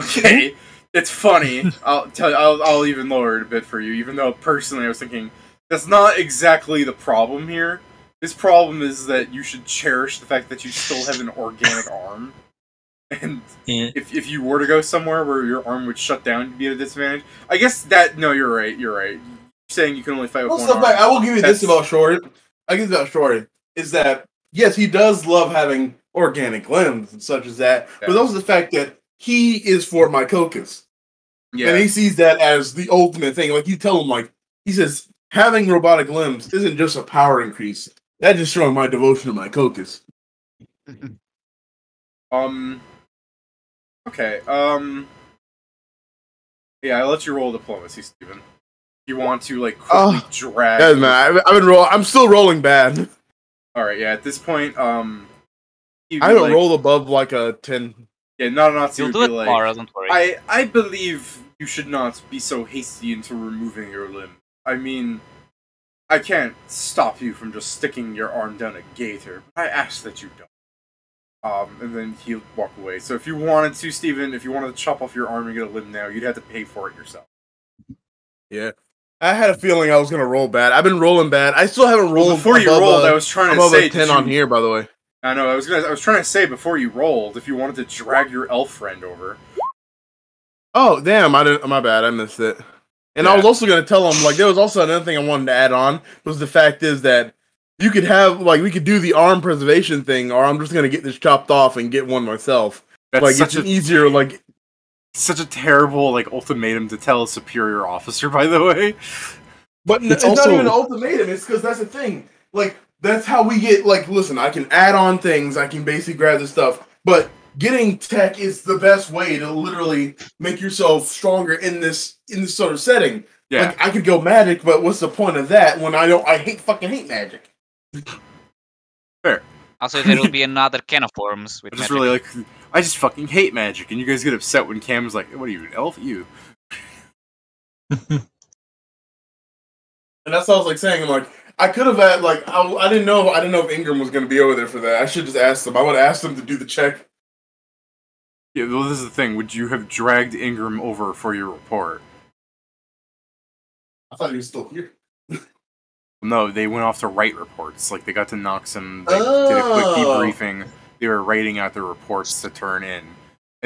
Okay, it's funny. I'll even lower it a bit for you, even though personally I was thinking, that's not exactly the problem here. This problem is that you should cherish the fact that you still have an organic arm. And if you were to go somewhere where your arm would shut down, you'd be at a disadvantage. I guess that, no, you're right. You're saying you can only fight with one arm. I will give you this about Shorty. Is that yes, he does love having organic limbs and such as that, but also the fact that he is for Mycokus. Yeah. And he sees that as the ultimate thing. Like, you tell him, like, he says, having robotic limbs isn't just a power increase. That's just showing my devotion to Mycokus. Okay, yeah, I'll let you roll diplomacy, Steven. You want to, like, quickly drag... Yeah, man, I'm still rolling bad. Alright, yeah, at this point, I don't roll above, like, a 10. Yeah, not a Nazi You'll would do it be like, tomorrow, don't worry. I believe you should not be so hasty into removing your limb. I mean, I can't stop you from just sticking your arm down a gator, but I ask that you don't. And then he'll walk away. So if you wanted to, Steven, if you wanted to chop off your arm and get a limb now, you'd have to pay for it yourself. Yeah. I had a feeling I was going to roll bad. I've been rolling bad. I still haven't rolled before you rolled, I was trying to say... 10 on here, by the way. I know, I was trying to say before you rolled, if you wanted to drag your elf friend over. Oh, damn, my bad, I missed it. And I was also going to tell him, like, there was also another thing I wanted to add on, was the fact is that you could have, like, we could do the arm preservation thing, or I'm just going to get this chopped off and get one myself. That's like, such it's easier, like... Such a terrible, like, ultimatum to tell a superior officer, by the way. But it's also... not even an ultimatum, it's because that's the thing. Like, that's how we get, like, listen, I can add on things, I can basically grab this stuff, but getting tech is the best way to literally make yourself stronger in this sort of setting. Yeah. Like, I could go magic, but what's the point of that when I fucking hate magic? Fair. Also, there will be another can of worms with I just magic. really, like, I just fucking hate magic, and you guys get upset when Cam's like, what are you, an elf? You. And that's what I was, like, saying, I'm like, I could have had, like, I didn't know if Ingram was going to be over there for that. I should just ask him. I would have asked him to do the check. Yeah, well, this is the thing. Would you have dragged Ingram over for your report? I thought he was still here. No, they went off to write reports. Like, they got to Noxum, they did a quick debriefing. They were writing out the reports to turn in.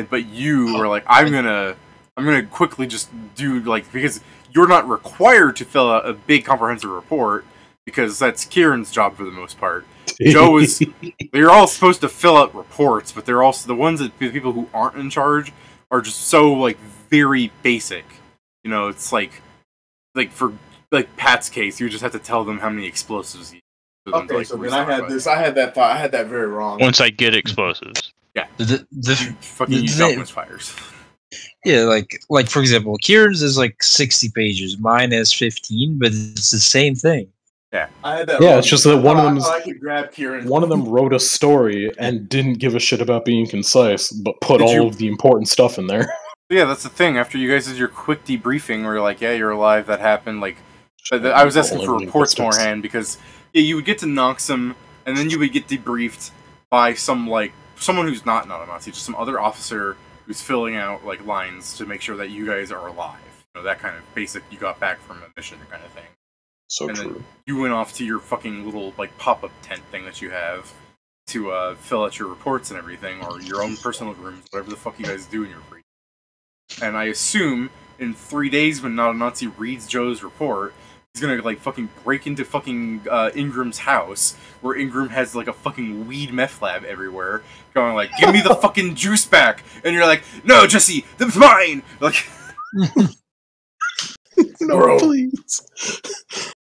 But you were like, I'm gonna quickly just do, like, because you're not required to fill out a big comprehensive report, because that's Kieran's job for the most part. Joe is... They're all supposed to fill out reports, but they're also... The ones that the people who aren't in charge are just so, like, very basic. You know, it's like for, like, Pat's case, you just have to tell them how many explosives you... Okay, like, so then I had that very wrong. Once I get explosives. Yeah. The fucking use fires. Yeah, like for example, Kieran's is like 60 pages. Mine is 15, but it's the same thing. Yeah, I had that. Yeah, wrong. it's just that I could grab Kieran. one of them wrote a story and didn't give a shit about being concise, but put all of the important stuff in there. Yeah, that's the thing. After you guys did your quick debriefing, where you're like, yeah, you're alive, that happened, like... I was asking for reports beforehand, because you would get to Noxum, and then you would get debriefed by someone who's not a Nazi, just some other officer who's filling out, like, lines to make sure that you guys are alive. You know, that kind of basic, you got back from a mission kind of thing. So and true. Then you went off to your fucking little, like, pop-up tent thing that you have to fill out your reports and everything, or your own personal rooms, whatever the fuck you guys do in your free. And I assume in 3 days when Not a Nazi reads Joe's report, he's gonna, like, fucking break into fucking Ingram's house, where Ingram has, like, a fucking weed meth lab everywhere, going like, give me the fucking juice back! And you're like, no, Jesse, that's mine! Like... No, bro, please.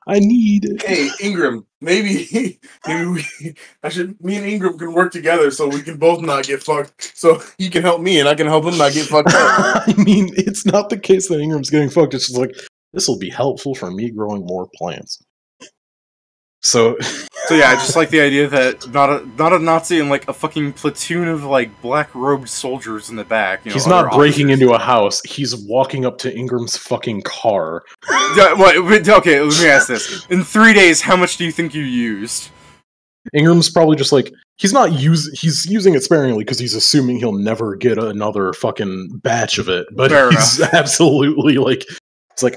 I need it. Hey, Ingram, maybe me and Ingram can work together so we can both not get fucked. So he can help me and I can help him not get fucked up. I mean, it's not the case that Ingram's getting fucked. It's just like, this will be helpful for me growing more plants. So yeah, I just like the idea that not a Nazi and, like, a fucking platoon of, like, black-robed soldiers in the back. You know, he's not breaking into a house. He's walking up to Ingram's fucking car. Yeah, okay, let me ask this. In 3 days, how much do you think you used? Ingram's probably just like, he's using it sparingly because he's assuming he'll never get another fucking batch of it. But he's absolutely like, it's like,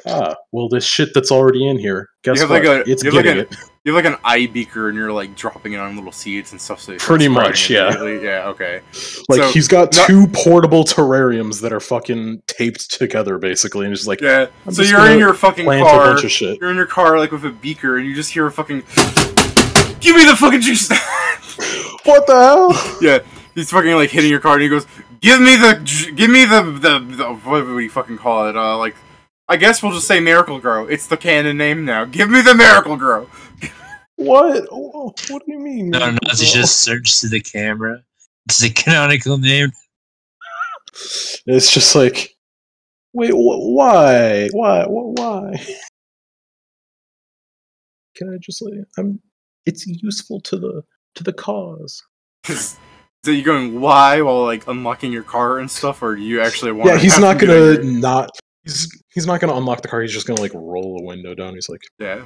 well, this shit that's already in here, guess what? It's getting it. You have, like, an eye beaker, and you're, like, dropping it on little seeds and stuff. So pretty much, yeah. Yeah, okay. Like, so, he's got two portable terrariums that are fucking taped together, basically, and just like, yeah. So you're in your fucking car. A bunch of shit. You're in your car, like, with a beaker, and you just hear a fucking... Give me the fucking juice. What the hell? Yeah, he's fucking like hitting your card, and he goes, give me the what do you fucking call it? Like, I guess we'll just say Miracle Grow. It's the canon name now. Give me the Miracle Grow. What? What do you mean? No, no, it's just search to the camera. It's the canonical name. It's just like, wait, why? Why? Can I just like, it's useful to the cause. So you going why while like unlocking your car and stuff, or do you actually want? Yeah, he's not gonna not. He's not gonna unlock the car. He's just gonna like roll the window down. He's like, yeah.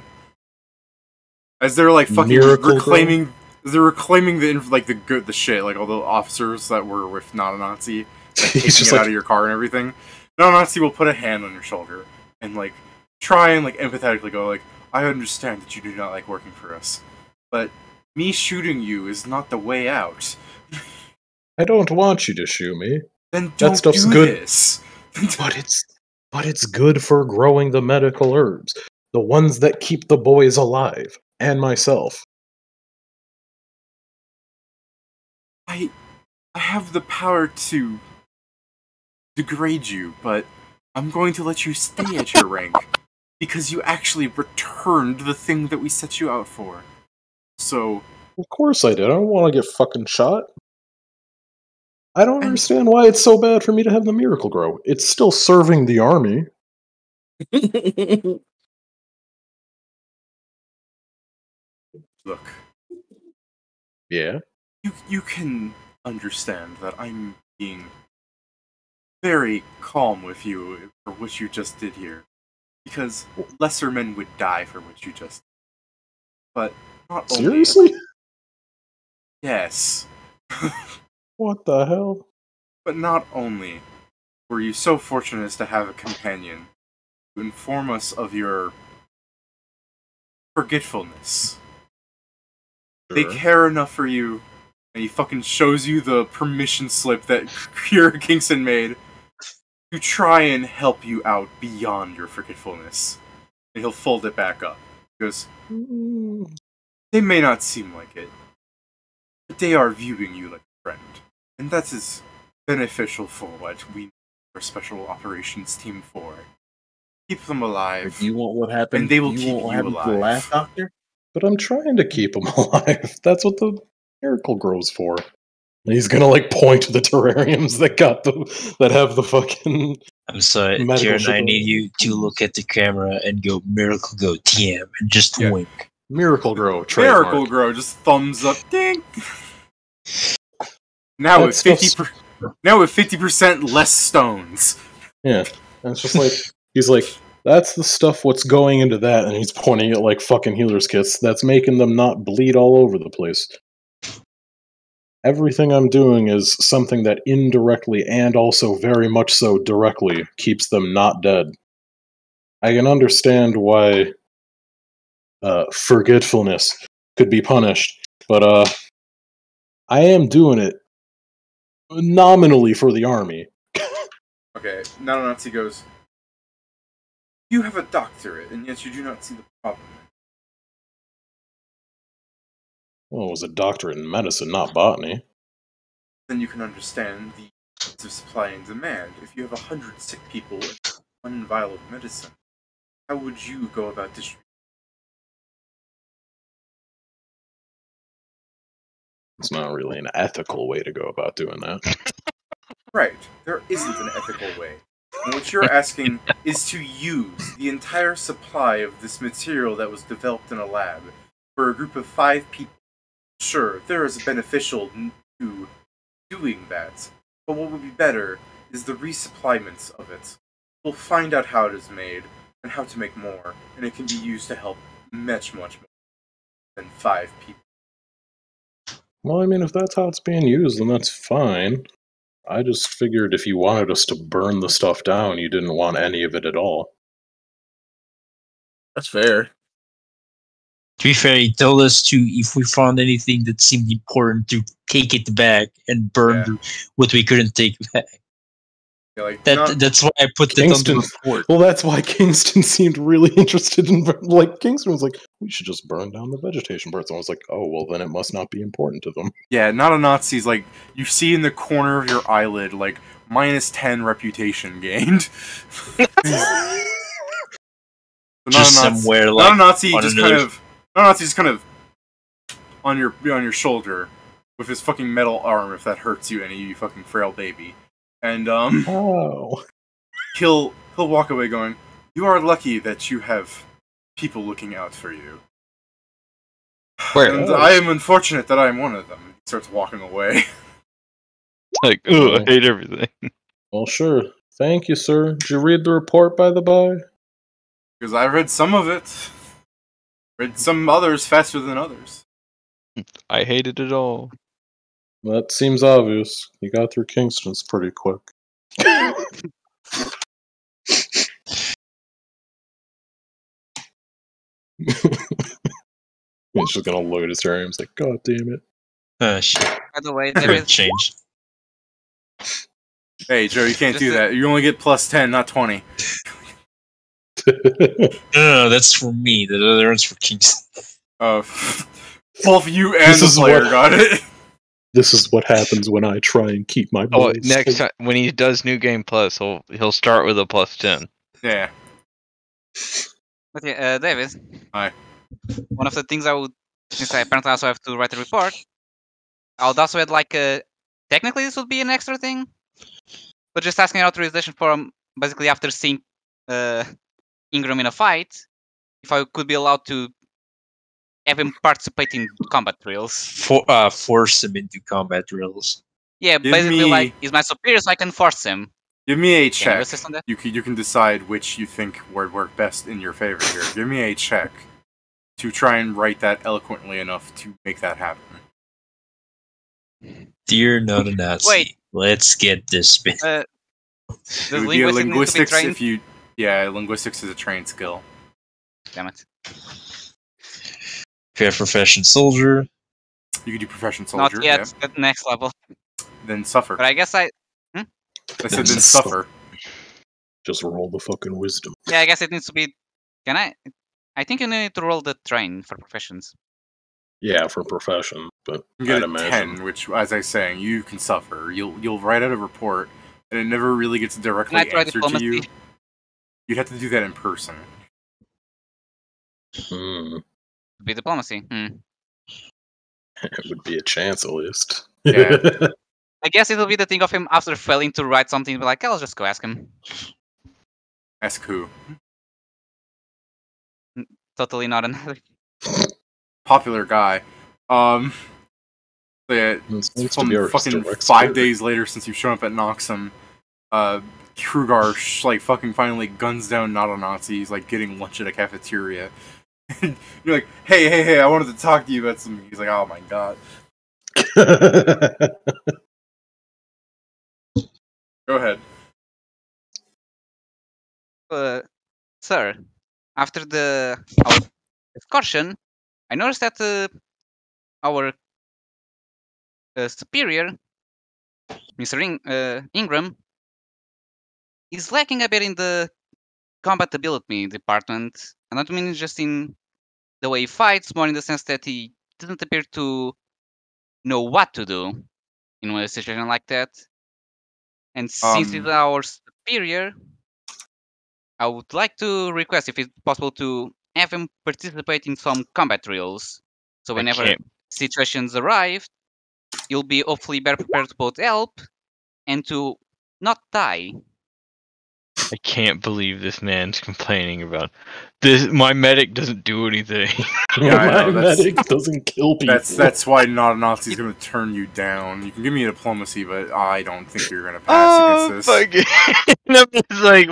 As they're like fucking reclaiming, they're reclaiming the shit, like all the officers that were with not a Nazi, like, taking it out of your car and everything. Not a Nazi will put a hand on your shoulder and like try and like empathetically go like, I understand that you do not like working for us, but me shooting you is not the way out. I don't want you to shoot me. Then don't that stuff's do good. This. But it's good for growing the medical herbs, the ones that keep the boys alive, and myself. I have the power to degrade you, but I'm going to let you stay at your rank because you actually returned the thing that we set you out for. So, of course I did. I don't want to get fucking shot. I don't understand why it's so bad for me to have the Miracle Grow. It's still serving the army. Look. Yeah? You can understand that I'm being very calm with you for what you just did here. Because lesser men would die for what you just did. But not seriously? Only... Yes. What the hell? But not only were you so fortunate as to have a companion to inform us of your forgetfulness. Sure. They care enough for you, and he fucking shows you the permission slip that Pure Kingston made to try and help you out beyond your forgetfulness. And he'll fold it back up. He goes, they may not seem like it, but they are viewing you like a friend. And that is beneficial for what we need our special operations team for. Keep them alive. You want what happened? And they will keep you alive. alive. The last doctor? But I'm trying to keep them alive. That's what the Miracle Grow's for. And he's gonna like point to the terrariums that have the fucking. I'm sorry, Kieran. I need you to look at the camera and go Miracle Grow TM and just wink. Miracle Grow. Trademark. Miracle Grow. Just thumbs up. Ding. Now with 50% less stones. Yeah, and it's just like he's like, that's the stuff what's going into that, and he's pointing at like fucking healers kits that's making them not bleed all over the place. Everything I'm doing is something that indirectly and also very much so directly keeps them not dead. I can understand why forgetfulness could be punished, but I am doing it nominally for the army. Okay, now Nazi goes, you have a doctorate, and yet you do not see the problem. Well, it was a doctorate in medicine, not botany. Then you can understand the needs of supply and demand. If you have 100 sick people and 1 vial of medicine, how would you go about distributing? It's not really an ethical way to go about doing that. Right. There isn't an ethical way. And what you're asking is to use the entire supply of this material that was developed in a lab for a group of 5 people. Sure, there is a beneficial to doing that, but what would be better is the resupplement of it. We'll find out how it is made, and how to make more, and it can be used to help much more than 5 people. Well, I mean, if that's how it's being used, then that's fine. I just figured if you wanted us to burn the stuff down, you didn't want any of it at all. That's fair. To be fair, he told us to, if we found anything that seemed important, to take it back and burn what we couldn't take back. Yeah, like, not- That's why I put it on Kingston. the report. Well, that's why Kingston seemed really interested in. Like, Kingston was like, we should just burn down the vegetation birds. And I was like, oh, well, then it must not be important to them. yeah, not a Nazi's like you see in the corner of your eyelid, like -10 reputation gained. Just somewhere like not a Nazi, on just another- kind of not a Nazi, just kind of on your shoulder with his fucking metal arm. If that hurts you any, you fucking frail baby. And Oh. he'll walk away going, "You are lucky that you have people looking out for you." Where? And I am unfortunate that I am one of them. He starts walking away. Like, ugh, I hate everything. Well, sure. Thank you, sir. Did you read the report, by the by? Because I read some of it. Read some others faster than others. I hated it all. That seems obvious. You got through Kingston's pretty quick. He's just gonna load his hair. He's like, God damn it. Shit. By the way, Great there is change. Hey, Joe, you can't Just do a- that. You only get +10, not 20. No, that's for me. The other one's for Kingston. Both you and This the is player what- got it. This is what happens when I try and keep my Oh, boys. next time when he does New Game Plus, he'll start with a +10. Yeah. But yeah, David. Hi. One of the things I would, since I apparently also have to write a report, I would also add like technically this would be an extra thing, but just asking authorization for basically after seeing Ingram in a fight, if I could be allowed to have him participate in combat drills. Force him into combat drills. Yeah, Give basically me- like he's my superior, so I can force him. Give me a Can you check. assist on that? You can decide which you think would work best in your favor here. Give me a check to try and write that eloquently enough to make that happen. Dear not a Nazi. Wait. Let's get this bit. Does It would be a linguistics need to be linguistics trained? if you. Yeah, linguistics is a trained skill. Damn it. If you have profession soldier, You could do profession soldier. Not yet at next level. Yeah. Then suffer. But I guess I I said then Then suffer. Just roll the fucking wisdom. I guess it needs to be. Can I think you need to roll the train for professions. Yeah, for profession, but You get I'd a imagine. 10, which, as I was saying, you can suffer. You'll write out a report, and it never really gets directly Can I try answered to diplomacy? you. You'd have to do that in person. Be diplomacy. It would be a chance at least. Yeah. I guess it'll be the thing of him after failing to write something, be like, I'll just go ask him. Ask who? Totally not another. Popular guy. So yeah, This needs to from be our fucking direct 5 spirit. days later since you've shown up at Noxum, Krugar like fucking finally guns down not a Nazi. He's like getting lunch at a cafeteria. And you're like, hey, I wanted to talk to you about something. He's like, oh my god. Go ahead. Sir, after our excursion, I noticed that our superior, Mr. Ingram, is lacking a bit in the combat ability department. I don't mean just in the way he fights, more in the sense that he doesn't appear to know what to do in a situation like that. And since he's our superior, I would like to request if it's possible to have him participate in some combat drills. So whenever can't. situations arrive, you'll be hopefully better prepared to both help and to not die. I can't believe this man's complaining about this. My medic doesn't do anything. Yeah, I know, My that's- medic doesn't kill people. That's why not a Nazi's gonna turn you down. You can give me a diplomacy, but I don't think you're gonna pass against this. fuck it. And I'm just like,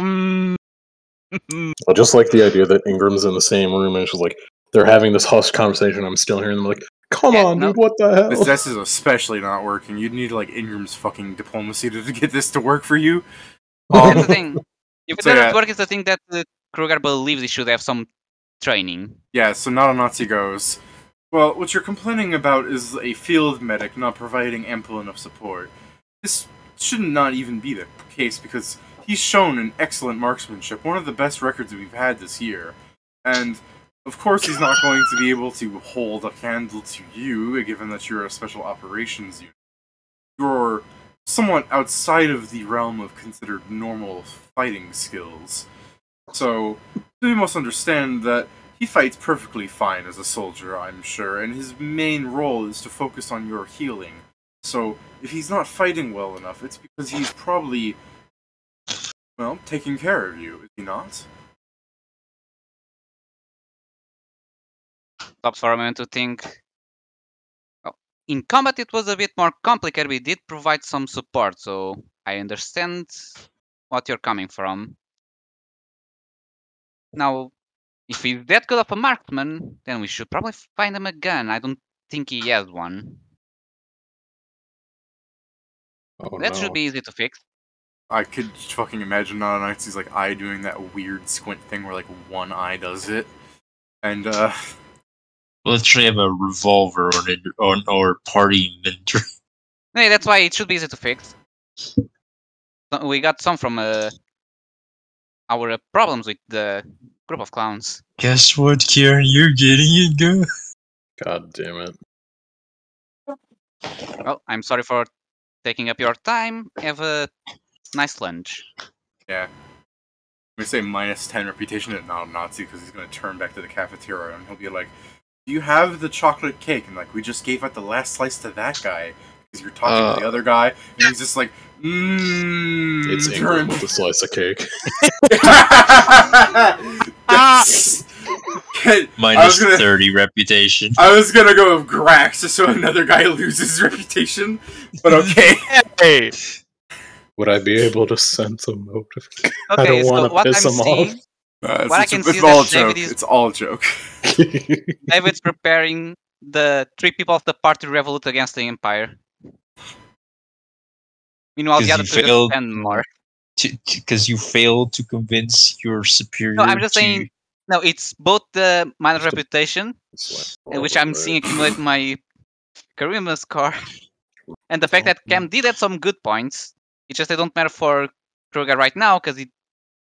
I just like the idea that Ingram's in the same room and she's like, they're having this hushed conversation. I'm still hearing them like, come Yeah, on, no. dude, what the hell? This is especially not working. You'd need like Ingram's fucking diplomacy to get this to work for you. That's the thing. If it So, doesn't yeah. work, it's the thing that Kruger believes he should have some training. Yeah, so not a Nazi goes, well, what you're complaining about is a field medic not providing ample enough support. This should not even be the case because he's shown an excellent marksmanship, one of the best records we've had this year. And, of course, he's not going to be able to hold a candle to you, given that you're a special operations unit. You're somewhat outside of the realm of considered normal fighting skills. So, we must understand that he fights perfectly fine as a soldier, I'm sure, and his main role is to focus on your healing. So, if he's not fighting well enough, it's because he's probably, well, taking care of you, is he not? Stops for a moment to think. Well, in combat, it was a bit more complicated. We did provide some support, so I understand what you're coming from. Now, if he's that good of a marksman, then we should probably find him a gun. I don't think he has one. Oh That no. should be easy to fix. I could fucking imagine Not a Nazi's like eye doing that weird squint thing where like one eye does it. And Literally have a revolver or party inventory. Hey, that's why it should be easy to fix. We got some from our problems with the group of clowns. Guess what, Kieran? You're getting it, go. God damn it. Well, I'm sorry for taking up your time. Have a nice lunch. yeah. I'm gonna say minus 10 reputation at Not a Nazi because he's gonna turn back to the cafeteria and he'll be like, "Do you have the chocolate cake?" And like, we just gave out the last slice to that guy because you're talking to the other guy, and he's just like, It's Ingram with a slice of cake. Minus 30 reputation. I was gonna go with Grax just so another guy loses reputation, but okay. Hey, Would I be able to sense a motive? I Okay, don't so want to what piss I'm him seeing, off. what I can see it's is all that joke. David is It's all joke. David's preparing the 3 people of the party to revolt against the Empire. Meanwhile, the 'Cause other you 2 just failed- spend more. Because you failed to convince your superior. No, I'm just to... saying. No, it's both the minus Just a- reputation, Oh, which I'm right. seeing accumulate my charisma score, and the fact that Cam did have some good points. It's just they don't matter for Kruger right now because he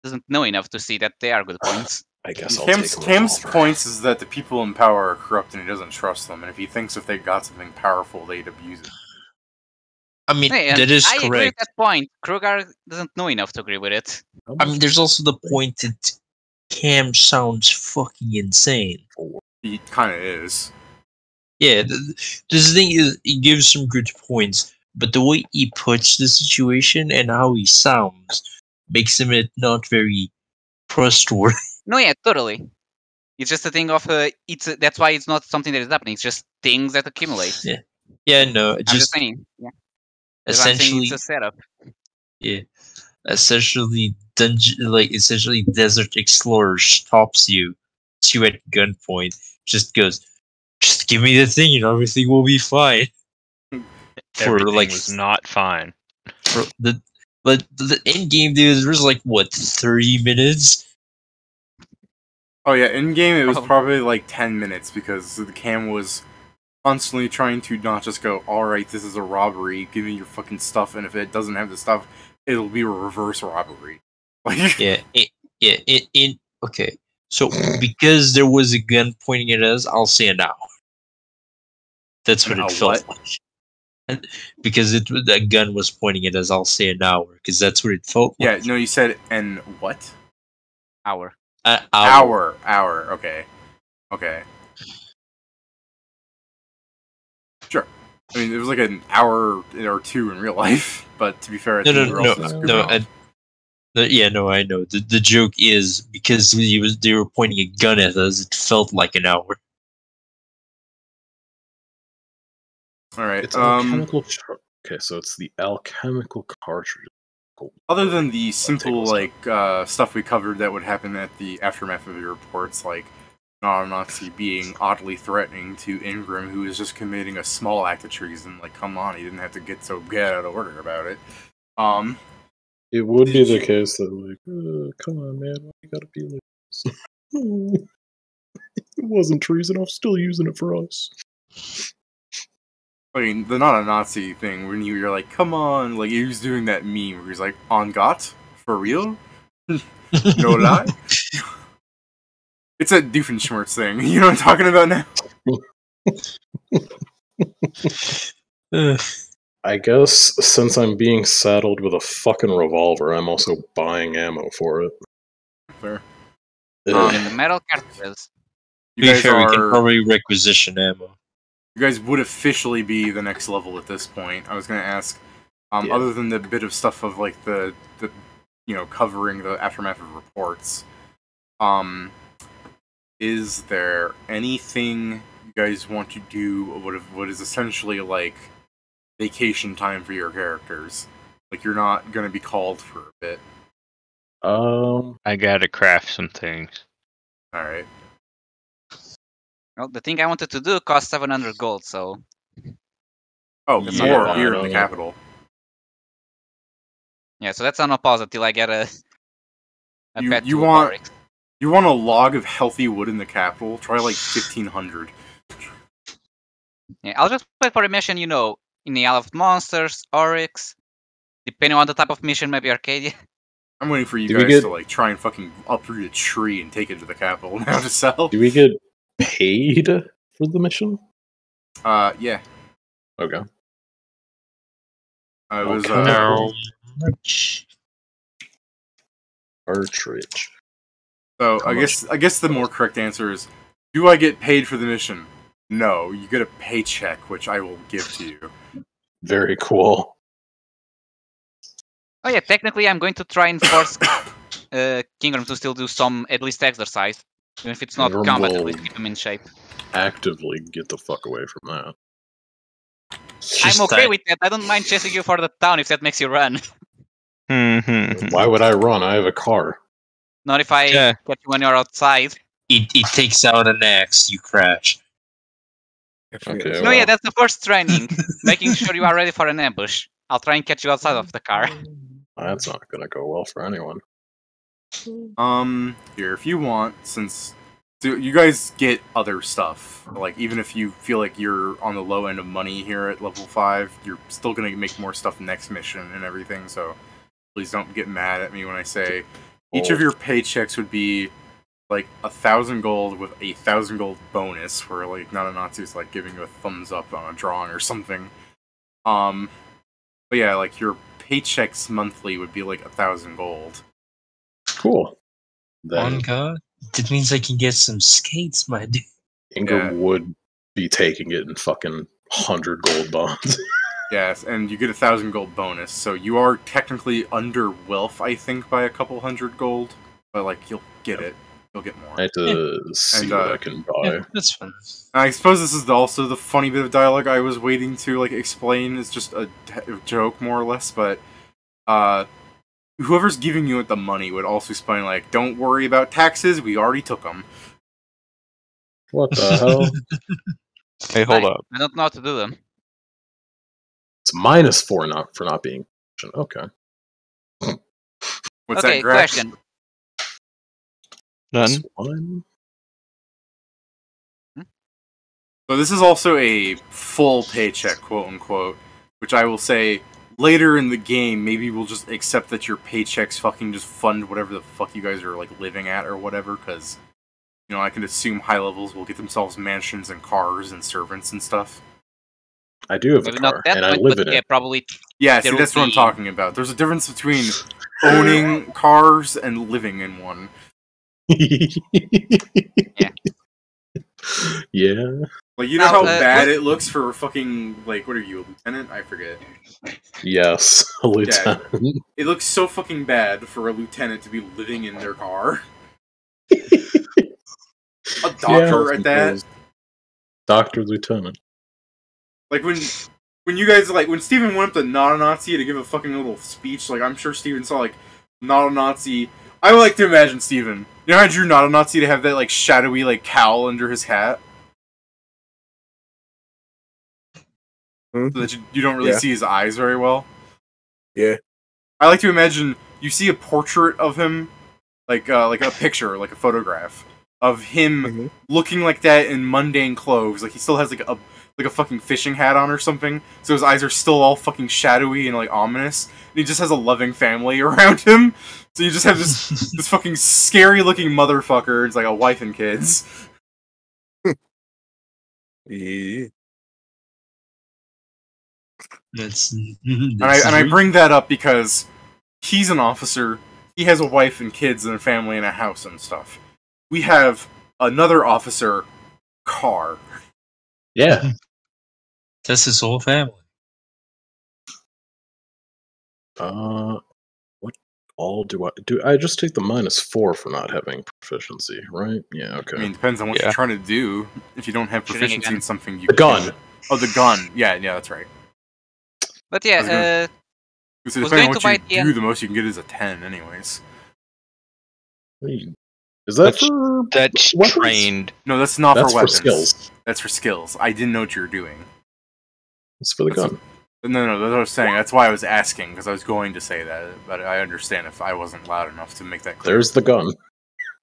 doesn't know enough to see that they are good points. I guess I'll Cam's take a revolver. points is that the people in power are corrupt and he doesn't trust them, and if he thinks if they got something powerful, they'd abuse it. I mean, Hey, and that is I agree with correct. that point. Kruger doesn't know enough to agree with it. I mean, there's also the point that Cam sounds fucking insane. He kind of is. Yeah, this thing is, he gives some good points, but the way he puts the situation and how he sounds makes him not very trustworthy. No, yeah, totally. It's just a thing of that's why it's not something that is happening. It's just things that accumulate. Yeah. Yeah, no, I'm just saying. Yeah. That's why I'm saying essentially, it's a setup. yeah, essentially, essentially, Desert Explorer stops you at gunpoint. Just goes, just give me the thing, and everything will be fine. everything was not fine. For the end game, dude, there was like what 30 minutes. Oh yeah, in game it was Oh. probably like 10 minutes because the Cam was constantly trying to not just go, "Alright, this is a robbery, give me your fucking stuff," and if it doesn't have the stuff, it'll be a reverse robbery. Like, Yeah, okay. So because there was a gun pointing at us, I'll say an hour. That's what An it hour felt what? like. And because that gun was pointing at us, I'll say an hour because that's what it felt yeah, like. no, you said and what? Hour. Hour. Okay. Sure. I mean, it was like an hour or two in real life, but to be fair, I think we were also just goofing off. No, I know. The joke is because they were pointing a gun at us, it felt like an hour. All right. It's alchemical. Okay, so it's the alchemical cartridge. Other than the simple stuff we covered that would happen at the aftermath of your reports, like Nazi being oddly threatening to Ingram, who is just committing a small act of treason. Like, come on, he didn't have to get out of order about it. It would be the case that, like, come on, man, why you gotta be like this? It wasn't treason, I'm still using it for us. I mean, the not a Nazi thing when you're like, come on, like he was doing that meme where he's like, on Gott? For real? No lie? It's a Doofenshmirtz thing. You know what I'm talking about now? I guess since I'm being saddled with a fucking revolver, I'm also buying ammo for it. Fair. And the metal cartridges. To be fair, we can probably requisition ammo. You guys would officially be the next level at this point. I was gonna ask, other than the bit of stuff of like the covering the aftermath of reports, is there anything you guys want to do? What is essentially like vacation time for your characters? Like you're not gonna be called for a bit. I gotta craft some things. All right. Well, the thing I wanted to do cost 700 gold, so Oh, That's more not here bad. in the capital. yeah. So that's on a pause until I get a pet You to want Oryx. you want a log of healthy wood in the capital? Try like 1,500. Yeah, I'll just wait for a mission, in the Isle of Monsters, Oryx, depending on the type of mission, maybe Arcadia. I'm waiting for you Do we guys get- to like try and fucking uproot a tree and take it to the capital now to sell. Do we get paid for the mission? Yeah. Okay. I was Okay. No. Partridge. So How I guess the more correct answer is, do I get paid for the mission? No, you get a paycheck, which I will give to you. Very cool. Oh yeah, technically I'm going to try and force Kingram to still do some at least exercise, even if it's not Kingram combat, at will- least keep him in shape. Actively get the fuck away from that. I'm okay with that. I don't mind chasing you for the town if that makes you run. Why would I run? I have a car. Not if I Yeah. catch you when you're outside. It takes out an axe, you crash. Okay. No, yeah, that's the first training. Making sure you are ready for an ambush. I'll try and catch you outside of the car. That's not gonna go well for anyone. Here, if you want, since you guys get other stuff, like even if you feel like you're on the low end of money here at level 5, you're still gonna make more stuff next mission and everything. So please don't get mad at me when I say each of your paychecks would be like 1,000 gold with a 1,000 gold bonus, where like not a Nazi is like giving you a thumbs up on a drawing or something. But yeah, like your paychecks monthly would be like 1,000 gold. Cool. On Then God, that means I can get some skates, my dude. Ingram Yeah. would be taking it in fucking 100 gold bonds. Yes, and you get 1,000 gold bonus, so you are technically under wealth, I think, by a couple hundred gold. But like, you'll get it. You'll get more. I have to see And, what I can buy. Yeah, that's fun. And I suppose this is also the funny bit of dialogue I was waiting to like explain. Is just a joke, more or less. But whoever's giving you the money would also explain like, "Don't worry about taxes. We already took them." What the hell? Hey, hold Nice. up. I don't know how to do them. It's -4 for not being. Okay. What's Okay, that, Grax? question. None. This one? So this is also a full paycheck, quote unquote, which I will say later in the game, maybe we'll just accept that your paychecks fucking just fund whatever the fuck you guys are like living at or whatever, because I can assume high levels will get themselves mansions and cars and servants and stuff. I do have a Maybe not car, that and I much, live but in yeah, it. probably. Yeah, There see, will that's what I'm be- talking about. There's a difference between owning cars and living in one. Yeah. Yeah. Like, you know Now, how bad what- it looks for fucking, like, what are you, a lieutenant? I forget. Yes, a lieutenant. It looks so fucking bad for a lieutenant to be living in their car. A doctor at that. Doctor Lieutenant. Like, when you guys, like, when Steven went up to Not a Nazi to give a fucking little speech, like, I'm sure Steven saw, like, Not a Nazi. I would like to imagine Steven. You know how I drew Not a Nazi to have that, like, shadowy, like, cowl under his hat? So that you don't really Yeah. see his eyes very well? Yeah. I like to imagine you see a portrait of him, like a picture, like a photograph of him Mhm. looking like that in mundane clothes. Like he still has like like a fucking fishing hat on or something, so his eyes are still all fucking shadowy and like ominous. And he just has a loving family around him. So you just have this this fucking scary looking motherfucker. It's like a wife and kids. Yeah. That's, And I bring that up because he's an officer. He has a wife and kids and a family and a house and stuff. We have another officer, car. Yeah. that's his whole family. What all do I do? I just take the -4 for not having proficiency, right? Yeah, okay. I mean, depends on what Yeah. you're trying to do. If you don't have Shooting a proficiency gun. in something, you The gun. Oh, the gun. Yeah, that's right. But I was yeah, gonna- So was depending on going what to buy you it the do, end. the most you can get is a 10, anyways. Is that That's- for That's weapons? trained. No, that's not That's for weapons. skills. That's for skills. I didn't know what you were doing. It's for the That's gun. No, that's what I was saying. That's why I was asking, because I was going to say that, but I understand if I wasn't loud enough to make that clear. There's the gun.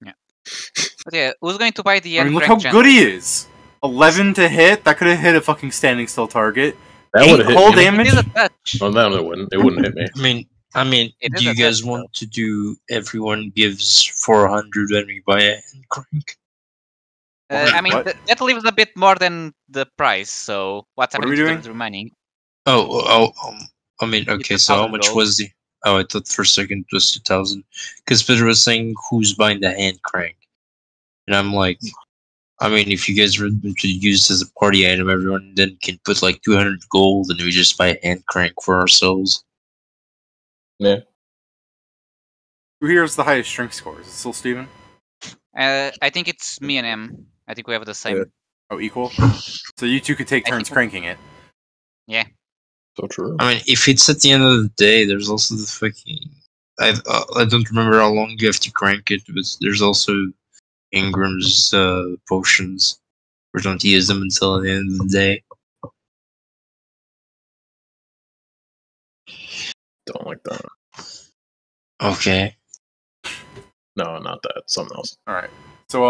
but yeah, who's going to buy the I end mean, look how crank good he generator? is! 11 to hit? That could have hit a fucking standing still target. That 8 would have hit hull you. damage? It is a touch. Oh, no, it wouldn't. It wouldn't hit me. I mean, It is do you a guys touch, want to do everyone gives 400 when we buy a hand crank? I mean, What? that leaves a bit more than the price, so what's What are happening we to doing? the remaining? I mean, okay, so how 2,000 much gold. was the... Oh, I thought for a second it was 2,000. Because Peter was saying, who's buying the hand crank? And I'm like, I mean, if you guys were to use it as a party item, everyone then can put like 200 gold and we just buy a hand crank for ourselves. Yeah. Who here has the highest strength score? Is it still Steven? I think it's me and M. I think we have the same. Yeah. Oh, equal? So you two could take I turns think- cranking it. So true. I mean, if it's at the end of the day, there's also the fucking... I don't remember how long you have to crank it, but there's also Ingram's potions. We don't use them until the end of the day. Don't like that. Okay. No, not that. Something else. Alright. So,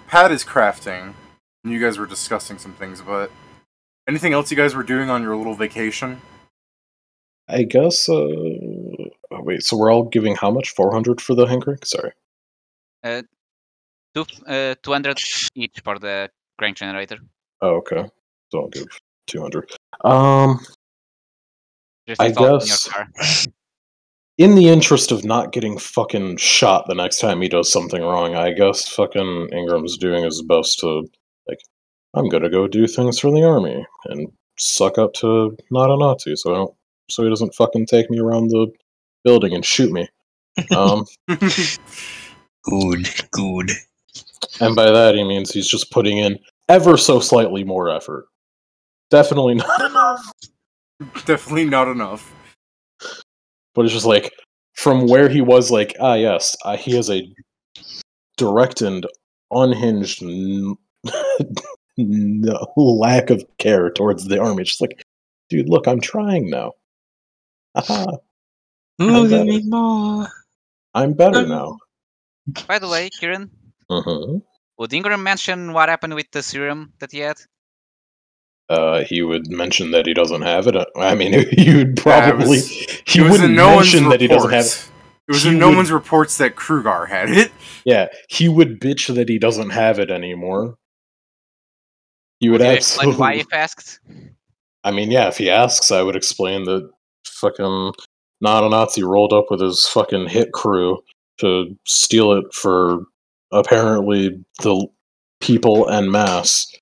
Pat is crafting, and you guys were discussing some things, but anything else you guys were doing on your little vacation? I guess, wait, so we're all giving how much? 400 for the hand crank? Sorry. 200 each for the crank generator. Oh, okay. So I'll give 200. Just I install it in guess- your car. In the interest of not getting fucking shot the next time he does something wrong, I guess fucking Ingram's doing his best to, like, I'm gonna go do things for the army and suck up to not a Nazi so he doesn't fucking take me around the building and shoot me. Good. And by that he means he's just putting in ever so slightly more effort. Definitely not enough. Definitely not enough. But it's just like, from where he was like, yes, he has a direct and unhinged lack of care towards the army. It's just like, dude, look, I'm trying now. Haha, Look better. at me, Ma. I'm better now. By the way, Kieran, Uh-huh. would Ingram mention what happened with the serum that he had? He would mention that he doesn't have it. I mean, he would probably... he It was wouldn't in no one's mention that he doesn't have it. reports. It was He in no would- one's reports that Krugar had it. Yeah, he would bitch that he doesn't have it anymore. You would Did you explain absolutely... why if asked? I mean, yeah, if he asks, I would explain that fucking not a Nazi rolled up with his fucking hit crew to steal it for apparently the people en masse.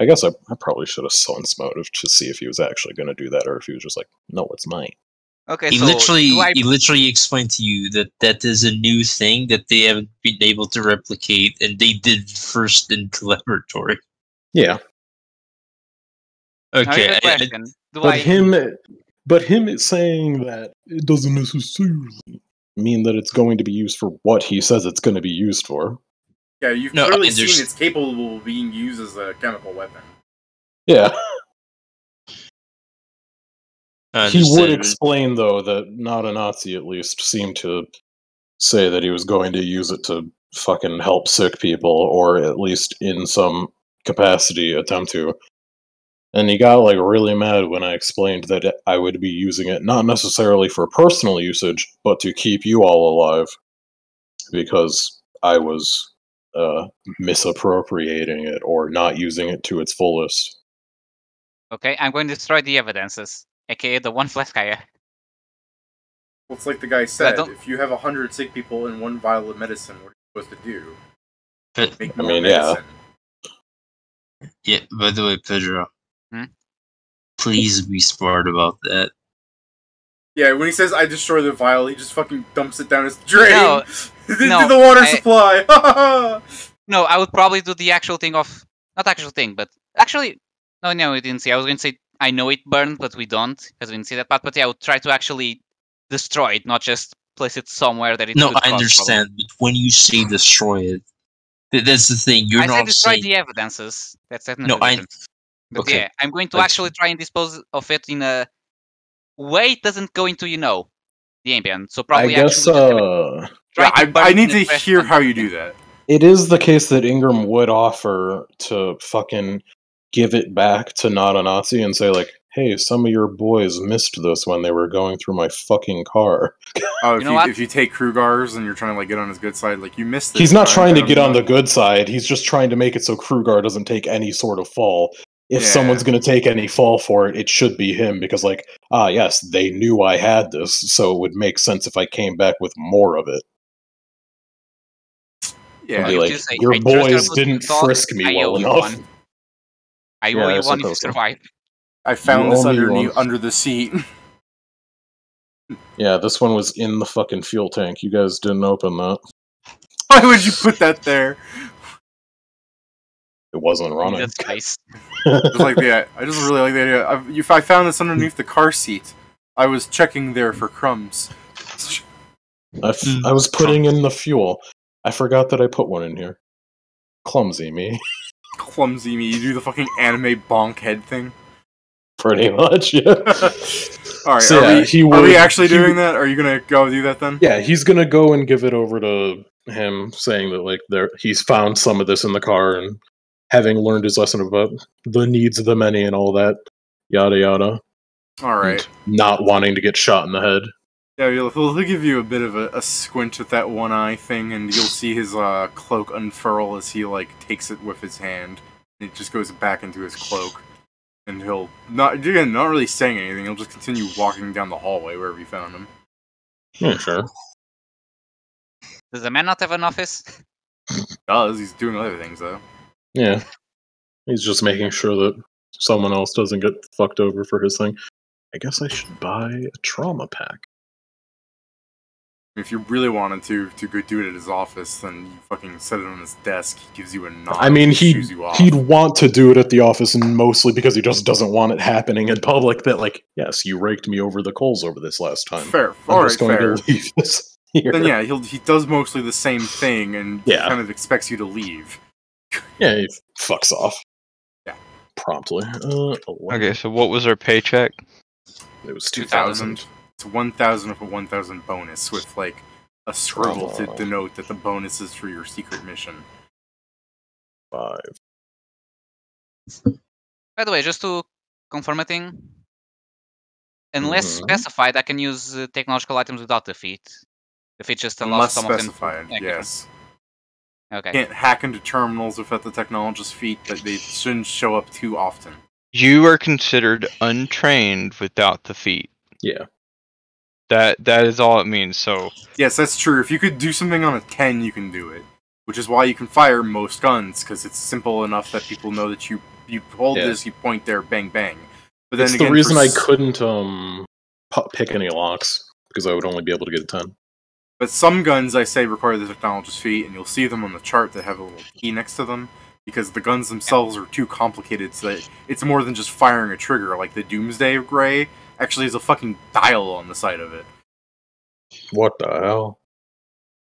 I guess I probably should have sense motive to see if he was actually going to do that or if he was just like, no, it's mine. Okay, He so literally explained to you that is a new thing that they haven't been able to replicate, and they did first in the laboratory. Yeah, now Okay, here's a I- question. but him saying that it doesn't necessarily mean that it's going to be used for what he says it's going to be used for. Yeah, you've No, I clearly mean, there's- seen it's capable of being used as a chemical weapon. Yeah. I He would understand. explain, though, that not a Nazi at least seemed to say that he was going to use it to fucking help sick people, or at least in some capacity attempt to. And he got like really mad when I explained that I would be using it not necessarily for personal usage, but to keep you all alive, because I was misappropriating it or not using it to its fullest. Okay, I'm going to destroy the evidences, aka the one flat tire. Well, it's like the guy said, don't- if you have 100 sick people in one vial of medicine, what are you supposed to do? But, Make I more mean, yeah. medicine. yeah, by the way, Pedro, Hmm? please be smart about that. Yeah, when he says I destroy the vial, he just fucking dumps it down his drain. No, into no, the water supply. No, I would probably do the actual thing of... Not actual thing, but... Actually, no, we didn't see. I was going to say, I know it burned, but we don't, because we didn't see that part. But yeah, I would try to actually destroy it, not just place it somewhere that it No, could I cause understand, trouble. but when you say destroy it, that's the thing. You're I said not destroy saying. the evidences. That's definitely No, I. different. But Okay. yeah, I'm going to Like- actually try and dispose of it in a way it doesn't go into, the ambient. So I probably guess actually just have it Yeah, try to burn I it need in a to fresh hear one. how you do that. it is the case that Ingram would offer to fucking give it back to not a Nazi and say like, "Hey, some of your boys missed this when they were going through my fucking car." Oh, You know what? if you take Krugars and you're trying to like get on his good side, like you missed this. He's not time, trying to and get I'm on the not- good side. He's just trying to make it so Krugar doesn't take any sort of fall. If Yeah. someone's going to take any fall for it, it should be him because, like, yes, they knew I had this, so it would make sense if I came back with more of it. Yeah, And be you like, do say, your "I trust your boys good didn't thought, frisk me I well owe you enough. one. I Yeah, owe I you one if you suppose so. survive." I found You this owe me one. under the seat. Yeah, this one was in the fucking fuel tank. You guys didn't open that. Why would you put that there? It wasn't In running. that space. Just like I just really like the idea. If I found this underneath the car seat, I was checking there for crumbs. I was putting in the fuel. I forgot that I put one in here. Clumsy me. Clumsy me, you do the fucking anime bonk head thing. Pretty much, yeah. Alright, So, yeah, are we actually doing that? Are you gonna go do that then? Yeah, he's gonna go and give it over to him, saying that like he's found some of this in the car, and having learned his lesson about the needs of the many and all that, yada yada. Alright. And not wanting to get shot in the head. Yeah, he'll give you a bit of a squint with that one eye thing, and you'll see his cloak unfurl as he like takes it with his hand. It just goes back into his cloak, and he'll not really saying anything. He'll just continue walking down the hallway wherever you found him. Yeah, sure. Does the man not have an office? He's doing other things though. Yeah. He's just making sure that someone else doesn't get fucked over for his thing. I guess I should buy a trauma pack. If you really wanted to go do it at his office, then you fucking set it on his desk. He gives you a nod. I mean, shoos you off. he'd want to do it at the office, and mostly because he just doesn't want it happening in public. That like, yes, you raked me over the coals over this last time. Fair. I'm Alright, just going fair. to leave this here. Then yeah, he does mostly the same thing, and he Yeah. kind of expects you to leave. Yeah, he fucks off. Yeah. Promptly. 11. Okay, so what was our paycheck? It was 2,000. 2,000. It's 1,000 with a 1,000 bonus with like a scribble to Oh. denote that the bonus is for your secret mission. 5. By the way, just to confirm a thing, unless Mhm. specified, I can use technological items without defeat. Defeat just allows Unless some of them. specified, Yeah, yes. Okay. Can't hack into terminals without the technologist's feet, but they shouldn't show up too often. You are considered untrained without the feat. Yeah. That is all it means. So Yes, that's true. If you could do something on a 10, you can do it. Which is why you can fire most guns, because it's simple enough that people know that you hold Yeah. this, you point there, bang, bang. But It's then the again, reason for I s- couldn't pick any locks, because I would only be able to get a 10. But some guns, I say, require the technologist's feet, and you'll see them on the chart that have a little key next to them, because the guns themselves are too complicated, so that it's more than just firing a trigger. Like the Doomsday Gray actually has a fucking dial on the side of it. What the hell?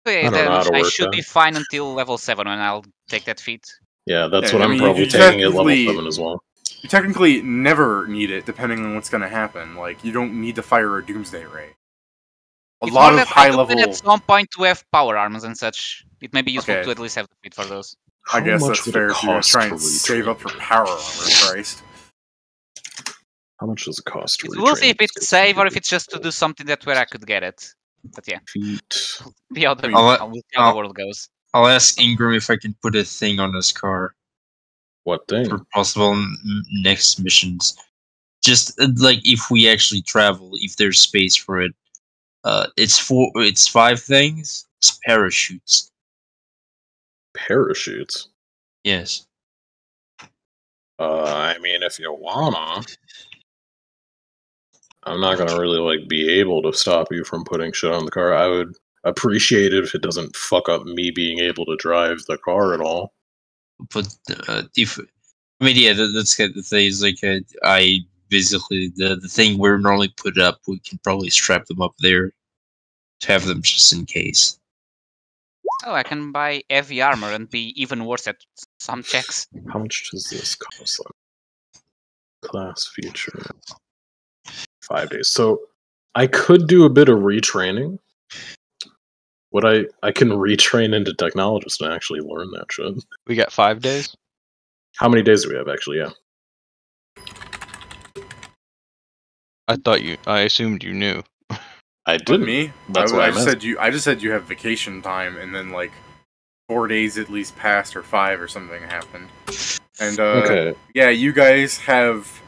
Okay, I don't know then how to I work should that. be fine until level 7 when I'll take that feat. Yeah, that's Yeah, what I I'm mean, probably you taking at level technically- 7 as well. You technically never need it, depending on what's going to happen. Like, you don't need to fire a Doomsday Ray. a It's lot more of that I high do plan level. at some point to have power armors and such. It may be useful Okay. to at least have the feet for those. I guess How much that's would fair it if you're gonna cost try to and save up for retrain? power armor, Christ. How much does it cost to retrain? We'll see if it's these save or if people? it's just to do something that where I could get it. But yeah, Feet. see how the, I mean, we'll see how the world goes. I'll ask Ingram if I can put a thing on his car What thing? for possible next missions. Just like if we actually travel, if there's space for it. It's 5 things. It's parachutes. Parachutes. Yes. I mean, if you wanna, I'm not gonna really like be able to stop you from putting shit on the car. I would appreciate it if it doesn't fuck up me being able to drive the car at all. But if I mean, yeah, that's kind of the thing. Is like I basically the thing we're normally put up, we can probably strap them up there to have them just in case. Oh, I can buy heavy armor and be even worse at some checks. How much does this cost? Class feature. 5 days. So I could do a bit of retraining. Would I can retrain into technologist and actually learn that shit. We got 5 days. How many days do we have actually? Yeah. I assumed you knew. I But didn't. me, That's I, what I I just meant. said I just said you have vacation time, and then like 4 days at least passed, or 5, or something happened. And Okay. yeah, you guys have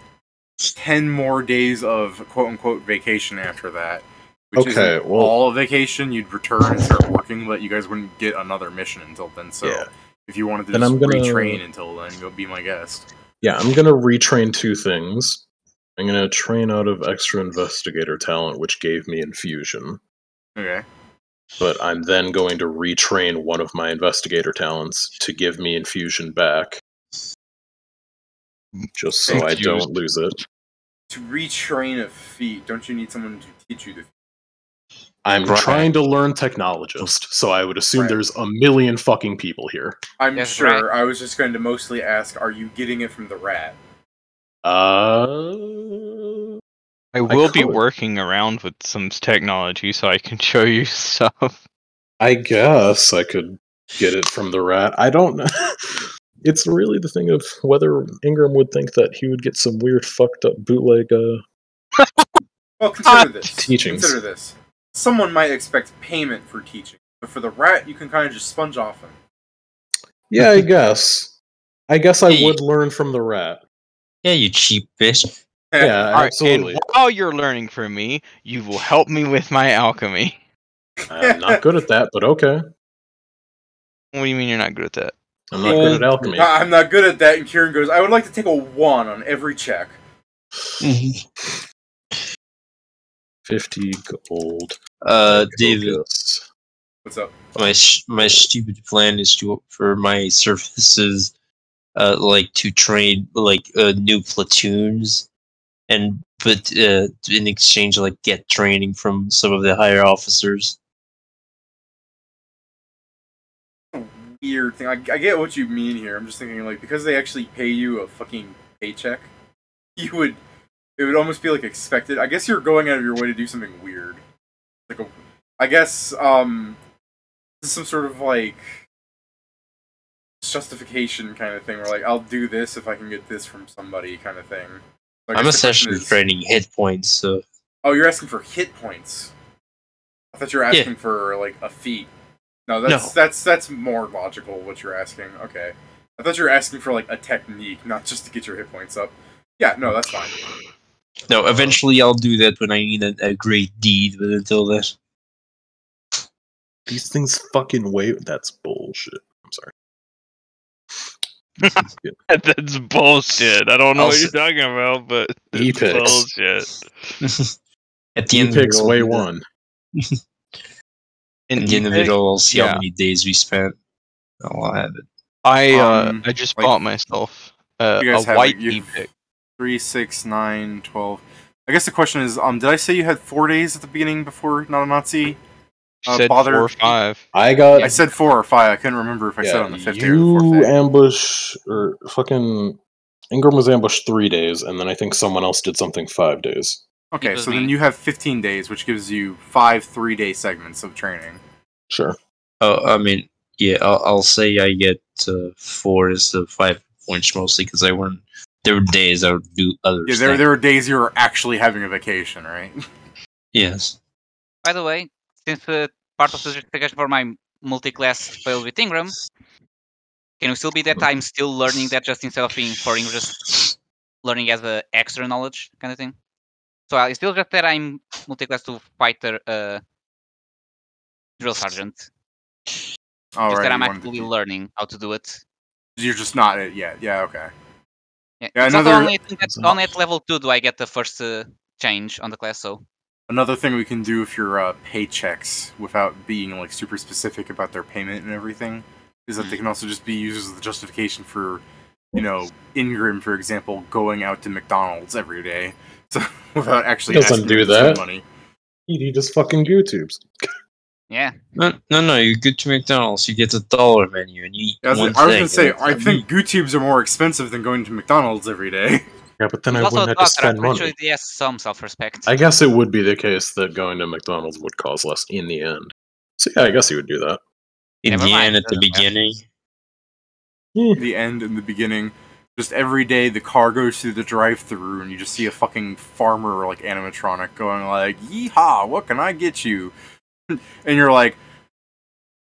10 more days of quote unquote vacation after that. Which Okay, isn't well- all of vacation. You'd return and start working, but you guys wouldn't get another mission until then. So Yeah. if you wanted to Then just I'm gonna- retrain until then, go be my guest. Yeah, I'm gonna retrain 2 things. I'm gonna train out of extra investigator talent, which gave me infusion. Okay. But I'm then going to retrain one of my investigator talents to give me infusion back. Just so I Confused. don't lose it. To retrain a feat, don't you need someone to teach you the feat? I'm Right. trying to learn technologist, so I would assume Right. there's a million fucking people here. I'm Yes, sure. I was just going to mostly ask, are you getting it from the rat? I will be could. working around with some technology so I can show you stuff. I guess I could get it from the rat. I don't know. It's really the thing of whether Ingram would think that he would get some weird fucked up bootleg Well, consider this. Teachings. Consider this. Someone might expect payment for teaching, but for the rat, you can kind of just sponge off him. Yeah, I guess. I guess I Hey. would learn from the rat. Yeah, you cheap bitch. Yeah, Alright, absolutely. and while you're learning from me, you will help me with my alchemy. I'm not good at that, but okay. What do you mean you're not good at that? I'm not good at alchemy. I'm not good at that, and Kieran goes, I would like to take a 1 on every check. 50 gold. David, Focus. What's up? my stupid plan is to for my services, like to train like new platoons, but in exchange like get training from some of the higher officers. Weird thing. I get what you mean here. I'm just thinking, like, because they actually pay you a fucking paycheck, it would almost be like expected. I guess you're going out of your way to do something weird. Like I guess this is some sort of like justification kind of thing, where like I'll do this if I can get this from somebody kind of thing. So I I'm guess the question essentially is- training hit points, so Oh, you're asking for hit points. I thought you were asking for like a feat. No, that's more logical what you're asking. Okay. I thought you were asking for like a technique, not just to get your hit points up. Yeah, no, that's fine. no. Eventually, I'll do that when I need a great deed. But until then, These things fucking weigh. That's bullshit. I'm sorry. That's bullshit. I don't know what Also- you're talking about, but it's Epics. bullshit. at the end of Picks it all, weigh I'll do that. 1. In At the end of it Epic, all, I'll see yeah. how many days we spent. I'll have it. I just like, bought myself You a guys have white like, you Epic. 3, 6, 9, 12. I guess the question is, did I say you had 4 days at the beginning before not a Nazi? Said bother- 4 or 5. I got I said 4 or 5. I couldn't remember if I said on the 5th day or the 4th you day. ambush or fucking Ingram was ambushed 3 days, and then I think someone else did something 5 days. Okay, with so me. then you have 15 days, which gives you 5 3-day segments of training. Sure. Oh, I mean, yeah, I'll say I get 4 instead of 5 points mostly because there were days I would do other Yeah, stuff. there are days you're actually having a vacation, right? Yes. By the way, since part of the justification for my multi-class fail with Ingram, can we still be that I'm still learning that just instead of being for Ingram, just learning as a extra knowledge kind of thing? So I still just that I'm multi-class to fighter drill sergeant. All Just right, that I'm you wanted actually to, learning how to do it. you're just not it yet. Yeah, okay. Yeah, Yeah, it's also another- only I think that only at level 2 do I get the first change on the class. So Another thing we can do if your paychecks, without being like super specific about their payment and everything, is that they can also just be used as the justification for, Ingram, for example, going out to McDonald's every day, so without actually Doesn't asking do him to spend that. money. He just fucking YouTubes. yeah, No. You go to McDonald's, you get a dollar menu, and you eat I was one gonna thing. say, and I think GooTubes are more expensive than going to McDonald's every day. Yeah, but then he's I also a wouldn't have to doctor. I'm spend pretty money. sure he has some self-respect. I guess it would be the case that going to McDonald's would cost less in the end. So yeah, I guess he would do that. in Never the mind, end, at the doesn't matter. beginning, The end and the beginning. Just every day the car goes through the drive-through and you just see a fucking farmer like animatronic going like, "Yeehaw! What can I get you?" And you're like,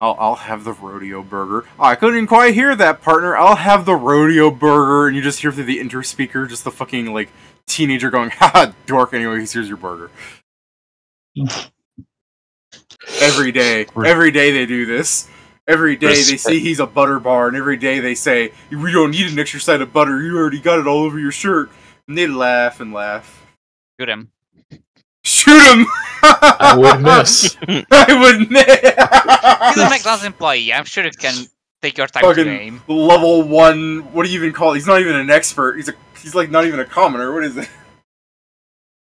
I'll have the rodeo burger. Oh, I couldn't quite hear that, partner. I'll have the rodeo burger." And you just hear through the interspeaker just the fucking like teenager going, "Haha, dork." Anyways, here's your burger. Every day they do this. Every day they see he's a butter bar, and every day they say, "We don't need an extra side of butter. You already got it all over your shirt." And they laugh and laugh. Shoot him. Shoot him! I would miss. I would miss. He's a McDonald's employee. I'm sure you can take your time to Fucking aim. level 1. What do you even call it? He's not even an expert. He's like not even a commoner. What is it?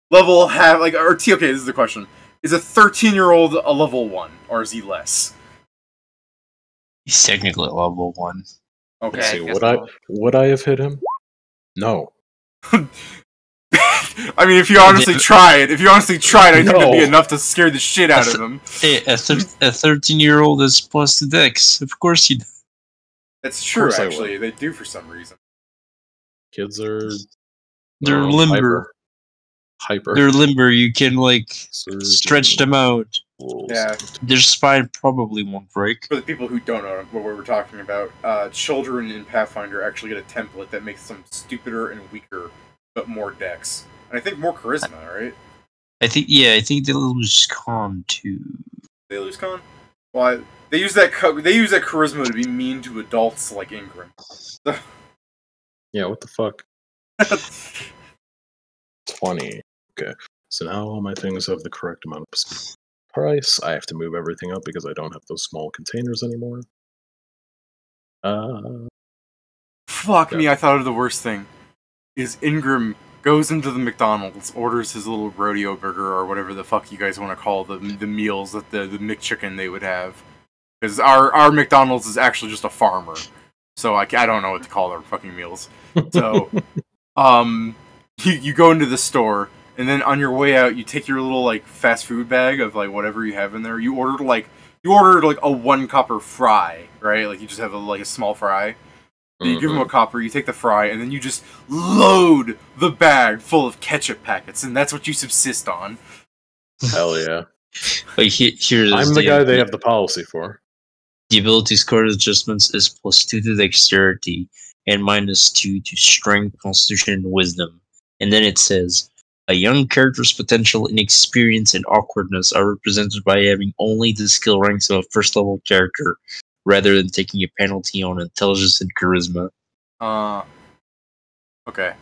Level half okay, this is the question. Is a 13-year-old a level 1 or is he less? he's technically level 1. Okay. Let's Yeah, see, I guess would I have hit him? No. I mean, if you honestly tried, I think that'd be No. enough to scare the shit out of him. Hey, a 13-year-old is plus 2 dex. Of course you. That's true, course I actually. They do for some reason. Kids are They're limber. Hyper. They're limber. You can like Surgeon stretch them out. rules. Yeah. Their spine probably won't break. For the people who don't know what we're talking about, children in Pathfinder actually get a template that makes them stupider and weaker, but more dex. And I think more charisma, right? I think they lose con too. They lose con? Well, they use that charisma to be mean to adults like Ingram. Yeah, what the fuck? 20. Okay. So now all my things have the correct amount of price. I have to move everything up because I don't have those small containers anymore. Fuck me, I thought of the worst thing. Is Ingram goes into the McDonald's, orders his little rodeo burger or whatever the fuck you guys want to call the meals that the McChicken they would have. Because our McDonald's is actually just a farmer. So I don't know what to call their fucking meals. So, you go into the store, and then on your way out, you take your little like fast food bag of like whatever you have in there. You ordered like a 1-copper fry, right? Like you just have a small fry. Then you give them a copper, you take the fry, and then you just load the bag full of ketchup packets, and that's what you subsist on. Hell yeah. Like here's I'm the guy they have the policy for. The ability score adjustments is plus 2 to dexterity and minus 2 to strength, constitution, and wisdom. And then it says, a young character's potential inexperience and awkwardness are represented by having only the skill ranks of a first level character, rather than taking a penalty on intelligence and charisma. Okay.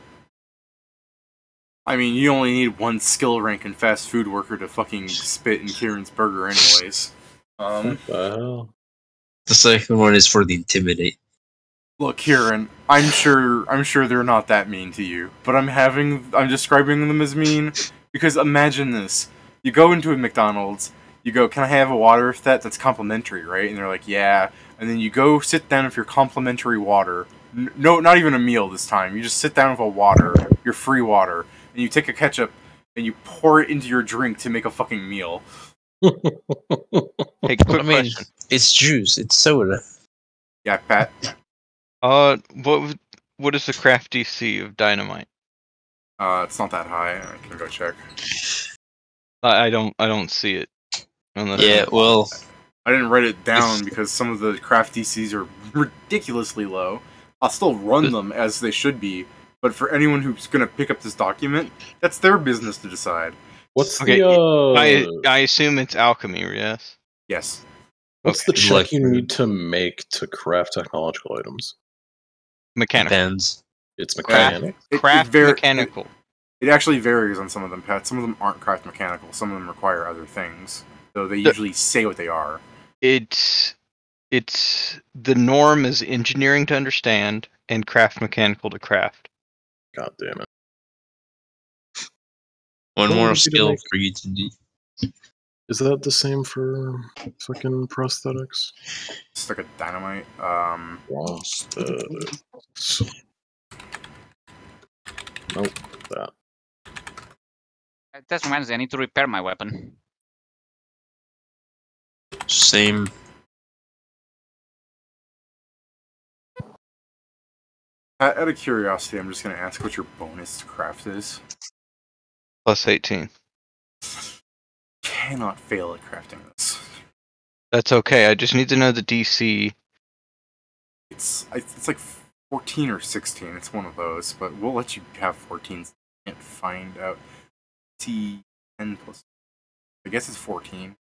I mean, you only need 1 skill rank in fast food worker to fucking spit in Kieran's burger anyways. What the hell? The second one is for the intimidate. Look, Kieran, I'm sure they're not that mean to you, but I'm describing them as mean because imagine this. You go into a McDonald's, you go, "Can I have a water if that's complimentary, right?" And they're like, "Yeah." And then you go sit down with your complimentary water. No, not even a meal this time. You just sit down with a water, your free water, and you take a ketchup and you pour it into your drink to make a fucking meal. Hey, quick I mean, question. it's juice. It's soda. Yeah, Pat. What is the craft DC of dynamite? It's not that high. I can go check. I don't see it. Unless Yeah, well, I didn't write it down because some of the craft DCs are ridiculously low. I'll still run them as they should be, but for anyone who's going to pick up this document, that's their business to decide. What's Okay, the I assume it's alchemy, yes. Yes. what's the Okay. check Like- you need to make to craft technological items? Mechanical. depends. It's Craft. mechanic. Craft mechanical. It actually varies on some of them, Pat. Some of them aren't craft mechanical. Some of them require other things. So they usually say what they are. It's the norm is engineering to understand and craft mechanical to craft. God damn it. One What more would it be to skill make- for you to do. Is that the same for fucking prosthetics? It's like a dynamite. Prosthetics. Nope, that. That reminds me, I need to repair my weapon. Same. Out of curiosity, I'm just going to ask what your bonus to craft is. Plus 18. Cannot fail at crafting this. That's okay. I just need to know the DC. It's like 14 or 16. It's one of those, but we'll let you have 14. Can't find out. T10 plus. I guess it's 14.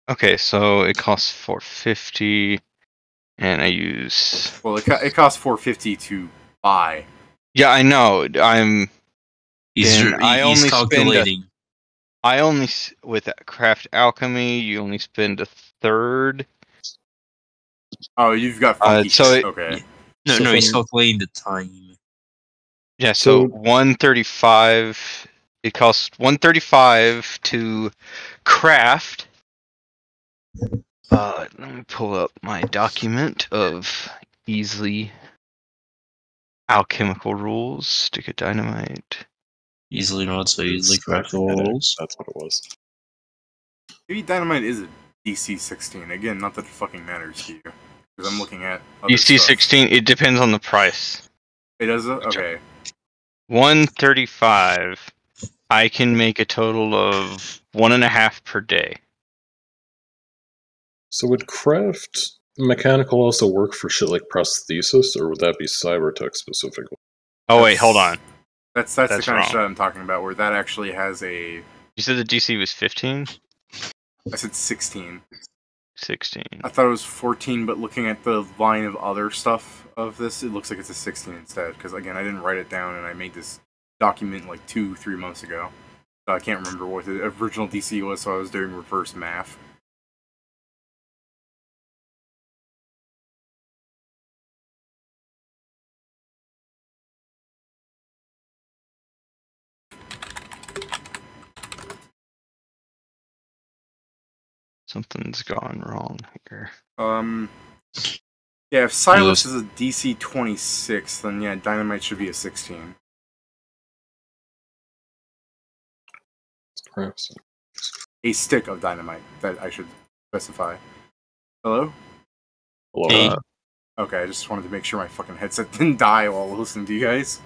Okay, so it costs 450, and I use. Well, it costs 450 to buy. Yeah, I know. He's Then I only spend a- calculating. With craft alchemy, you only spend a third. Oh, you've got funky so shit. it- Okay. No, So he's from- calculating the time. Yeah, so So- 135. It costs 135 to craft. Let me pull up my document of easily alchemical rules. Stick of dynamite. Easily not so easily It's craftable mechanic, rules. That's what it was. Maybe dynamite is a DC 16. Again, not that it fucking matters to you. Because I'm looking at other DC stuff. 16. It depends on the price. It does it? Okay. 135. I can make a total of 1.5 per day. So would craft mechanical also work for shit like prosthesis, or would that be cybertech specifically? Oh wait, hold on. That's the That's kind wrong. of shit I'm talking about, where that actually has a. You said the DC was 15? I said 16. 16. I thought it was 14, but looking at the line of other stuff of this, it looks like it's a 16 instead. Because again, I didn't write it down, and I made this document like 2-3 months ago. So I can't remember what the original DC was, so I was doing reverse math. Something's gone wrong here. Yeah, if Silas Yes. is a DC 26, then yeah, Dynamite should be a 16. Perhaps. A stick of Dynamite, that I should specify. Hello? Hello. Hey. Okay, I just wanted to make sure my fucking headset didn't die while listening to you guys.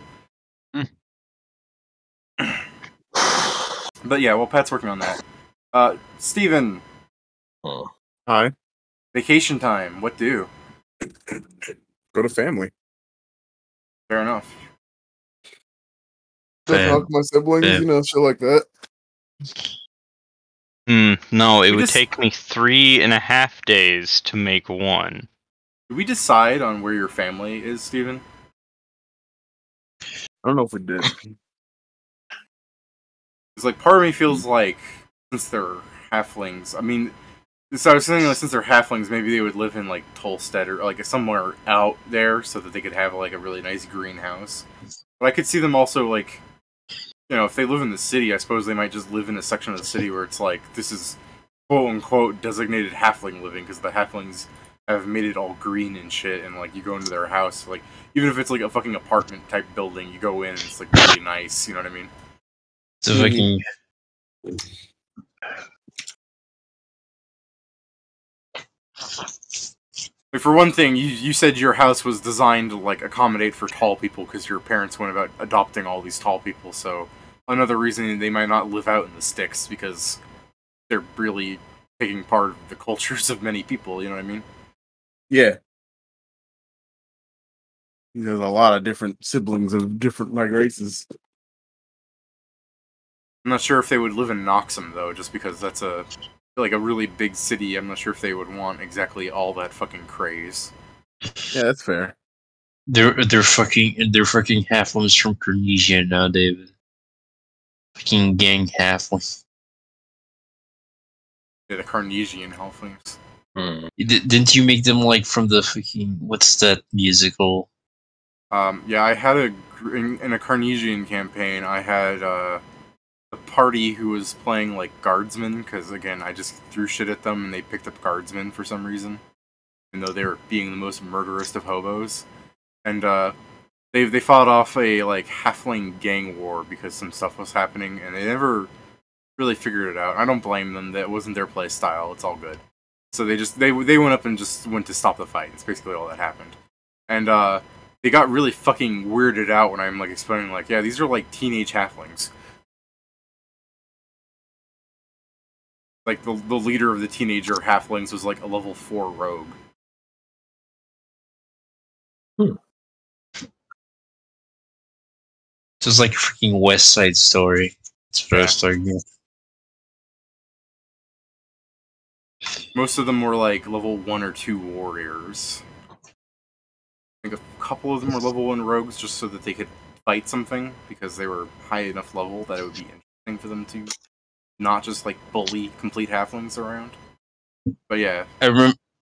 But yeah, well, Pat's working on that. Steven, Huh. Hi. vacation time, what do? Go to family. Fair enough. Just Fam. talk to my siblings, Fam. you know, shit like that. No, it We would just- take me 3.5 days to make one. Did we decide on where your family is, Steven? I don't know if we did. Because, like, part of me feels like, since they're halflings, I mean, so I was thinking, like, since they're halflings, maybe they would live in, like, Tolstead or, like, somewhere out there so that they could have, like, a really nice greenhouse. But I could see them also, like, you know, if they live in the city, I suppose they might just live in a section of the city where it's like, this is quote-unquote designated halfling living, because the halflings have made it all green and shit, and like you go into their house, like even if it's like a fucking apartment type building, you go in and it's like really nice. You know what I mean? It's a fucking. Like, for one thing, you said your house was designed to like accommodate for tall people because your parents went about adopting all these tall people. So another reason they might not live out in the sticks because they're really taking part of the cultures of many people. You know what I mean? Yeah. There's a lot of different siblings of different like races. I'm not sure if they would live in Noxham though, just because that's a really big city. I'm not sure if they would want exactly all that fucking craze. Yeah, that's fair. They're fucking halflings from Carnesia now, David. Fucking gang halflings. Yeah, the Carnesian halflings. Didn't you make them like from the fucking what's that musical? Yeah, I had in a Carnesian campaign. I had a party who was playing like guardsmen because again, I just threw shit at them and they picked up guardsmen for some reason, even though they were being the most murderous of hobos. And they fought off a like halfling gang war because some stuff was happening, and they never really figured it out. I don't blame them. That wasn't their play style. It's all good. So they went up and just went to stop the fight. It's basically all that happened. And they got really fucking weirded out when I'm like explaining like, yeah, these are like teenage halflings. Like the leader of the teenager halflings was like a level 4 rogue. Just like a freaking West Side Story. It's what I was talking about. Most of them were like level 1 or 2 warriors. I think a couple of them were level 1 rogues just so that they could fight something because they were high enough level that it would be interesting for them to not just like bully complete halflings around. But yeah. I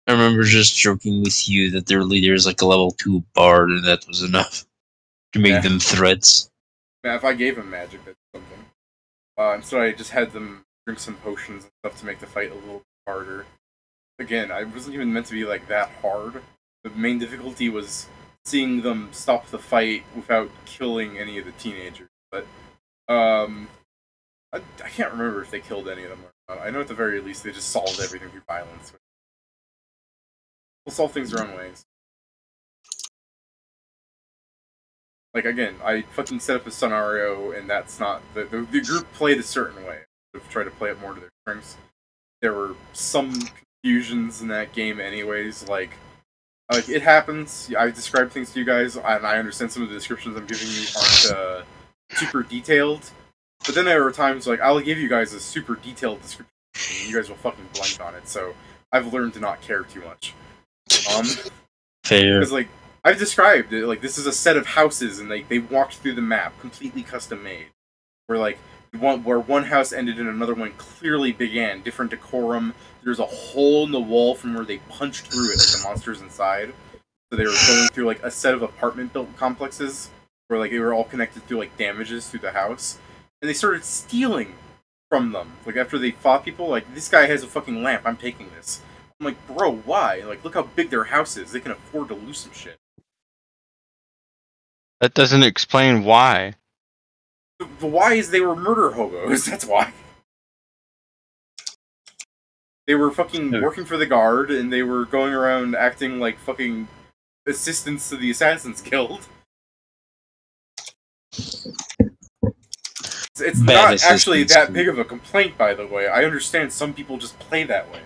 remember just joking with you that their leader is like a level 2 bard and that was enough to make them threats. Man, if I gave them magic, that's something. Instead I just had them drink some potions and stuff to make the fight a little harder. Again, I wasn't even meant to be like that hard. The main difficulty was seeing them stop the fight without killing any of the teenagers. But I can't remember if they killed any of them or not. I know at the very least they just solved everything through violence. We'll solve things their own ways. Like again, I fucking set up a scenario, and that's not the group played a certain way. I've tried to play it more to their strengths. There were some confusions in that game, anyways. Like it happens. I describe things to you guys, and I understand some of the descriptions I'm giving you aren't super detailed. But then there are times like I'll give you guys a super detailed description, and you guys will fucking blank on it. So I've learned to not care too much. Fair. Because like I've described it, like this is a set of houses, and they walked through the map, completely custom made. Where one house ended and another one clearly began, different decorum. There's a hole in the wall from where they punched through it, like the monsters inside. So they were going through like a set of apartment built complexes where like they were all connected through like damages through the house, and they started stealing from them. Like after they fought people, like this guy has a fucking lamp, I'm taking this. I'm like, bro, why? Like look how big their house is. They can afford to lose some shit. That doesn't explain why. The why is they were murder hobos. That's why. They were fucking working for the guard, and they were going around acting like fucking assistants to the Assassin's Guild. It's not actually that big of a complaint, by the way. I understand some people just play that way.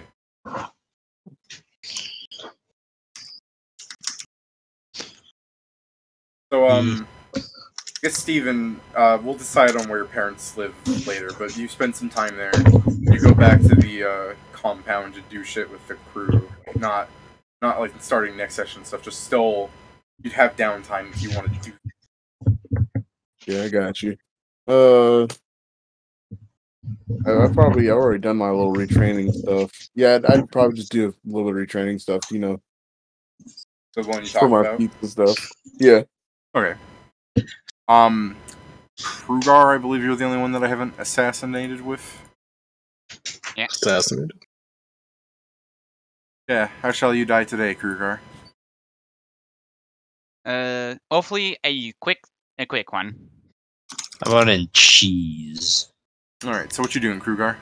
So, I guess, Steven, we'll decide on where your parents live later, but you spend some time there. You go back to the compound to do shit with the crew. Not like starting next session and stuff, just still, you'd have downtime if you wanted to do. Yeah, I got you. I've already done my little retraining stuff. Yeah, I'd probably just do a little bit of retraining stuff, you know. The one you for talked my about? pizza stuff. Yeah. Okay. Krugar, I believe you're the only one that I haven't assassinated with. Yeah. Assassinated. Yeah, how shall you die today, Krugar? Hopefully a quick one. How about in cheese? Alright, so what you doing, Krugar?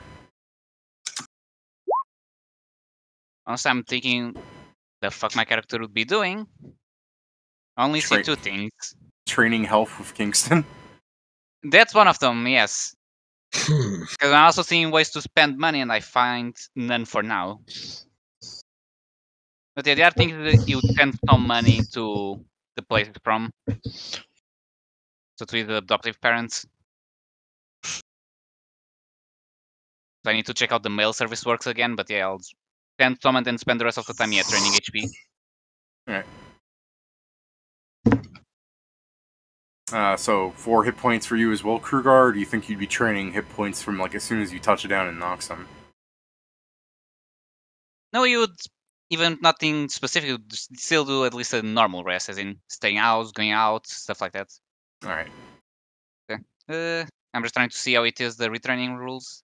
Honestly, I'm thinking the fuck my character would be doing. I only see two things. Training health with Kingston? That's one of them, yes. Hmm. Because I'm also seeing ways to spend money, and I find none for now. But yeah, the other thing is that you send some money to the place it's from. So to the adoptive parents. So I need to check out the mail service works again, but yeah, I'll send some and then spend the rest of the time training HP. Alright. So 4 hit points for you as well, Krugar, or do you think you'd be training hit points from like as soon as you touch it down and knocks them? No, you would even nothing specific, you would still do at least a normal rest, as in staying out, going out, stuff like that. Alright. I'm just trying to see how it is, the retraining rules.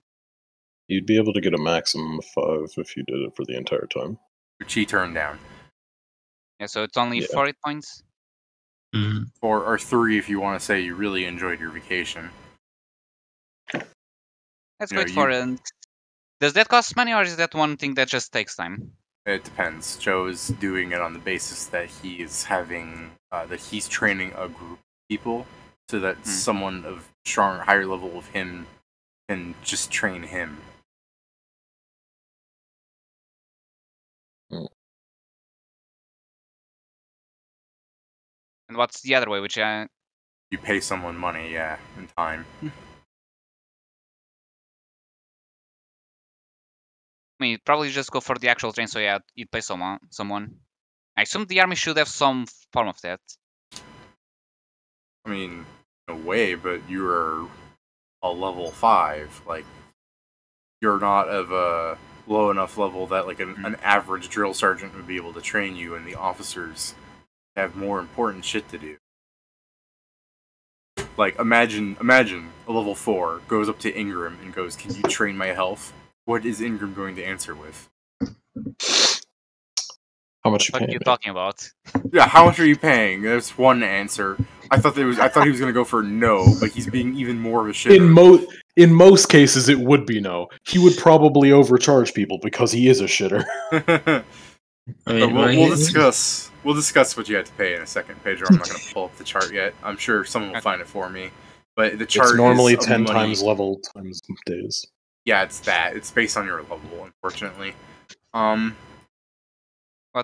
You'd be able to get a maximum of 5 if you did it for the entire time. Your chi turned down. Yeah, so it's only Yeah. 4 hit points. Mm. Or 3 if you want to say you really enjoyed your vacation. Let's You go know, for it. Does that cost money, or is that one thing that just takes time? It depends. Joe is doing it on the basis that he is having that he's training a group of people, so that someone of stronger, higher level of him can just train him. And what's the other way, which You pay someone money, yeah, in time. I mean, you'd probably just go for the actual train, so yeah, you'd pay someone. I assume the army should have some form of that. I mean, in a way, but you're a level 5. Like, you're not of a low enough level that like an average drill sergeant would be able to train you, and the officers have more important shit to do. Like, imagine a level 4 goes up to Ingram and goes, "Can you train my health?" What is Ingram going to answer with? How much you What are paying you me? talking about? Yeah, how much are you paying? There's one answer. I thought he was gonna go for no, but he's being even more of a shit. In most cases, it would be no. He would probably overcharge people because he is a shitter. I mean, we'll discuss what you had to pay in a second, Pedro. I'm not going to pull up the chart yet. I'm sure someone will find it for me. But the chart It's normally is 10 money. times level times days. Yeah, it's that. It's based on your level, unfortunately. What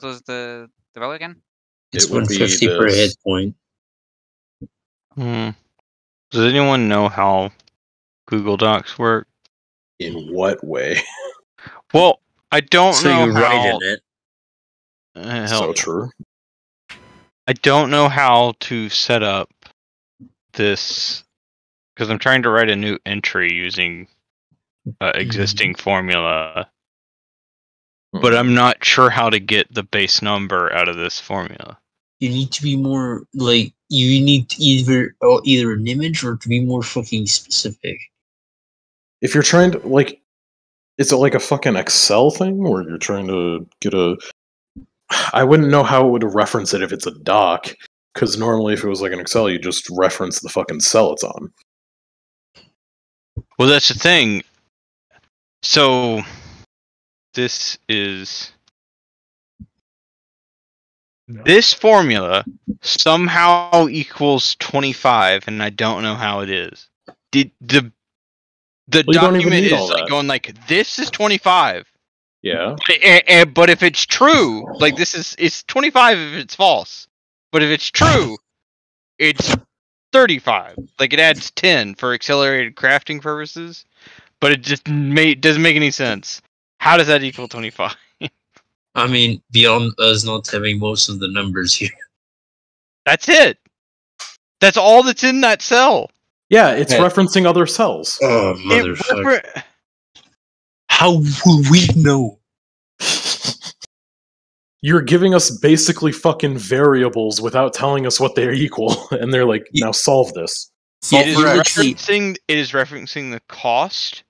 was the value again? it's It would be 150 per this. hit point. Does anyone know how Google Docs work? In what way? Well, I don't So know you how. write in it. So Help. true. I don't know how to set up this because I'm trying to write a new entry using existing formula, but I'm not sure how to get the base number out of this formula. You need to be more like you need to either an image or to be more fucking specific. If you're trying to like, is it like a fucking Excel thing where you're trying to get a? I wouldn't know how it would reference it if it's a doc, because normally if it was like an Excel, you just reference the fucking cell it's on. Well, that's the thing. So this is this formula somehow equals 25, and I don't know how it is. The Well, you don't even document need is all like that. going like this is 25. Yeah. But if it's true, like it's 25 if it's false. But if it's true, it's 35. Like it adds 10 for accelerated crafting purposes. But it just doesn't make any sense. How does that equal 25? I mean, beyond us not having most of the numbers here. That's it. That's all that's in that cell. Yeah, it's Hey. referencing other cells. Oh, It motherfucker. How will we know? You're giving us basically fucking variables without telling us what they equal, and they're like, now solve this. It is literally- referencing the cost.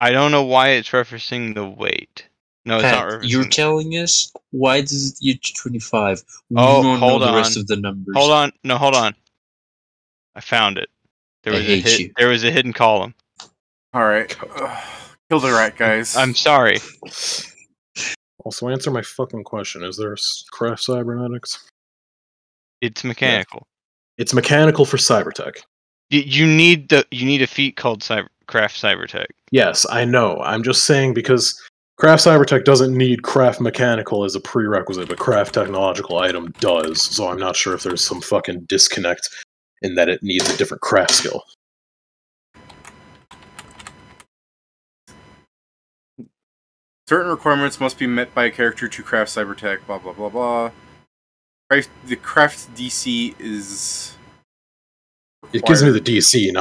I don't know why it's referencing the weight. No, it's Pat, not you're referencing. telling us why does it get to 25? We Oh, don't hold know the rest on. of the numbers. Hold on. No, hold on. I found it. There I was hate you. There was a hidden column. All right, kill the rat, guys. I'm sorry. Also, answer my fucking question. Is there craft cybernetics? It's mechanical. It's mechanical for cybertech. You need a feat called craft cybertech. Yes, I know. I'm just saying because craft cybertech doesn't need craft mechanical as a prerequisite, but craft technological item does. So I'm not sure if there's some fucking disconnect in that it needs a different craft skill. Certain requirements must be met by a character to craft cybertech. Blah blah blah blah. The craft DC is. It gives me the required. DC,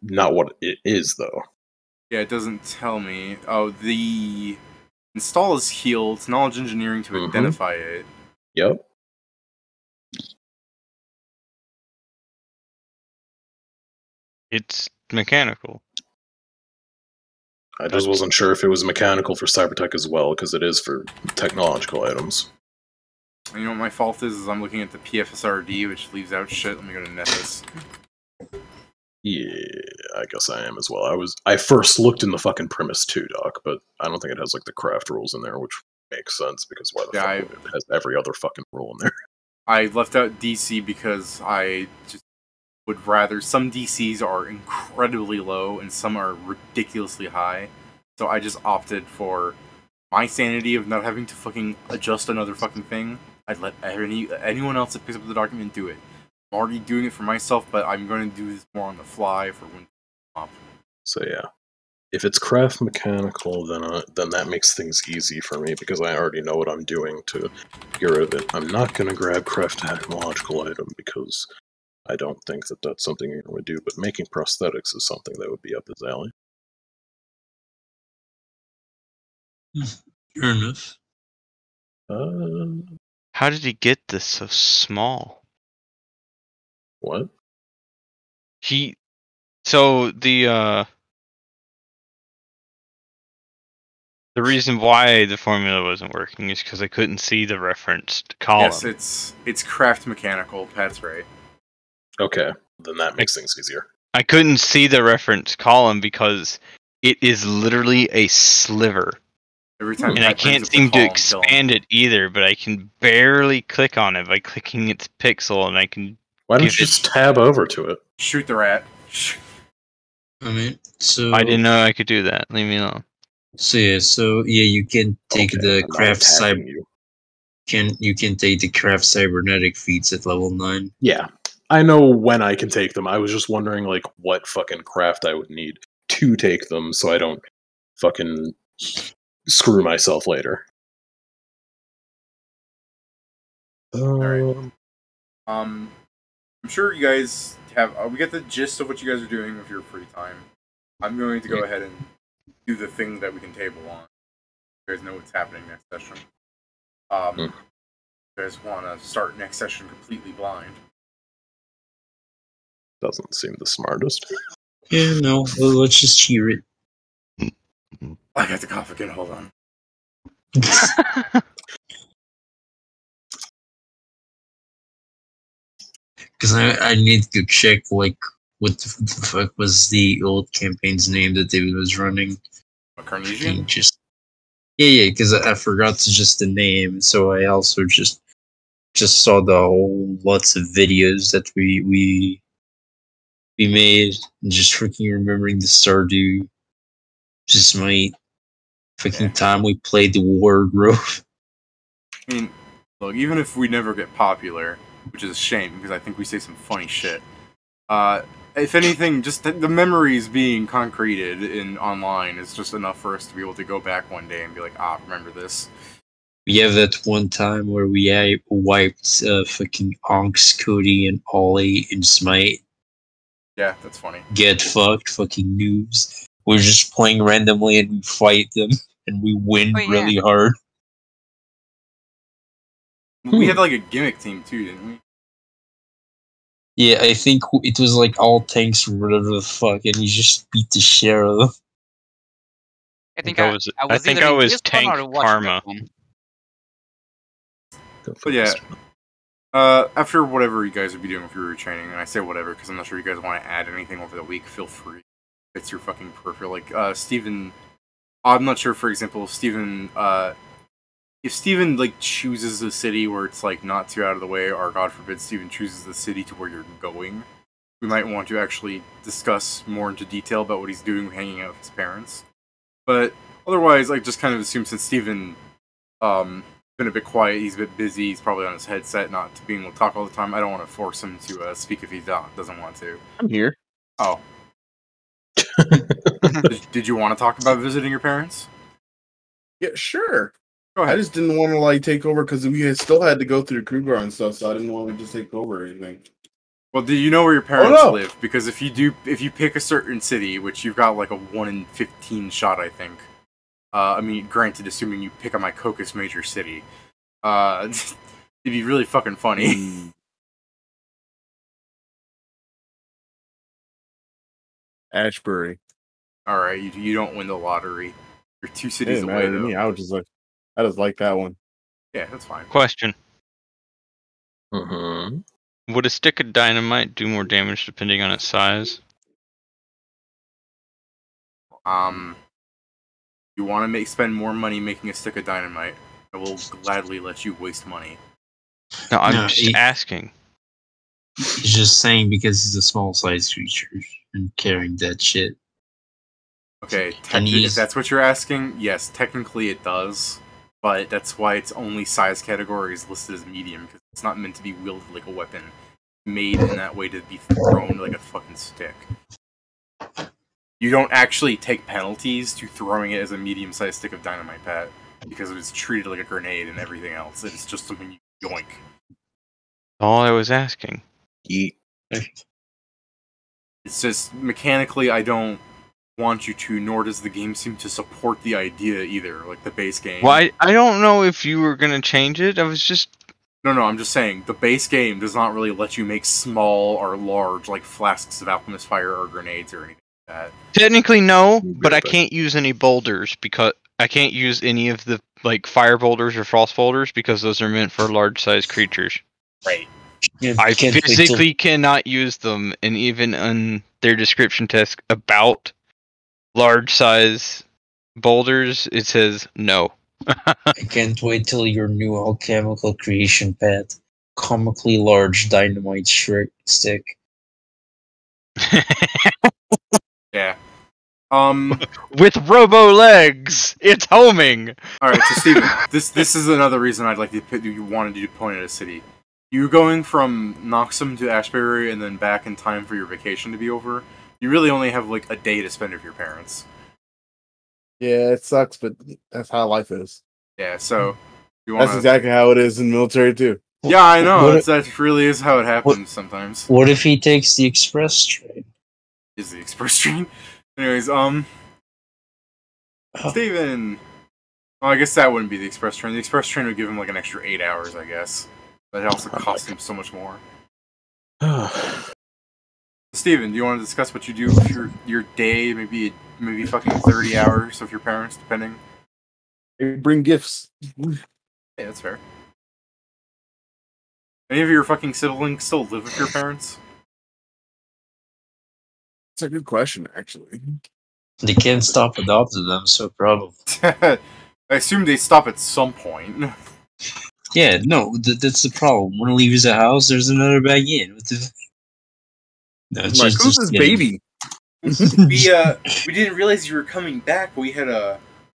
not what it is though. Yeah, it doesn't tell me. Oh, the install is healed. It's knowledge engineering to identify it. Yep. It's mechanical. I just wasn't sure if it was mechanical for cybertech as well, because it is for technological items. You know what my fault is I'm looking at the PFSRD, which leaves out shit. Let me go to Nethys. Yeah, I guess I am as well. I first looked in the fucking Primus II doc, but I don't think it has like the craft rules in there, which makes sense because why the fuck would it has every other fucking rule in there? I left out DC because I just would rather. Some DCs are incredibly low and some are ridiculously high. So I just opted for my sanity of not having to fucking adjust another fucking thing. I'd let anyone else that picks up the document do it. I'm already doing it for myself, but I'm going to do this more on the fly for when up. So yeah, if it's craft mechanical, then that makes things easy for me because I already know what I'm doing to get rid of it. I'm not going to grab craft technological item because I don't think that that's something you're going to do, but making prosthetics is something that would be up his alley. Fair enough. How did he get this so small? What? So the reason why the formula wasn't working is because I couldn't see the referenced column. Yes, it's craft mechanical. Pat's right. Okay, then that makes things easier. I couldn't see the reference column because it is literally a sliver. Every time And I can't seem to expand it either, but I can barely click on it by clicking its pixel, and I can. Why don't you just tab over to it? Shoot the rat. I mean, so I didn't know I could do that. Leave me alone. So yeah, you can take the craft you can take the craft cybernetic feats at level 9. Yeah, I know when I can take them. I was just wondering like what fucking craft I would need to take them, so I don't fucking screw myself later. Alright. I'm sure you guys have. We get the gist of what you guys are doing with your free time. I'm going to go ahead and do the thing that we can table on. You guys know what's happening next session. You guys want to start next session completely blind? Doesn't seem the smartest. Yeah, no, well, let's just hear it. I got the cough again. Hold on. Because I need to check, like, what the fuck was the old campaign's name that David was running. A Carnesian? Yeah, because I forgot to just the name, so I also just saw the whole lots of videos that we made, and just freaking remembering the Stardew. Just my fucking time we played the War Grove. I mean, look, even if we never get popular, which is a shame because I think we say some funny shit. If anything, just the memories being concreted in online is just enough for us to be able to go back one day and be like, remember this. We have that one time where we wiped fucking Onks, Cody, and Ollie in Smite. Yeah, that's funny. Get fucked, fucking noobs. We're just playing randomly and we fight them and we win really hard. We had like a gimmick team too, didn't we? Yeah, I think it was like all tanks or whatever the fuck, and you just beat the shit out of them. I think I I was either in this Tank one or watching Karma. that one. But yeah, after whatever you guys would be doing if you were training, and I say whatever because I'm not sure you guys want to add anything over the week, feel free. It's your fucking peripheral. Like, Steven, I'm not sure, for example, if Steven like chooses a city where it's like not too out of the way, or God forbid Steven chooses the city to where you're going, we might want to actually discuss more into detail about what he's doing hanging out with his parents. But otherwise, I just kind of assume since Steven been a bit quiet, he's a bit busy, he's probably on his headset, not being able to talk all the time. I don't want to force him to speak if he doesn't want to. I'm here. Oh. did you want to talk about visiting your parents? Yeah, sure. Go I ahead. just didn't want to like take over because we still had to go through the Kruger and stuff, so I didn't want to just take over or anything. Well, do you know where your parents no. live? Because if you pick a certain city, which you've got like a 1 in 15 shot, I think. I mean, granted, assuming you pick a Mycokus major city, it'd be really fucking funny. Ashbury. All right, you don't win the lottery. You're 2 It cities didn't away, matter to though. me. I just like that one. Yeah, that's fine. Question: Mm-hmm. would a stick of dynamite do more damage depending on its size? You want to spend more money making a stick of dynamite? I will gladly let you waste money. No, I'm No, just asking. He's just saying because he's a small sized creature and carrying that shit. Okay, And if that's what you're asking, yes, technically it does, but that's why its only size category is listed as medium, because it's not meant to be wielded like a weapon. Made in that way to be thrown like a fucking stick. You don't actually take penalties to throwing it as a medium-sized stick of dynamite, Pat, because it is treated like a grenade and everything else. It's just something you yoink. All I was asking. Yeah. It's just, mechanically, I don't want you to, nor does the game seem to support the idea either, like the base game. Well, I don't know if you were gonna change it. I was just... No, I'm just saying, the base game does not really let you make small or large, like flasks of alchemist fire or grenades or anything like that. Technically, no, but I can't use any boulders because I can't use any of the like fire boulders or frost boulders because those are meant for large-sized creatures. Right. Yeah, I can't wait till- physically cannot use them, and even on their description text about large-size boulders, it says no. I can't wait till your new alchemical creation, Pat. Comically large dynamite stick. Yeah. With robo legs, it's homing. All right, so Steven, this is another reason I'd like to put you wanted you to point at a city. You going from Noxum to Ashbury and then back in time for your vacation to be over. You really only have like a day to spend with your parents. Yeah, it sucks, but that's how life is. Yeah, so you want That's exactly how it is in the military too. Yeah, I know. What That really is how it happens sometimes. What if he takes the express train? Is the express train? Anyways, Steven. Well, I guess that wouldn't be the express train. The express train would give him like an extra 8 hours, I guess. But it also costs him so much more. Steven, do you want to discuss what you do with your day? Maybe fucking 30 hours with your parents, depending. They bring gifts. Yeah, that's fair. Any of your fucking siblings still live with your parents? It's a good question, actually. They can't stop adopting them, so problem. I assume they stop at some point. Yeah, no, that's the problem. When he leaves the house, there's another bag in. What the? No, it's Like, just, who's just this kidding. baby? We didn't realize you were coming back. We had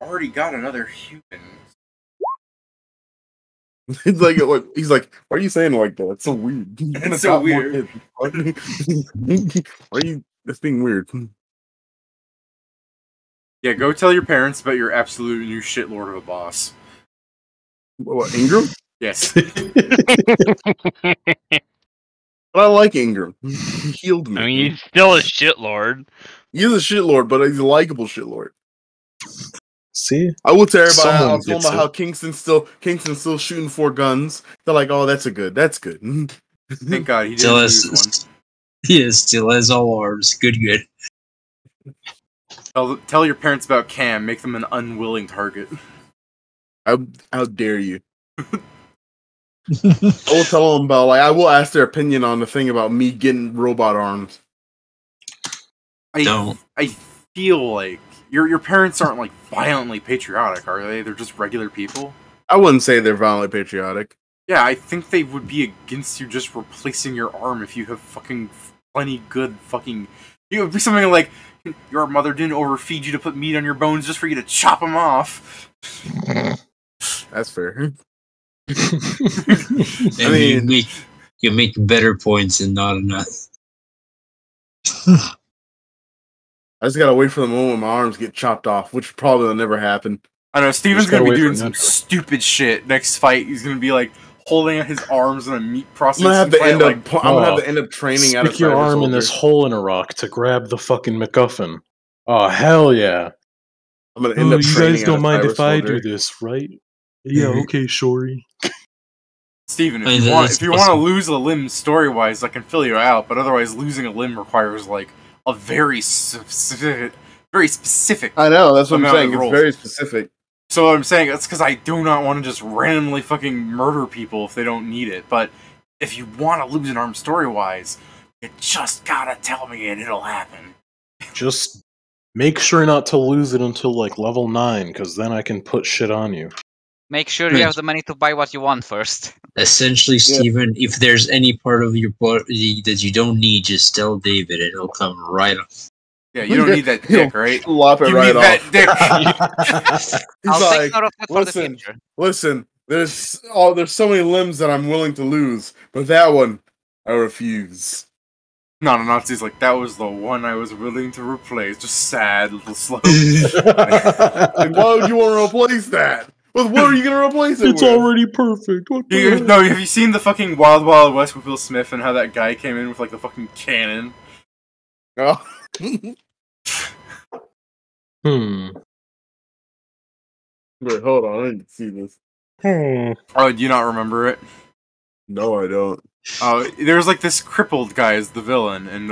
already got another human. He's like, why are you saying it like that? It's so weird. It's so weird. Why are you? That's being weird. Yeah, go tell your parents about your absolute new shitlord of a boss. What, Ingram? Yes. But I like Ingram. He healed me. I mean, he's still a shitlord. He is a shitlord, but he's a likable shitlord. See? I will tell everybody. Someone I was talking gets about it. how Kingston's still shooting 4 guns. They're like, oh, that's good. Thank God he Still didn't has, use one. yeah, still has all arms. Good. Tell your parents about Cam. Make them an unwilling target. How dare you? I will tell them about, like, I will ask their opinion on the thing about me getting robot arms. I feel like your parents aren't like violently patriotic, are they? They're just regular people. I wouldn't say they're violently patriotic. Yeah, I think they would be against you just replacing your arm if you have fucking plenty good fucking. It would be something like your mother didn't overfeed you to put meat on your bones just for you to chop them off. That's fair. I I mean, you make better points and not enough. I just gotta wait for the moment when my arms get chopped off, which probably will never happen. I know Steven's Just gonna gotta be wait doing for some natural. stupid shit next fight. He's gonna be like holding out his arms in a meat I'm processing gonna have to plant, end like, up. I'm gonna have to end up training out of Stick your Cyber arm in Soldier. this hole in a rock to grab the fucking MacGuffin. Oh hell yeah! I'm gonna end up training out of Cyber Soldier. this, right? Yeah, okay, Shori. Steven, I if mean, you want that's if you want to awesome. lose a limb story wise, I can fill you out. But otherwise, losing a limb requires like a very specific. I know. That's what I'm amount saying. of It's rolls. very specific. So what I'm saying that's because I do not want to just randomly fucking murder people if they don't need it. But if you want to lose an arm story wise, you just gotta tell me and it'll happen. Just make sure not to lose it until like level 9, because then I can put shit on you. Make sure you have the money to buy what you want first. Essentially, Steven, if there's any part of your body that you don't need, just tell David and it'll come right off. Yeah, you don't need that dick, right? Lop it You right need off. that dick. He's I'll like, take note of that for the listen, future. listen. There's so many limbs that I'm willing to lose, but that one, I refuse. No, Nazi's like, that was the one I was willing to replace. Just sad, little slow. Like, why would you want to replace that? With what are you gonna replace it It's with? already perfect. What the heck? No, have you seen the fucking Wild Wild West with Will Smith and how that guy came in with like the fucking cannon? Oh. Wait, hold on. I need to see this. Oh, do you not remember it? No, I don't. There's like this crippled guy as the villain, and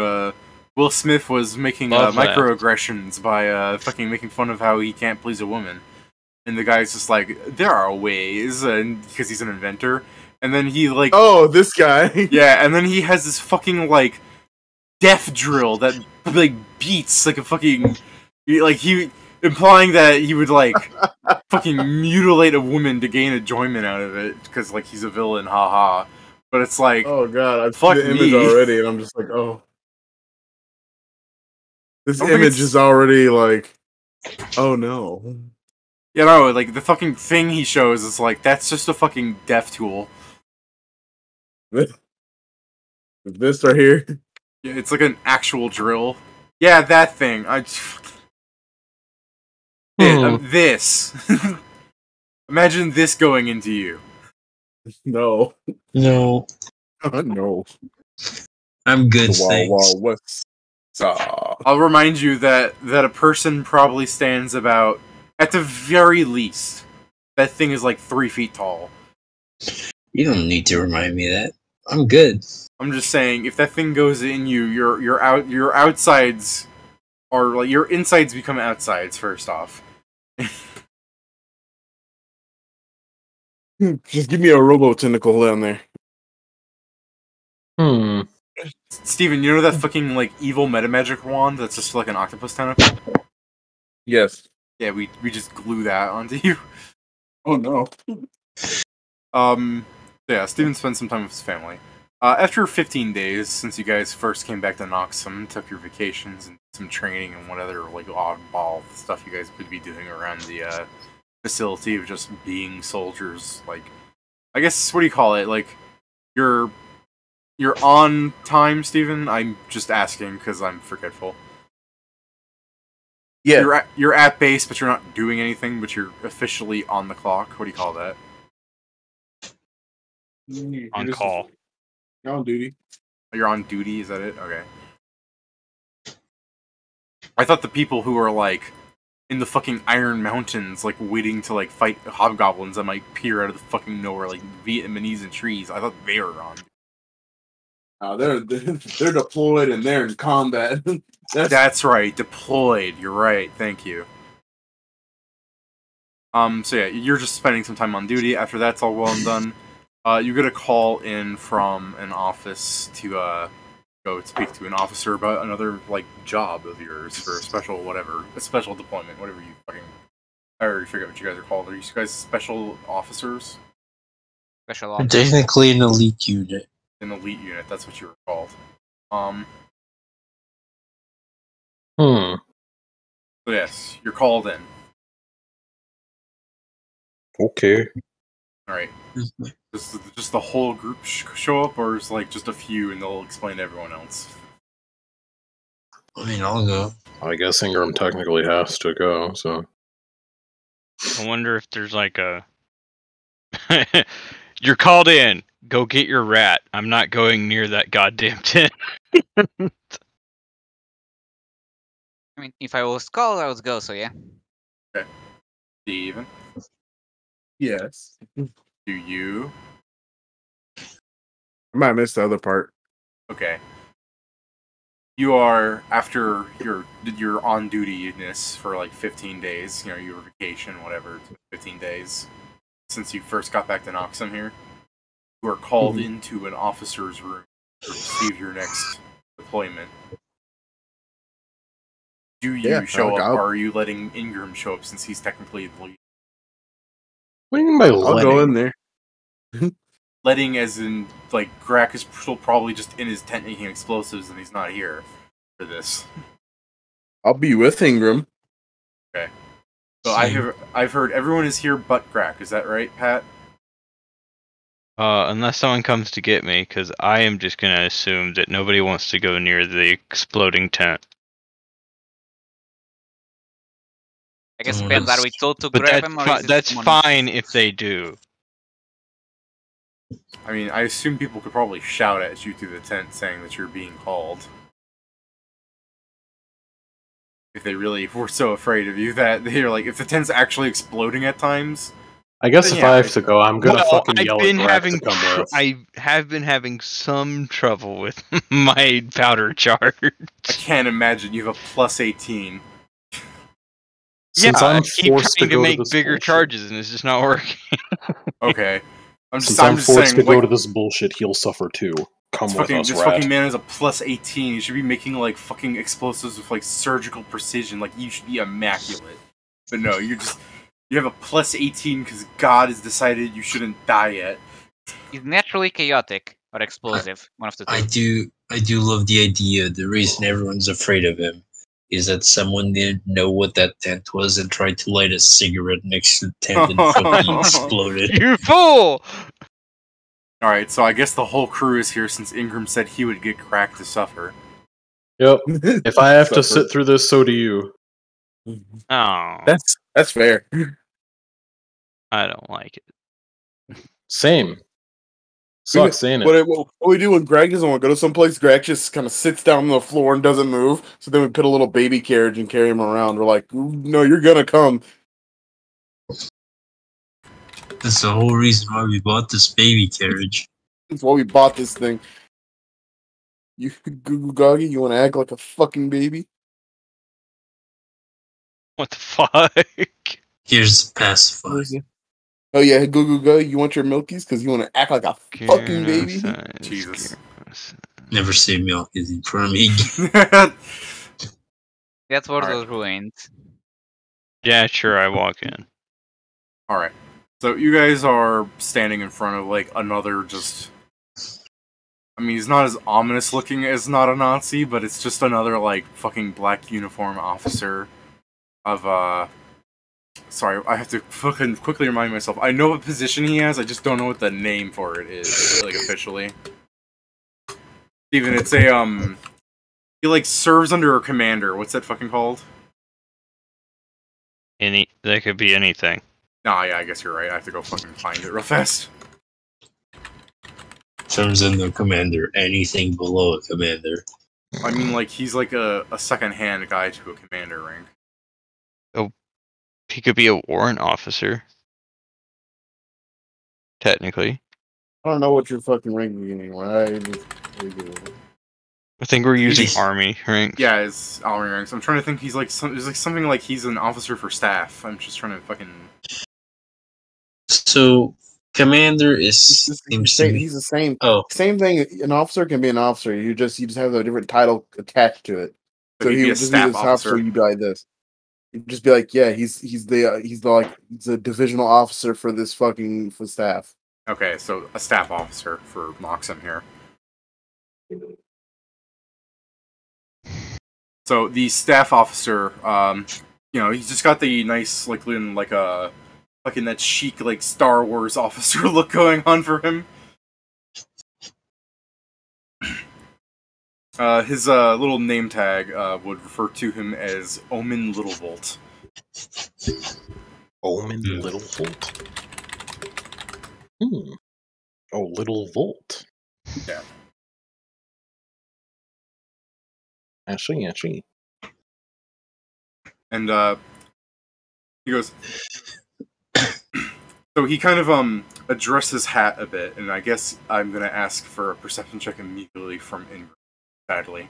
Will Smith was making Love that. microaggressions by fucking making fun of how he can't please a woman. And the guy's just like, there are ways, and because he's an inventor. And then he like, Oh, this guy. yeah, and then he has this fucking like death drill that like beats like a fucking he implying that he would like fucking mutilate a woman to gain enjoyment out of it because like he's a villain, haha. But it's like, Oh god, I've Fuck seen the image me. already, and I'm just like, oh. This I don't think image it's- is already like, oh no. you know, like the fucking thing he shows is like that's just a fucking death tool. This right here. Yeah, it's like an actual drill. Yeah, that thing. This. Imagine this going into you. No. No, No. I'm good, The Wild thanks. Wild West. I'll remind you that a person probably stands about, at the very least, that thing is like 3 feet tall. You don't need to remind me of that. I'm good. I'm just saying, if that thing goes in you, your outsides are like your insides become outsides. First off, Just give me a robo tentacle down there. Steven, you know that fucking like evil metamagic wand that's just like an octopus tentacle? Yes. Yeah, we just glue that onto you. Oh no. Yeah, Steven spent some time with his family. After 15 days since you guys first came back to Noxum, took your vacations and some training and what other like oddball stuff you guys would be doing around the facility of just being soldiers. Like, I guess what do you call it? Like, you're on time, Steven. I'm just asking because I'm forgetful. Yeah. You're at base, but you're not doing anything. But you're officially on the clock. What do you call that? On call. You're on duty. You're on duty. Is that it? Okay. I thought the people who are like in the fucking Iron Mountains, like waiting to like fight hobgoblins that might peer out of the fucking nowhere, like Vietnamese and trees. I thought they were on. They're deployed and they're in combat. That's right, deployed. You're right. Thank you. So yeah, you're just spending some time on duty. After that's all well and done, you get a call in from an office to go speak to an officer about another like job of yours for a special deployment, whatever you fucking. I already forget what you guys are called. Are you guys special officers? Special We're ops. technically an elite unit. An elite unit. That's what you were called. So yes, you're called in. Okay. All right. Does just the whole group show up, or is like just a few, and they'll explain to everyone else? I mean, I'll go. I guess Ingram technically has to go, so. I wonder if there's like a. You're called in. Go get your rat. I'm not going near that goddamn tent. I mean, if I was called, I would go. So yeah. Steven, Yes. do you? I might miss the other part. Okay. You are after your on duty-ness for like 15 days. You know, your vacation, whatever. 15 days since you first got back to Noxum here. You are called into an officer's room to receive your next deployment. Do you show up, or are you letting Ingram show up since he's technically the lead? What do you mean by I'll go in there. Letting as in, like, Grak is still probably just in his tent making explosives and he's not here for this. I'll be with Ingram. Okay. So I've heard everyone is here but Grak, is that right, Pat? Unless someone comes to get me, because I am just gonna assume that nobody wants to go near the exploding tent. I guess it depends. Are we told to But grab him, or is it that's someone- fine if they do. I mean, I assume people could probably shout at you through the tent saying that you're being called. If they really were so afraid of you that they're like, if the tent's actually exploding at times. I guess Then if yeah, I have to go, I'm gonna fucking yell at Greg to come with. I have been having some trouble with my powder charge. I can't imagine you have a plus 18. Since I I'm keep forced trying to go make this bigger bullshit- charges, and it's just not working. Okay. I'm Since just I'm forced saying, to go like, to this bullshit, he'll suffer too. Come with us, this rat. fucking man is a plus 18. He should be making, like, fucking explosives with, like, surgical precision. Like, you should be immaculate. But no, you have a plus 18 because God has decided you shouldn't die yet. He's naturally chaotic or explosive. One of the two. I do love the idea. The reason everyone's afraid of him is that someone didn't know what that tent was and tried to light a cigarette next to the tent and fucking exploded. You fool! Alright, so I guess the whole crew is here since Ingram said he would get Crack to suffer. Yep. If I have to Suffer. sit through this, so do you. Oh, That's fair. I don't like it. Same. Sucks, ain't it? What we do when Greg doesn't want to go to someplace, Greg just kind of sits down on the floor and doesn't move. So then we put a little baby carriage and carry him around. We're like, no, you're gonna come. That's the whole reason why we bought this baby carriage. That's why we bought this thing. You Goo Goggy, you want to act like a fucking baby? What the fuck? Here's the pacifier. Oh yeah, Goo Goggy, you want your milkies because you want to act like a fucking baby? Jesus. Never say milk is in front of me. That's for Alright. those ruined. Yeah, sure, I walk in. Alright. So you guys are standing in front of, like, another just... I mean, he's not as ominous looking as not a Nazi, but it's just another, like, fucking black uniform officer of, Sorry, I have to fucking quickly remind myself. I know what position he has, I just don't know what the name for it is, like, officially. Steven, it's a, he, like, serves under a commander. What's that fucking called? That could be anything. Nah, yeah, I guess you're right. I have to go fucking find it real fast. Terms in the commander, anything below a commander. I mean, like, he's like a second-hand guy to a commander rank. He could be a warrant officer. Technically. I don't know what your fucking rank is anymore. I think we're using He's- army ranks. Yeah, his army ranks. I'm trying to think. He's like there's like something like he's an officer for staff. I'm just trying to fucking. So, commander He's seems to me. the same. Oh, Same thing. An officer can be an officer. You just have a different title attached to it. So He'd he be a would just staff be this officer. officer. You be like this. You'd just be like, yeah, he's the divisional officer for this fucking for staff. Okay, so a staff officer for Moxham here. So the staff officer, he's just got the nice, like in that chic, like Star Wars officer look going on for him. His little name tag would refer to him as Omen Littlebolt. Omen Little Volt. Oh, Little Volt. Yeah. Actually. And he goes. So he kind of addresses his hat a bit, and I guess I'm gonna ask for a perception check immediately from Ingram. Sadly.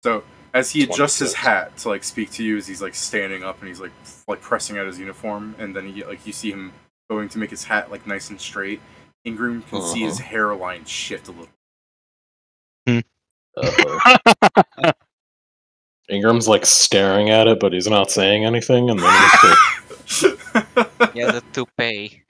So as he adjusts his 26. hat to like speak to you, as he's like standing up and he's like pressing out his uniform, and then you see him going to make his hat like nice and straight. Ingram can see his hairline shift a little. Ingram's like staring at it, but he's not saying anything, and then he's Yeah, the toupee.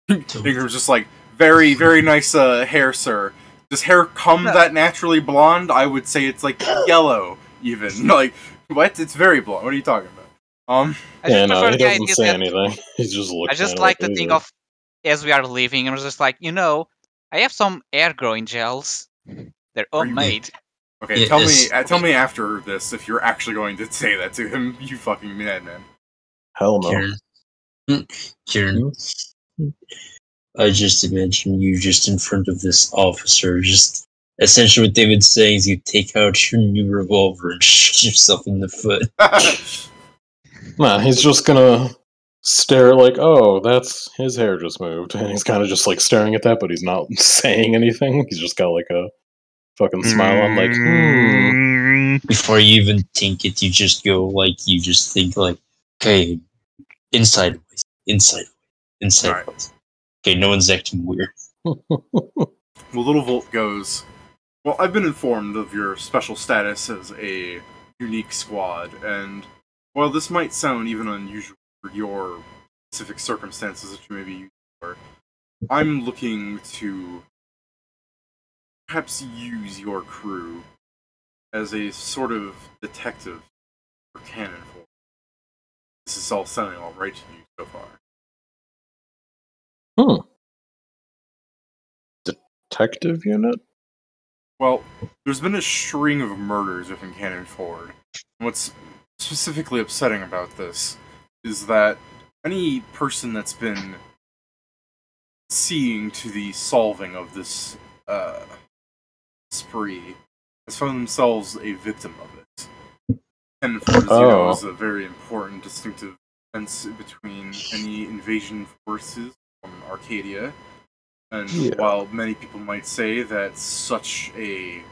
Ingram's just like, very, very nice hair, sir. Does hair come that naturally blonde? I would say it's like yellow, even. Like, what? It's very blonde. What are you talking about? I just yeah, no, prefer he the doesn't idea say that anything. He's just looking. I just at like it the thing of as we are leaving, I was just like, I have some air growing gels. They're Are you- homemade. Okay, tell me after this if you're actually going to say that to him, you fucking madman. Hell no. Kieran, I just imagine you just in front of this officer, just essentially what David's saying is you take out your new revolver and shoot yourself in the foot. Nah, he's just gonna stare like, oh, that's his hair just moved, and he's kind of just like staring at that, but he's not saying anything. He's just got like a fucking smile on, like, Before you even think it, you just go like, you just think like, okay, inside, Alright. Okay, no one's acting weird. Well, Little Volt goes, well, I've been informed of your special status as a unique squad, and while this might sound even unusual for your specific circumstances that you may be used for, I'm looking to perhaps use your crew as a sort of detective for Cannon Force. This is all sounding all right to you so far. detective unit? Well, there's been a string of murders within Cannon Ford. And what's specifically upsetting about this is that any person that's been seeing to the solving of this spree has found themselves a victim of it. Cannon Ford, as you know, is a very important distinctive fence between any invasion forces from Arcadia. And Yeah. while many people might say that such a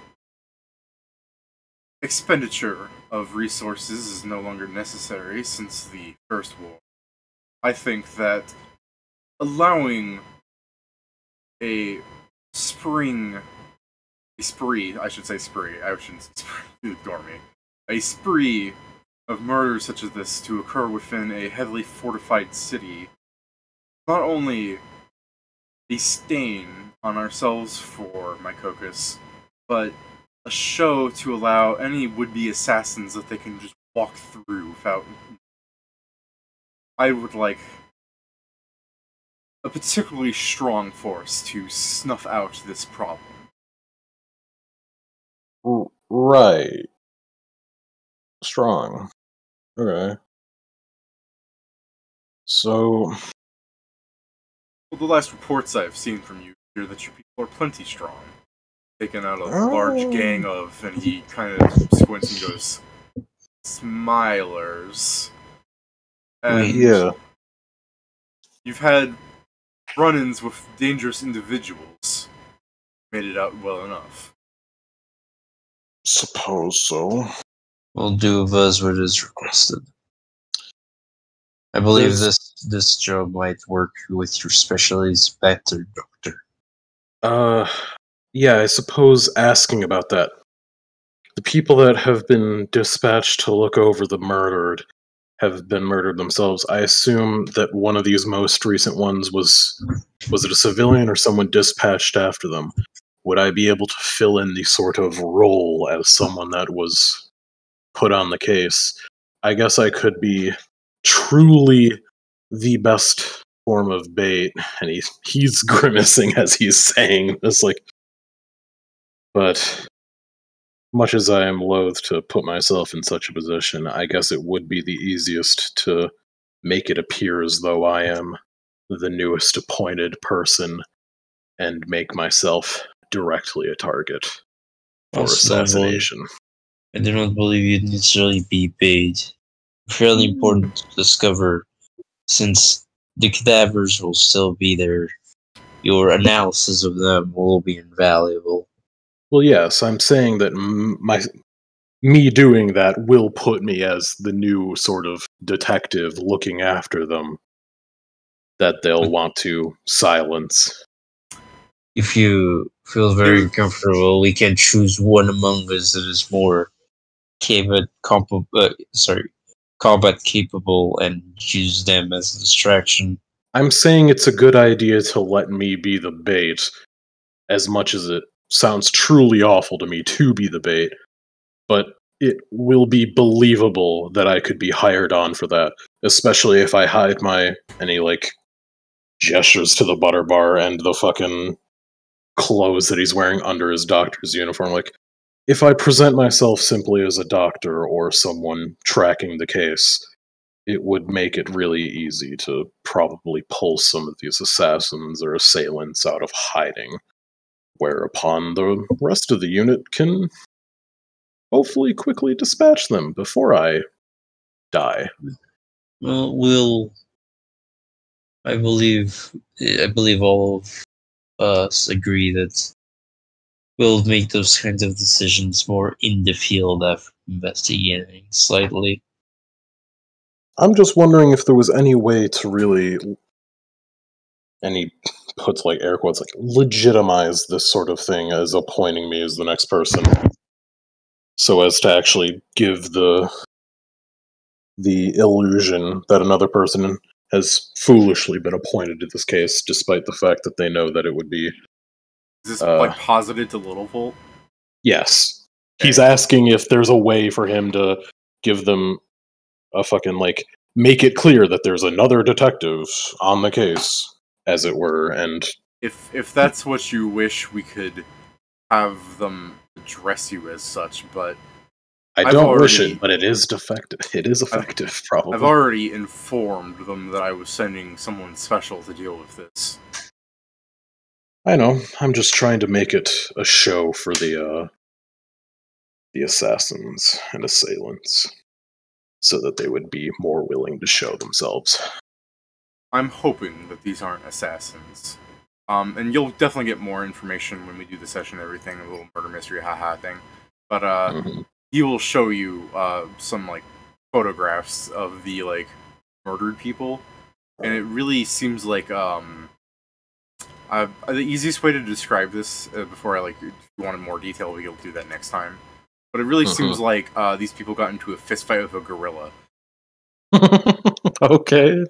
expenditure of resources is no longer necessary since the First War, I think that allowing a spree, I shouldn't say spree, ignore me, a spree of murders such as this to occur within a heavily fortified city, not only a stain on ourselves for Mycocus, but a show to allow any would-be assassins that they can just walk through without. I would like a particularly strong force to snuff out this problem. Right. Strong. Okay. So, Well, the last reports I've seen from you are that your people are plenty strong. Taking out a large gang of, and he kind of squints and goes, Smilers. And yeah. you've had run-ins with dangerous individuals. Made it out well enough. Suppose so. We'll do of us what is requested. I believe this job might work with your specialties better, Doctor. Yeah, I suppose asking about that. The people that have been dispatched to look over the murdered have been murdered themselves. I assume that one of these most recent ones was it a civilian or someone dispatched after them? Would I be able to fill in the sort of role as someone that was put on the case? I guess I could be truly the best form of bait, and he's grimacing as he's saying this, like, but much as I am loath to put myself in such a position, I guess it would be the easiest to make it appear as though I am the newest appointed person and make myself directly a target for assassination. I do not believe you'd necessarily be paid. Fairly important to discover, since the cadavers will still be there. Your analysis of them will be invaluable. Well, yes, I'm saying that me doing that will put me as the new sort of detective looking after them that they'll want to silence. If you feel very comfortable, we can choose one among us that is more combat capable and use them as a distraction. I'm saying it's a good idea to let me be the bait, as much as it sounds truly awful to me to be the bait, but it will be believable that I could be hired on for that, especially if I hide any, like, gestures to the butter bar and the fucking clothes that he's wearing under his doctor's uniform. Like, if I present myself simply as a doctor or someone tracking the case, it would make it really easy to probably pull some of these assassins or assailants out of hiding, whereupon the rest of the unit can hopefully quickly dispatch them before I die. Well, I believe all of us agree that we'll make those kinds of decisions more in the field after investigating slightly. I'm just wondering if there was any way to really, and he puts like air quotes, like, legitimize this sort of thing as appointing me as the next person, so as to actually give the illusion that another person has foolishly been appointed to this case, despite the fact that they know that it would be. Is this like posited to Littlebolt? Yes. Okay. He's asking if there's a way for him to give them a fucking, like, make it clear that there's another detective on the case, as it were, and If that's what you wish, we could have them address you as such, but I don't wish it, but it is defective. It is effective, probably. I've already informed them that I was sending someone special to deal with this. I know. I'm just trying to make it a show for the assassins and assailants, so that they would be more willing to show themselves. I'm hoping that these aren't assassins. And you'll definitely get more information when we do the session and everything, a little murder mystery haha thing. But he will show you some like photographs of the like murdered people, and it really seems like the easiest way to describe this before I like if you wanted more detail, we'll do that next time. But it really seems like these people got into a fist fight with a gorilla. Okay.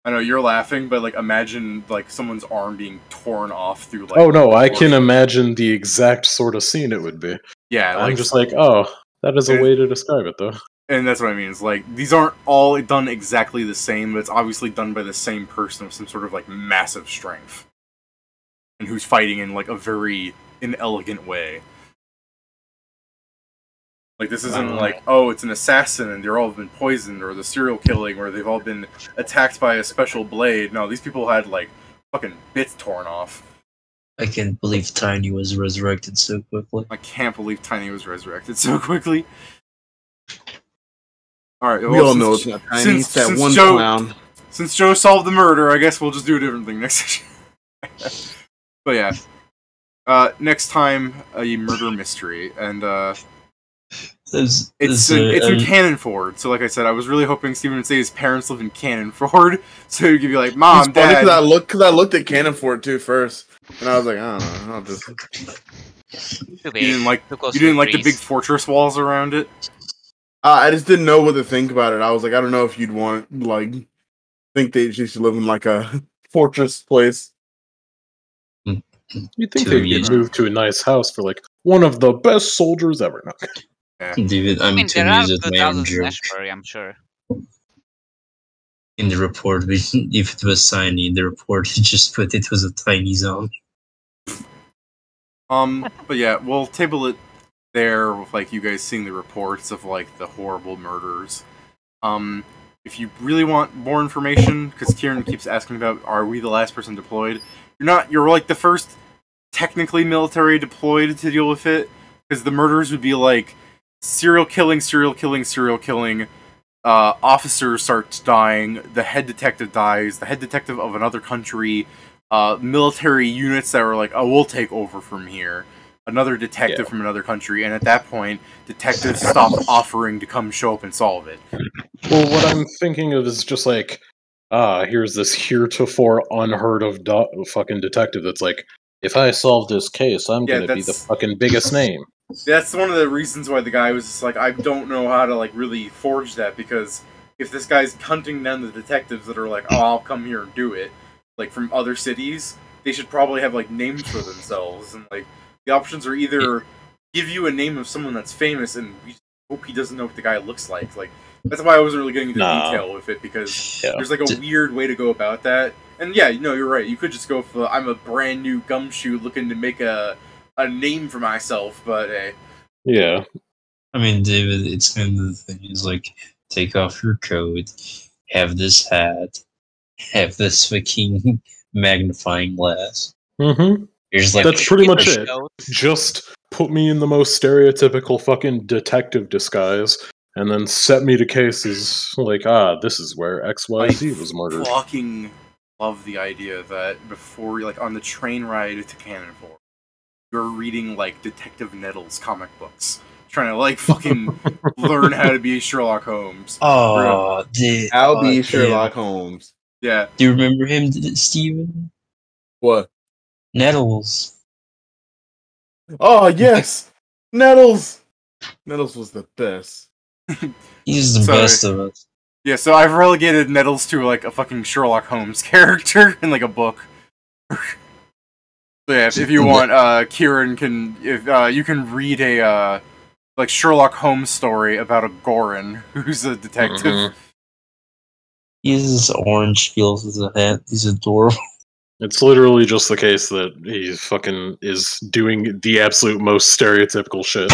I know you're laughing, but like imagine like someone's arm being torn off through like. Oh no, I can imagine the exact sort of scene it would be. Yeah, I'm just like, oh, that is a way to describe it, though. And that's what I mean. It's like these aren't all done exactly the same, but it's obviously done by the same person with some sort of like massive strength, and who's fighting in like a very inelegant way. Like, this isn't like, oh, it's an assassin and they're all been poisoned, or the serial killing, or they've all been attacked by a special blade. No, these people had, like, fucking bits torn off. I can't believe Tiny was resurrected so quickly. I can't believe Tiny was resurrected so quickly. Alright, We all know it's not Tiny, it's that one clown. Since Joe solved the murder, I guess we'll just do a different thing next session. But yeah. Next time, a murder mystery, and it's in Cannonford. So, like I said, I was really hoping Steven would say his parents live in Cannonford, so he'd be like, "Mom, It's funny Dad." because I looked at Canon for it too first, and I was like, I don't know, I'll just. Too big. You didn't like Too close you to didn't like the trees. big fortress walls around it. I just didn't know what to think about it. I was like, I don't know if you'd want think they should live in like a fortress place. You'd think 2 they'd years. get moved to a nice house for like one of the best soldiers ever. No. David, I I'm mean, 2 there are years of good my own houses in joke. Ashbury, I'm sure. In the report, if it was tiny, in the report, he just put it was a tiny zone. But yeah, we'll table it there with like you guys seeing the reports of like the horrible murders. If you really want more information, because Kieran keeps asking about, are we the last person deployed? You're not. You're like the first technically military deployed to deal with it, because the murders would be like serial killing. Officer starts dying. The head detective dies. The head detective of another country. Military units that were like, oh, we'll take over from here. Another detective from another country, and at that point, detectives stop offering to come show up and solve it. Well, what I'm thinking of is just like, here's this heretofore unheard of fucking detective that's like, if I solve this case, I'm gonna be the fucking biggest name. That's one of the reasons why the guy was just like, I don't know how to like really forge that, because if this guy's hunting down the detectives that are like, oh, I'll come here and do it, like from other cities, they should probably have like names for themselves, and like the options are either give you a name of someone that's famous and we hope he doesn't know what the guy looks like. Like that's why I wasn't really getting into detail with it, because there's like a weird way to go about that. And yeah, no, you're right. You could just go for I'm a brand new gumshoe looking to make a name for myself, but hey. Yeah. I mean, David, it's kind of the thing is like, take off your coat, have this hat, have this fucking magnifying glass. Mm-hmm. Here's like that's pretty much it. Note. Just put me in the most stereotypical fucking detective disguise, and then set me to cases like, this is where XYZ was murdered. I fucking love the idea that before, like, on the train ride to Cannonball, you're reading, like, Detective Nettles comic books. Trying to, like, fucking learn how to be Sherlock Holmes. Oh, I'll be Sherlock Holmes. Yeah. Do you remember him, Steven? What? Nettles. Oh, yes! Nettles! Nettles was the best. He's the best of us. Yeah, so I've relegated Nettles to, like, a fucking Sherlock Holmes character in, like, a book. So yeah, if you want, Kieran can, if you can read a, like, Sherlock Holmes story about a Gorin who's a detective. Mm-hmm. He has this orange feels as a hat. He's adorable. It's literally just the case that he fucking is doing the absolute most stereotypical shit.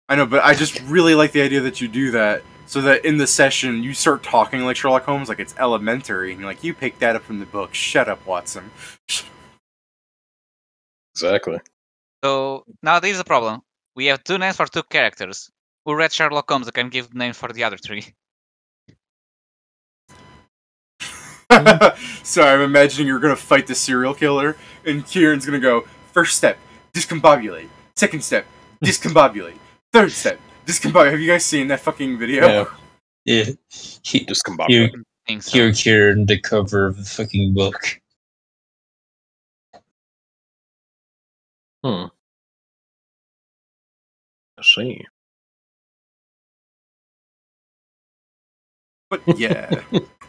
I know, but I just really like the idea that you do that, so that in the session you start talking like Sherlock Holmes, like it's elementary, and you're like, you picked that up from the book. Shut up, Watson. Exactly. So now there's a problem. We have 2 names for 2 characters. Who read Sherlock Holmes and can give names for the other 3? So I'm imagining you're gonna fight the serial killer, and Kieran's gonna go, first step, discombobulate. Second step, discombobulate. Third step, discombobulate. Have you guys seen that fucking video? Yeah. Discombobulate. Here, Kieran, the cover of the fucking book. I see. But yeah.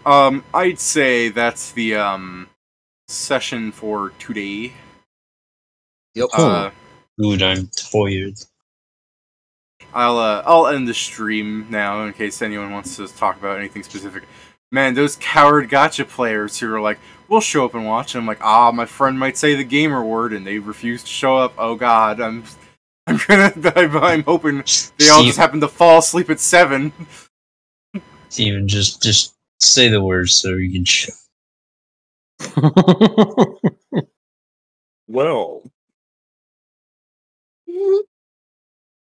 I'd say that's the session for today. Yep. Dude, I'm tired. I'll end the stream now in case anyone wants to talk about anything specific. Man, those coward gotcha players who are like, we'll show up and watch. And I'm like, my friend might say the gamer word and they refuse to show up. Oh god, I'm hoping they all just happen to fall asleep at 7. Steven, just say the words so you can show. Well.